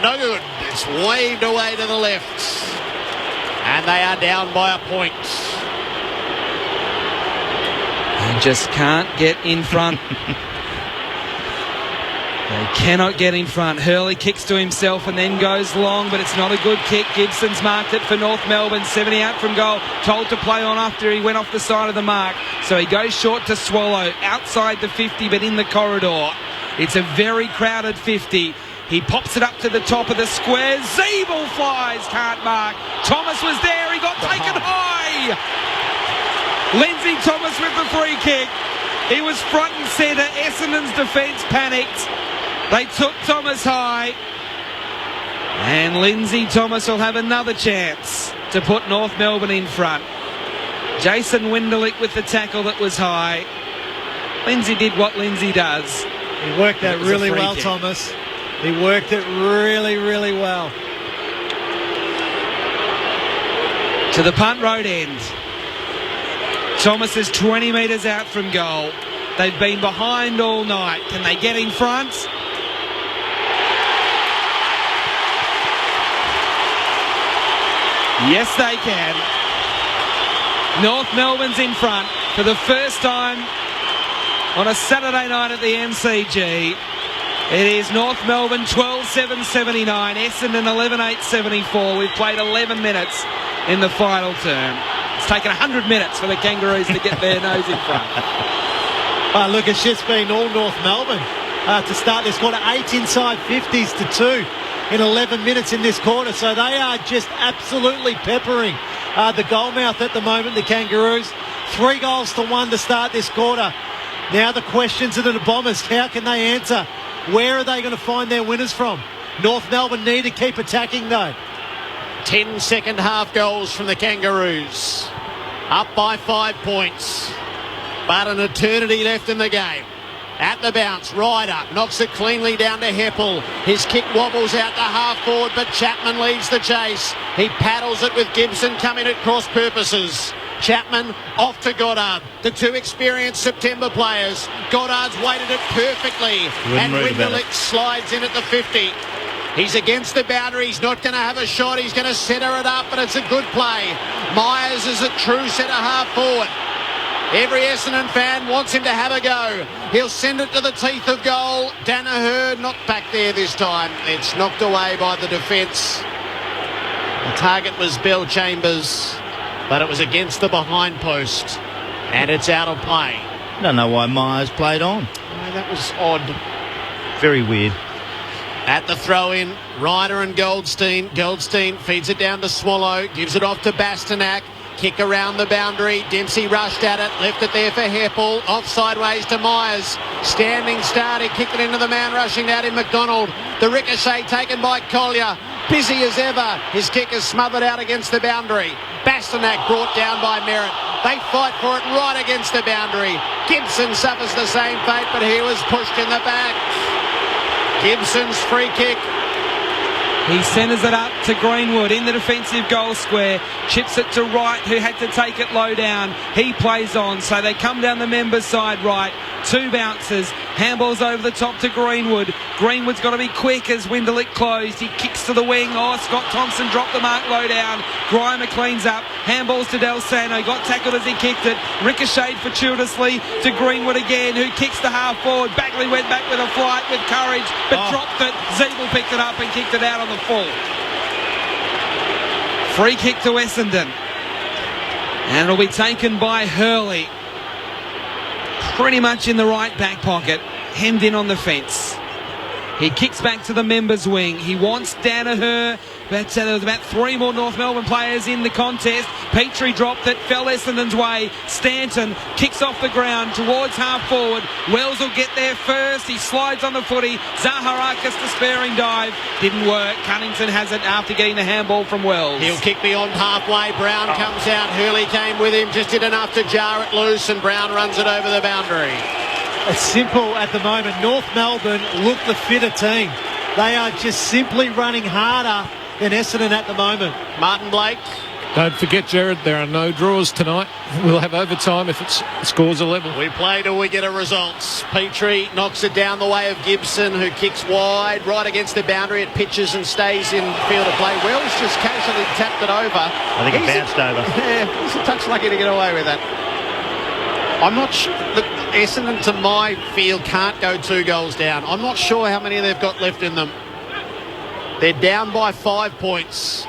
no good. It's waved away to the left. And they are down by a point. They just can't get in front. They cannot get in front. Hurley kicks to himself and then goes long, but it's not a good kick. Gibson's marked it for North Melbourne. 70 out from goal. Told to play on after he went off the side of the mark. So he goes short to Swallow. Outside the 50, but in the corridor. It's a very crowded 50. He pops it up to the top of the square. Zeeble flies, can't mark. Thomas was there, he got taken high. Lindsay Thomas with the free kick. He was front and centre. Essendon's defence panicked. They took Thomas high. And Lindsay Thomas will have another chance to put North Melbourne in front. Jason Winderlich with the tackle that was high. Lindsay did what Lindsay does. He worked that really well, kick. Thomas. He worked it really, really well. To the punt road end. Thomas is 20 metres out from goal. They've been behind all night. Can they get in front? Yes, they can. North Melbourne's in front for the first time on a Saturday night at the MCG. It is North Melbourne 12-7-79, Essendon 11-8-74. We've played 11 minutes in the final term. It's taken 100 minutes for the Kangaroos to get their nose in front. Look, it's just been all North Melbourne to start this quarter. 8 inside 50s to 2 in 11 minutes in this quarter. So they are just absolutely peppering the goalmouth at the moment, the Kangaroos. 3 goals to 1 to start this quarter. Now the questions are to the Bombers. How can they answer? Where are they going to find their winners from? North Melbourne need to keep attacking though. 10 second half goals from the Kangaroos. Up by 5 points. But an eternity left in the game. At the bounce, Ryder knocks it cleanly down to Heppel. His kick wobbles out to half forward, but Chapman leads the chase. He paddles it with Gibson coming at cross purposes. Chapman off to Goddard. The 2 experienced September players. Goddard's weighted it perfectly. And Winderlich slides in at the 50. He's against the boundary. He's not going to have a shot. He's going to centre it up, but it's a good play. Myers is a true centre half forward. Every Essendon fan wants him to have a go. He'll send it to the teeth of goal. Danaher not back there this time. It's knocked away by the defence. The target was Bell Chambers, but it was against the behind post, and it's out of play. I don't know why Myers played on. That was odd. Very weird. At the throw-in, Ryder and Goldstein. Goldstein feeds it down to Swallow, gives it off to Bastanak. Kick around the boundary. Dempsey rushed at it, left it there for Heppel. Off sideways to Myers. Standing start, he kicked it into the man rushing out in McDonald. The ricochet taken by Collier. Busy as ever. His kick is smothered out against the boundary. Bastanak brought down by Merritt. They fight for it right against the boundary. Gibson suffers the same fate, but he was pushed in the back. Gibson's free kick. He centres it up to Greenwood in the defensive goal square. Chips it to Wright, who had to take it low down. He plays on, so they come down the members' side right. 2 bounces. Handballs over the top to Greenwood. Greenwood's got to be quick as Winderlich closed. He kicks to the wing. Oh, Scott Thompson dropped the mark low down. Grimer cleans up. Handballs to Del Sano. Got tackled as he kicked it. Ricocheted fortuitously to Greenwood again, who kicks to half forward. Bagley went back with a flight with courage, but dropped it. Zeeble picked it up and kicked it out on the full. Free kick to Essendon. And it'll be taken by Hurley. Pretty much in the right back pocket. Hemmed in on the fence. He kicks back to the members' wing. He wants Danaher, but there was about 3 more North Melbourne players in the contest. Petrie dropped it, fell Essendon's way. Stanton kicks off the ground towards half forward. Wells will get there first. He slides on the footy. Zaharakis despairing dive. Didn't work. Cunnington has it after getting the handball from Wells. He'll kick beyond halfway. Brown comes out. Hurley came with him. Just did enough to jar it loose, and Brown runs it over the boundary. It's simple at the moment. North Melbourne look the fitter team. They are just simply running harder than Essendon at the moment. Martin Blake. Don't forget, Jared, there are no draws tonight. We'll have overtime if it scores a level. We play till we get a result. Petrie knocks it down the way of Gibson, who kicks wide, right against the boundary. It pitches and stays in field of play. Wells just casually tapped it over. I think it bounced over. Yeah, he's a touch lucky to get away with that. I'm not sure. Look, Essendon, to my feel, can't go 2 goals down. I'm not sure how many they've got left in them. They're down by 5 points.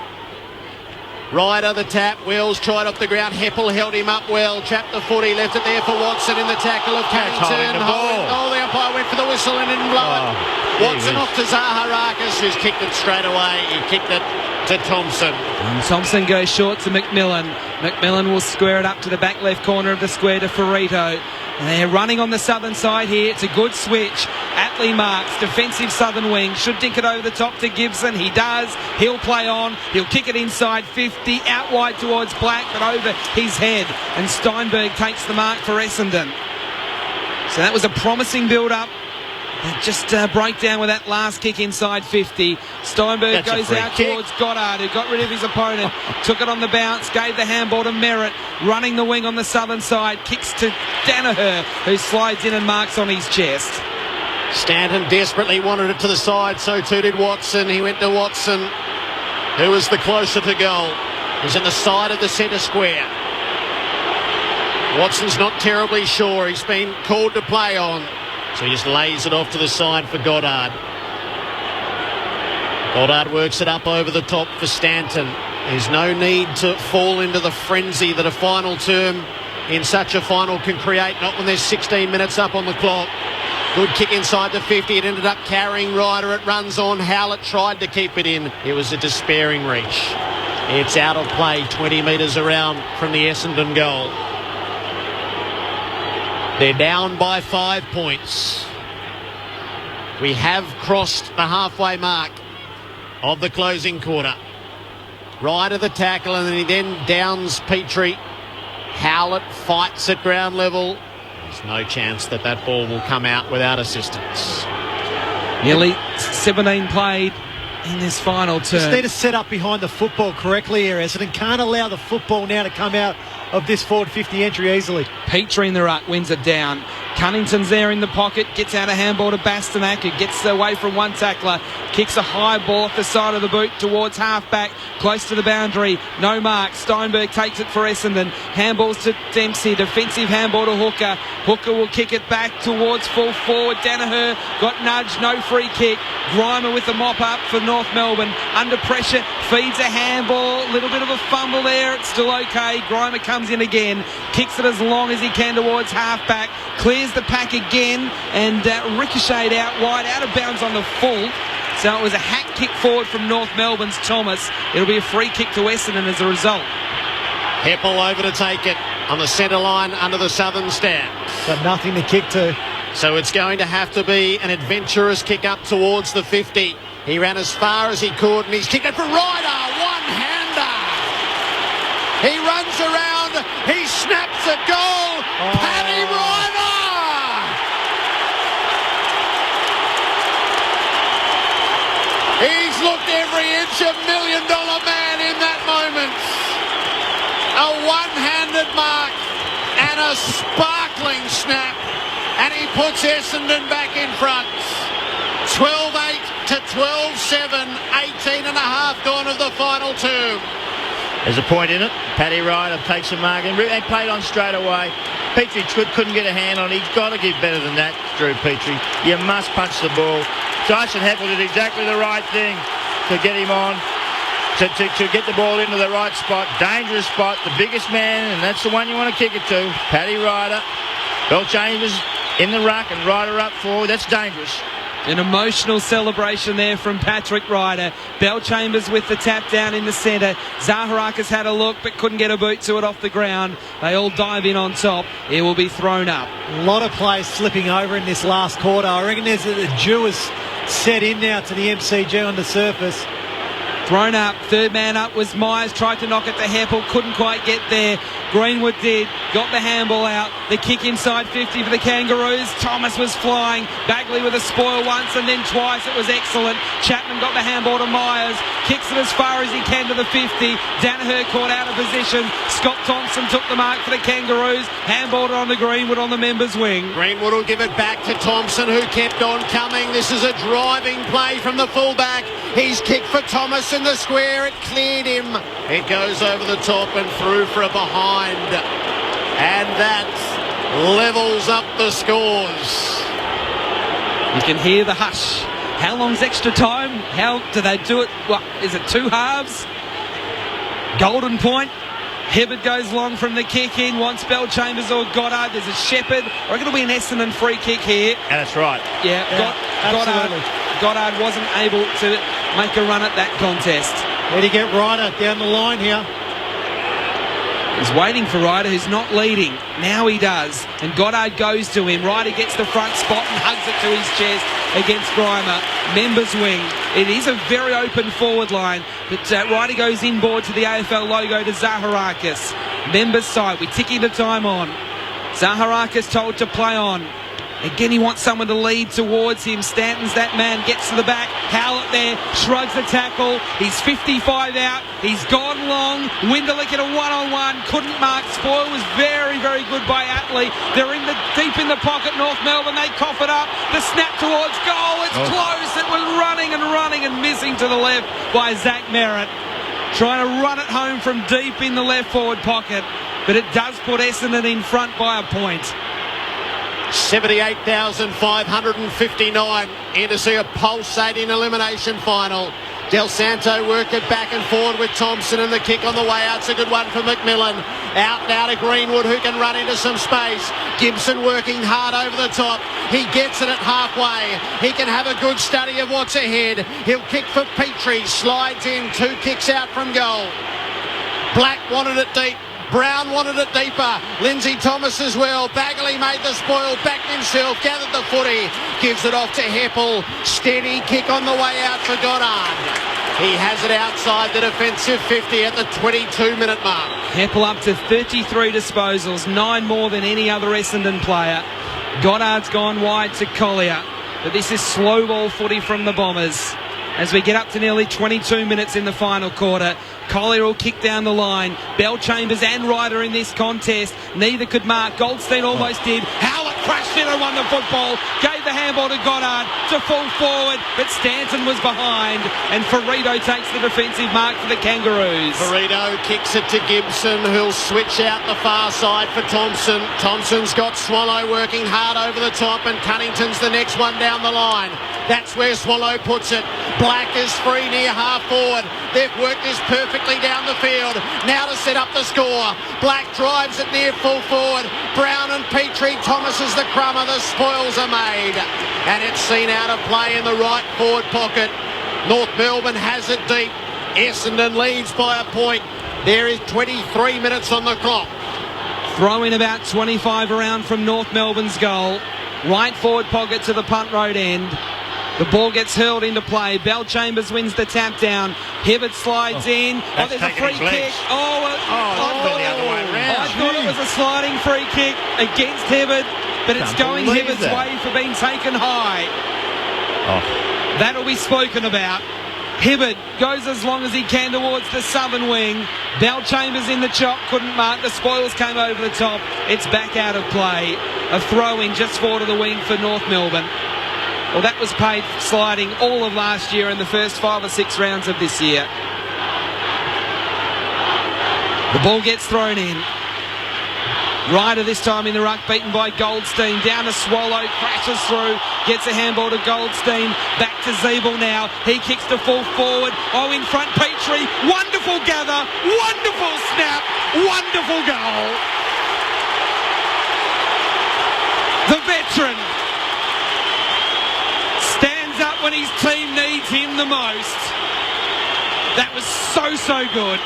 Ryder the tap. Wells tried off the ground. Heppel held him up well. Trapped the footy. Left it there for Watson in the tackle of Cunnington. The ball. Oh, the umpire went for the whistle and didn't blow it. Watson off to Zaharakis, who's kicked it straight away. He kicked it to Thompson. And Thompson goes short to McMillan. McMillan will square it up to the back left corner of the square to Ferrito. And they're running on the southern side here. It's a good switch. Atley marks, defensive southern wing. Should dink it over the top to Gibson. He does. He'll play on. He'll kick it inside 50. Out wide towards Black, but over his head. And Steinberg takes the mark for Essendon. So that was a promising build-up. Just break down with that last kick inside 50. Steinberg goes out towards Goddard, who got rid of his opponent, took it on the bounce, gave the handball to Merritt, running the wing on the southern side, kicks to Danaher, who slides in and marks on his chest. Stanton desperately wanted it to the side, so too did Watson. He went to Watson, who was the closer to goal. He's in the side of the centre square. Watson's not terribly sure. He's been called to play on. So he just lays it off to the side for Goddard. Goddard works it up over the top for Stanton. There's no need to fall into the frenzy that a final term in such a final can create, not when there's 16 minutes up on the clock. Good kick inside the 50. It ended up carrying Ryder. It runs on. Howlett tried to keep it in. It was a despairing reach. It's out of play, 20 metres around from the Essendon goal. They're down by 5 points. We have crossed the halfway mark of the closing quarter. Right of the tackle, and he then downs Petrie. Howlett fights at ground level. There's no chance that that ball will come out without assistance. Nearly 17 played in this final term. Just need to set up behind the football correctly here, Essendon. Can't allow the football now to come out of this forward 50 entry easily. Petrie in the ruck wins it down. Cunnington's there in the pocket, gets out a handball to Bastanak, who gets away from one tackler, kicks a high ball off the side of the boot towards halfback, close to the boundary, no mark. Steinberg takes it for Essendon, handballs to Dempsey, defensive handball to Hooker. Hooker will kick it back towards full forward. Danaher got nudged, no free kick. Grimer with the mop up for North Melbourne, under pressure, feeds a handball, little bit of a fumble there, it's still okay. Grimer comes in again, kicks it as long as he can towards halfback, clears the pack again, and ricocheted out wide, out of bounds on the full. So it was a hack kick forward from North Melbourne's Thomas. It'll be a free kick to Essendon as a result. Heppel over to take it on the centre line under the southern stand. Got nothing to kick to. So it's going to have to be an adventurous kick up towards the 50. He ran as far as he could, and he's kicked it for Ryder. One-hander. He runs around. He snaps a goal. Paddy Ryder. He's looked every inch a $1 million man in that moment. A one-handed mark and a sparkling snap, and he puts Essendon back in front. 12-8 to 12-7, 18 and a half gone of the final term. There's a point in it. Paddy Ryder takes a mark and they played on straight away. Petrie couldn't get a hand on it. He's got to give better than that, Drew Petrie. You must punch the ball. Dyson Heppel did exactly the right thing to get him on, to get the ball into the right spot. Dangerous spot, the biggest man, and that's the one you want to kick it to. Paddy Ryder. Bellchambers in the ruck and Ryder up forward. That's dangerous. An emotional celebration there from Patrick Ryder. Bellchambers with the tap down in the centre. Zaharakis had a look but couldn't get a boot to it off the ground. They all dive in on top. It will be thrown up. A lot of players slipping over in this last quarter. I reckon there's a dew is set in now to the MCG on the surface. Thrown up, third man up was Myers, tried to knock it to Heppel, couldn't quite get there. Greenwood did, got the handball out, the kick inside 50 for the Kangaroos. Thomas was flying, Bagley with a spoil once and then twice, it was excellent. Chapman got the handball to Myers, kicks it as far as he can to the 50. Danaher caught out of position, Scott Thompson took the mark for the Kangaroos, handballed it on to Greenwood on the members' wing. Greenwood will give it back to Thompson, who kept on coming. This is a driving play from the fullback. He's kicked for Thomas in the square, it cleared him. It goes over the top and through for a behind. And that levels up the scores. You can hear the hush. How long's extra time? How do they do it? What, is it 2 halves? Golden point. Hibbard goes long from the kick in, wants Bellchambers or Goddard. There's a Shepherd. I reckon it'll be an Essendon free kick here. And that's right. Yeah, Goddard. Goddard wasn't able to make a run at that contest. Where do you get Ryder down the line here? He's waiting for Ryder, who's not leading. Now he does. And Goddard goes to him. Ryder gets the front spot and hugs it to his chest against Grimer. Members wing. It is a very open forward line. But Ryder goes inboard to the AFL logo to Zaharakis. Members side. We're ticking the time on. Zaharakis told to play on. Again, he wants someone to lead towards him. Stanton's that man, gets to the back. Howlett there, shrugs the tackle. He's 55 out. He's gone long. Winderlick at a one-on-one. Couldn't mark. Spoil was very, very good by Atley. They're deep in the pocket, North Melbourne. They cough it up. The snap towards goal. It's close. It was running and missing to the left by Zach Merritt. Trying to run it home from deep in the left forward pocket. But it does put Essendon in front by a point. 78,559 in to see a pulsating elimination final. Del Santo work it back and forward with Thompson, and the kick on the way out's a good one for McMillan. Out now to Greenwood, who can run into some space. Gibson working hard over the top. He gets it at halfway. He can have a good study of what's ahead. He'll kick for Petrie, slides in, 2 kicks out from goal. Black wanted it deep. Brown wanted it deeper. Lindsay Thomas as well. Bagley made the spoil, backed himself, gathered the footy, gives it off to Heppel. Steady kick on the way out for Goddard. He has it outside the defensive 50 at the 22-minute mark. Heppel up to 33 disposals, 9 more than any other Essendon player. Goddard's gone wide to Collier, but this is slow ball footy from the Bombers. As we get up to nearly 22 minutes in the final quarter, Collier will kick down the line. Bell Chambers and Ryder in this contest. Neither could mark. Goldstein almost did. Howlett crashed in and won the football. Gave the handball to Goddard to full forward, but Stanton was behind. And Ferrito takes the defensive mark for the Kangaroos. Ferrito kicks it to Gibson, who'll switch out the far side for Thompson. Thompson's got Swallow working hard over the top, and Cunnington's the next one down the line. That's where Swallow puts it. Black is free near half forward. They've worked this perfectly down the field. Now to set up the score. Black drives it near full forward. Brown and Petrie. Thomas is the crummer. The spoils are made. And it's seen out of play in the right forward pocket. North Melbourne has it deep. Essendon leads by a point. There is 23 minutes on the clock. Throw in about 25 around from North Melbourne's goal. Right forward pocket to the punt road end. The ball gets hurled into play. Bell Chambers wins the tap down. Hibbert slides in. Oh, there's a free kick. I thought it was a sliding free kick against Hibbert, but it's going Hibbert's way for being taken high. That'll be spoken about. Hibbert goes as long as he can towards the southern wing. Bell Chambers in the chop, couldn't mark. The spoils came over the top. It's back out of play. A throw in just forward of the wing for North Melbourne. Well, that was paid sliding all of last year and the first 5 or 6 rounds of this year. The ball gets thrown in. Ryder this time in the ruck, beaten by Goldstein. Down to Swallow, crashes through, gets a handball to Goldstein. Back to Zeeble now. He kicks to full forward. Oh, in front, Petrie. Wonderful gather. Wonderful snap. Wonderful goal. The veteran stands up when his team needs him the most. That was so good.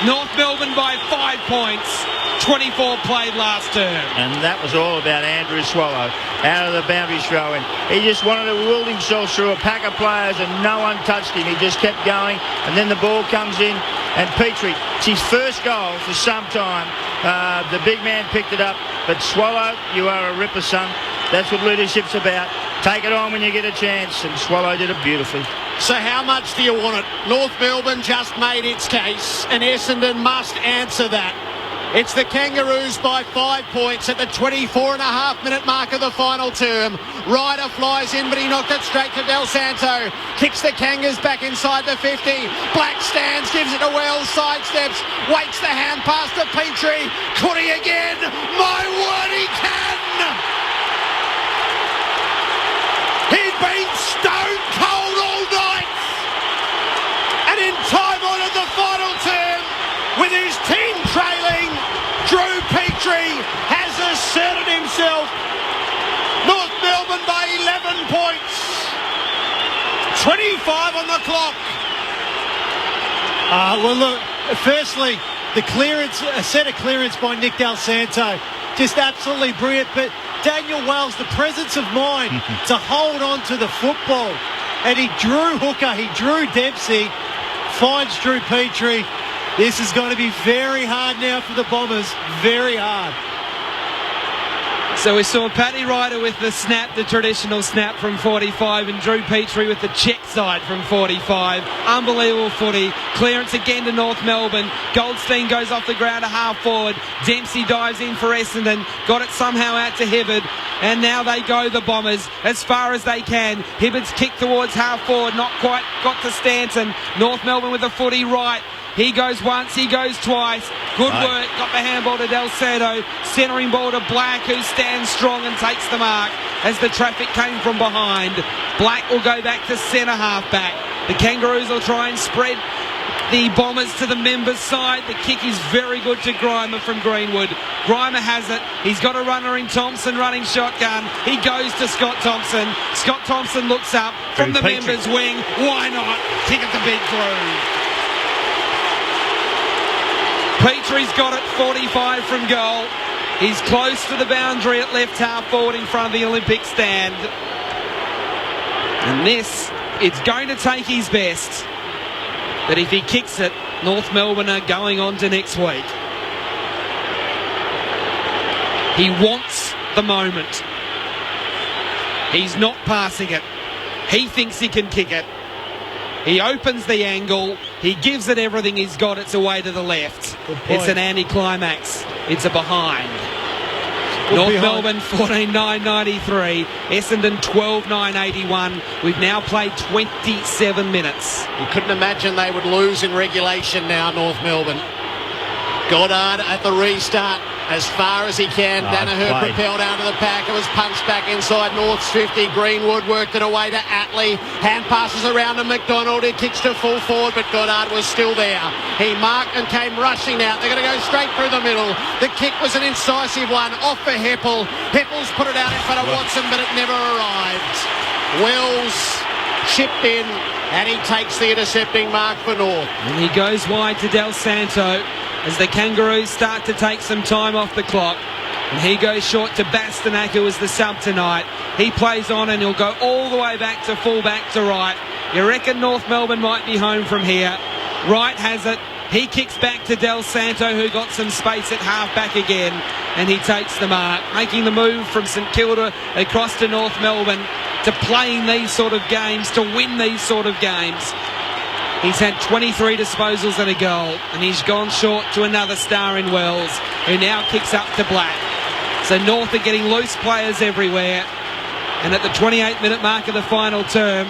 North Melbourne by 5 points. 24 played last term. And that was all about Andrew Swallow out of the boundary throw in. He just wanted to will himself through a pack of players and no one touched him. He just kept going, and then the ball comes in, and Petrie, it's his first goal for some time. The big man picked it up, but Swallow, you are a ripper, son. That's what leadership's about. Take it on when you get a chance, and Swallow did it beautifully. So how much do you want it? North Melbourne just made its case, and Essendon must answer that. It's the Kangaroos by 5 points at the 24.5-minute mark of the final term. Ryder flies in, but he knocked it straight to Del Santo. Kicks the Kangas back inside the 50. Black stands, gives it to Wells, sidesteps, waits the hand pass to Petrie. Could he again? My word, he can! He'd been stone cold all night. And in time on at the final term, with his team trailing, Drew Petrie has asserted himself. North Melbourne by 11 points. 25 on the clock. Well, look, firstly, the clearance, a set of clearance by Nick Del Santo, just absolutely brilliant. But Daniel Wells, the presence of mind to hold on to the football. And he drew Hooker, he drew Dempsey, finds Drew Petrie. This is going to be very hard now for the Bombers, very hard. So we saw Paddy Ryder with the snap, the traditional snap from 45, and Drew Petrie with the check side from 45. Unbelievable footy. Clearance again to North Melbourne. Goldstein goes off the ground to half forward. Dempsey dives in for Essendon. Got it somehow out to Hibberd. And now they go, the Bombers, as far as they can. Hibberd's kick towards half forward. Not quite got to Stanton. North Melbourne with the footy right. He goes once, he goes twice. Good work. Got the handball to Del Santo. Centering ball to Black, who stands strong and takes the mark as the traffic came from behind. Black will go back to centre half back. The Kangaroos will try and spread the Bombers to the members' side. The kick is very good to Grimer from Greenwood. Grimer has it. He's got a runner in Thompson running shotgun. He goes to Scott Thompson. Scott Thompson looks up from the members' wing. Why not? Kick it to big through. Petrie's got it, 45 from goal. He's close to the boundary at left half forward in front of the Olympic stand. And this, it's going to take his best. But if he kicks it, North Melbourne are going on to next week. He wants the moment. He's not passing it. He thinks he can kick it. He opens the angle. He gives it everything he's got. It's away to the left. It's an anticlimax. It's a behind. North Melbourne 14-9-93. Essendon 12-9-81. We've now played 27 minutes. You couldn't imagine they would lose in regulation now, North Melbourne. Goddard at the restart as far as he can. Danaher propelled out of the pack. It was punched back inside North's 50. Greenwood worked it away to Atley. Hand passes around to McDonald. He kicks to full forward, but Goddard was still there. He marked and came rushing out. They're going to go straight through the middle. The kick was an incisive one off for Heppel. Heppel's put it out in front of Watson, but it never arrived. Wells chipped in, and he takes the intercepting mark for North. And he goes wide to Del Santo as the Kangaroos start to take some time off the clock. And he goes short to Bastanak, who was the sub tonight. He plays on and he'll go all the way back to full back to right. You reckon North Melbourne might be home from here? Wright has it. He kicks back to Del Santo, who got some space at half back again, and he takes the mark, making the move from St Kilda across to North Melbourne to playing these sort of games, to win these sort of games. He's had 23 disposals and a goal, and he's gone short to another star in Wells, who now kicks up to Black. So North are getting loose players everywhere, and at the 28-minute mark of the final term,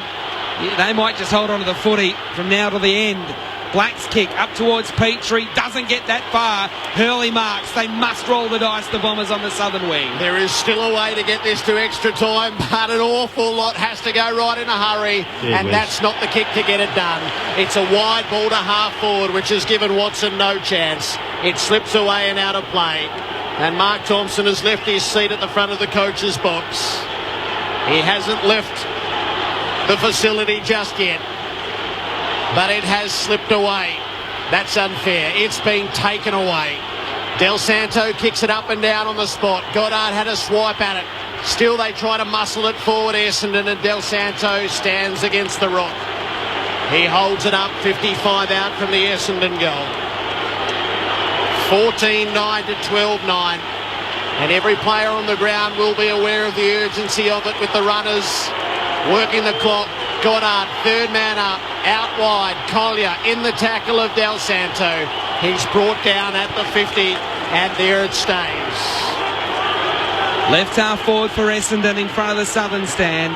they might just hold on to the footy from now to the end. Black's kick up towards Petrie, doesn't get that far. Hurley marks. They must roll the dice, the Bombers on the southern wing. There is still a way to get this to extra time, but an awful lot has to go right in a hurry, and that's not the kick to get it done. It's a wide ball to half forward, which has given Watson no chance. It slips away and out of play, and Mark Thompson has left his seat at the front of the coach's box. He hasn't left the facility just yet, but it has slipped away. That's unfair. It's been taken away. Del Santo kicks it up and down on the spot. Goddard had a swipe at it. Still they try to muscle it forward, Essendon, and Del Santo stands against the rock. He holds it up, 55 out from the Essendon goal. 14-9 to 12-9. And every player on the ground will be aware of the urgency of it with the runners working the clock. Goddard, third man up, out wide. Collier in the tackle of Del Santo. He's brought down at the 50, and there it stays. Left half forward for Essendon in front of the southern stand.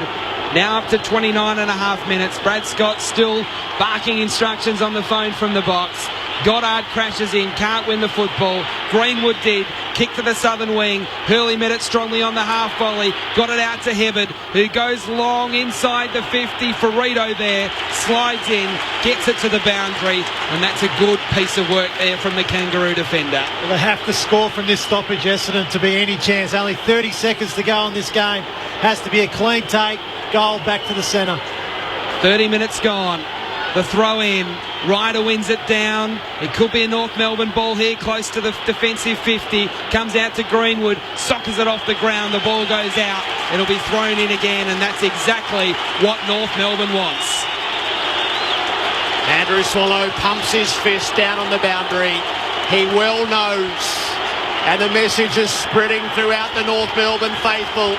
Now up to 29 and a half minutes. Brad Scott still barking instructions on the phone from the box. Goddard crashes in, can't win the football. Greenwood did, kick to the southern wing. Hurley met it strongly on the half volley, got it out to Hibberd, who goes long inside the 50. Ferrito there, slides in, gets it to the boundary, and that's a good piece of work there from the Kangaroo defender. Well, they have to score from this stoppage, Essendon, to be any chance. Only 30 seconds to go in this game. Has to be a clean take, goal back to the centre. 30 minutes gone. The throw in. Ryder wins it down. It could be a North Melbourne ball here, close to the defensive 50. Comes out to Greenwood. Sockers it off the ground. The ball goes out. It'll be thrown in again, and that's exactly what North Melbourne wants. Andrew Swallow pumps his fist down on the boundary. He well knows, and the message is spreading throughout the North Melbourne faithful.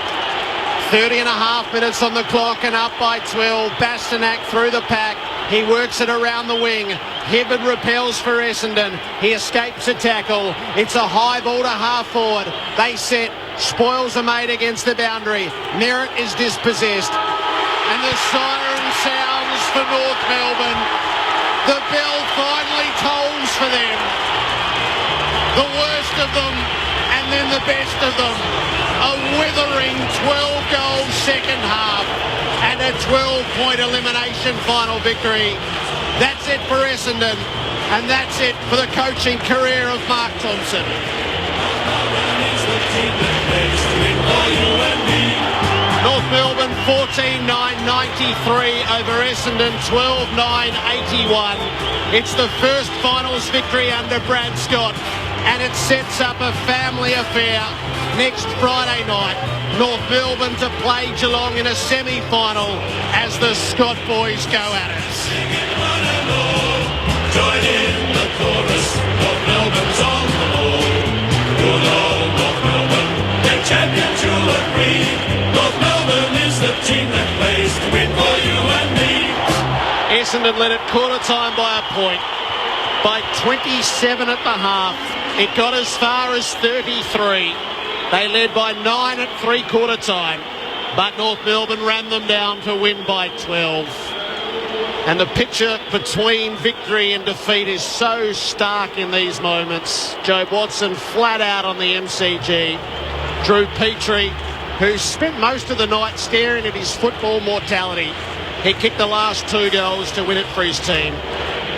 30 and a half minutes on the clock and up by 12. Bastanak through the pack. He works it around the wing. Hibbard repels for Essendon. He escapes a tackle. It's a high ball to half forward. They set. Spoils are made against the boundary. Merritt is dispossessed. And the siren sounds for North Melbourne. The bell finally tolls for them. The worst of them and then the best of them. A withering 12-goal second half and a 12-point elimination final victory. That's it for Essendon, and that's it for the coaching career of Mark Thompson. North Melbourne 14-9-93 over Essendon 12-9-81. It's the first finals victory under Brad Scott, and it sets up a family affair next Friday night. North Melbourne to play Geelong in a semi-final as the Scott boys go at it. Join in the chorus, North Melbourne's on the roll. Good old North Melbourne, they're champions, you'll agree. North Melbourne is the team that plays to win for you and me. Essendon led at quarter time by a point, by 27 at the half. It got as far as 33. They led by 9 at three-quarter time, but North Melbourne ran them down to win by 12. And the picture between victory and defeat is so stark in these moments. Joe Watson flat out on the MCG. Drew Petrie, who spent most of the night staring at his football mortality. He kicked the last 2 goals to win it for his team.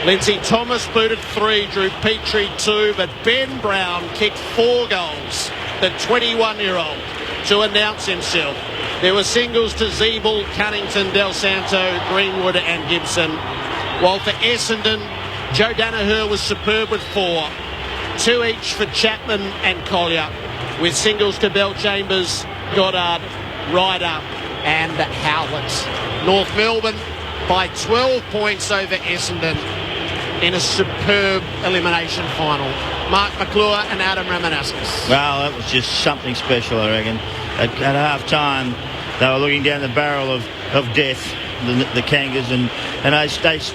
Lindsay Thomas booted 3, Drew Petrie 2, but Ben Brown kicked 4 goals, the 21-year-old, to announce himself. There were singles to Zeeble, Cunnington, Del Santo, Greenwood and Gibson. While for Essendon, Joe Danaher was superb with 4. 2 each for Chapman and Collier, with singles to Bell Chambers, Goddard, Ryder and Howlett. North Melbourne by 12 points over Essendon in a superb elimination final. Mark McClure and Adam Ramanauskas. Well, that was just something special, I reckon. At half-time, they were looking down the barrel of death, the Kangas, and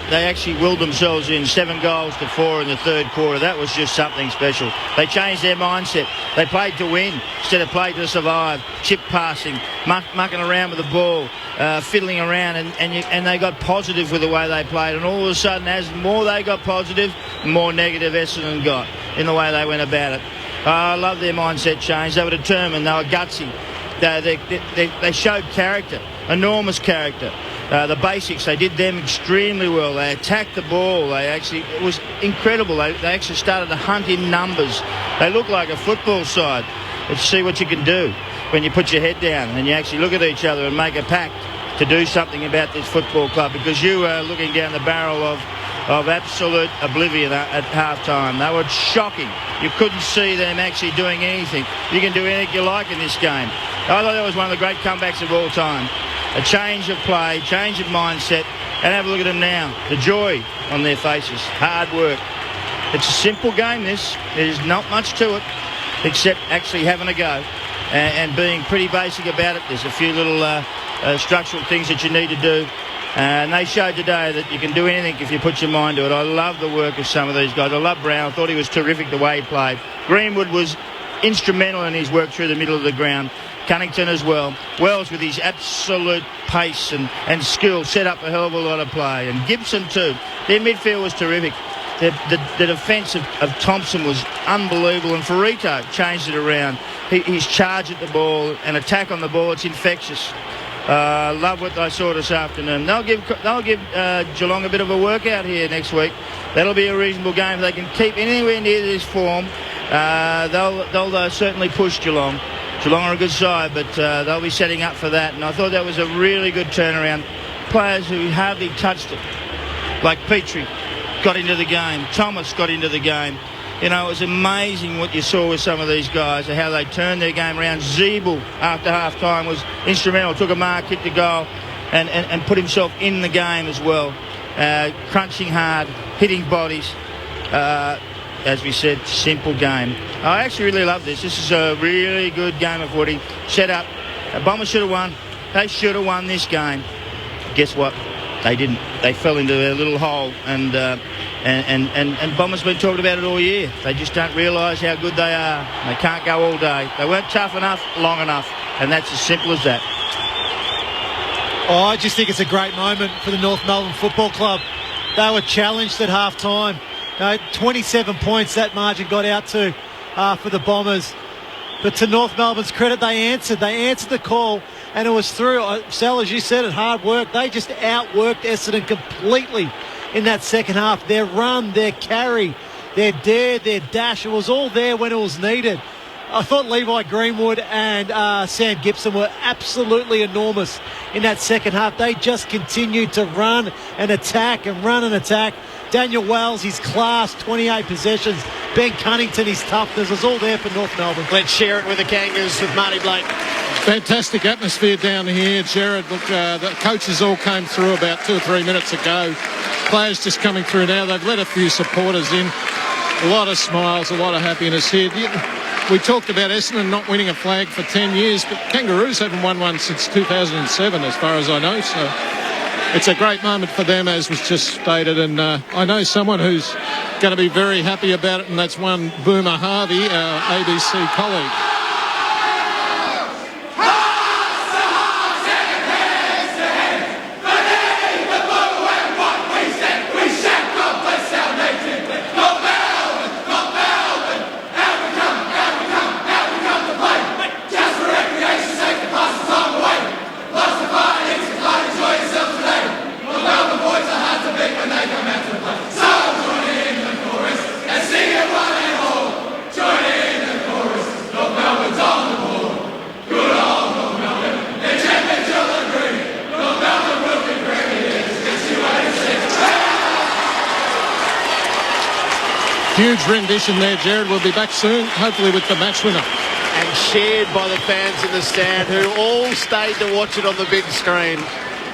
they actually willed themselves in 7 goals to 4 in the third quarter. That was just something special. They changed their mindset. They played to win instead of played to survive. Chip passing, mucking around with the ball, fiddling around, and they got positive with the way they played. And all of a sudden, as more they got positive, more negative Essendon got in the way they went about it. I love their mindset change. They were determined. They were gutsy. They showed character, enormous character. The basics, they did them extremely well. They attacked the ball. It was incredible. They actually started to hunt in numbers. They look like a football side. Let's see what you can do when you put your head down and you actually look at each other and make a pact to do something about this football club, because you were looking down the barrel of absolute oblivion at half-time. They were shocking. You couldn't see them actually doing anything. You can do anything you like in this game. I thought that was one of the great comebacks of all time. A change of play, change of mindset, and have a look at them now. The joy on their faces. Hard work. It's a simple game, this. There's not much to it except actually having a go and being pretty basic about it. There's a few little structural things that you need to do. And they showed today that you can do anything if you put your mind to it. I love the work of some of these guys. I love Brown. I thought he was terrific the way he played. Greenwood was instrumental in his work through the middle of the ground. Cunnington as well. Wells with his absolute pace and skill set up a hell of a lot of play. And Gibson too. Their midfield was terrific. The defence of Thompson was unbelievable, and Ferrito changed it around. His charge at the ball and attack on the ball, it's infectious. Love what I saw this afternoon. They'll give Geelong a bit of a workout here next week. That'll be a reasonable game. If they can keep anywhere near this form, they'll certainly push Geelong. Geelong are a good side, but they'll be setting up for that. And I thought that was a really good turnaround. players who hardly touched it, like Petrie got into the game, Thomas got into the game. You know, it was amazing what you saw with some of these guys, how they turned their game around. Zeeble, after half-time, was instrumental, took a mark, kicked a goal, and put himself in the game as well. Crunching hard, hitting bodies. As we said, simple game. I actually really love this. This is a really good game of footy. Set up. Bombers should have won. They should have won this game. Guess what? They didn't. They fell into their little hole, and Bombers been talking about it all year. They just don't realise how good they are. They can't go all day. They weren't tough enough, long enough, and that's as simple as that. Oh, I just think it's a great moment for the North Melbourne Football Club. They were challenged at half-time. 27 points that margin got out to for the Bombers. But to North Melbourne's credit, they answered. They answered the call, and it was through, Sal, as you said, it hard work. They just outworked Essendon completely in that second half. Their run, their carry, their dare, their dash, it was all there when it was needed. I thought Levi Greenwood and Sam Gibson were absolutely enormous in that second half. They just continued to run and attack and run and attack. Daniel Wells, his class, 28 possessions. Ben Cunnington, his toughness, was all there for North Melbourne. Let's share it with the Kangaroos with Marty Blake. Fantastic atmosphere down here, Jared. Look, the coaches all came through about 2 or 3 minutes ago. Players just coming through now. They've let a few supporters in. A lot of smiles, a lot of happiness here. We talked about Essendon not winning a flag for 10 years, but Kangaroos haven't won one since 2007, as far as I know. So it's a great moment for them, as was just stated. And I know someone who's going to be very happy about it, and that's one Boomer Harvey, our ABC colleague. Huge rendition there, Jared. We'll be back soon, hopefully with the match winner. And shared by the fans in the stand who all stayed to watch it on the big screen.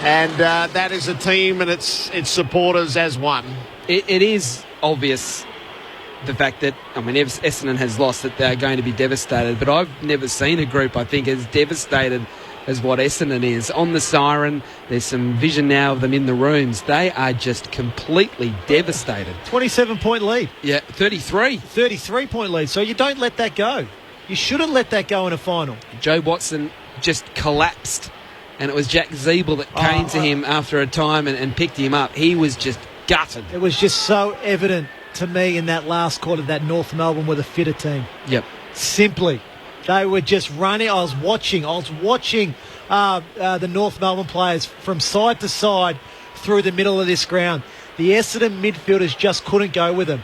And that is a team and its supporters as one. It is obvious, the fact that, I mean, Essendon has lost, that they're going to be devastated. But I've never seen a group, I think, as devastated as what Essendon is. On the siren, there's some vision now of them in the rooms. They are just completely devastated. 27-point lead. Yeah, 33. 33-point lead. So you don't let that go. You shouldn't let that go in a final. Joe Watson just collapsed, and it was Jack Zeeble that came to him after a time and picked him up. He was just gutted. It was just so evident to me in that last quarter that North Melbourne were the fitter team. Yep. Simply. They were just running. I was watching the North Melbourne players from side to side through the middle of this ground. The Essendon midfielders just couldn't go with them.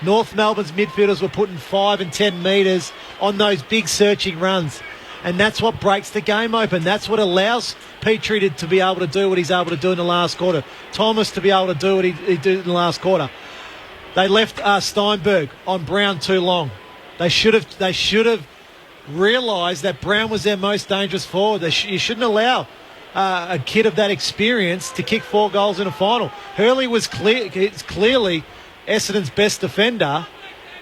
North Melbourne's midfielders were putting 5 and 10 metres on those big searching runs. And that's what breaks the game open. That's what allows Petrie to be able to do what he's able to do in the last quarter. Thomas to be able to do what he did in the last quarter. They left Steinberg on Brown too long. They should have realised that Brown was their most dangerous forward. You shouldn't allow a kid of that experience to kick 4 goals in a final. Hurley was clearly Essendon's best defender.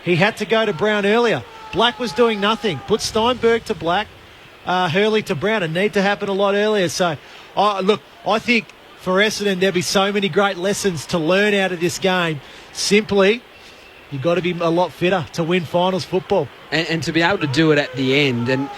He had to go to Brown earlier. Black was doing nothing. Put Steinberg to Black, Hurley to Brown. It need to happen a lot earlier. So, look, I think for Essendon there'll be so many great lessons to learn out of this game. Simply, you've got to be a lot fitter to win finals football. And to be able to do it at the end. And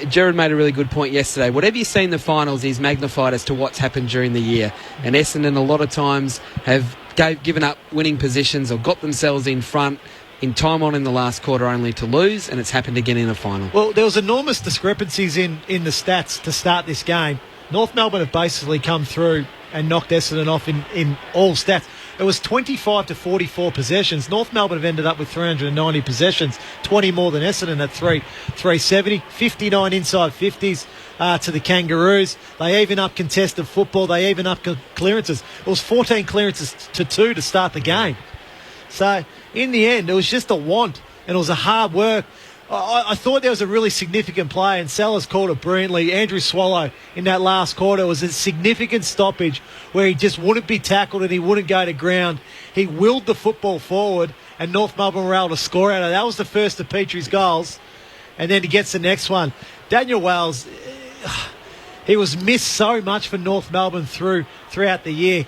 Jared made a really good point yesterday. Whatever you see in the finals is magnified as to what's happened during the year. And Essendon a lot of times have given up winning positions or got themselves in front in time on in the last quarter only to lose, and it's happened again in a final. Well, there was enormous discrepancies in the stats to start this game. North Melbourne have basically come through and knocked Essendon off in all stats. It was 25 to 44 possessions. North Melbourne have ended up with 390 possessions, 20 more than Essendon at 370, 59 inside 50s to the Kangaroos. They even up contested football. They even up clearances. It was 14 clearances to 2 to start the game. So in the end, it was just a want, and it was a hard work. I thought there was a really significant play, and Sellers called it brilliantly. Andrew Swallow in that last quarter was a significant stoppage where he just wouldn't be tackled and he wouldn't go to ground. He willed the football forward, and North Melbourne were able to score out of it. That was the first of Petrie's goals, and then he gets the next one. Daniel Wells, he was missed so much for North Melbourne throughout the year.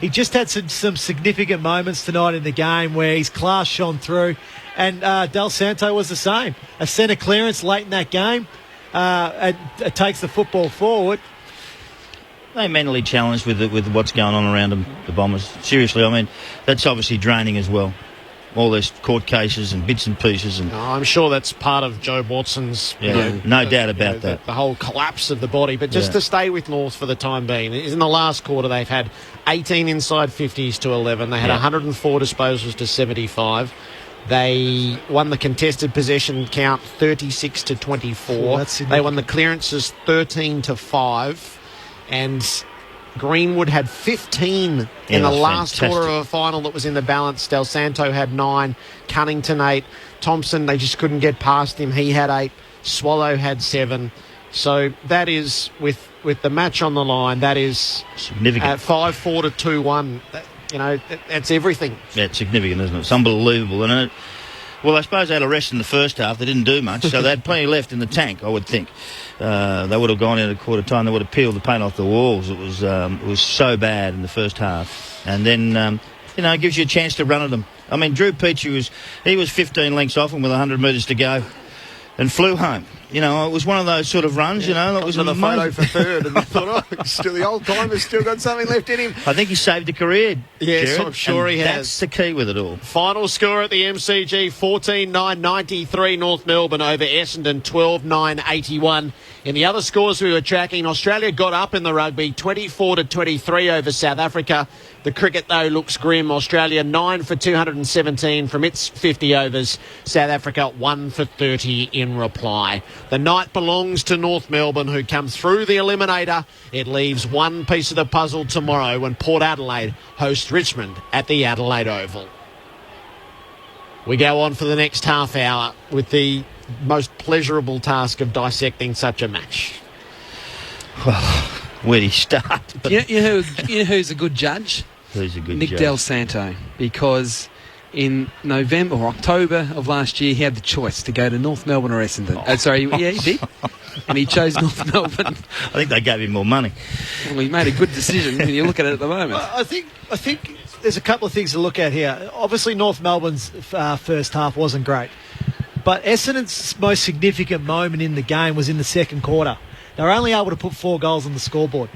He just had some significant moments tonight in the game where his class shone through. And Del Santo was the same. A centre clearance late in that game. It takes the football forward. They're mentally challenged with what's going on around them, the Bombers. Seriously, I mean, that's obviously draining as well. All those court cases and bits and pieces. And I'm sure that's part of Joe Watson's... no doubt about that. The whole collapse of the body. But just to stay with North for the time being, in the last quarter they've had 18 inside 50s to 11. They had 104 disposals to 75. They won the contested possession count 36 to 24. They won the clearances 13 to 5. And Greenwood had 15 in the last quarter of a final that was in the balance. Del Santo had 9. Cunnington 8. Thompson, they just couldn't get past him. He had 8. Swallow had 7. So that is, with the match on the line, that is significant. At 5-4 to 2-1. That's everything. Yeah, it's significant, isn't it? It's unbelievable. And well, I suppose they had a rest in the first half. They didn't do much, so they had plenty left in the tank, I would think. They would have gone in at quarter time. They would have peeled the paint off the walls. It was so bad in the first half. And then, it gives you a chance to run at them. I mean, Drew Petrie was 15 lengths off them with 100 metres to go and flew home. It was one of those sort of runs, that was the photo for third, and I thought, still the old timer's still got something left in him. I think he saved a career. Yes, Jared, I'm sure he has. That's the key with it all. Final score at the MCG: 14-9-93 North Melbourne over Essendon, 12-9-81. In the other scores we were tracking, Australia got up in the rugby, 24-23 over South Africa. The cricket, though, looks grim. Australia 9 for 217 from its 50 overs. South Africa 1 for 30 in reply. The night belongs to North Melbourne, who come through the eliminator. It leaves one piece of the puzzle tomorrow when Port Adelaide host Richmond at the Adelaide Oval. We go on for the next half hour with the most pleasurable task of dissecting such a match. Well, where do you start? You know who's a good judge? Who's a good Nick judge? Del Santo, because in November or October of last year, he had the choice to go to North Melbourne or Essendon. He did. And he chose North Melbourne. I think they gave him more money. Well, he made a good decision when you look at it at the moment. I think there's a couple of things to look at here. Obviously, North Melbourne's first half wasn't great. But Essendon's most significant moment in the game was in the second quarter. They were only able to put 4 goals on the scoreboard.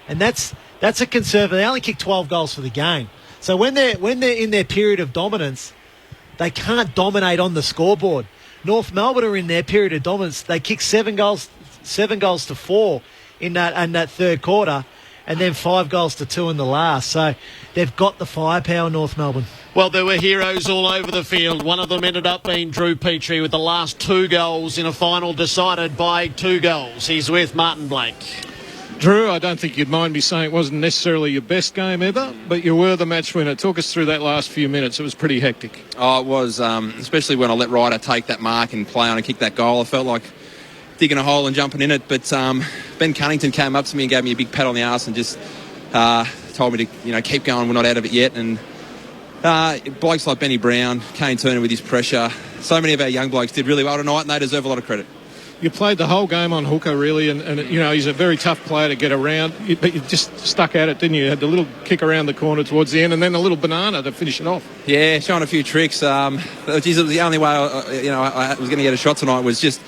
And that's a concern. They only kicked 12 goals for the game. So when they're in their period of dominance, they can't dominate on the scoreboard. North Melbourne are in their period of dominance. They kicked 7 goals to 4 in that third quarter, and then 5 goals to 2 in the last. So they've got the firepower, North Melbourne. Well, there were heroes all over the field. One of them ended up being Drew Petrie with the last 2 goals in a final decided by 2 goals. He's with Martin Blake. Drew, I don't think you'd mind me saying it wasn't necessarily your best game ever, but you were the match winner. Talk us through that last few minutes. It was pretty hectic. Oh, it was, especially when I let Ryder take that mark and play on and kick that goal. I felt like digging a hole and jumping in it, but Ben Cunnington came up to me and gave me a big pat on the arse and just told me to keep going, we're not out of it yet. And blokes like Benny Brown, Kane Turner with his pressure, so many of our young blokes did really well tonight, and they deserve a lot of credit. You played the whole game on hooker, really, and he's a very tough player to get around, but you just stuck at it, didn't you? You had the little kick around the corner towards the end, and then a little banana to finish it off. Yeah, showing a few tricks. The only way I was going to get a shot tonight was just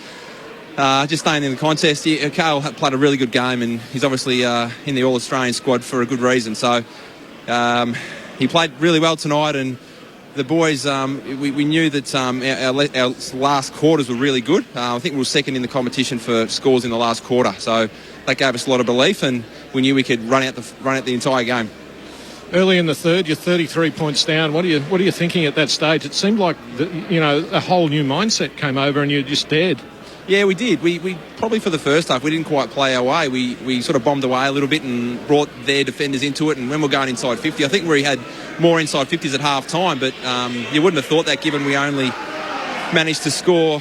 staying in the contest. Carl played a really good game, and he's obviously in the All-Australian squad for a good reason. So he played really well tonight, and the boys, we knew that our last quarters were really good. I think we were second in the competition for scores in the last quarter, so that gave us a lot of belief, and we knew we could run out the entire game. Early in the third, you're 33 points down. What are you thinking at that stage? It seemed like a whole new mindset came over, and you're just dead. Yeah, we did. We probably for the first half we didn't quite play our way. We sort of bombed away a little bit and brought their defenders into it. And when we're going inside 50, I think we had more inside 50s at half time. But you wouldn't have thought that given we only managed to score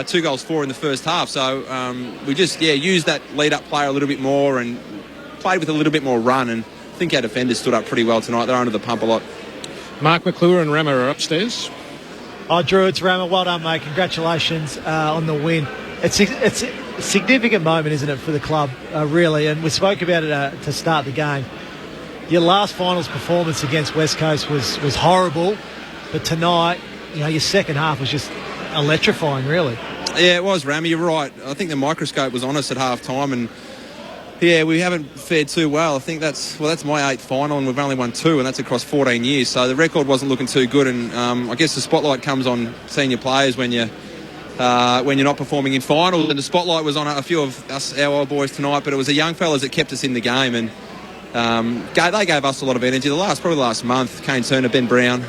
2 goals for in the first half. So we just used that lead up player a little bit more and played with a little bit more run. And I think our defenders stood up pretty well tonight. They're under the pump a lot. Mark McClure and Rama are upstairs. Oh, Drew, it's Rama. Well done, mate. Congratulations on the win. It's a significant moment, isn't it, for the club, really? And we spoke about it to start the game. Your last finals performance against West Coast was horrible, but tonight, your second half was just electrifying, really. Yeah, it was, Rama. You're right. I think the microscope was on us at half time, and we haven't fared too well. I think that's my 8th final, and we've only won 2, and that's across 14 years. So the record wasn't looking too good, and I guess the spotlight comes on senior players when you're not performing in finals. And the spotlight was on a few of us, our old boys tonight, but it was the young fellas that kept us in the game, and they gave us a lot of energy. Probably the last month, Kane Turner, Ben Brown,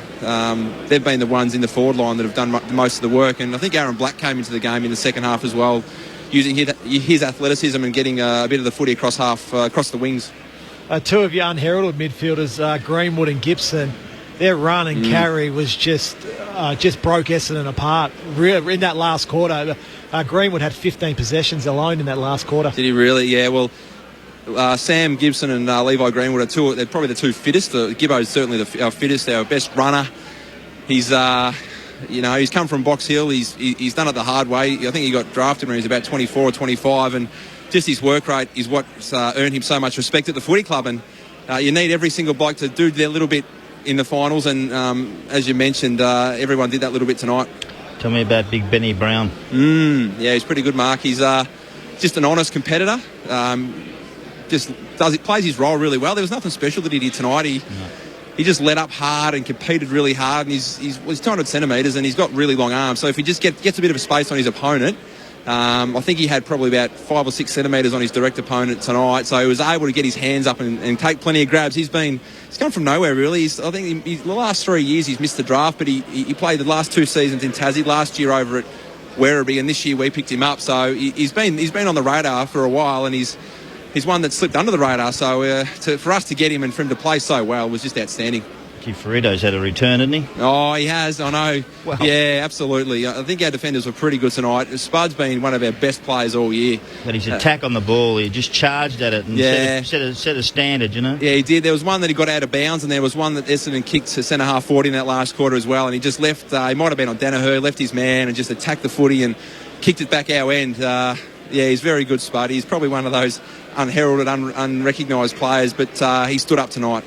they've been the ones in the forward line that have done most of the work. And I think Aaron Black came into the game in the second half as well, using his athleticism and getting a bit of the footy across the wings. 2 of your unheralded midfielders, Greenwood and Gibson, their run and carry was just broke Essendon apart. In that last quarter, Greenwood had 15 possessions alone in that last quarter. Did he really? Yeah, well, Sam Gibson and Levi Greenwood they're probably the 2 fittest. Gibbo's certainly our fittest, our best runner. He's he's come from Box Hill. He's done it the hard way. I think he got drafted when he was about 24 or 25, and just his work rate is what's earned him so much respect at the footy club. And you need every single bloke to do their little bit in the finals, and as you mentioned, everyone did that little bit tonight. Tell me about Big Benny Brown. Yeah, he's pretty good, Mark. He's just an honest competitor. Plays his role really well. There was nothing special that he did tonight. He just let up hard and competed really hard, and he's 200 centimetres and he's got really long arms. So if he just gets a bit of a space on his opponent, I think he had probably about 5 or 6 centimetres on his direct opponent tonight, so he was able to get his hands up and take plenty of grabs. He's come from nowhere, really. I think the last 3 years he's missed the draft, but he played the last 2 seasons in Tassie, last year over at Werribee, and this year we picked him up. So he's been on the radar for a while, and he's one that slipped under the radar. So for us to get him and for him to play so well was just outstanding. Ferrito's had a return, hasn't he? Oh, he has, I know. Well, yeah, absolutely. I think our defenders were pretty good tonight. Spud's been one of our best players all year. But his attack on the ball, he just charged at it and set a standard, Yeah, he did. There was one that he got out of bounds, and there was one that Essendon kicked to centre half forward in that last quarter as well, and he just left, he might have been on Danaher, left his man and just attacked the footy and kicked it back our end. He's very good, Spud. He's probably one of those unheralded, unrecognised players, but he stood up tonight.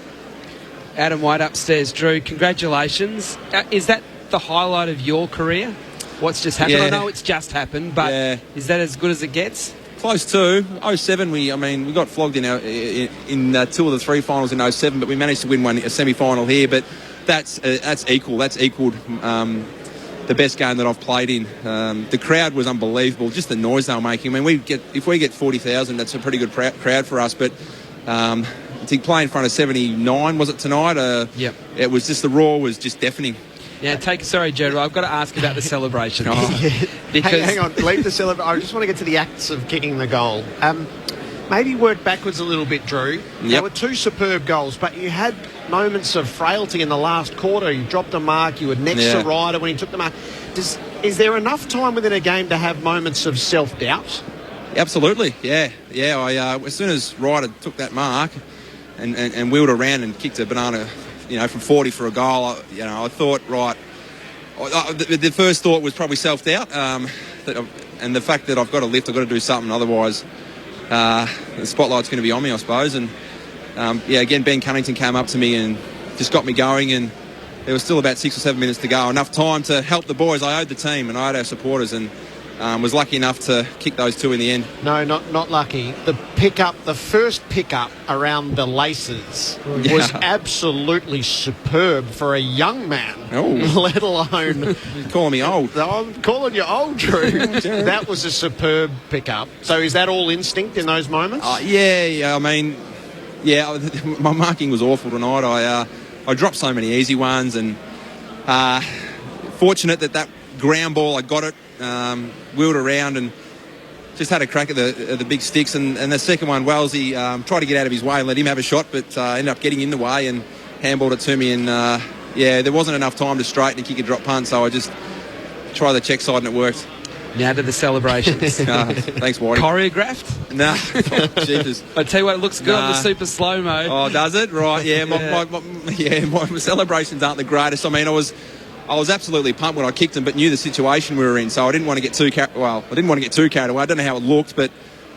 Adam White upstairs. Drew, congratulations. Is that the highlight of your career? What's just happened? Yeah. I know it's just happened, but is that as good as it gets? Close to 07. We got flogged in 2 of the 3 finals in 07, but we managed to win a semi-final here. But that's equal. That's equaled the best game that I've played in. The crowd was unbelievable. Just the noise they were making. I mean, if we get 40,000, that's a pretty good crowd for us. But to play in front of 79, was it tonight? Yep. It was just, the roar was just deafening. Yeah, sorry, Jared, I've got to ask about the celebration. Because hang on, leave the celebration. I just want to get to the acts of kicking the goal. Maybe work backwards a little bit, Drew. There were 2 superb goals, but you had moments of frailty in the last quarter. You dropped a mark, you were next to Ryder when he took the mark. Is there enough time within a game to have moments of self-doubt? Absolutely, yeah. As soon as Ryder took that mark and wheeled around and kicked a banana, from 40 for a goal, I thought, right, the first thought was probably self-doubt, and the fact that I've got to lift, I've got to do something, otherwise the spotlight's going to be on me, I suppose. And again, Ben Cunnington came up to me and just got me going, and there was still about 6 or 7 minutes to go, enough time to help the boys. I owed the team and I owed our supporters, and was lucky enough to kick those 2 in the end. No, not lucky. The first pickup around the laces was absolutely superb for a young man, let alone... You're calling me old. I'm calling you old, Drew. That was a superb pickup. So is that all instinct in those moments? Yeah, I mean, my marking was awful tonight. I dropped so many easy ones, and fortunate that ground ball, I got it, wheeled around and just had a crack at the big sticks. And the second one, Wellesley tried to get out of his way and let him have a shot, but ended up getting in the way and handballed it to me. And there wasn't enough time to straighten and kick a drop punt, so I just tried the check side and it worked. Now to the celebrations. Thanks, Whitey. Choreographed? Nah, Jesus. I tell you what, it looks good on the super slow-mo. Oh, does it? Right, yeah. My celebrations aren't the greatest. I mean, I was absolutely pumped when I kicked them, but knew the situation we were in, so I didn't want to get too carried away. I don't know how it looked, but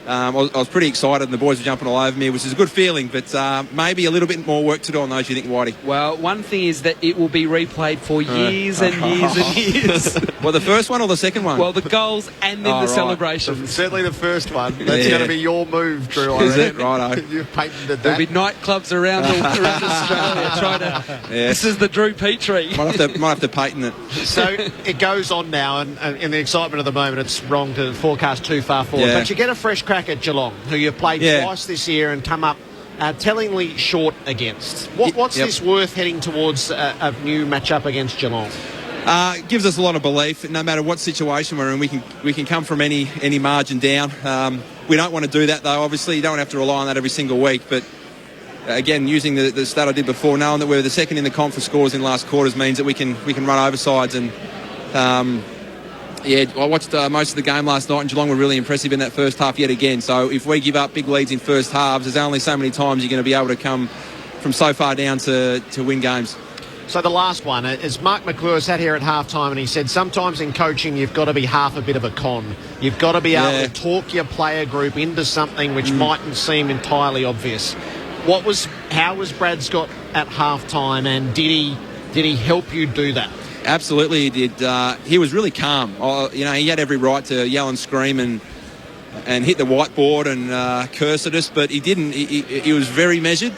I was pretty excited, and the boys were jumping all over me, which is a good feeling, but maybe a little bit more work to do on those, you think, Whitey? Well, one thing is that it will be replayed for years and years and years. Well, the first one or the second one? Well, the goals and then the celebrations. Certainly the first one. That's going to be your move, Drew. Is it? Righto. You've patented that. There'll be nightclubs around Australia trying to... This is the Drew Petrie. Might have to patent it. So it goes on now, and in the excitement of the moment, it's wrong to forecast too far forward. But you get a fresh crack at Geelong, who you've played twice this year and come up tellingly short against. What's this worth heading towards a new matchup against Geelong? Gives us a lot of belief. No matter what situation we're in, we can come from any margin down. We don't want to do that, though. Obviously, you don't have to rely on that every single week. But again, using the stat I did before, knowing that we're the second in the comp for scores in last quarters means that we can run over sides. And I watched most of the game last night, and Geelong were really impressive in that first half yet again. So if we give up big leads in first halves, there's only so many times you're going to be able to come from so far down to win games. So the last one is Mark McClure sat here at halftime and he said sometimes in coaching you've got to be half a bit of a con. You've got to be able to talk your player group into something which mightn't seem entirely obvious. How was Brad Scott at halftime, and did he help you do that? Absolutely, he did. He was really calm. He had every right to yell and scream and hit the whiteboard and curse at us, but he didn't. He was very measured.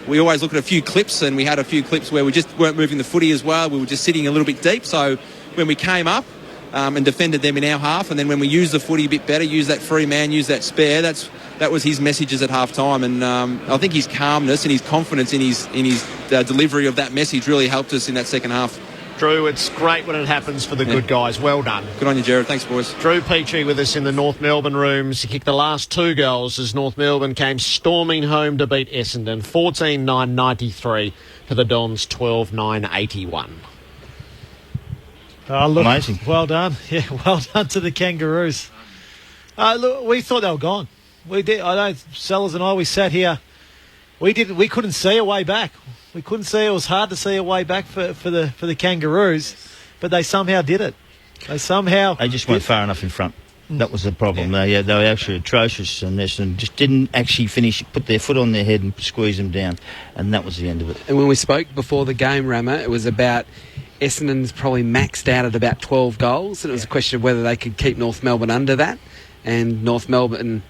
We always look at a few clips, and we had a few clips where we just weren't moving the footy as well. We were just sitting a little bit deep. So when we came up and defended them in our half, and then when we used the footy a bit better, used that free man, used that spare, that was his messages at half time. And I think his calmness and his confidence in his delivery of that message really helped us in that second half. Drew, it's great when it happens for the good guys. Well done. Good on you, Jared. Thanks, boys. Drew Petrie with us in the North Melbourne rooms. He kicked the last 2 goals as North Melbourne came storming home to beat Essendon 14-9-93 to the Dons 12-9-81. Amazing. Well done. Yeah, well done to the Kangaroos. Look, we thought they were gone. We did. I know Sellers and I, we sat here. We couldn't see a way back. We couldn't see. It was hard to see a way back for the Kangaroos, but they somehow did it. They just weren't far enough in front. That was the problem. They were actually atrocious, and Essendon just didn't actually put their foot on their head and squeeze them down, and that was the end of it. And when we spoke before the game, Rama, it was about Essendon's probably maxed out at about 12 goals, and it was a question of whether they could keep North Melbourne under that, and North Melbourne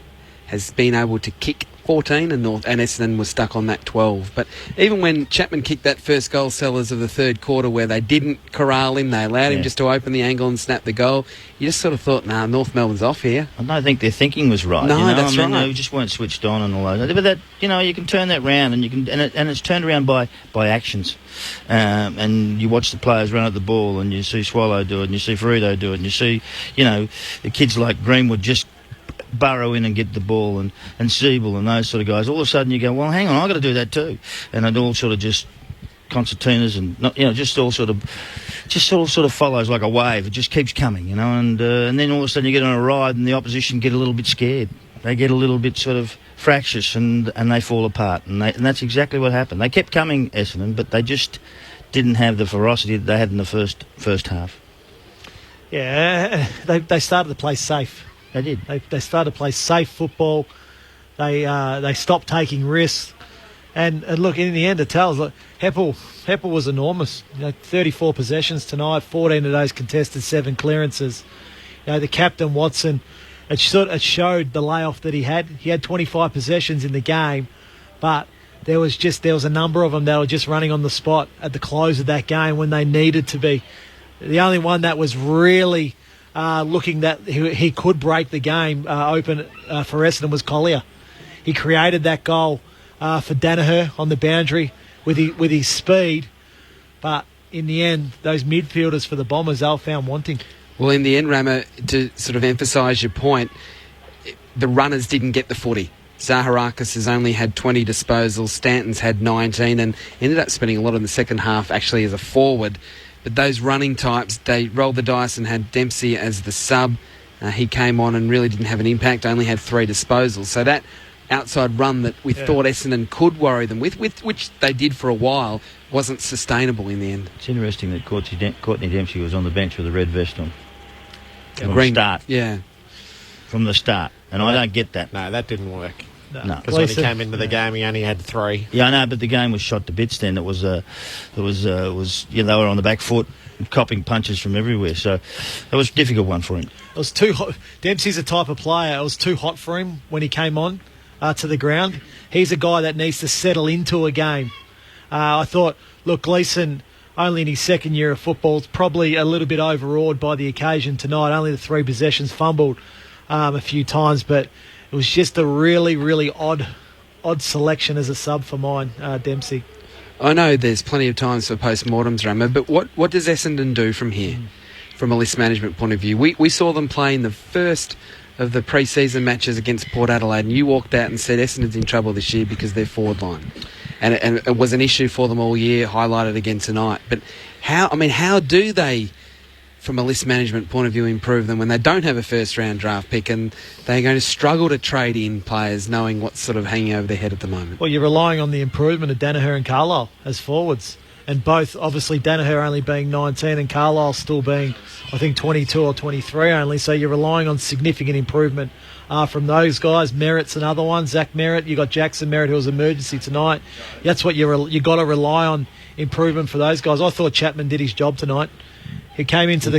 has been able to kick 14 and Essendon was stuck on that 12. But even when Chapman kicked that first goal, Sellers, of the third quarter, where they didn't corral him, they allowed him just to open the angle and snap the goal, you just sort of thought, North Melbourne's off here. I don't think their thinking was right. No, that's right. They just weren't switched on and all that. But that, you can turn that round, and it's turned around by actions. And you watch the players run at the ball, and you see Swallow do it, and you see Ferrito do it, and you see, the kids like Greenwood just burrow in and get the ball, and Siebel and those sort of guys. All of a sudden you go, well, hang on, I've got to do that too. And it all sort of just concertinas and just all sort of follows like a wave. It just keeps coming, and then all of a sudden you get on a ride and the opposition get a little bit scared. They get a little bit sort of fractious and they fall apart. And that's exactly what happened. They kept coming, Essendon, but they just didn't have the ferocity that they had in the first half. Yeah, they started to play safe. They did. They started to play safe football. They stopped taking risks. And look, in the end, it tells. Look, Heppel was enormous. 34 possessions tonight, 14 of those contested, 7 clearances. The captain, Watson, it showed the layoff that he had. He had 25 possessions in the game, but there was a number of them that were just running on the spot at the close of that game when they needed to be. The only one that was really looking that he could break the game open for Essendon was Collier. He created that goal for Danaher on the boundary with his speed, but in the end, those midfielders for the Bombers, they were found wanting. Well, in the end, Rama, to sort of emphasise your point, the runners didn't get the footy. Zaharakis has only had 20 disposals, Stanton's had 19, and ended up spending a lot in the second half actually as a forward. But those running types, they rolled the dice and had Dempsey as the sub. He came on and really didn't have an impact, only had 3 disposals. So that outside run that we thought Essendon could worry them with which they did for a while, wasn't sustainable in the end. It's interesting that Courtney Dempsey was on the bench with a red vest on. From the start. Yeah. From the start. And I don't get that. No, that didn't work. No. Because when he came into the game, he only had 3. Yeah, I know, but the game was shot to bits then. They were on the back foot, copping punches from everywhere. So it was a difficult one for him. It was too hot. Dempsey's a type of player. It was too hot for him when he came on to the ground. He's a guy that needs to settle into a game. I thought, look, Gleeson, only in his second year of football, is probably a little bit overawed by the occasion tonight. Only the 3 possessions, fumbled a few times, but it was just a really, really odd selection as a sub for mine, Dempsey. I know there's plenty of times for post-mortems, Rama, but what does Essendon do from here, from a list management point of view? We saw them play in the first of the pre-season matches against Port Adelaide, and you walked out and said Essendon's in trouble this year because they're forward line. And it was an issue for them all year, highlighted again tonight. But how do they, from a list management point of view, improve them when they don't have a first-round draft pick and they're going to struggle to trade in players knowing what's sort of hanging over their head at the moment? Well, you're relying on the improvement of Danaher and Carlisle as forwards. And both, obviously, Danaher only being 19 and Carlisle still being, I think, 22 or 23 only. So you're relying on significant improvement from those guys. Merritt's another one. Zach Merritt. You got Jackson Merritt, who was emergency tonight. That's what you got to rely on, improvement for those guys. I thought Chapman did his job tonight. He came into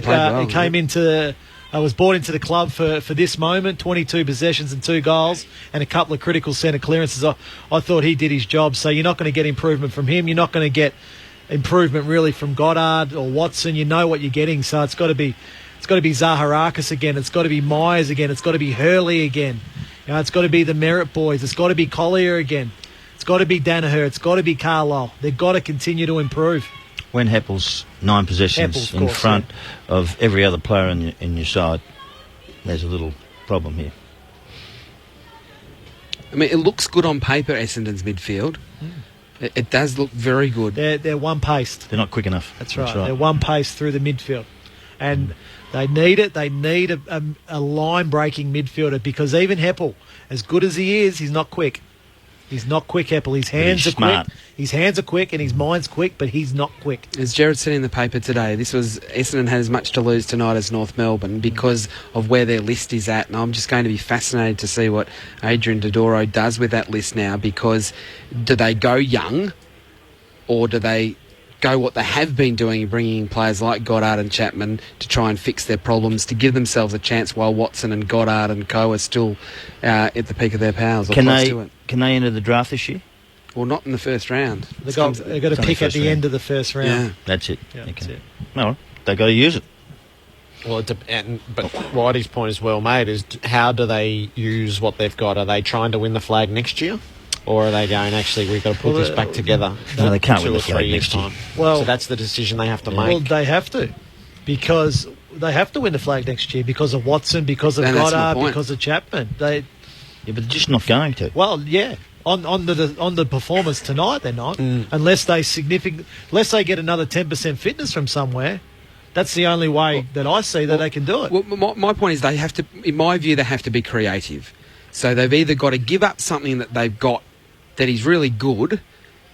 was brought into the club for this moment. 22 possessions and 2 goals and a couple of critical centre clearances. I thought he did his job. So you're not going to get improvement from him. You're not going to get improvement really from Goddard or Watson. You know what you're getting. So it's got to be Zaharakis again. It's got to be Myers again. It's got to be Hurley again. It's got to be the Merritt boys. It's got to be Collier again. It's got to be Danaher. It's got to be Carlisle. They've got to continue to improve. When Heppel's 9 possessions in front of every other player in your side, there's a little problem here. I mean, it looks good on paper, Essendon's midfield. It does look very good. They're one-paced. They're not quick enough. That's right. They're one-paced through the midfield. And they need it. They need a line-breaking midfielder because even Heppel, as good as he is, he's not quick. He's not quick, Heppel. His hands are quick. His hands are quick and his mind's quick, but he's not quick. As Jared said in the paper today, Essendon had as much to lose tonight as North Melbourne because of where their list is at. And I'm just going to be fascinated to see what Adrian Dodoro does with that list now, because do they go young or do they go what they have been doing, bringing in players like Goddard and Chapman to try and fix their problems, to give themselves a chance while Watson and Goddard and Co are still at the peak of their powers or close to it? Can they enter the draft this year? Well, not in the first round. They've got to pick at the end of the first round. Yeah. That's it. Yeah, that's it. Well, they've got to use it. Well, but Whitey's point is well made, is how do they use what they've got? Are they trying to win the flag next year? Or are they going, actually, we've got to put this back together? No, they can't win the 2 or 3 flag years' next year. time. Well, so that's the decision they have to make. Well, they have to, because they have to win the flag next year because of Watson, because of Goddard, because of Chapman. Yeah, but they're just not going to. Well, yeah. On the performance tonight, they're not. Unless they get another 10% fitness from somewhere. That's the only way that I see that they can do it. Well, my point is they have to, in my view, they have to be creative. So they've either got to give up something that they've got that is really good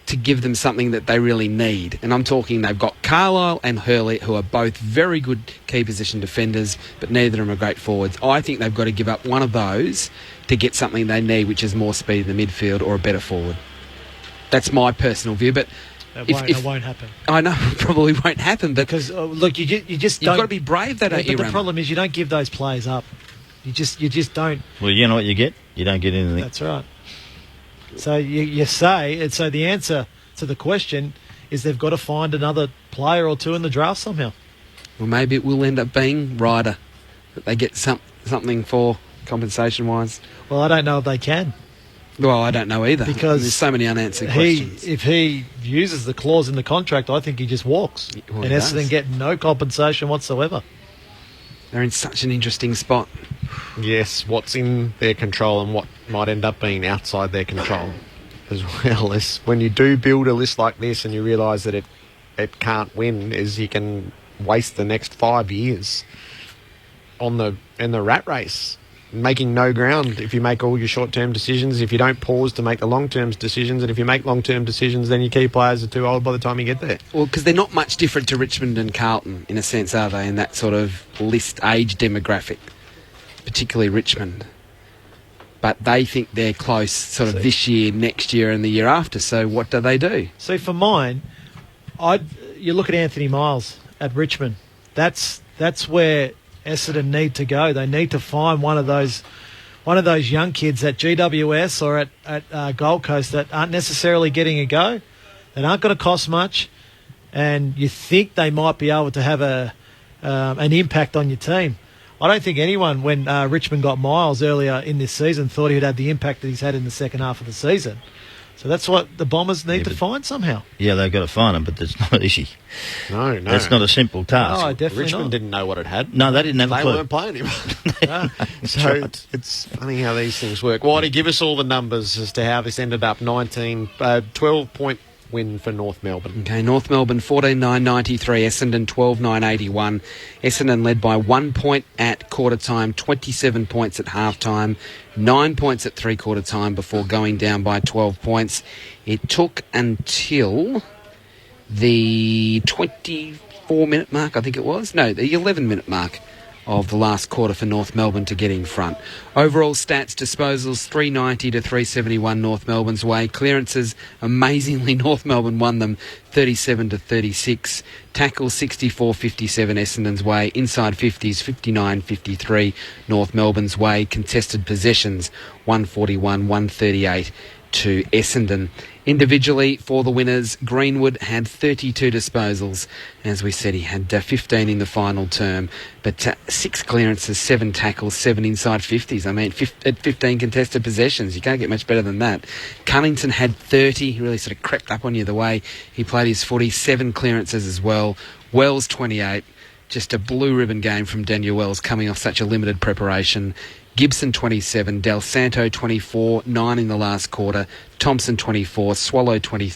to give them something that they really need. And I'm talking they've got Carlisle and Hurley, who are both very good key position defenders, but neither of them are great forwards. I think they've got to give up one of those to get something they need, which is more speed in the midfield or a better forward. That's my personal view, but it won't happen. I know it probably won't happen, but because look, you just you've got to be brave. That but the problem is you don't give those players up. You just don't. Well, you know what you get. You don't get anything. That's right. So you say, and so the answer to the question is they've got to find another player or 2 in the draft somehow. Well, maybe it will end up being Ryder that they get something for compensation wise. Well, I don't know if they can. Well, I don't know either. Because there's so many unanswered questions. If he uses the clause in the contract, I think he just walks. Well, and he Essendon does. get no compensation whatsoever. They're in such an interesting spot. Yes, what's in their control and what might end up being outside their control as well. As when you do build a list like this and you realise that it can't win, is you can waste the next 5 years in the rat race, making no ground if you make all your short-term decisions, if you don't pause to make the long-term decisions, and if you make long-term decisions, then your key players are too old by the time you get there. Well, because they're not much different to Richmond and Carlton, in a sense, are they, in that sort of list age demographic, particularly Richmond. But they think they're close sort of this year, next year and the year after, so what do? See, for mine, you look at Anthony Miles at Richmond. That's where Essendon need to go. They need to find one of those young kids at GWS or at Gold Coast that aren't necessarily getting a go, that aren't going to cost much, and you think they might be able to have an impact on your team. I don't think anyone, when Richmond got Miles earlier in this season, thought he'd had the impact that he's had in the second half of the season. So that's what the Bombers need to find somehow. Yeah, they've got to find him, but it's not easy. No. That's not a simple task. No, definitely Richmond not. didn't know what it had. No, they didn't have a They clue. weren't playing him. So it's funny how these things work. Whitey, give us all the numbers as to how this ended up. 12-point win for North Melbourne. Okay, North Melbourne 14-9-93, Essendon 12-9-81. Essendon led by 1 point at quarter time, 27 points at half time, 9 points at three-quarter time before going down by 12 points. It took until the 24-minute mark, I think it was. No, the 11-minute mark of the last quarter for North Melbourne to get in front. Overall stats, disposals 390 to 371 North Melbourne's way. Clearances, amazingly, North Melbourne won them 37 to 36. Tackles 64-57 Essendon's way. Inside 50s 59-53 North Melbourne's way. Contested possessions 141-138 to Essendon. Individually, for the winners, Greenwood had 32 disposals. As we said, he had 15 in the final term, but 6 clearances, 7 tackles, 7 inside 50s. I mean, at 15 contested possessions, you can't get much better than that. Cunnington had 30. He really sort of crept up on you the way he played his footy. 7 clearances as well. Wells 28. Just a blue ribbon game from Daniel Wells, coming off such a limited preparation. Gibson 27, Del Santo 24, 9 in the last quarter, Thompson 24, Swallow 23,